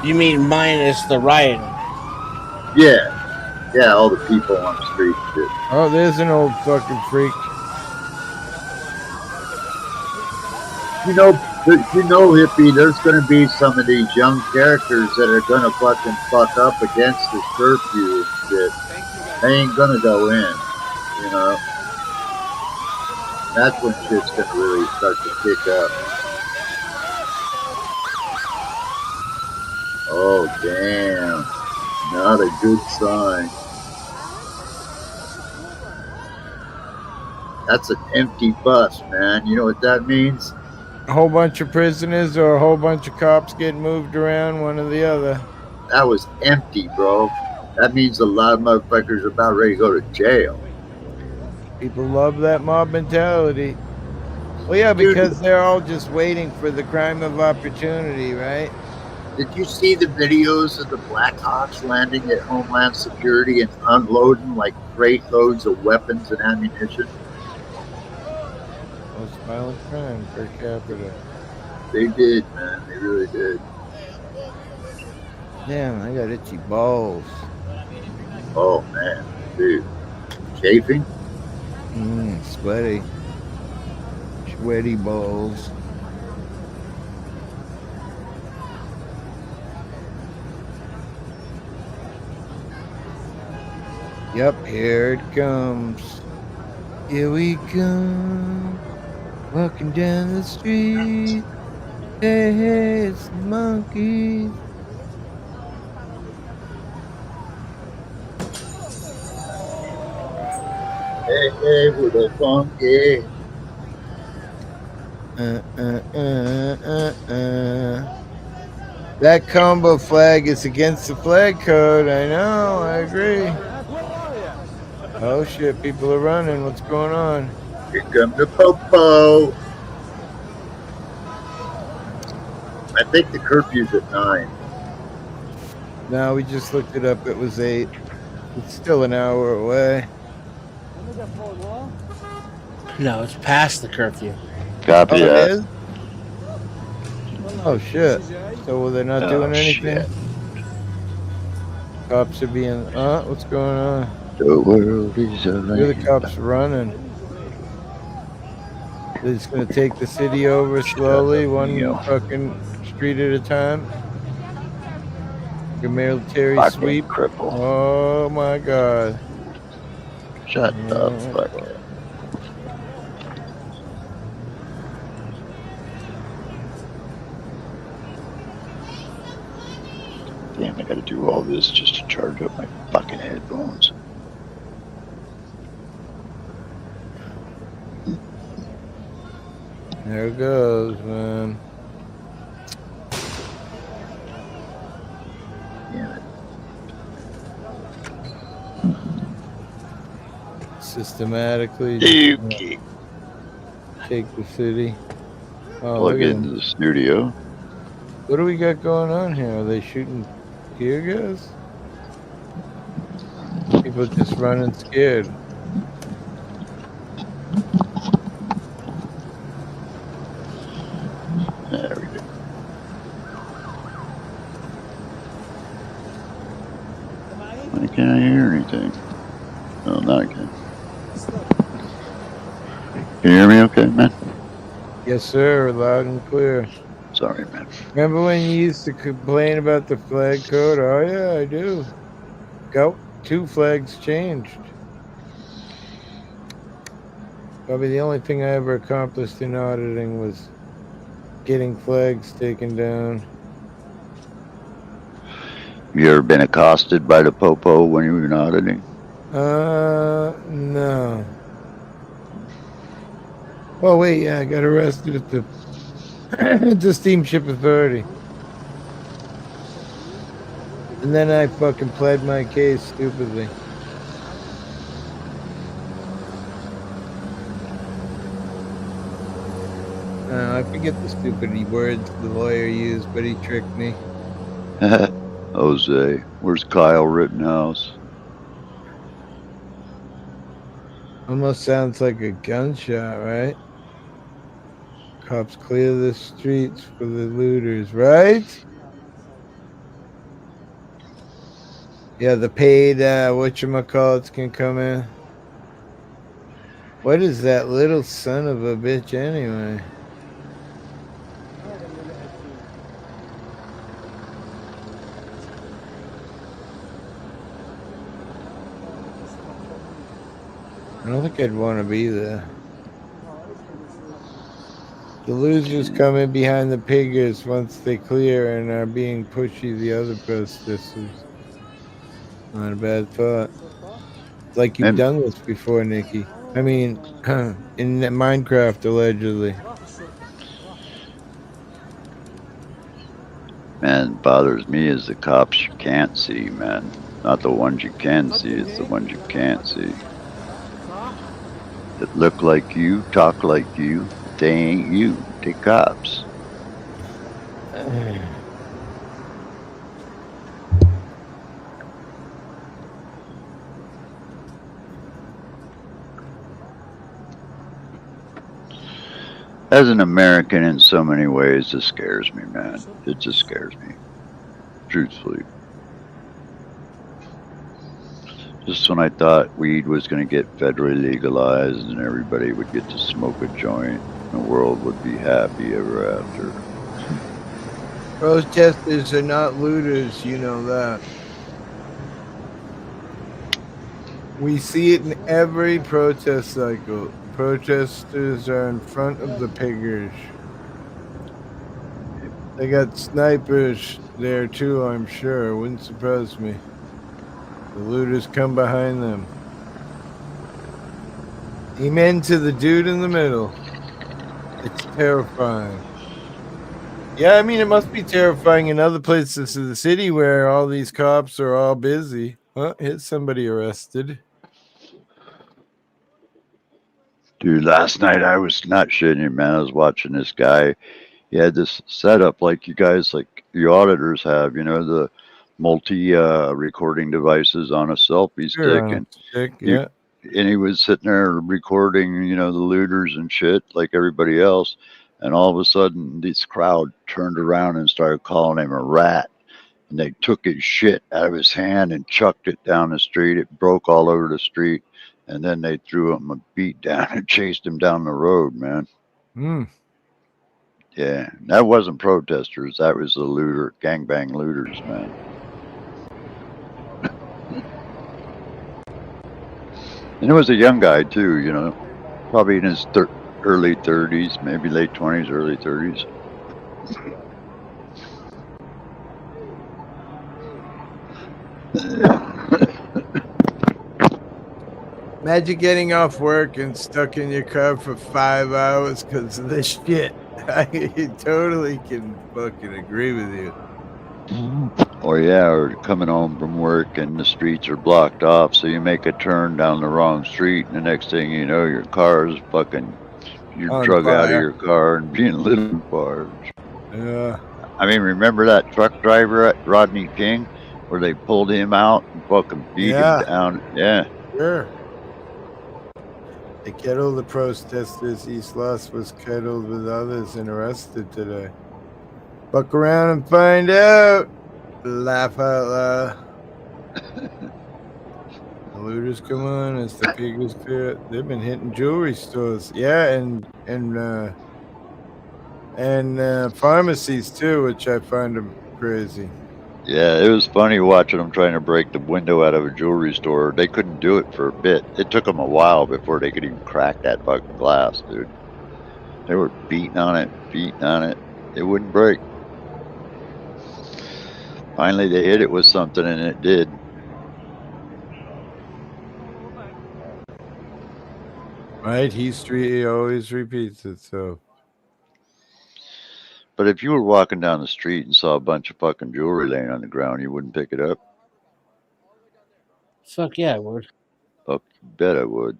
You mean minus the rioting? Yeah. Yeah, all the people on the street and shit. Oh, there's an old fucking freak. You know, hippie, there's going to be some of these young characters that are going to fucking fuck up against this curfew and shit. They ain't going to go in, you know. That's when shit's going to really start to kick up. Oh, damn. Not a good sign. That's an empty bus, man. You know what that means? A whole bunch of prisoners or a whole bunch of cops getting moved around, one or the other. That was empty, bro. That means a lot of motherfuckers are about ready to go to jail. People love that mob mentality. Well, yeah, because they're all just waiting for the crime of opportunity, right? Did you see the videos of the Blackhawks landing at Homeland Security and unloading like freight loads of weapons and ammunition? Most violent crime per capita. They did, man. They really did. Damn, I got itchy balls. Oh, man. Dude. Chafing? Sweaty. Sweaty balls. Yep, here it comes. Here we come. Walking down the street. Hey, hey, it's the monkeys. Hey, hey, with a funky. That combo flag is against the flag code. I know. I agree. Oh shit! People are running. What's going on? Here come the popo. I think the curfew's at 9. No, we just looked it up. It was 8. It's still an hour away. No, it's past the curfew. Copy Oh, it that. is? Oh shit! So they're not doing anything. Shit. Cops are being. What's going on? The world is a Where are the land. cops running? They're just gonna take the city over slowly, one fucking street at a time. Like a military Fucking sweep. cripple. Oh my god! Shut the fuck up. Damn, I gotta do all this just to charge up my fucking headphones. There it goes, man. Damn it. Systematically Okay. take the city. Oh, Plug look at into them. the studio. What do we got going on here? Are they shooting tear gas? People just running scared. There we go. Why can't I hear anything? No, now I can. Can you hear me okay, man? Yes, sir. Loud and clear. Sorry, man. Remember when you used to complain about the flag code? Oh, yeah, I do. Got 2 flags changed. Probably the only thing I ever accomplished in auditing was getting flags taken down. You ever been accosted by the popo when you were auditing? No. Oh, wait, yeah, I got arrested at the, at the Steamship Authority. And then I fucking pled my case stupidly. I forget the stupid words the lawyer used, but he tricked me. Jose, where's Kyle Rittenhouse? Almost sounds like a gunshot, right? Cops clear the streets for the looters, right? Yeah, the paid whatchamacallits can come in. What is that little son of a bitch anyway? I don't think I'd want to be there. The losers come in behind the piggers once they clear and are being pushy the other protesters. Not a bad thought. It's like you've done this before, Nikki. I mean, in Minecraft, allegedly. Man, bothers me is the cops you can't see, man. Not the ones you can see, it's the ones you can't see. That look like you, talk like you, they ain't you. They cops. As an American, in so many ways, this scares me, man. It just scares me. Truthfully. Just when I thought weed was going to get federally legalized and everybody would get to smoke a joint, the world would be happy ever after. Protesters are not looters, you know that. We see it in every protest cycle. Protesters are in front of the piggers. They got snipers there too, I'm sure. Wouldn't surprise me. The looters come behind them. Amen to the dude in the middle. It's terrifying. Yeah, I mean, it must be terrifying in other places of the city where all these cops are all busy. Well, here's somebody arrested. Dude, last night I was not shitting you, man. I was watching this guy. He had this setup like you guys, like the auditors have, the multi recording devices on a selfie Sure, stick. on a And stick, he, yeah. and he was sitting there recording, the looters and shit like everybody else. And all of a sudden, this crowd turned around and started calling him a rat. And they took his shit out of his hand and chucked it down the street. It broke all over the street. And then they threw him a beat down and chased him down the road, man. Hmm. Yeah, that wasn't protesters. That was the gangbang looters, man. And it was a young guy too, probably in his early 30s, maybe late 20s, early 30s. Imagine getting off work and stuck in your car for 5 hours because of this shit. I totally can fucking agree with you. Or yeah, or coming home from work and the streets are blocked off, so you make a turn down the wrong street, and the next thing you know, your car is fucking, you're On drug out of fire. your car and being lit on fire. Yeah. I mean, remember that truck driver, Rodney King, where they pulled him out and fucking beat him down? Yeah. Sure. They kettled the protesters. East Los was kettled with others and arrested today. Fuck around and find out. Laugh out loud. The looters come on as the figures clear. They've been hitting jewelry stores. Yeah, and pharmacies too, which I find them crazy. Yeah, it was funny watching them trying to break the window out of a jewelry store. They couldn't do it for a bit. It took them a while before they could even crack that fucking glass, dude. They were beating on it. It wouldn't break. Finally, they hit it with something, and it did. Right? History always repeats itself. But if you were walking down the street and saw a bunch of fucking jewelry laying on the ground, you wouldn't pick it up? Fuck yeah, I would. Fuck, you bet I would.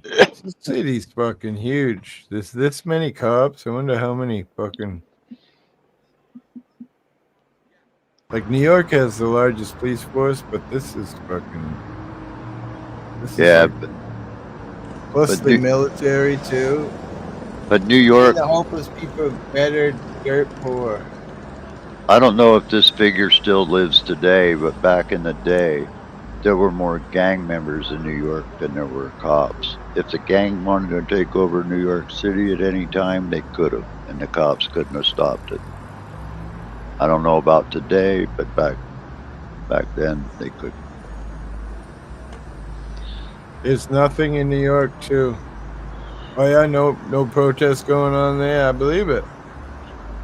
The city's fucking huge. There's this many cops. I wonder how many fucking. Like New York has the largest police force, but this is fucking. Yeah, Plus but the military too. But New York, The homeless people are better dirt poor. I don't know if this figure still lives today, but back in the day, there were more gang members in New York than there were cops. If the gang wanted to take over New York City at any time, they could have, and the cops couldn't have stopped it. I don't know about today, but back then they could. There's nothing in New York too. Oh yeah, no protests going on there. I believe it.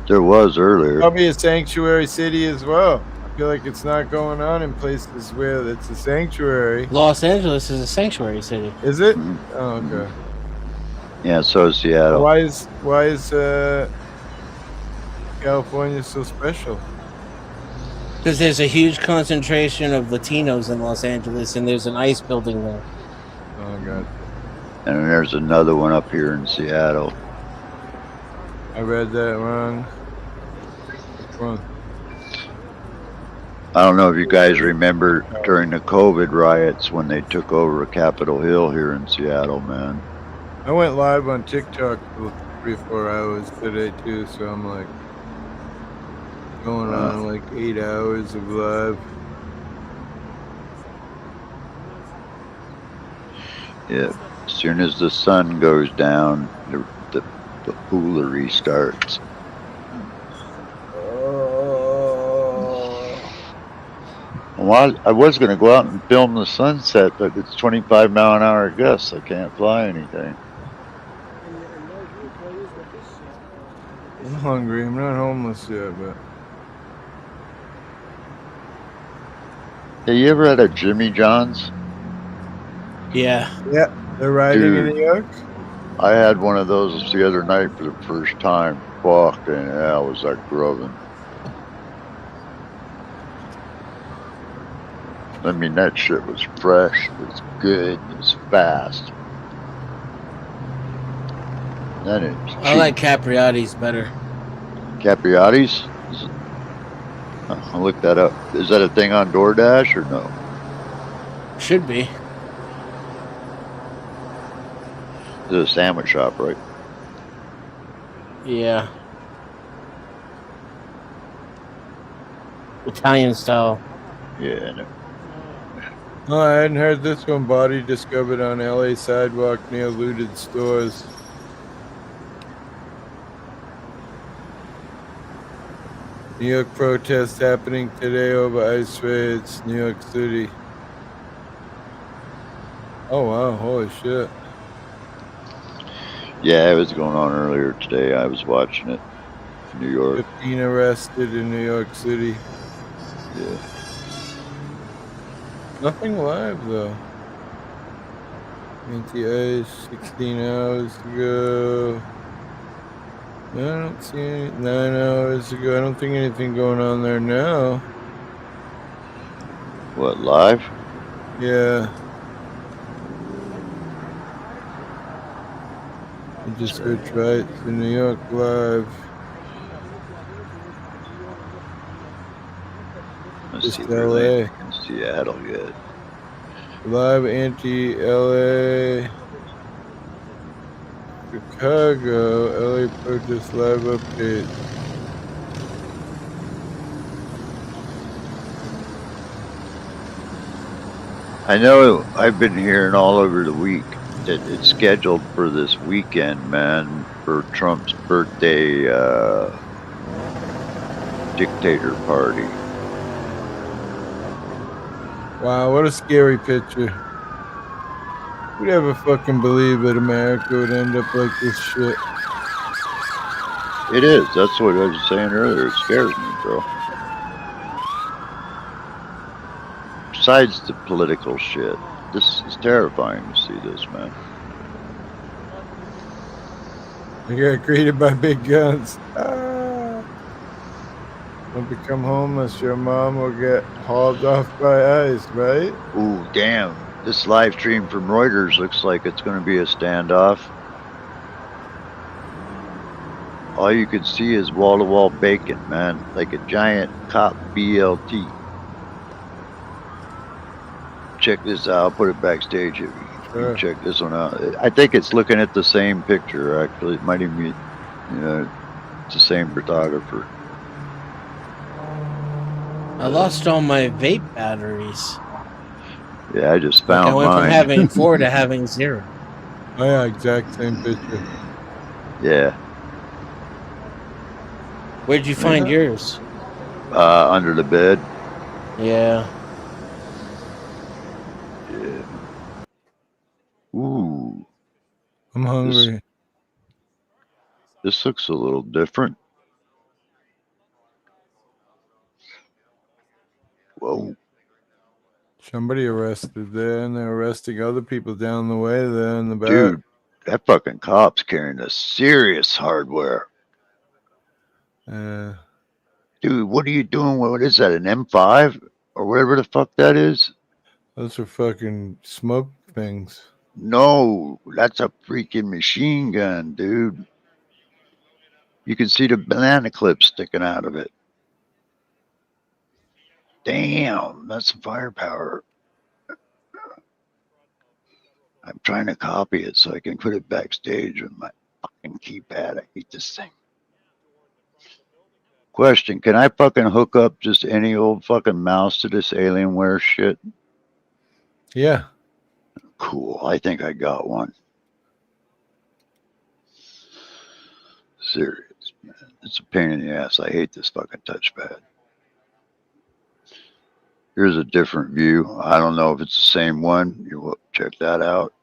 There was earlier. Probably a sanctuary city as well. I feel like it's not going on in places where it's a sanctuary. Los Angeles is a sanctuary city. Is it? Mm-hmm. Oh, okay. Yeah, so is Seattle. Why is California so special? Because there's a huge concentration of Latinos in Los Angeles, and there's an ICE building there. Oh god. And then there's another one up here in Seattle. I read that wrong. Which one? I don't know if you guys remember during the COVID riots when they took over Capitol Hill here in Seattle, man. I went live on TikTok for 3-4 hours today too, so I'm like going on like 8 hours of live. Yeah. As soon as the sun goes down, the foolery starts. Well, I was going to go out and film the sunset, but it's 25-mile-an-hour gusts. I can't fly anything. I'm hungry. I'm not homeless yet, but Hey, you ever had a Jimmy John's? Yeah. yeah. They're riding in Dude, New York? I had one of those the other night for the first time. Fucking hell, was that grubbing. I mean, that shit was fresh, it was good, it was fast. Then it's cheap. I like Capriati's better. Capriati's? I'll look that up. Is that a thing on DoorDash or no? Should be. It's a sandwich shop, right? Yeah. Italian style. Yeah. No. Oh, I hadn't heard this one. Body discovered on LA sidewalk near looted stores. New York protests happening today over ICE raids, New York City. Oh, wow. Holy shit. Yeah, it was going on earlier today. I was watching it in New York. 15 arrested in New York City. Yeah. Nothing live, though. Anti-ice, 16 hours ago. I don't see any. 9 hours ago. I don't think anything going on there now. What, live? Yeah. I just switched right to New York Live. Let's Just see if there's LA. anything in Seattle yet. Live anti-LA. Chicago. LA protest live update. I know I've been hearing all over the week that it's scheduled for this weekend, man, for Trump's birthday dictator party. Wow, what a scary picture. Who'd ever fucking believe that America would end up like this shit? It is. That's what I was saying earlier. It scares me, bro. Besides the political shit, this is terrifying to see this, man. You got greeted by big guns. Ah. Don't become homeless. Your mom will get hauled off by ICE, right? Ooh, damn. This live stream from Reuters looks like it's going to be a standoff. All you can see is wall-to-wall bacon, man. Like a giant cop BLT. Check this out. I'll put it backstage if you check this one out. I think it's looking at the same picture, actually. It might even be, it's the same photographer. I lost all my vape batteries. Yeah, I just found I went mine. from having 4 to having 0. Oh yeah, exact same picture. Yeah. Where'd you find yours? Under the bed. Yeah. Yeah. Ooh. I'm hungry. This looks a little different. Whoa. Somebody arrested there, and they're arresting other people down the way there in the back. Dude, that fucking cop's carrying a serious hardware. Dude, what are you doing? What is that, an M5? Or whatever the fuck that is? Those are fucking smoke things. No, that's a freaking machine gun, dude. You can see the banana clip sticking out of it. Damn, that's some firepower. I'm trying to copy it so I can put it backstage with my fucking keypad. I hate this thing. Question, can I fucking hook up just any old fucking mouse to this Alienware shit? Yeah. Cool, I think I got one. Serious, man. It's a pain in the ass. I hate this fucking touchpad. Here's a different view. I don't know if it's the same one. You check that out.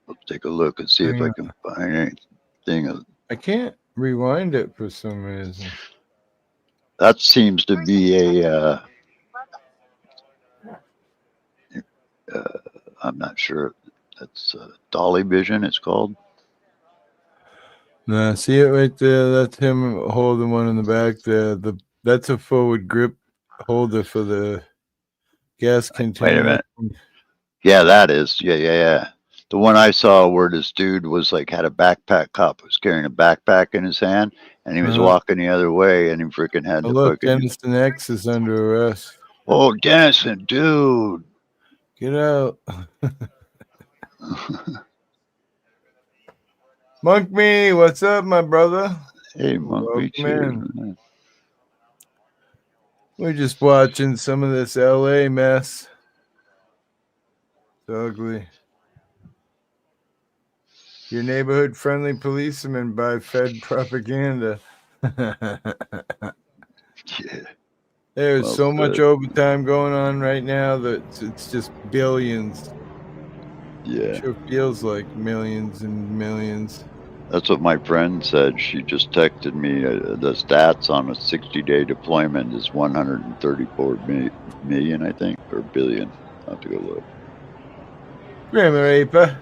Let's take a look and see if I can find anything. I can't rewind it for some reason. That seems to be a, I'm not sure. That's Dolly Vision, it's called. Nah, see it right there? That's him holding one in the back there. That's a forward grip holder for the gas container. Wait a minute. Yeah, that is. Yeah. The one I saw where this dude was like had a backpack, cop was carrying a backpack in his hand, and he was walking the other way, and he freaking had Oh, the look, fucking. Dennison X is under arrest. Oh, Dennison, dude. Get out. Monk Me, what's up, my brother? Hey, Monk Me's here. We're just watching some of this LA mess. It's ugly. Your neighborhood friendly policeman by Fed propaganda. Yeah. There's Well so much said. overtime going on right now that it's just billions. Yeah. Sure feels like millions and millions. That's what my friend said. She just texted me the stats on a 60-day deployment is 134 million, I think, or billion. I'll have to go look. Grammar Aper.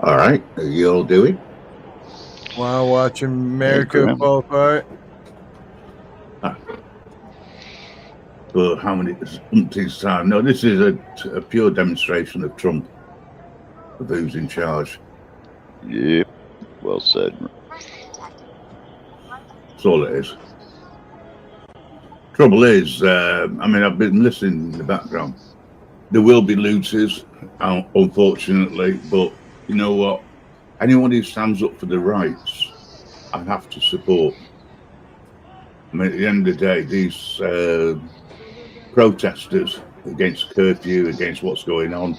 All right, you'll do it. While watching America fall apart. For how many umpteenth time? No, this is a pure demonstration of Trump, of who's in charge. Yep, well said. That's all it is. Trouble is, I mean, I've been listening in the background. There will be looters, unfortunately, but you know what? Anyone who stands up for the rights, I have to support. I mean, at the end of the day, these protesters against curfew, against what's going on,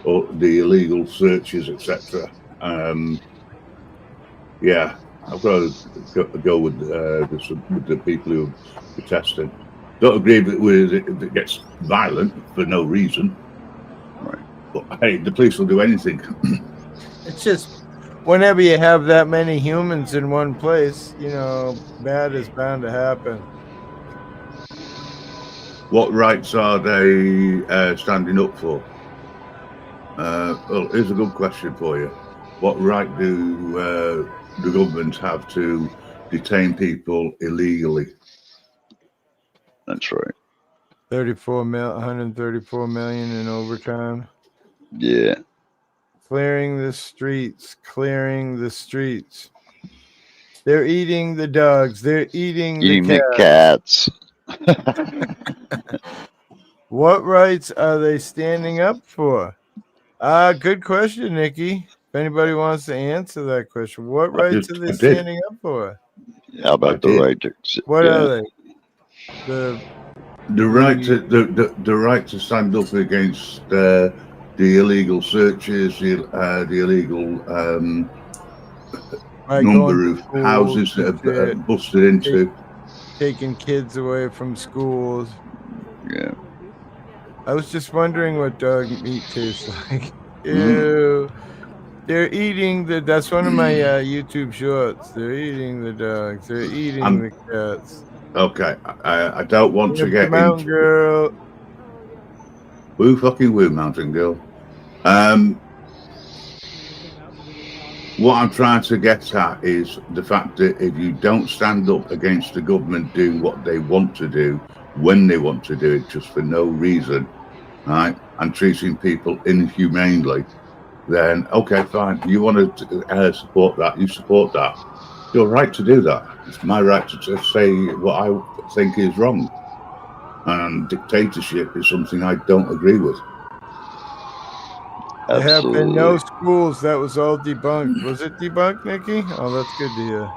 or the illegal searches, etc. Yeah, I've got to go with the people who are protesting. Don't agree with it if it gets violent for no reason. Right. But hey, the police will do anything. It's just whenever you have that many humans in one place, you know, bad is bound to happen. What rights are they standing up for? Well, here's a good question for you. What right do the government have to detain people illegally? That's right. 134 million in overtime. Yeah. Clearing the streets. They're eating the dogs. They're eating the cats. What rights are they standing up for? Good question, Nikki. If anybody wants to answer that question, what rights are they standing up for? How about the right to? What are they? The right to the right to stand up against the illegal searches, the illegal number of houses that have busted into, taking kids away from schools. Yeah. I was just wondering what dog meat tastes like. Ew. They're eating that's one of my YouTube shorts. They're eating the dogs. They're eating the cats. Okay, I don't want to get Mountain into Girl. Woo fucking woo, Mountain Girl. What I'm trying to get at is the fact that if you don't stand up against the government doing what they want to do, when they want to do it, just for no reason, right, and treating people inhumanely, then okay, fine. You want to support that, you support that. You're right to do that. It's my right to just say what I think is wrong. And dictatorship is something I don't agree with. There have been no schools. That was all debunked. Was it debunked, Nikki? Oh, that's good to hear.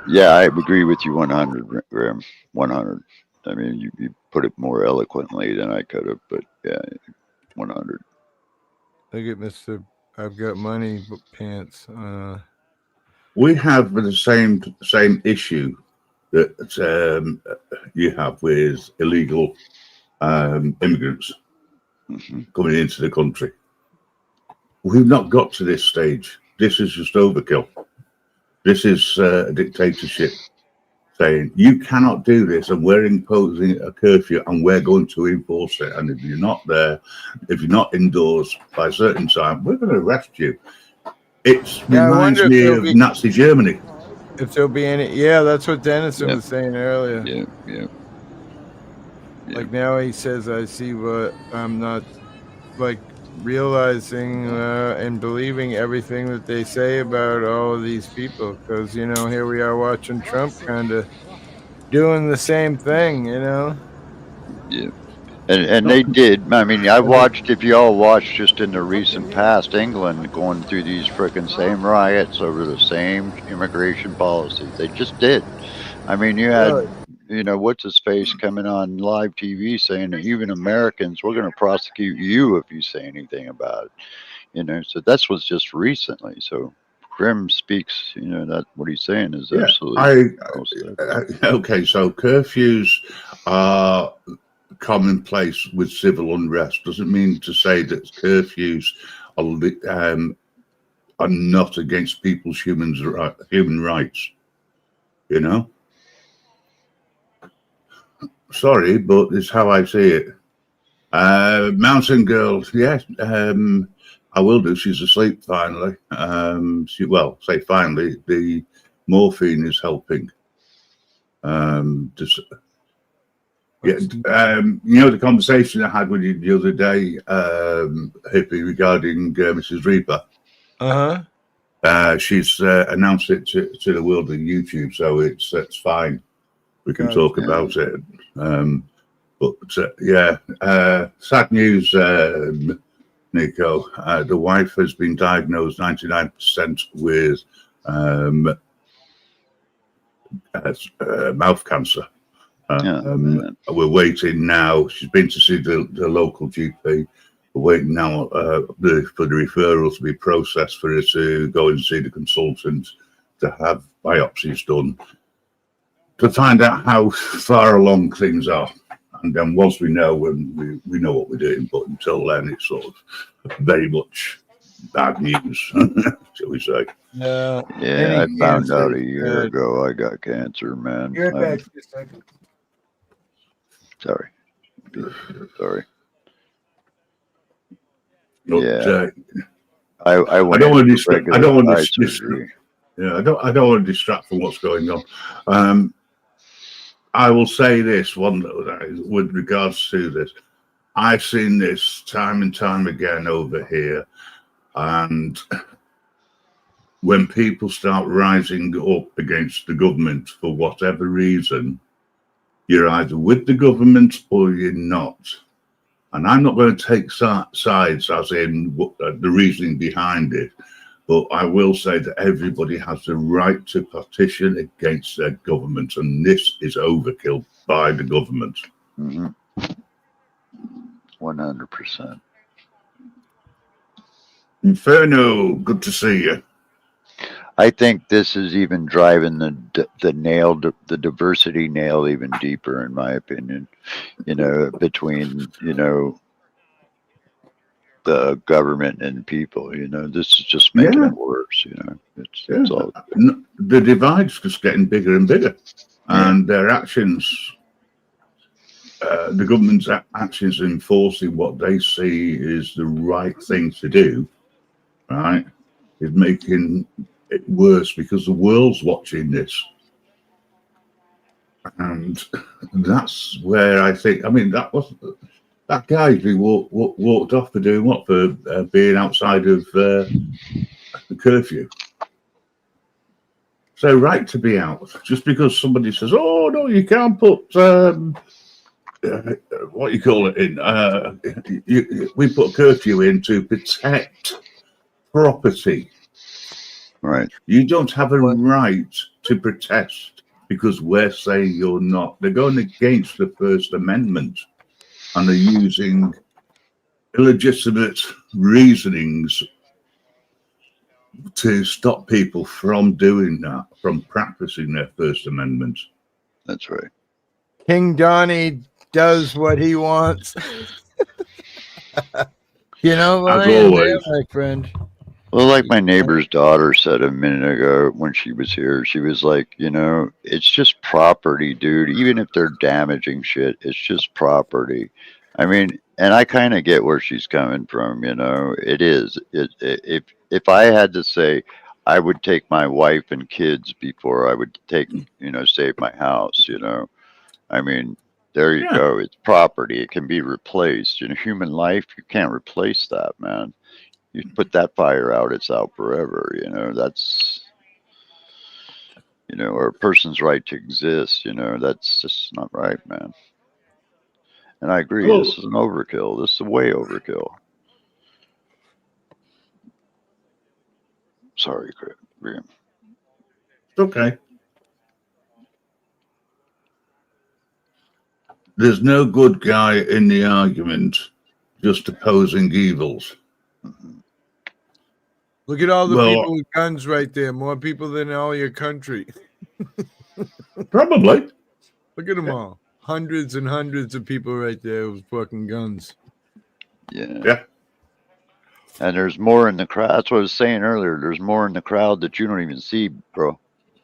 Yeah, I agree with you 100, Graham. 100. I mean, you put it more eloquently than I could have, but yeah, 100. Look at Mr. I've got money pants. We have the same issue that you have with illegal immigrants coming into the country. We've not got to this stage. This is just overkill. This is a dictatorship saying you cannot do this, and we're imposing a curfew, and we're going to enforce it. And if you're not there, if you're not indoors by a certain time, we're going to arrest you. It reminds me of Nazi Germany. If there'll be any, yeah, that's what Dennison was saying earlier. Yeah. Like now he says, I see what I'm not like realizing and believing everything that they say about all of these people, because you know, here we are watching Trump kind of doing the same thing, you know. Yeah. And they did. I mean, I watched, if you all watched just in the recent past, England going through these frickin' same riots over the same immigration policy. They just did. I mean, you had, you know, what's his face coming on live TV saying that even Americans, we're going to prosecute you if you say anything about it. You know, so that's what's just recently. So Grimm speaks, you know, that what he's saying is absolutely. Okay, so curfews are commonplace with civil unrest. Doesn't mean to say that curfews are not against people's human rights. You know. Sorry, but it's how I see it. Mountain Girl, yes, I will do. She's asleep finally. Say finally, the morphine is helping. You know the conversation I had with you the other day, Hippie, regarding Mrs. Reaper. She's announced it to the world of YouTube, so it's fine. We can talk about it. Sad news, Nico. The wife has been diagnosed 99% with mouth cancer. We're waiting now. She's been to see the local GP. We're waiting now for the referral to be processed for her to go and see the consultant to have biopsies done to find out how far along things are. And then once we know, we know what we're doing. But until then, it's sort of very much bad news, shall we say. Yeah, I found out a year ago I got cancer, man. You're back for a second. Sorry. I don't want to distract. I don't want to distract from what's going on. I will say this one with regards to this. I've seen this time and time again over here, and when people start rising up against the government for whatever reason, you're either with the government or you're not. And I'm not going to take sides as in the reasoning behind it, but I will say that everybody has the right to petition against their government, and this is overkill by the government. 100%. Inferno, good to see you. I think this is even driving the diversity nail even deeper, in my opinion. You know, between the government and people. You know, this is just making it worse. You know, it's all. The divide's just getting bigger and bigger, and their actions, the government's actions enforcing what they see is the right thing to do, right, is making it worse because the world's watching this. And that's where I think, I mean, that guy who walked off for doing what? For being outside of the curfew. So right to be out. Just because somebody says, oh, no, you can't put, what you call it in, we put curfew in to protect property. Right. You don't have a right to protest because we're saying you're not. They're going against the First Amendment and they're using illegitimate reasonings to stop people from doing that, from practicing their First Amendment. That's right. King Donnie does what he wants. You know, as always, my friend. Well, like my neighbor's daughter said a minute ago when she was here, she was like, it's just property, dude. Even if they're damaging shit, it's just property. I mean, and I kind of get where she's coming from. It is. If I had to say, I would take my wife and kids before I would save my house. I mean, there you Yeah. go. It's property. It can be replaced. Human life, you can't replace that, man. You put that fire out, it's out forever. That's or a person's right to exist. That's just not right, man. And I agree. This is an overkill. This is way overkill. Sorry, Graham. It's okay. There's no good guy in the argument, just opposing evils. Look at all the people with guns right there. More people than all your country. Probably. Look at them all. Hundreds and hundreds of people right there with fucking guns. Yeah. And there's more in the crowd. That's what I was saying earlier. There's more in the crowd that you don't even see, bro.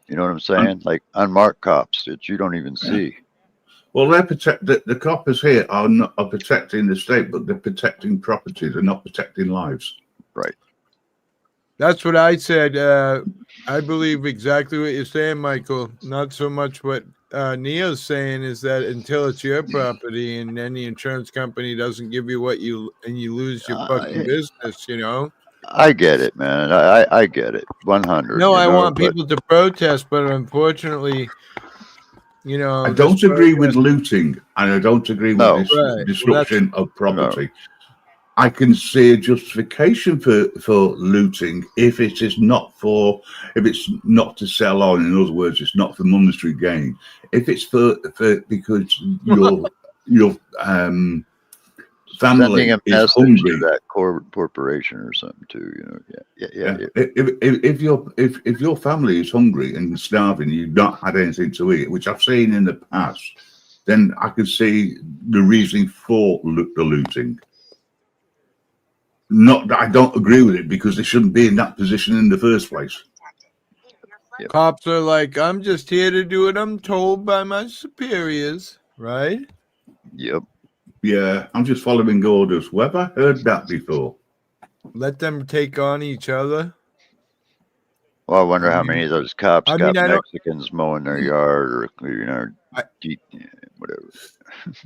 You know what I'm saying? Like unmarked cops that you don't even see. Well, the coppers here are protecting the state, but they're protecting property. They're not protecting lives. Right. That's what I said. I believe exactly what you're saying, Michael. Not so much what Neo's saying is that until it's your property and then the insurance company doesn't give you what you lose your fucking business, I get it, man. I get it. 100. No, I want people to protest, but unfortunately, I don't agree with looting, and I don't agree with this destruction of property. No. I can see a justification for looting if it's not to sell on. In other words, it's not for monetary gain. If it's for because your family sending a is message hungry to that corporation or something too. Yeah. If your family is hungry and starving, you've not had anything to eat, which I've seen in the past, then I could see the reasoning for the looting. Not that I don't agree with it, because they shouldn't be in that position in the first place. Yep. Cops are like, I'm just here to do what I'm told by my superiors, right? Yep. Yeah, I'm just following orders. Where have I heard that before? Let them take on each other. Well, I wonder how many of those cops got Mexicans mowing their yard or, whatever.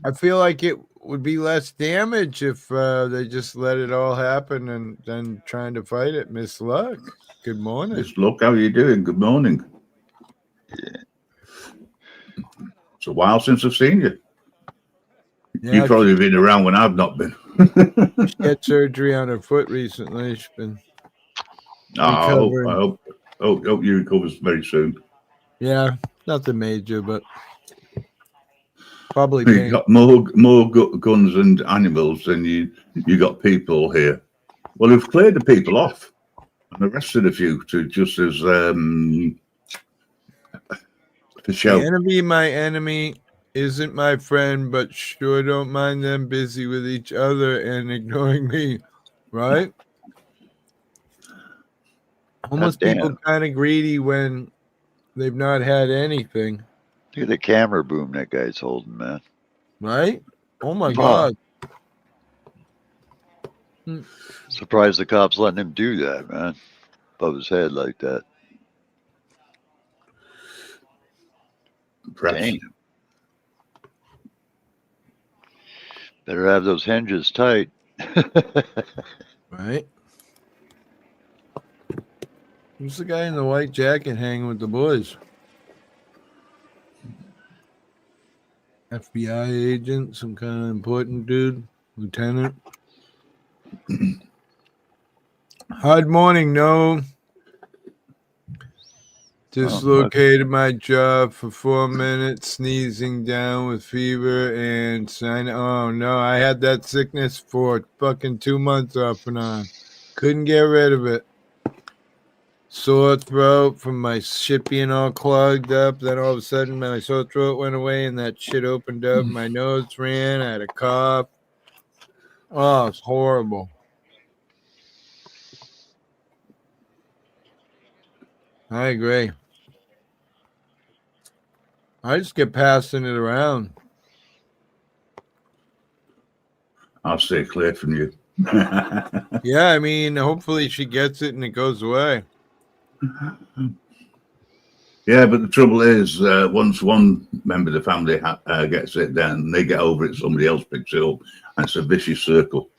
I feel like it would be less damage if they just let it all happen and then trying to fight it. Miss Luck, good morning. Miss Luck, how are you doing? Good morning. Yeah. It's a while since I've seen you. Yeah, You've probably been around when I've not been. She had surgery on her foot recently. She's been recovering. I hope you recover very soon. Yeah, nothing major, but probably you got more guns and animals than you got people here. Well, they've cleared the people off and arrested a few to just as for show. My enemy isn't my friend, but sure don't mind them busy with each other and ignoring me, right? Almost people kind of greedy when they've not had anything. Look at the camera boom that guy's holding, man. Right? Oh my God. Surprised the cops letting him do that, man. Above his head like that. Damn. Better have those hinges tight. Right? Who's the guy in the white jacket hanging with the boys? FBI agent, some kind of important dude, lieutenant. Hard morning, no. Dislocated my jaw for 4 minutes, sneezing down with fever and sign. Oh no, I had that sickness for fucking 2 months off and on. Couldn't get rid of it. Sore throat from my shit being all clogged up. Then all of a sudden my sore throat went away and that shit opened up. My nose ran. I had a cough. Oh, it's horrible. I agree. I just get passing it around. I'll stay clear from you. Yeah, I mean, hopefully she gets it and it goes away. Yeah, but the trouble is, once one member of the family gets it, then they get over it, somebody else picks it up, and it's a vicious circle.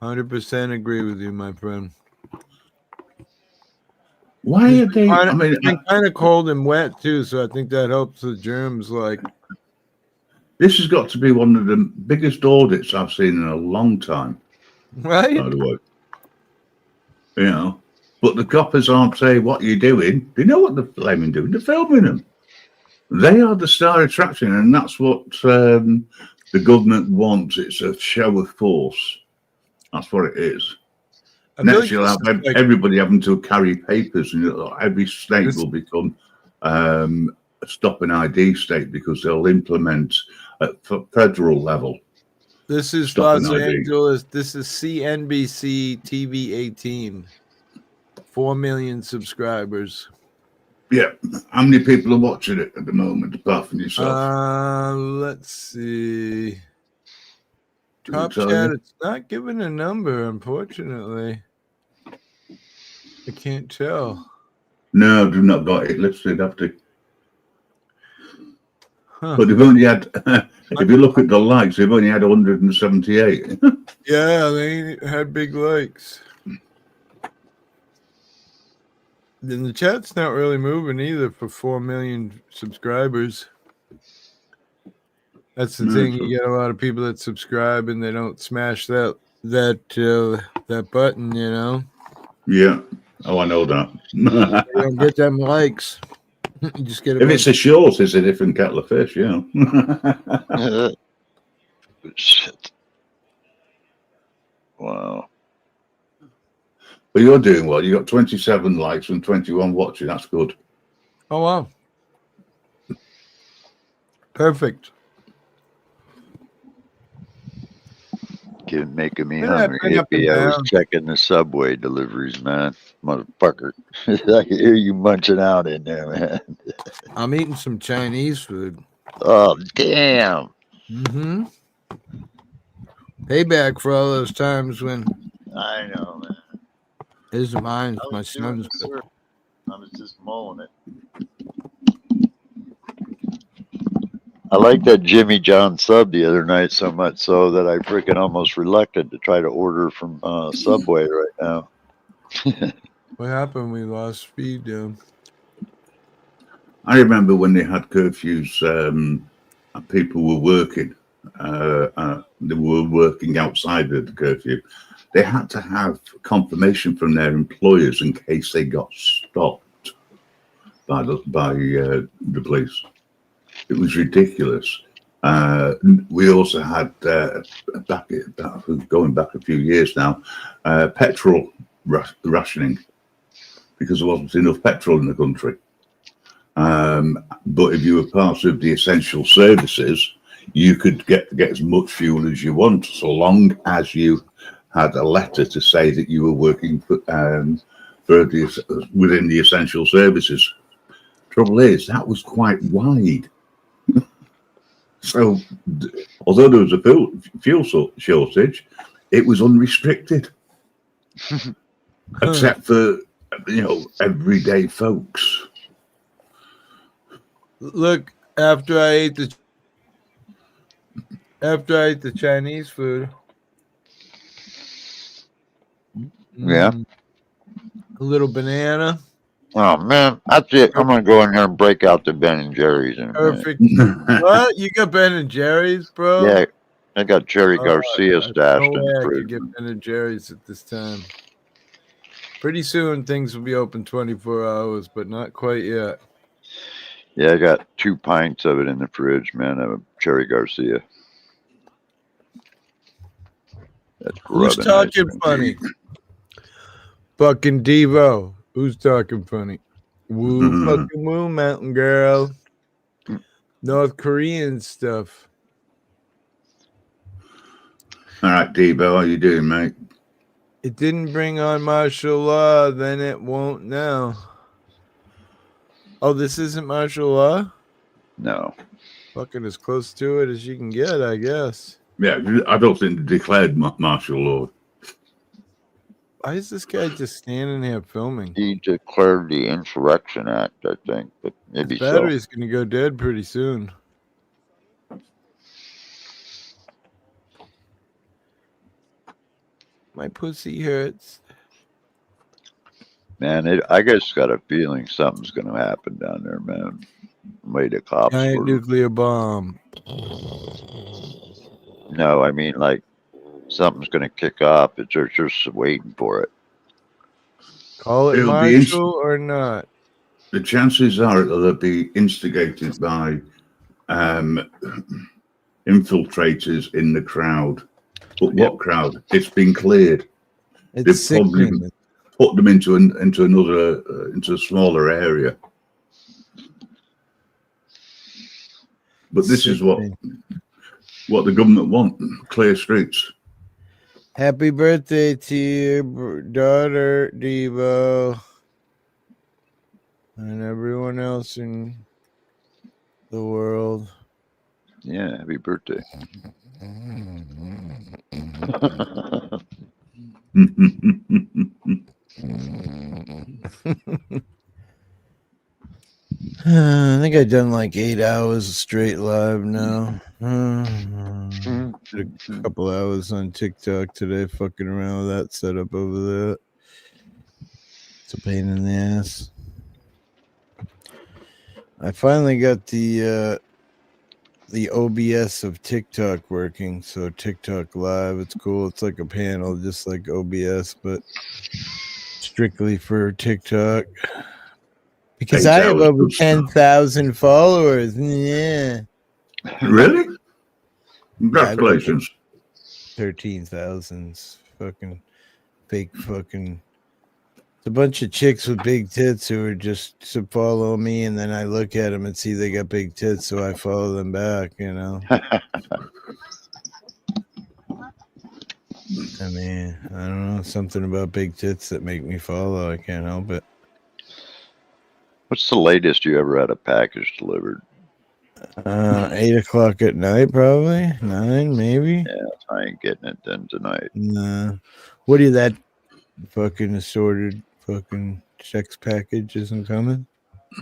100% agree with you, my friend. Why are they? I mean, I it's been kind of cold and wet too, so I think that helps the germs. Like, this has got to be one of the biggest audits I've seen in a long time. right? By the way, you know, but the coppers aren't saying what you're doing. They know what they're flaming doing. They're filming them. They are the star attraction, and that's what the government wants. It's a show of force. That's what it is. Next, you'll have everybody having to carry papers, and every state will become a stop and ID state because they'll implement at federal level. This is stop Los and ID. Angeles. This is CNBC TV 18. 4 million subscribers. Yeah. How many people are watching it at the moment, apart from yourself? Let's see. Do Top it tell chat. you? It's not giving a number, unfortunately. I can't tell. No, I've not got it listed after. Huh. But they've only had, if you look at the likes, they've only had 178. Yeah, they had big likes. Then the chat's not really moving either for 4 million subscribers. That's the thing. You get a lot of people that subscribe and they don't smash that button, you know. Yeah. Oh, I know that. You don't get them likes. You just get If it's a short, it's a different kettle of fish, yeah. Shit. Wow. But you're doing well. You got 27 likes and 21 watching. That's good. Oh, wow. Perfect. Making me hungry. Hippie, I was checking the Subway deliveries, man. Motherfucker. I can hear you munching out in there, man. I'm eating some Chinese food. Oh, damn. Mm-hmm. Payback for all those times when I know, man. it isn't mine, it's I my was doing son's. the surf. I was just mulling it. I like that Jimmy John sub the other night so much so that I freaking almost reluctant to try to order from Subway right now. What happened? We lost speed down. I remember when they had curfews, and people were working. They were working outside of the curfew. They had to have confirmation from their employers in case they got stopped by the police. It was ridiculous. We also had going back a few years now, petrol rationing because there wasn't enough petrol in the country. But if you were part of the essential services, you could get as much fuel as you want, so long as you had a letter to say that you were working within the essential services. Trouble is, that was quite wide. So, although there was a fuel shortage, it was unrestricted, except for everyday folks. Look, after I ate the Chinese food, Yeah. a little banana. Oh man, that's it. I'm gonna go in here and break out the Ben and Jerry's in a Perfect. minute. What? You got Ben and Jerry's, bro? Yeah, I got Jerry Garcia stashed no in way the I fridge. could get Ben and Jerry's at this time. Pretty soon things will be open 24 hours, but not quite yet. Yeah, I got 2 pints of it in the fridge, man. Of Cherry Garcia. That's Who's rubbing talking ice cream. funny? Fucking Devo. Who's talking funny? Woo, fucking woo, mountain girl. North Korean stuff. All right, Debo, how you doing, mate? It didn't bring on martial law, then it won't now. Oh, this isn't martial law? No. Fucking as close to it as you can get, I guess. Yeah, I don't think they declared martial law. Why is this guy just standing here filming? He declared the Insurrection Act, I think, but maybe His battery's gonna go dead pretty soon. My pussy hurts. Man, I just got a feeling something's going to happen down there, man. Made the cops Giant were. nuclear bomb. No, I mean, like, something's going to kick off. They're just waiting for it. Call it It'll martial or not. The chances are it'll be instigated by infiltrators in the crowd. But what crowd? It's been cleared. It's They've probably sickening. put them into a smaller area. But this is what the government want: clear streets. Happy birthday to your daughter, Devo, and everyone else in the world. Yeah, happy birthday. I think I've done like 8 hours straight live now. Did a couple hours on TikTok today, fucking around with that setup over there. It's a pain in the ass. I finally got the OBS of TikTok working, so TikTok live, it's cool. It's like a panel, just like OBS, but strictly for TikTok. Because I have over 10,000 followers. Yeah. Really? Congratulations. 13,000. Fucking fake fucking. It's a bunch of chicks with big tits who are just to follow me, and then I look at them and see they got big tits, so I follow them back, you know. I mean, I don't know, something about big tits that make me follow. I can't help it. What's the latest you ever had a package delivered? 8 o'clock at night, probably 9, maybe. Yeah, I ain't getting it then tonight. Nah. What are you, that fucking assorted fucking sex package isn't coming?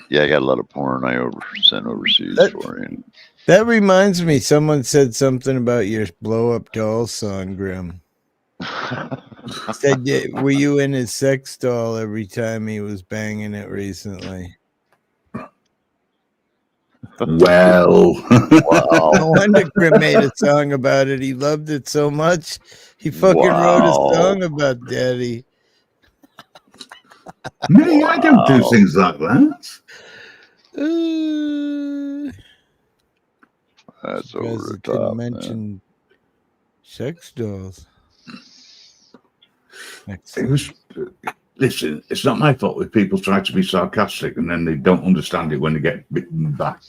Yeah, I got a lot of porn I sent overseas for you. That reminds me, someone said something about your blow up doll song, Grim. Said, were you in his sex doll every time he was banging it recently? Well, wow. No wonder Grim made a song about it. He loved it so much, he fucking wrote a song about Daddy. Me, I don't do things like that. That's over the Didn't top, mention sex dolls. It was. Listen, it's not my fault if people try to be sarcastic and then they don't understand it when they get bitten back.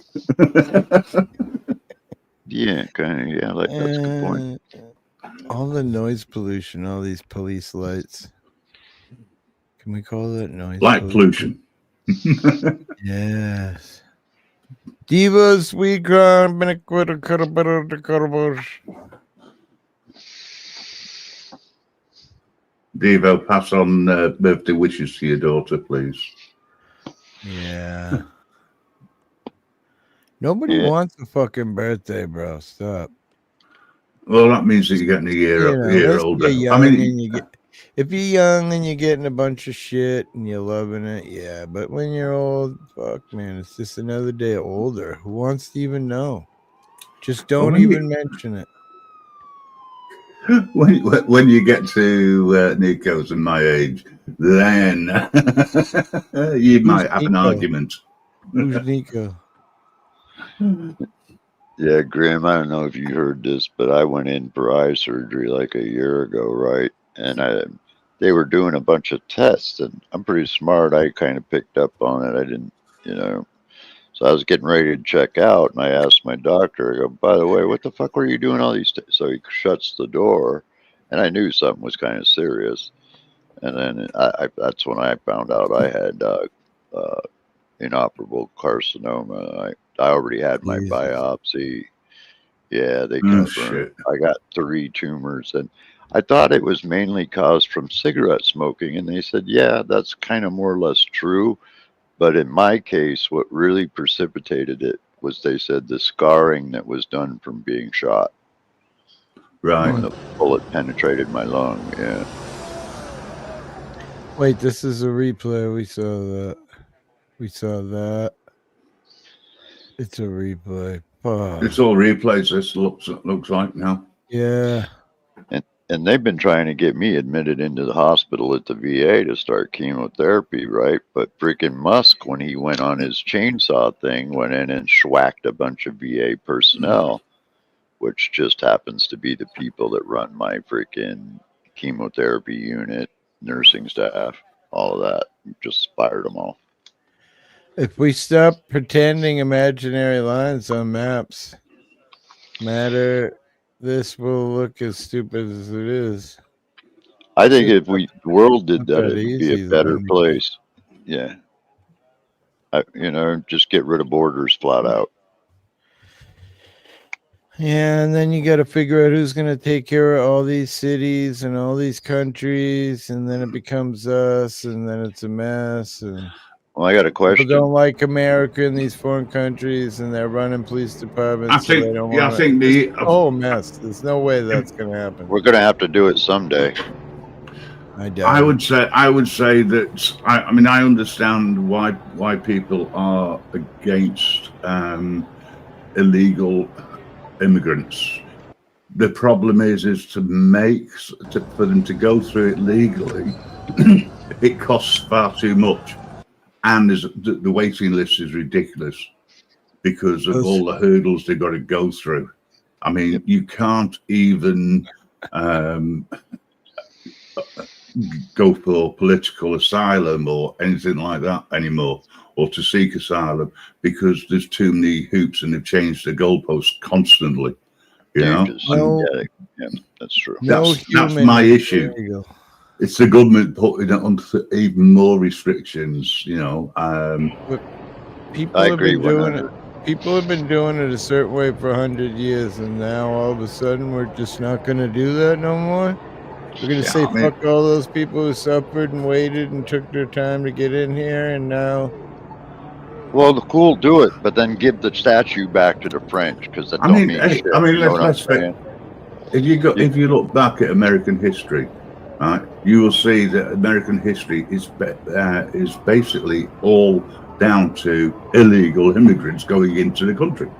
Yeah, kind of. Yeah, like that's a good point. All the noise pollution, all these police lights. Can we call that noise? Light pollution. Yes. Divas, we can been a quarter. Devo, pass on birthday wishes to your daughter, please. Yeah. Nobody wants a fucking birthday, bro. Stop. Well, that means that you're getting a year older. I mean, if you're young and you're getting a bunch of shit and you're loving it, yeah. But when you're old, fuck, man, it's just another day older. Who wants to even know? Just don't even mention it. When you get to Nico's and my age, then you might have an argument. Who's Nico? Yeah, Grim, I don't know if you heard this, but I went in for eye surgery like a year ago, right? And they were doing a bunch of tests, and I'm pretty smart. I kind of picked up on it. I didn't, So I was getting ready to check out, and I asked my doctor, I go, by the way, what the fuck were you doing all these tests? So he shuts the door, and I knew something was kind of serious. And then that's when I found out I had inoperable carcinoma. I already had my Jesus. biopsy. Yeah, they Oh, confirmed I got 3 tumors, and I thought it was mainly caused from cigarette smoking. And they said, yeah, that's kind of more or less true. But in my case, what really precipitated it was they said the scarring that was done from being shot. Right. When the bullet penetrated my lung. Yeah. Wait, this is a replay. We saw that. We saw that. It's a replay. Fuck. It's all replays. This looks like now. Yeah. And they've been trying to get me admitted into the hospital at the VA to start chemotherapy, right? But freaking Musk, when he went on his chainsaw thing, went in and schwacked a bunch of VA personnel, which just happens to be the people that run my freaking chemotherapy unit, nursing staff, all of that. Just fired them all. If we stop pretending imaginary lines on maps matter, this will look as stupid as it is. I think if the world did that, that it'd be a easy, better though. place. Yeah. Just get rid of borders flat out. Yeah, and then you got to figure out who's going to take care of all these cities and all these countries, and then it becomes us, and then it's a mess. And well, I got a question. People don't like America in these foreign countries, and they're running police departments. So they don't want the whole mess. There's no way that's going to happen. We're going to have to do it someday. I doubt. I would say that I mean I understand why people are against illegal immigrants. The problem is for them to go through it legally. It costs far too much, and the waiting list is ridiculous because of all the hurdles they've got to go through. I mean, you can't even go for political asylum or anything like that anymore, or to seek asylum, because there's too many hoops and they've changed the goalposts constantly. Yeah, that's true. That's my issue. It's the government putting it on even more restrictions. People I have agree been doing 100. it. People have been doing it a certain way for 100 years, and now all of a sudden we're just not going to do that no more. We're going to say fuck all those people who suffered and waited and took their time to get in here, and now. Well, the cool do it, but then give the statue back to the French because that don't mean shit. If you look back at American history, right, you will see that American history is basically all down to illegal immigrants going into the country,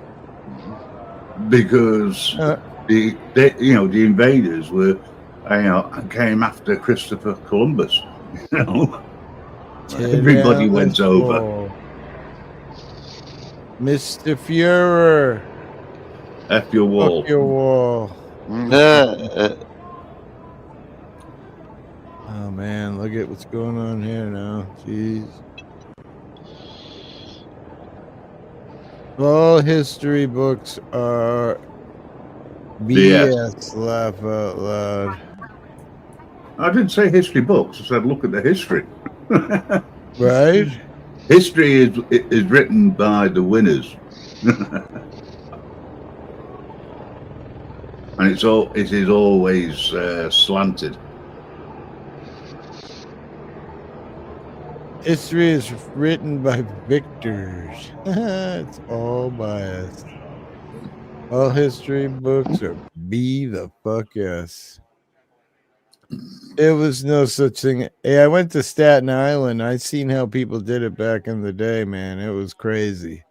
because the invaders were came after Christopher Columbus. Everybody went over. Mr. Führer. F your wall. Fuck your wall. Oh man, look at what's going on here now. Jeez. All history books are BS. Laugh out loud. I didn't say history books. I said look at the history. Right? History is written by the winners. And it is always slanted. History is written by victors. It's all biased. All history books are B the fuck yes. There was no such thing. Hey, I went to Staten Island. I seen how people did it back in the day, man. It was crazy.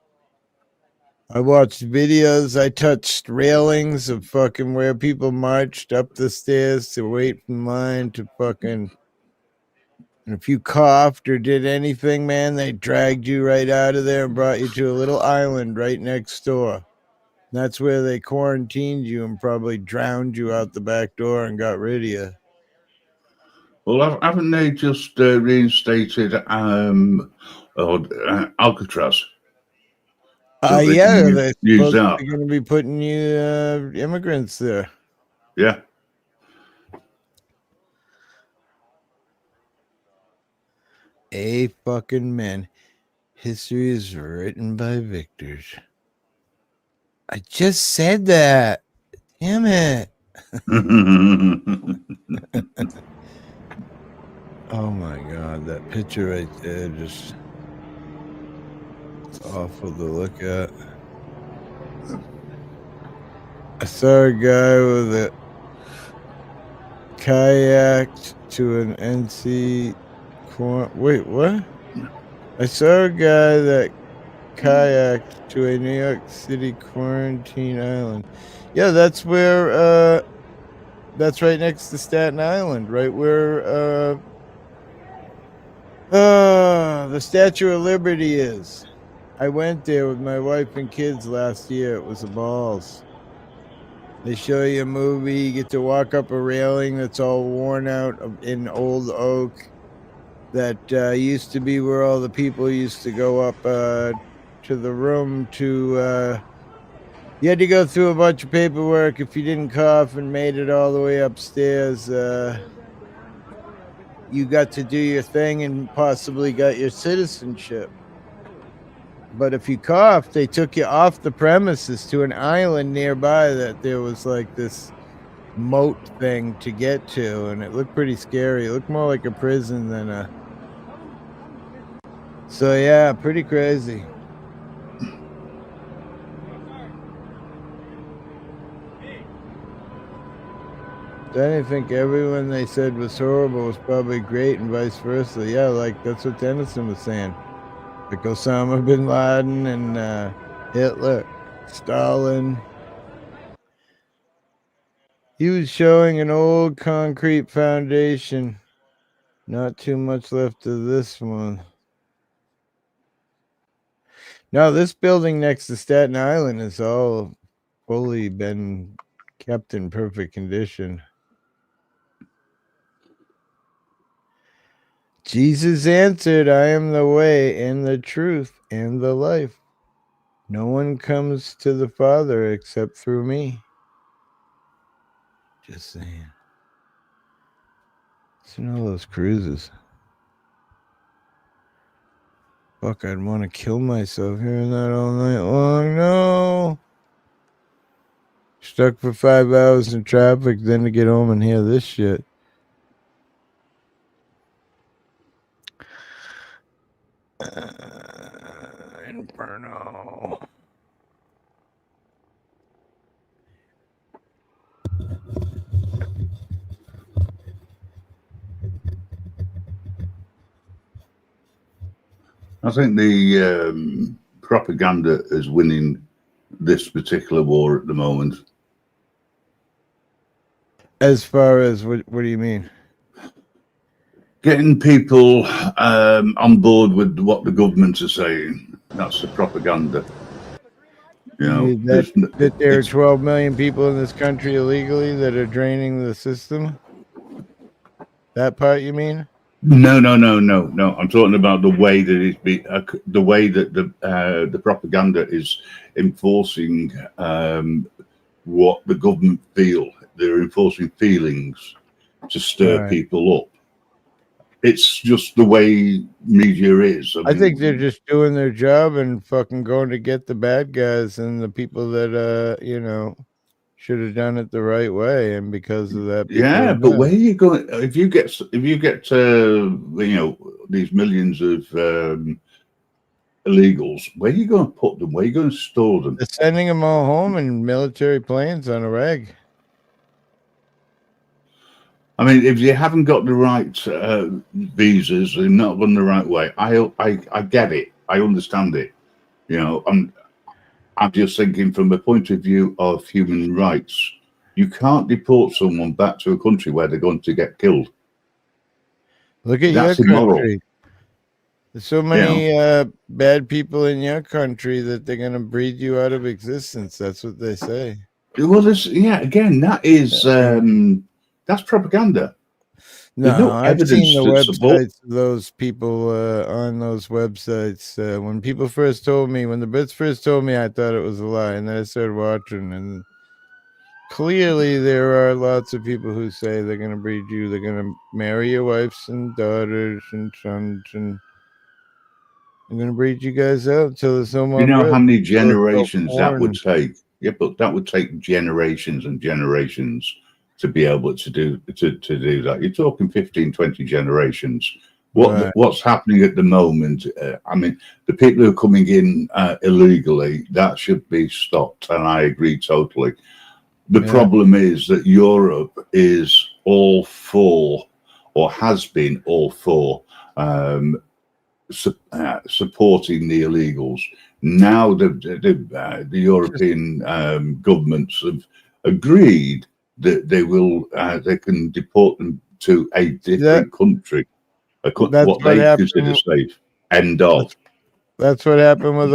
I watched videos. I touched railings of fucking where people marched up the stairs to wait in line to fucking. And if you coughed or did anything, man, they dragged you right out of there and brought you to a little island right next door. That's where they quarantined you and probably drowned you out the back door and got rid of you. Well, haven't they just reinstated Alcatraz? So Yeah, they're use that. going to be putting you immigrants there. Yeah. A fucking men. History is written by victors. I just said that. Damn it. Oh my god, that picture right there just it's awful to look at. I saw a guy with a kayak to an NC wait, what? I saw a guy that kayaked to a New York City quarantine island. Yeah, that's where that's right next to Staten Island, right where the Statue of Liberty is. I went there with my wife and kids last year. It was a balls. They show you a movie, you get to walk up a railing that's all worn out in old oak that used to be where all the people used to go up to the room to you had to go through a bunch of paperwork. If you didn't cough and made it all the way upstairs, you got to do your thing and possibly got your citizenship. But if you coughed, they took you off the premises to an island nearby that there was like this moat thing to get to, and it looked pretty scary. It looked more like a prison than a... So yeah, pretty crazy. Then I think everyone they said was horrible was probably great and vice versa. Yeah, like that's what Dennison was saying. Like Osama bin Laden and Hitler, Stalin. He was showing an old concrete foundation. Not too much left of this one. No, this building next to Staten Island has all fully been kept in perfect condition. Jesus answered, I am the way and the truth and the life. No one comes to the Father except through me. Just saying. Listen to all those cruises. Fuck, I'd want to kill myself hearing that all night long. No. Stuck for 5 hours in traffic, then to get home and hear this shit. Inferno. I think the propaganda is winning this particular war at the moment. As far as what do you mean? Getting people on board with what the government are saying. That's the propaganda. You know, that there are 12 million people in this country illegally that are draining the system? That part you mean? No. I'm talking about the way that the way that the propaganda is enforcing what the government feel. They're enforcing feelings to stir people up. It's just the way media is. I think they're just doing their job and fucking going to get the bad guys and the people that you know, should have done it the right way, and because of that, yeah. But where are you going? If you get you know, these millions of illegals, where are you going to put them? Where are you going to store them? They're sending them all home in military planes on a reg. I mean, if you haven't got the right visas and not run the right way, I get it. I understand it. You know, I'm just thinking from the point of view of human rights. You can't deport someone back to a country where they're going to get killed. Look at That's your immoral. country. There's so many bad people in your country that they're going to breed you out of existence. That's what they say. Well, again, that is that's propaganda. No, I've seen the websites of those people on those websites. When people first told me, when the Brits first told me, I thought it was a lie, and then I started watching, and clearly there are lots of people who say they're going to breed you. They're going to marry your wives and daughters and sons, and they're going to breed you guys out until there's no more You know bread. how many So it's all generations that would corn. take? Yeah, but that would take generations and generations to be able to do that. You're talking 15, 20 generations. Right. What's happening at the moment? I mean, the people who are coming in illegally, that should be stopped, and I agree totally. The Yeah. problem is that Europe is all for, or has been all for, supporting the illegals. Now the European governments have agreed that they can deport them to a different country, That's what what they consider happened. safe. End of. That's what happened with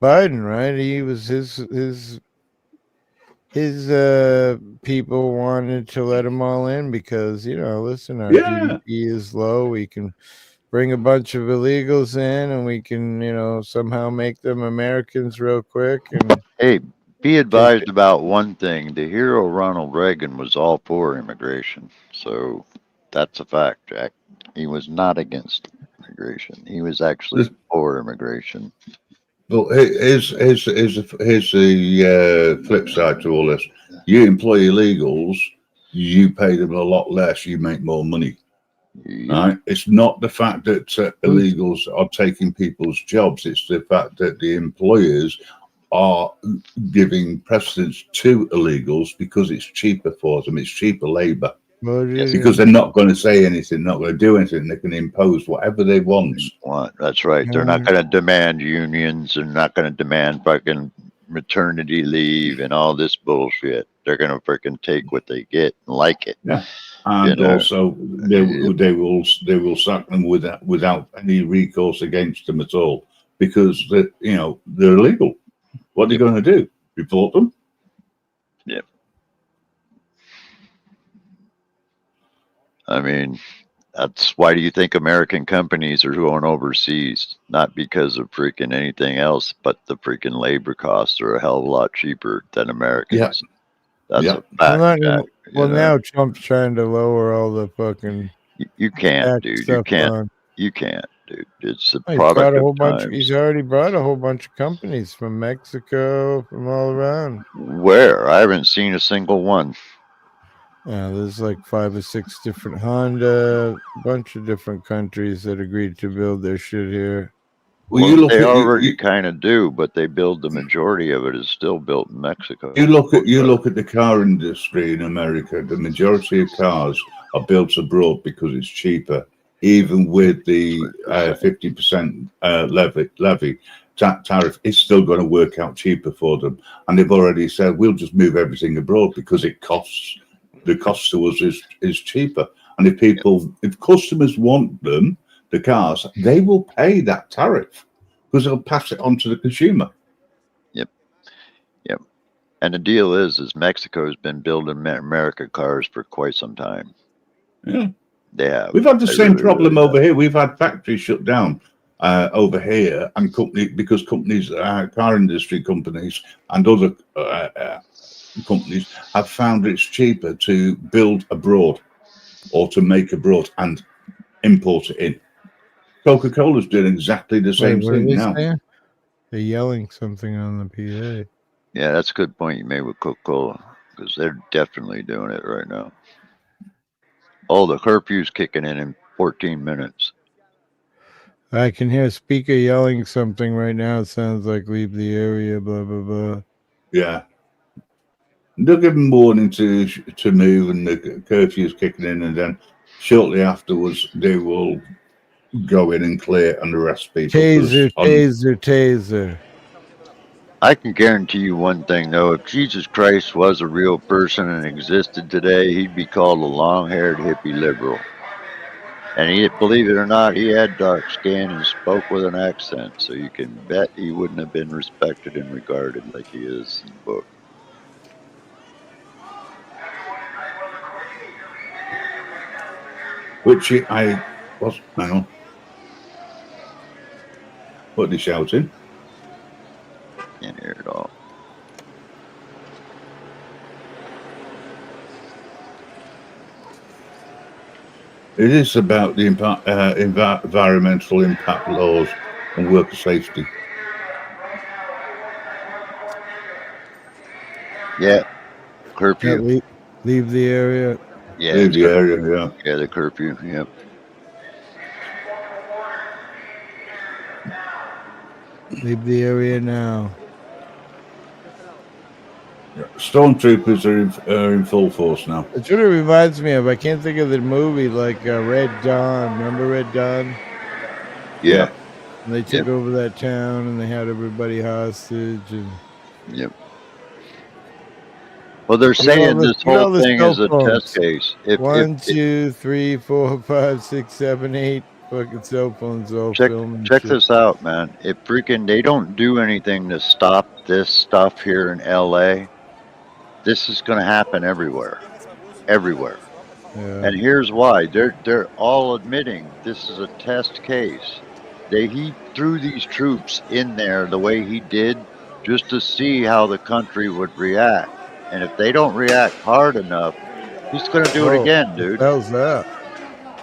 Biden, right? He was his people wanted to let them all in because, listen, our Yeah. GDP is low. We can bring a bunch of illegals in, and we can, somehow make them Americans real quick. And Hey, be advised about one thing. The hero Ronald Reagan was all for immigration. So that's a fact, Jack. He was not against immigration. He was actually for immigration. Well, here's the flip side to all this. You employ illegals, you pay them a lot less, you make more money. Right? It's not the fact that illegals are taking people's jobs. It's the fact that the employers are giving precedence to illegals because it's cheaper for them. It's cheaper labor. Because they're not going to say anything, not going to do anything. They can impose whatever they want. That's right. They're not going to demand unions. They're not going to demand fucking maternity leave and all this bullshit. They're going to freaking take what they get and like it. Yeah. And also, they will sack them without any recourse against them at all because they're illegal. What are they going to do? Report them? Yep. I mean, that's why do you think American companies are going overseas? Not because of freaking anything else, but the freaking labor costs are a hell of a lot cheaper than Americans. Yeah. That's a fact, Jack. Now Trump's trying to lower all the fucking. You can't, dude. You can't. On. You can't, dude. It's a He's product brought a of whole bunch. times. He's already brought a whole bunch of companies from Mexico, from all around. Where? I haven't seen a single one. Yeah, there's like 5 or 6 different Honda, a bunch of different countries that agreed to build their shit here. Well, they already kind of do, but they build the majority of it is still built in Mexico. You look at the car industry in America. The majority of cars are built abroad because it's cheaper, even with the 50% levy tariff. It's still going to work out cheaper for them, and they've already said we'll just move everything abroad because the cost to us is cheaper. And if customers want them, the cars, they will pay that tariff because they'll pass it on to the consumer. Yep. And the deal is Mexico's been building American cars for quite some time. Yeah. They have. We've had the same problem over here. We've had factories shut down over here, and because companies, car industry companies, and other companies have found it's cheaper to build abroad or to make abroad and import it in. Coca-Cola's doing exactly the same thing now. They're yelling something on the PA. Yeah, that's a good point you made with Coca-Cola because they're definitely doing it right now. Oh, the curfew's kicking in 14 minutes. I can hear a speaker yelling something right now. It sounds like leave the area, blah, blah, blah. Yeah. They'll give them warning to move, and the curfew's kicking in, and then shortly afterwards they will go in and clear and arrest people. Taser. I can guarantee you one thing, though. If Jesus Christ was a real person and existed today, he'd be called a long-haired hippie liberal. And believe it or not, he had dark skin and spoke with an accent, so you can bet he wouldn't have been respected and regarded like he is in the book. Which I was. Hang on. What are they shouting? Can't hear it all. It is about the environmental impact laws and worker safety. Yeah, curfew. Leave the area. Yeah, Leave it's the got, area, yeah. yeah, the curfew. Yep. Leave the area now. Stormtroopers are in full force now. It sort of reminds me of, I can't think of the movie, like Red Dawn. Remember Red Dawn? Yeah. And they took over that town and they had everybody hostage. And Yep. Well, they're saying this whole thing is a test case. If 1, 2, 3, 4, 5, 6, 7, 8 fucking cell phones all filming check shit. this out, man. If freaking they don't do anything to stop this stuff here in LA, this is going to happen everywhere. Everywhere. Yeah. And here's why. They're all admitting this is a test case. He threw these troops in there the way he did just to see how the country would react. And if they don't react hard enough, he's going to do it again, dude. What the hell's that?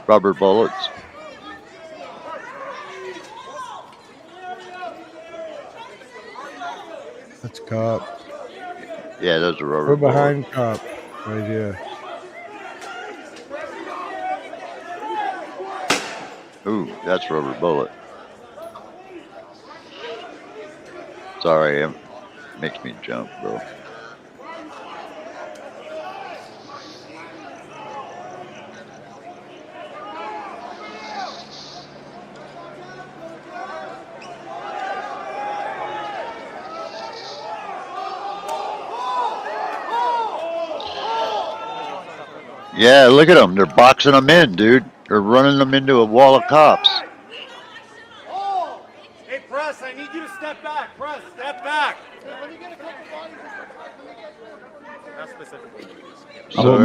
Rubber bullets. That's cop. Yeah, those are rubber We're bullets. behind cop right here. Ooh, that's rubber bullet. Sorry, it makes me jump, bro. Yeah, look at them. They're boxing them in, dude. They're running them into a wall of cops. Hey, Press, I need you to step back. Press, step back. Not specifically. So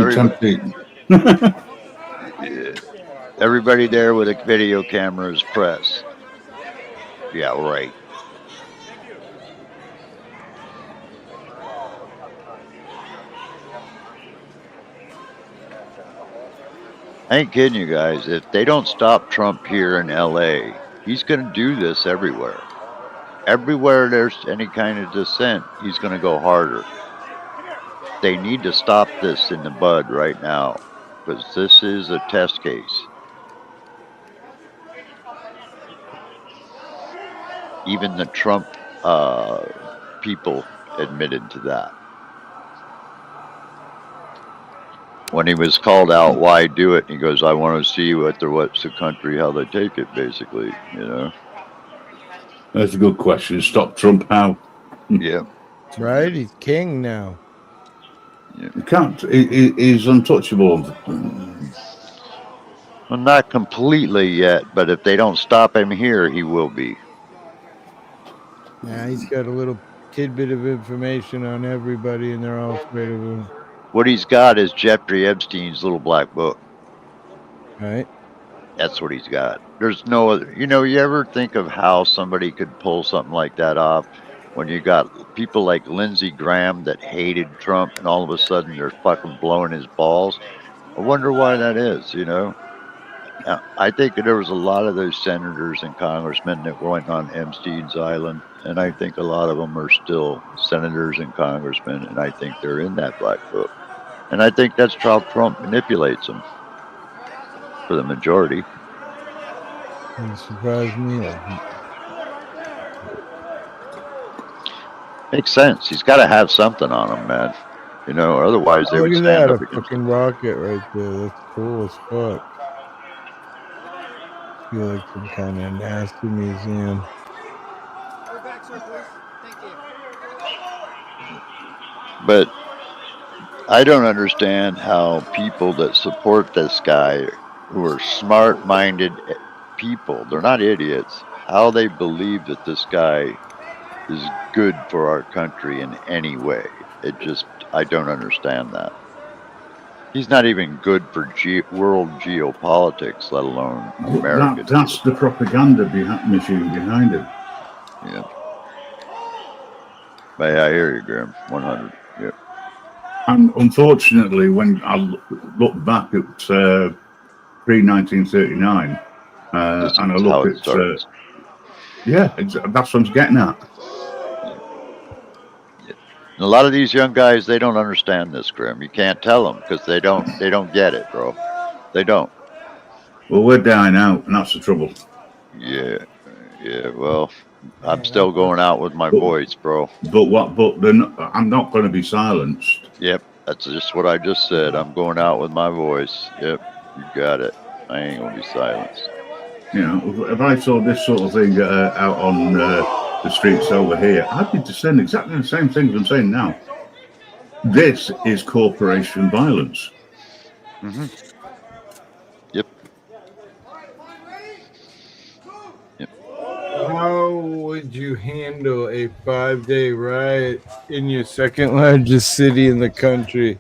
yeah. Everybody there with a video camera is press. Yeah, right. I ain't kidding you guys. If they don't stop Trump here in LA, he's going to do this everywhere. Everywhere there's any kind of dissent, he's going to go harder. They need to stop this in the bud right now because this is a test case. Even the Trump people admitted to that. When he was called out, why do it? He goes, I want to see what's the country, how they take it, basically, you know? That's a good question. Stop Trump how? Yeah. Right? He's king now. Yeah. You can't. He's untouchable. Well, not completely yet, but if they don't stop him here, he will be. Yeah, he's got a little tidbit of information on everybody, and they're all afraid of him. What he's got is Jeffrey Epstein's little black book. Right. That's what he's got. There's no other. You know, you ever think of how somebody could pull something like that off when you got people like Lindsey Graham that hated Trump and all of a sudden they're fucking blowing his balls? I wonder why that is, you know? I think there was a lot of those senators and congressmen that went on Epstein's Island, and I think a lot of them are still senators and congressmen, and I think they're in that black book. And I think that's how Trump manipulates them for the majority. Doesn't surprise me. Makes sense. He's got to have something on him, man. You know, otherwise they would Look at stand that, up a against fucking rocket right there. That's cool as fuck. I feel like some kind of nasty museum. Go back, sir, please. Thank you. But I don't understand how people that support this guy, who are smart-minded people, they're not idiots, how they believe that this guy is good for our country in any way. I don't understand that. He's not even good for world geopolitics, let alone American. That's the propaganda machine behind it. Yeah. But I hear you, Graham. 100. Yeah. And unfortunately, when I look back at pre-1939, and I is how look it at starts. that's what I'm getting at. And a lot of these young guys, they don't understand this, Grim. You can't tell them because they don't get it, bro. They don't. Well, we're dying out, and that's the trouble. Yeah. Well, I'm still going out with my voice, bro. But I'm not going to be silenced. Yep, that's just what I just said. I'm going out with my voice. Yep, you got it. I ain't gonna be silenced. You know, if I saw this sort of thing out on the streets over here, I'd be saying exactly the same things I'm saying now. This is corporation violence. Mm-hmm. Yep. How would you handle a 5-day riot in your second largest city in the country?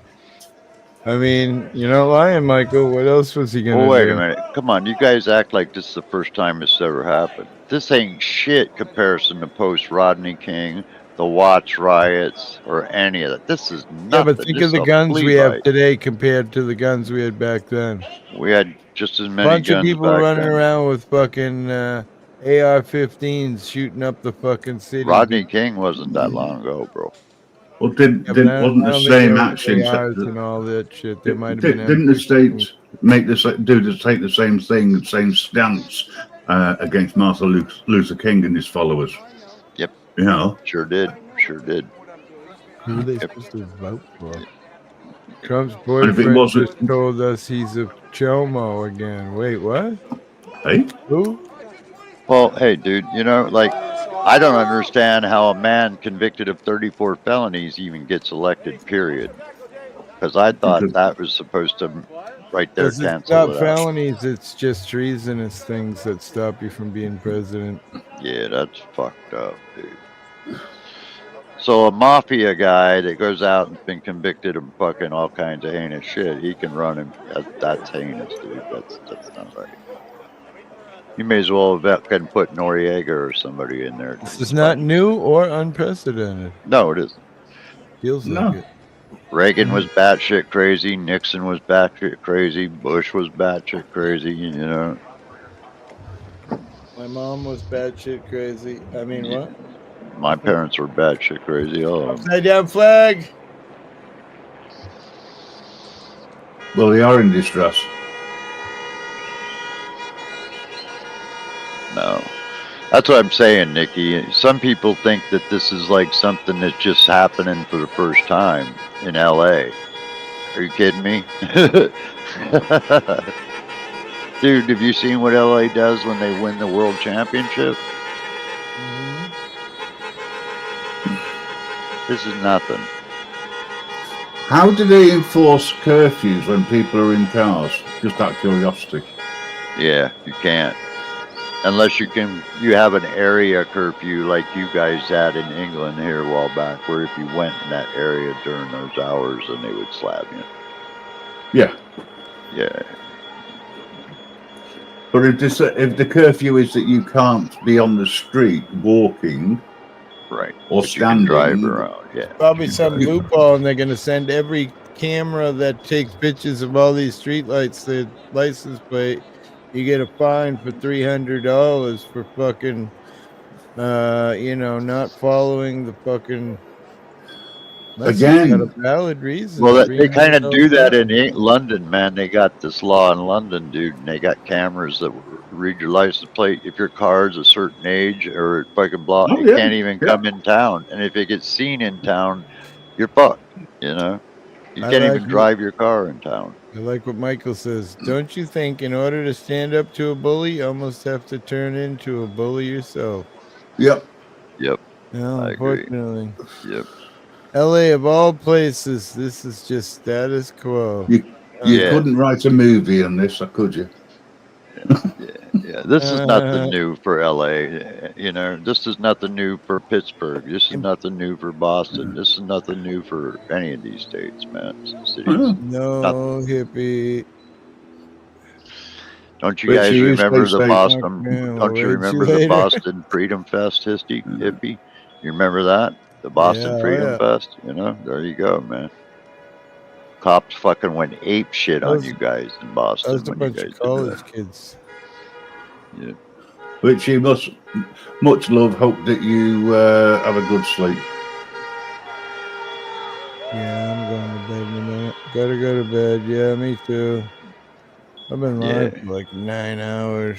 I mean, you're not lying, Michael. What else was he gonna Well, wait do? a minute. Come on, you guys act like this is the first time this ever happened. This ain't shit comparison to post Rodney King, the Watts riots, or any of that. This is Yeah, but nothing. think This of is the a guns flea we have bite. today compared to the guns we had back then. We had just as many Bunch of guns people back running then. around with fucking AR-15s shooting up the fucking city. Rodney King wasn't that long ago, bro. Well, Yeah, but wasn't I the don't think same there was actions? ARs and all that shit. There might have been Didn't the M16s. states take the same thing, the same stance against Martin Luther King and his followers? Yep. You know, Sure did. Who are they supposed to vote for? Trump's And if it boyfriend wasn't- just told us he's a chomo again. Wait, what? Hey? Who? Well, hey, dude, you know, like, I don't understand how a man convicted of 34 felonies even gets elected, period. Because I thought that was supposed to right there Because it's cancel not it out. felonies, it's just treasonous things that stop you from being president. Yeah, that's fucked up, dude. So a mafia guy that goes out and's been convicted of fucking all kinds of heinous shit, he can run him. That's heinous, dude. That's not right. You may as well have fucking put Noriega or somebody in there. This is not new or unprecedented. No, it isn't. Feels like it. Reagan was batshit crazy. Nixon was batshit crazy. Bush was batshit crazy. You know. My mom was batshit crazy. I mean, what? My parents were batshit crazy. Oh, Upside down flag. Well, they are in distress. no. That's what I'm saying, Nikki. Some people think that this is like something that's just happening for the first time in LA. Are you kidding me? Dude, have you seen what LA does when they win the world championship? This is nothing. How do they enforce curfews when people are in cars? Just out of curiosity. Yeah, you can't. Unless you have an area curfew like you guys had in England here a while back, where if you went in that area during those hours, then they would slap you. Yeah. Yeah. But if the curfew is that you can't be on the street walking, right, or but standing, you can drive around, yeah. Probably some loophole, and they're going to send every camera that takes pictures of all these streetlights the license plate. You get a fine for $300 for fucking, not following the fucking. Again, got a valid reason. Well, they kind of do that $300 in London, man. They got this law in London, dude, and they got cameras that read your license plate. If your car's a certain age or fucking blah, it can't even come in town. And if it gets seen in town, you're fucked. You know, you I can't like even drive your car in town. I like what Michael says. Don't you think in order to stand up to a bully, you almost have to turn into a bully yourself? Yep. No, I agree. unfortunately. Yep. LA of all places, this is just status quo. You couldn't write a movie on this, could you? Yeah, this is nothing new for LA. You know, this is nothing new for Pittsburgh. This is nothing new for Boston. This is nothing new for any of these states, man. Cities. No hippie. Don't you guys remember the Boston? Yeah, Don't you remember the Boston Freedom Fest hippie? You remember that? The Boston Freedom Fest? You know, there you go, man. Cops fucking went ape shit on Those- you guys in That Boston was a when you bunch guys of did college that. kids. Yeah. Richie, much love. Hope that you have a good sleep. Yeah, I'm going to bed in a minute. Gotta go to bed. Yeah, me too. I've been lying Yeah. for like 9 hours.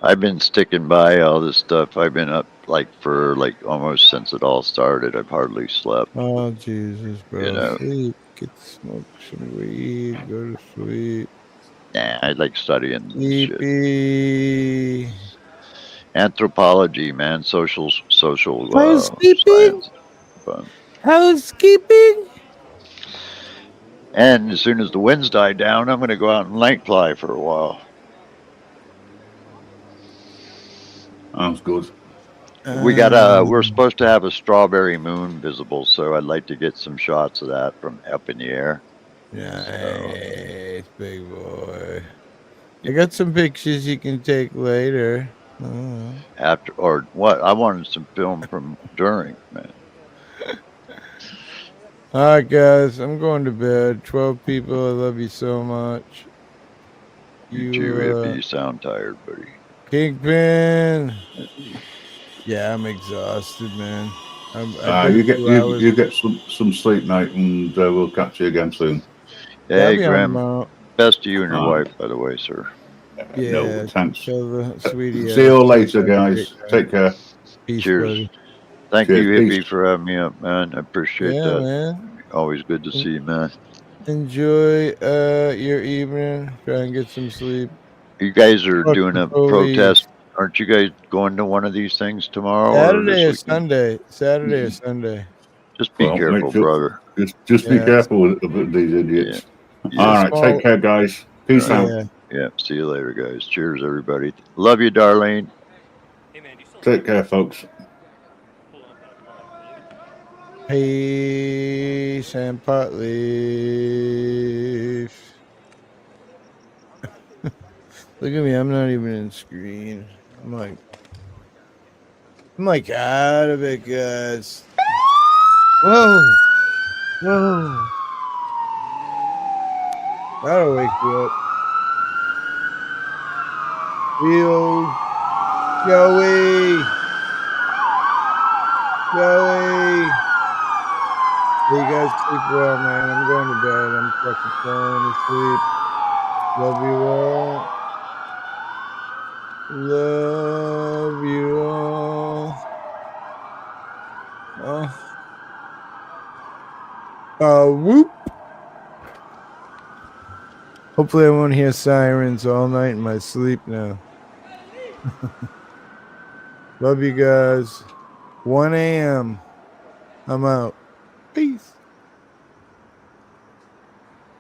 I've been sticking by all this stuff. I've been up like for like almost since it all started. I've hardly slept. Oh, Jesus, bro. You know. Sleep. Get smoke some weed. Go to sleep. Nah, I like studying and shit. Sleepy. Anthropology, man, social Housekeeping? science. Fun. Housekeeping? And as soon as the winds die down, I'm gonna go out and night fly for a while. Sounds good. We're supposed to have a strawberry moon visible, so I'd like to get some shots of that from up in the air. Nice, big boy. I got some pictures you can take later. After or what? I wanted some film from during, man. All right, guys, I'm going to bed. 12 people. I love you so much. You too, hippie. You sound tired, buddy. Kingpin. Yeah, I'm exhausted, man. I've been You get 2 hours. you get some sleep, mate, and we'll catch you again soon. Yeah, I'll Hey, be on Graham. tomorrow. Best to you and your wife, by the way, sir. Yeah, No, thanks. tell the sweetie. See you later, guys. Take care. Peace, Cheers. buddy. Thank Cheers. you, Peace. hippie, for having me up, man. I appreciate Yeah, that. man. Always good to see you, man. Enjoy your evening. Try and get some sleep. You guys are Fuck doing the a police. protest. Aren't you guys going to one of these things tomorrow or this Saturday or weekend? Sunday. Saturday or Sunday. Just be Well, careful, make sure, brother. just be Yeah, careful with these idiots. Yeah. All right, Small- take care, guys. Peace out. Yeah. Yeah. See you later, guys. Cheers, everybody. Love you, Darlene. Take care, folks. Peace and pot leaf. Look at me. I'm not even in screen. I'm like out of it, guys. Whoa. Whoa. That'll wake you up. Leo. Joey. You guys sleep well, man. I'm going to bed. I'm fucking falling asleep. Love you all. Love you all. Whoop. Hopefully I won't hear sirens all night in my sleep now. Love you guys. 1 a.m. I'm out. Peace.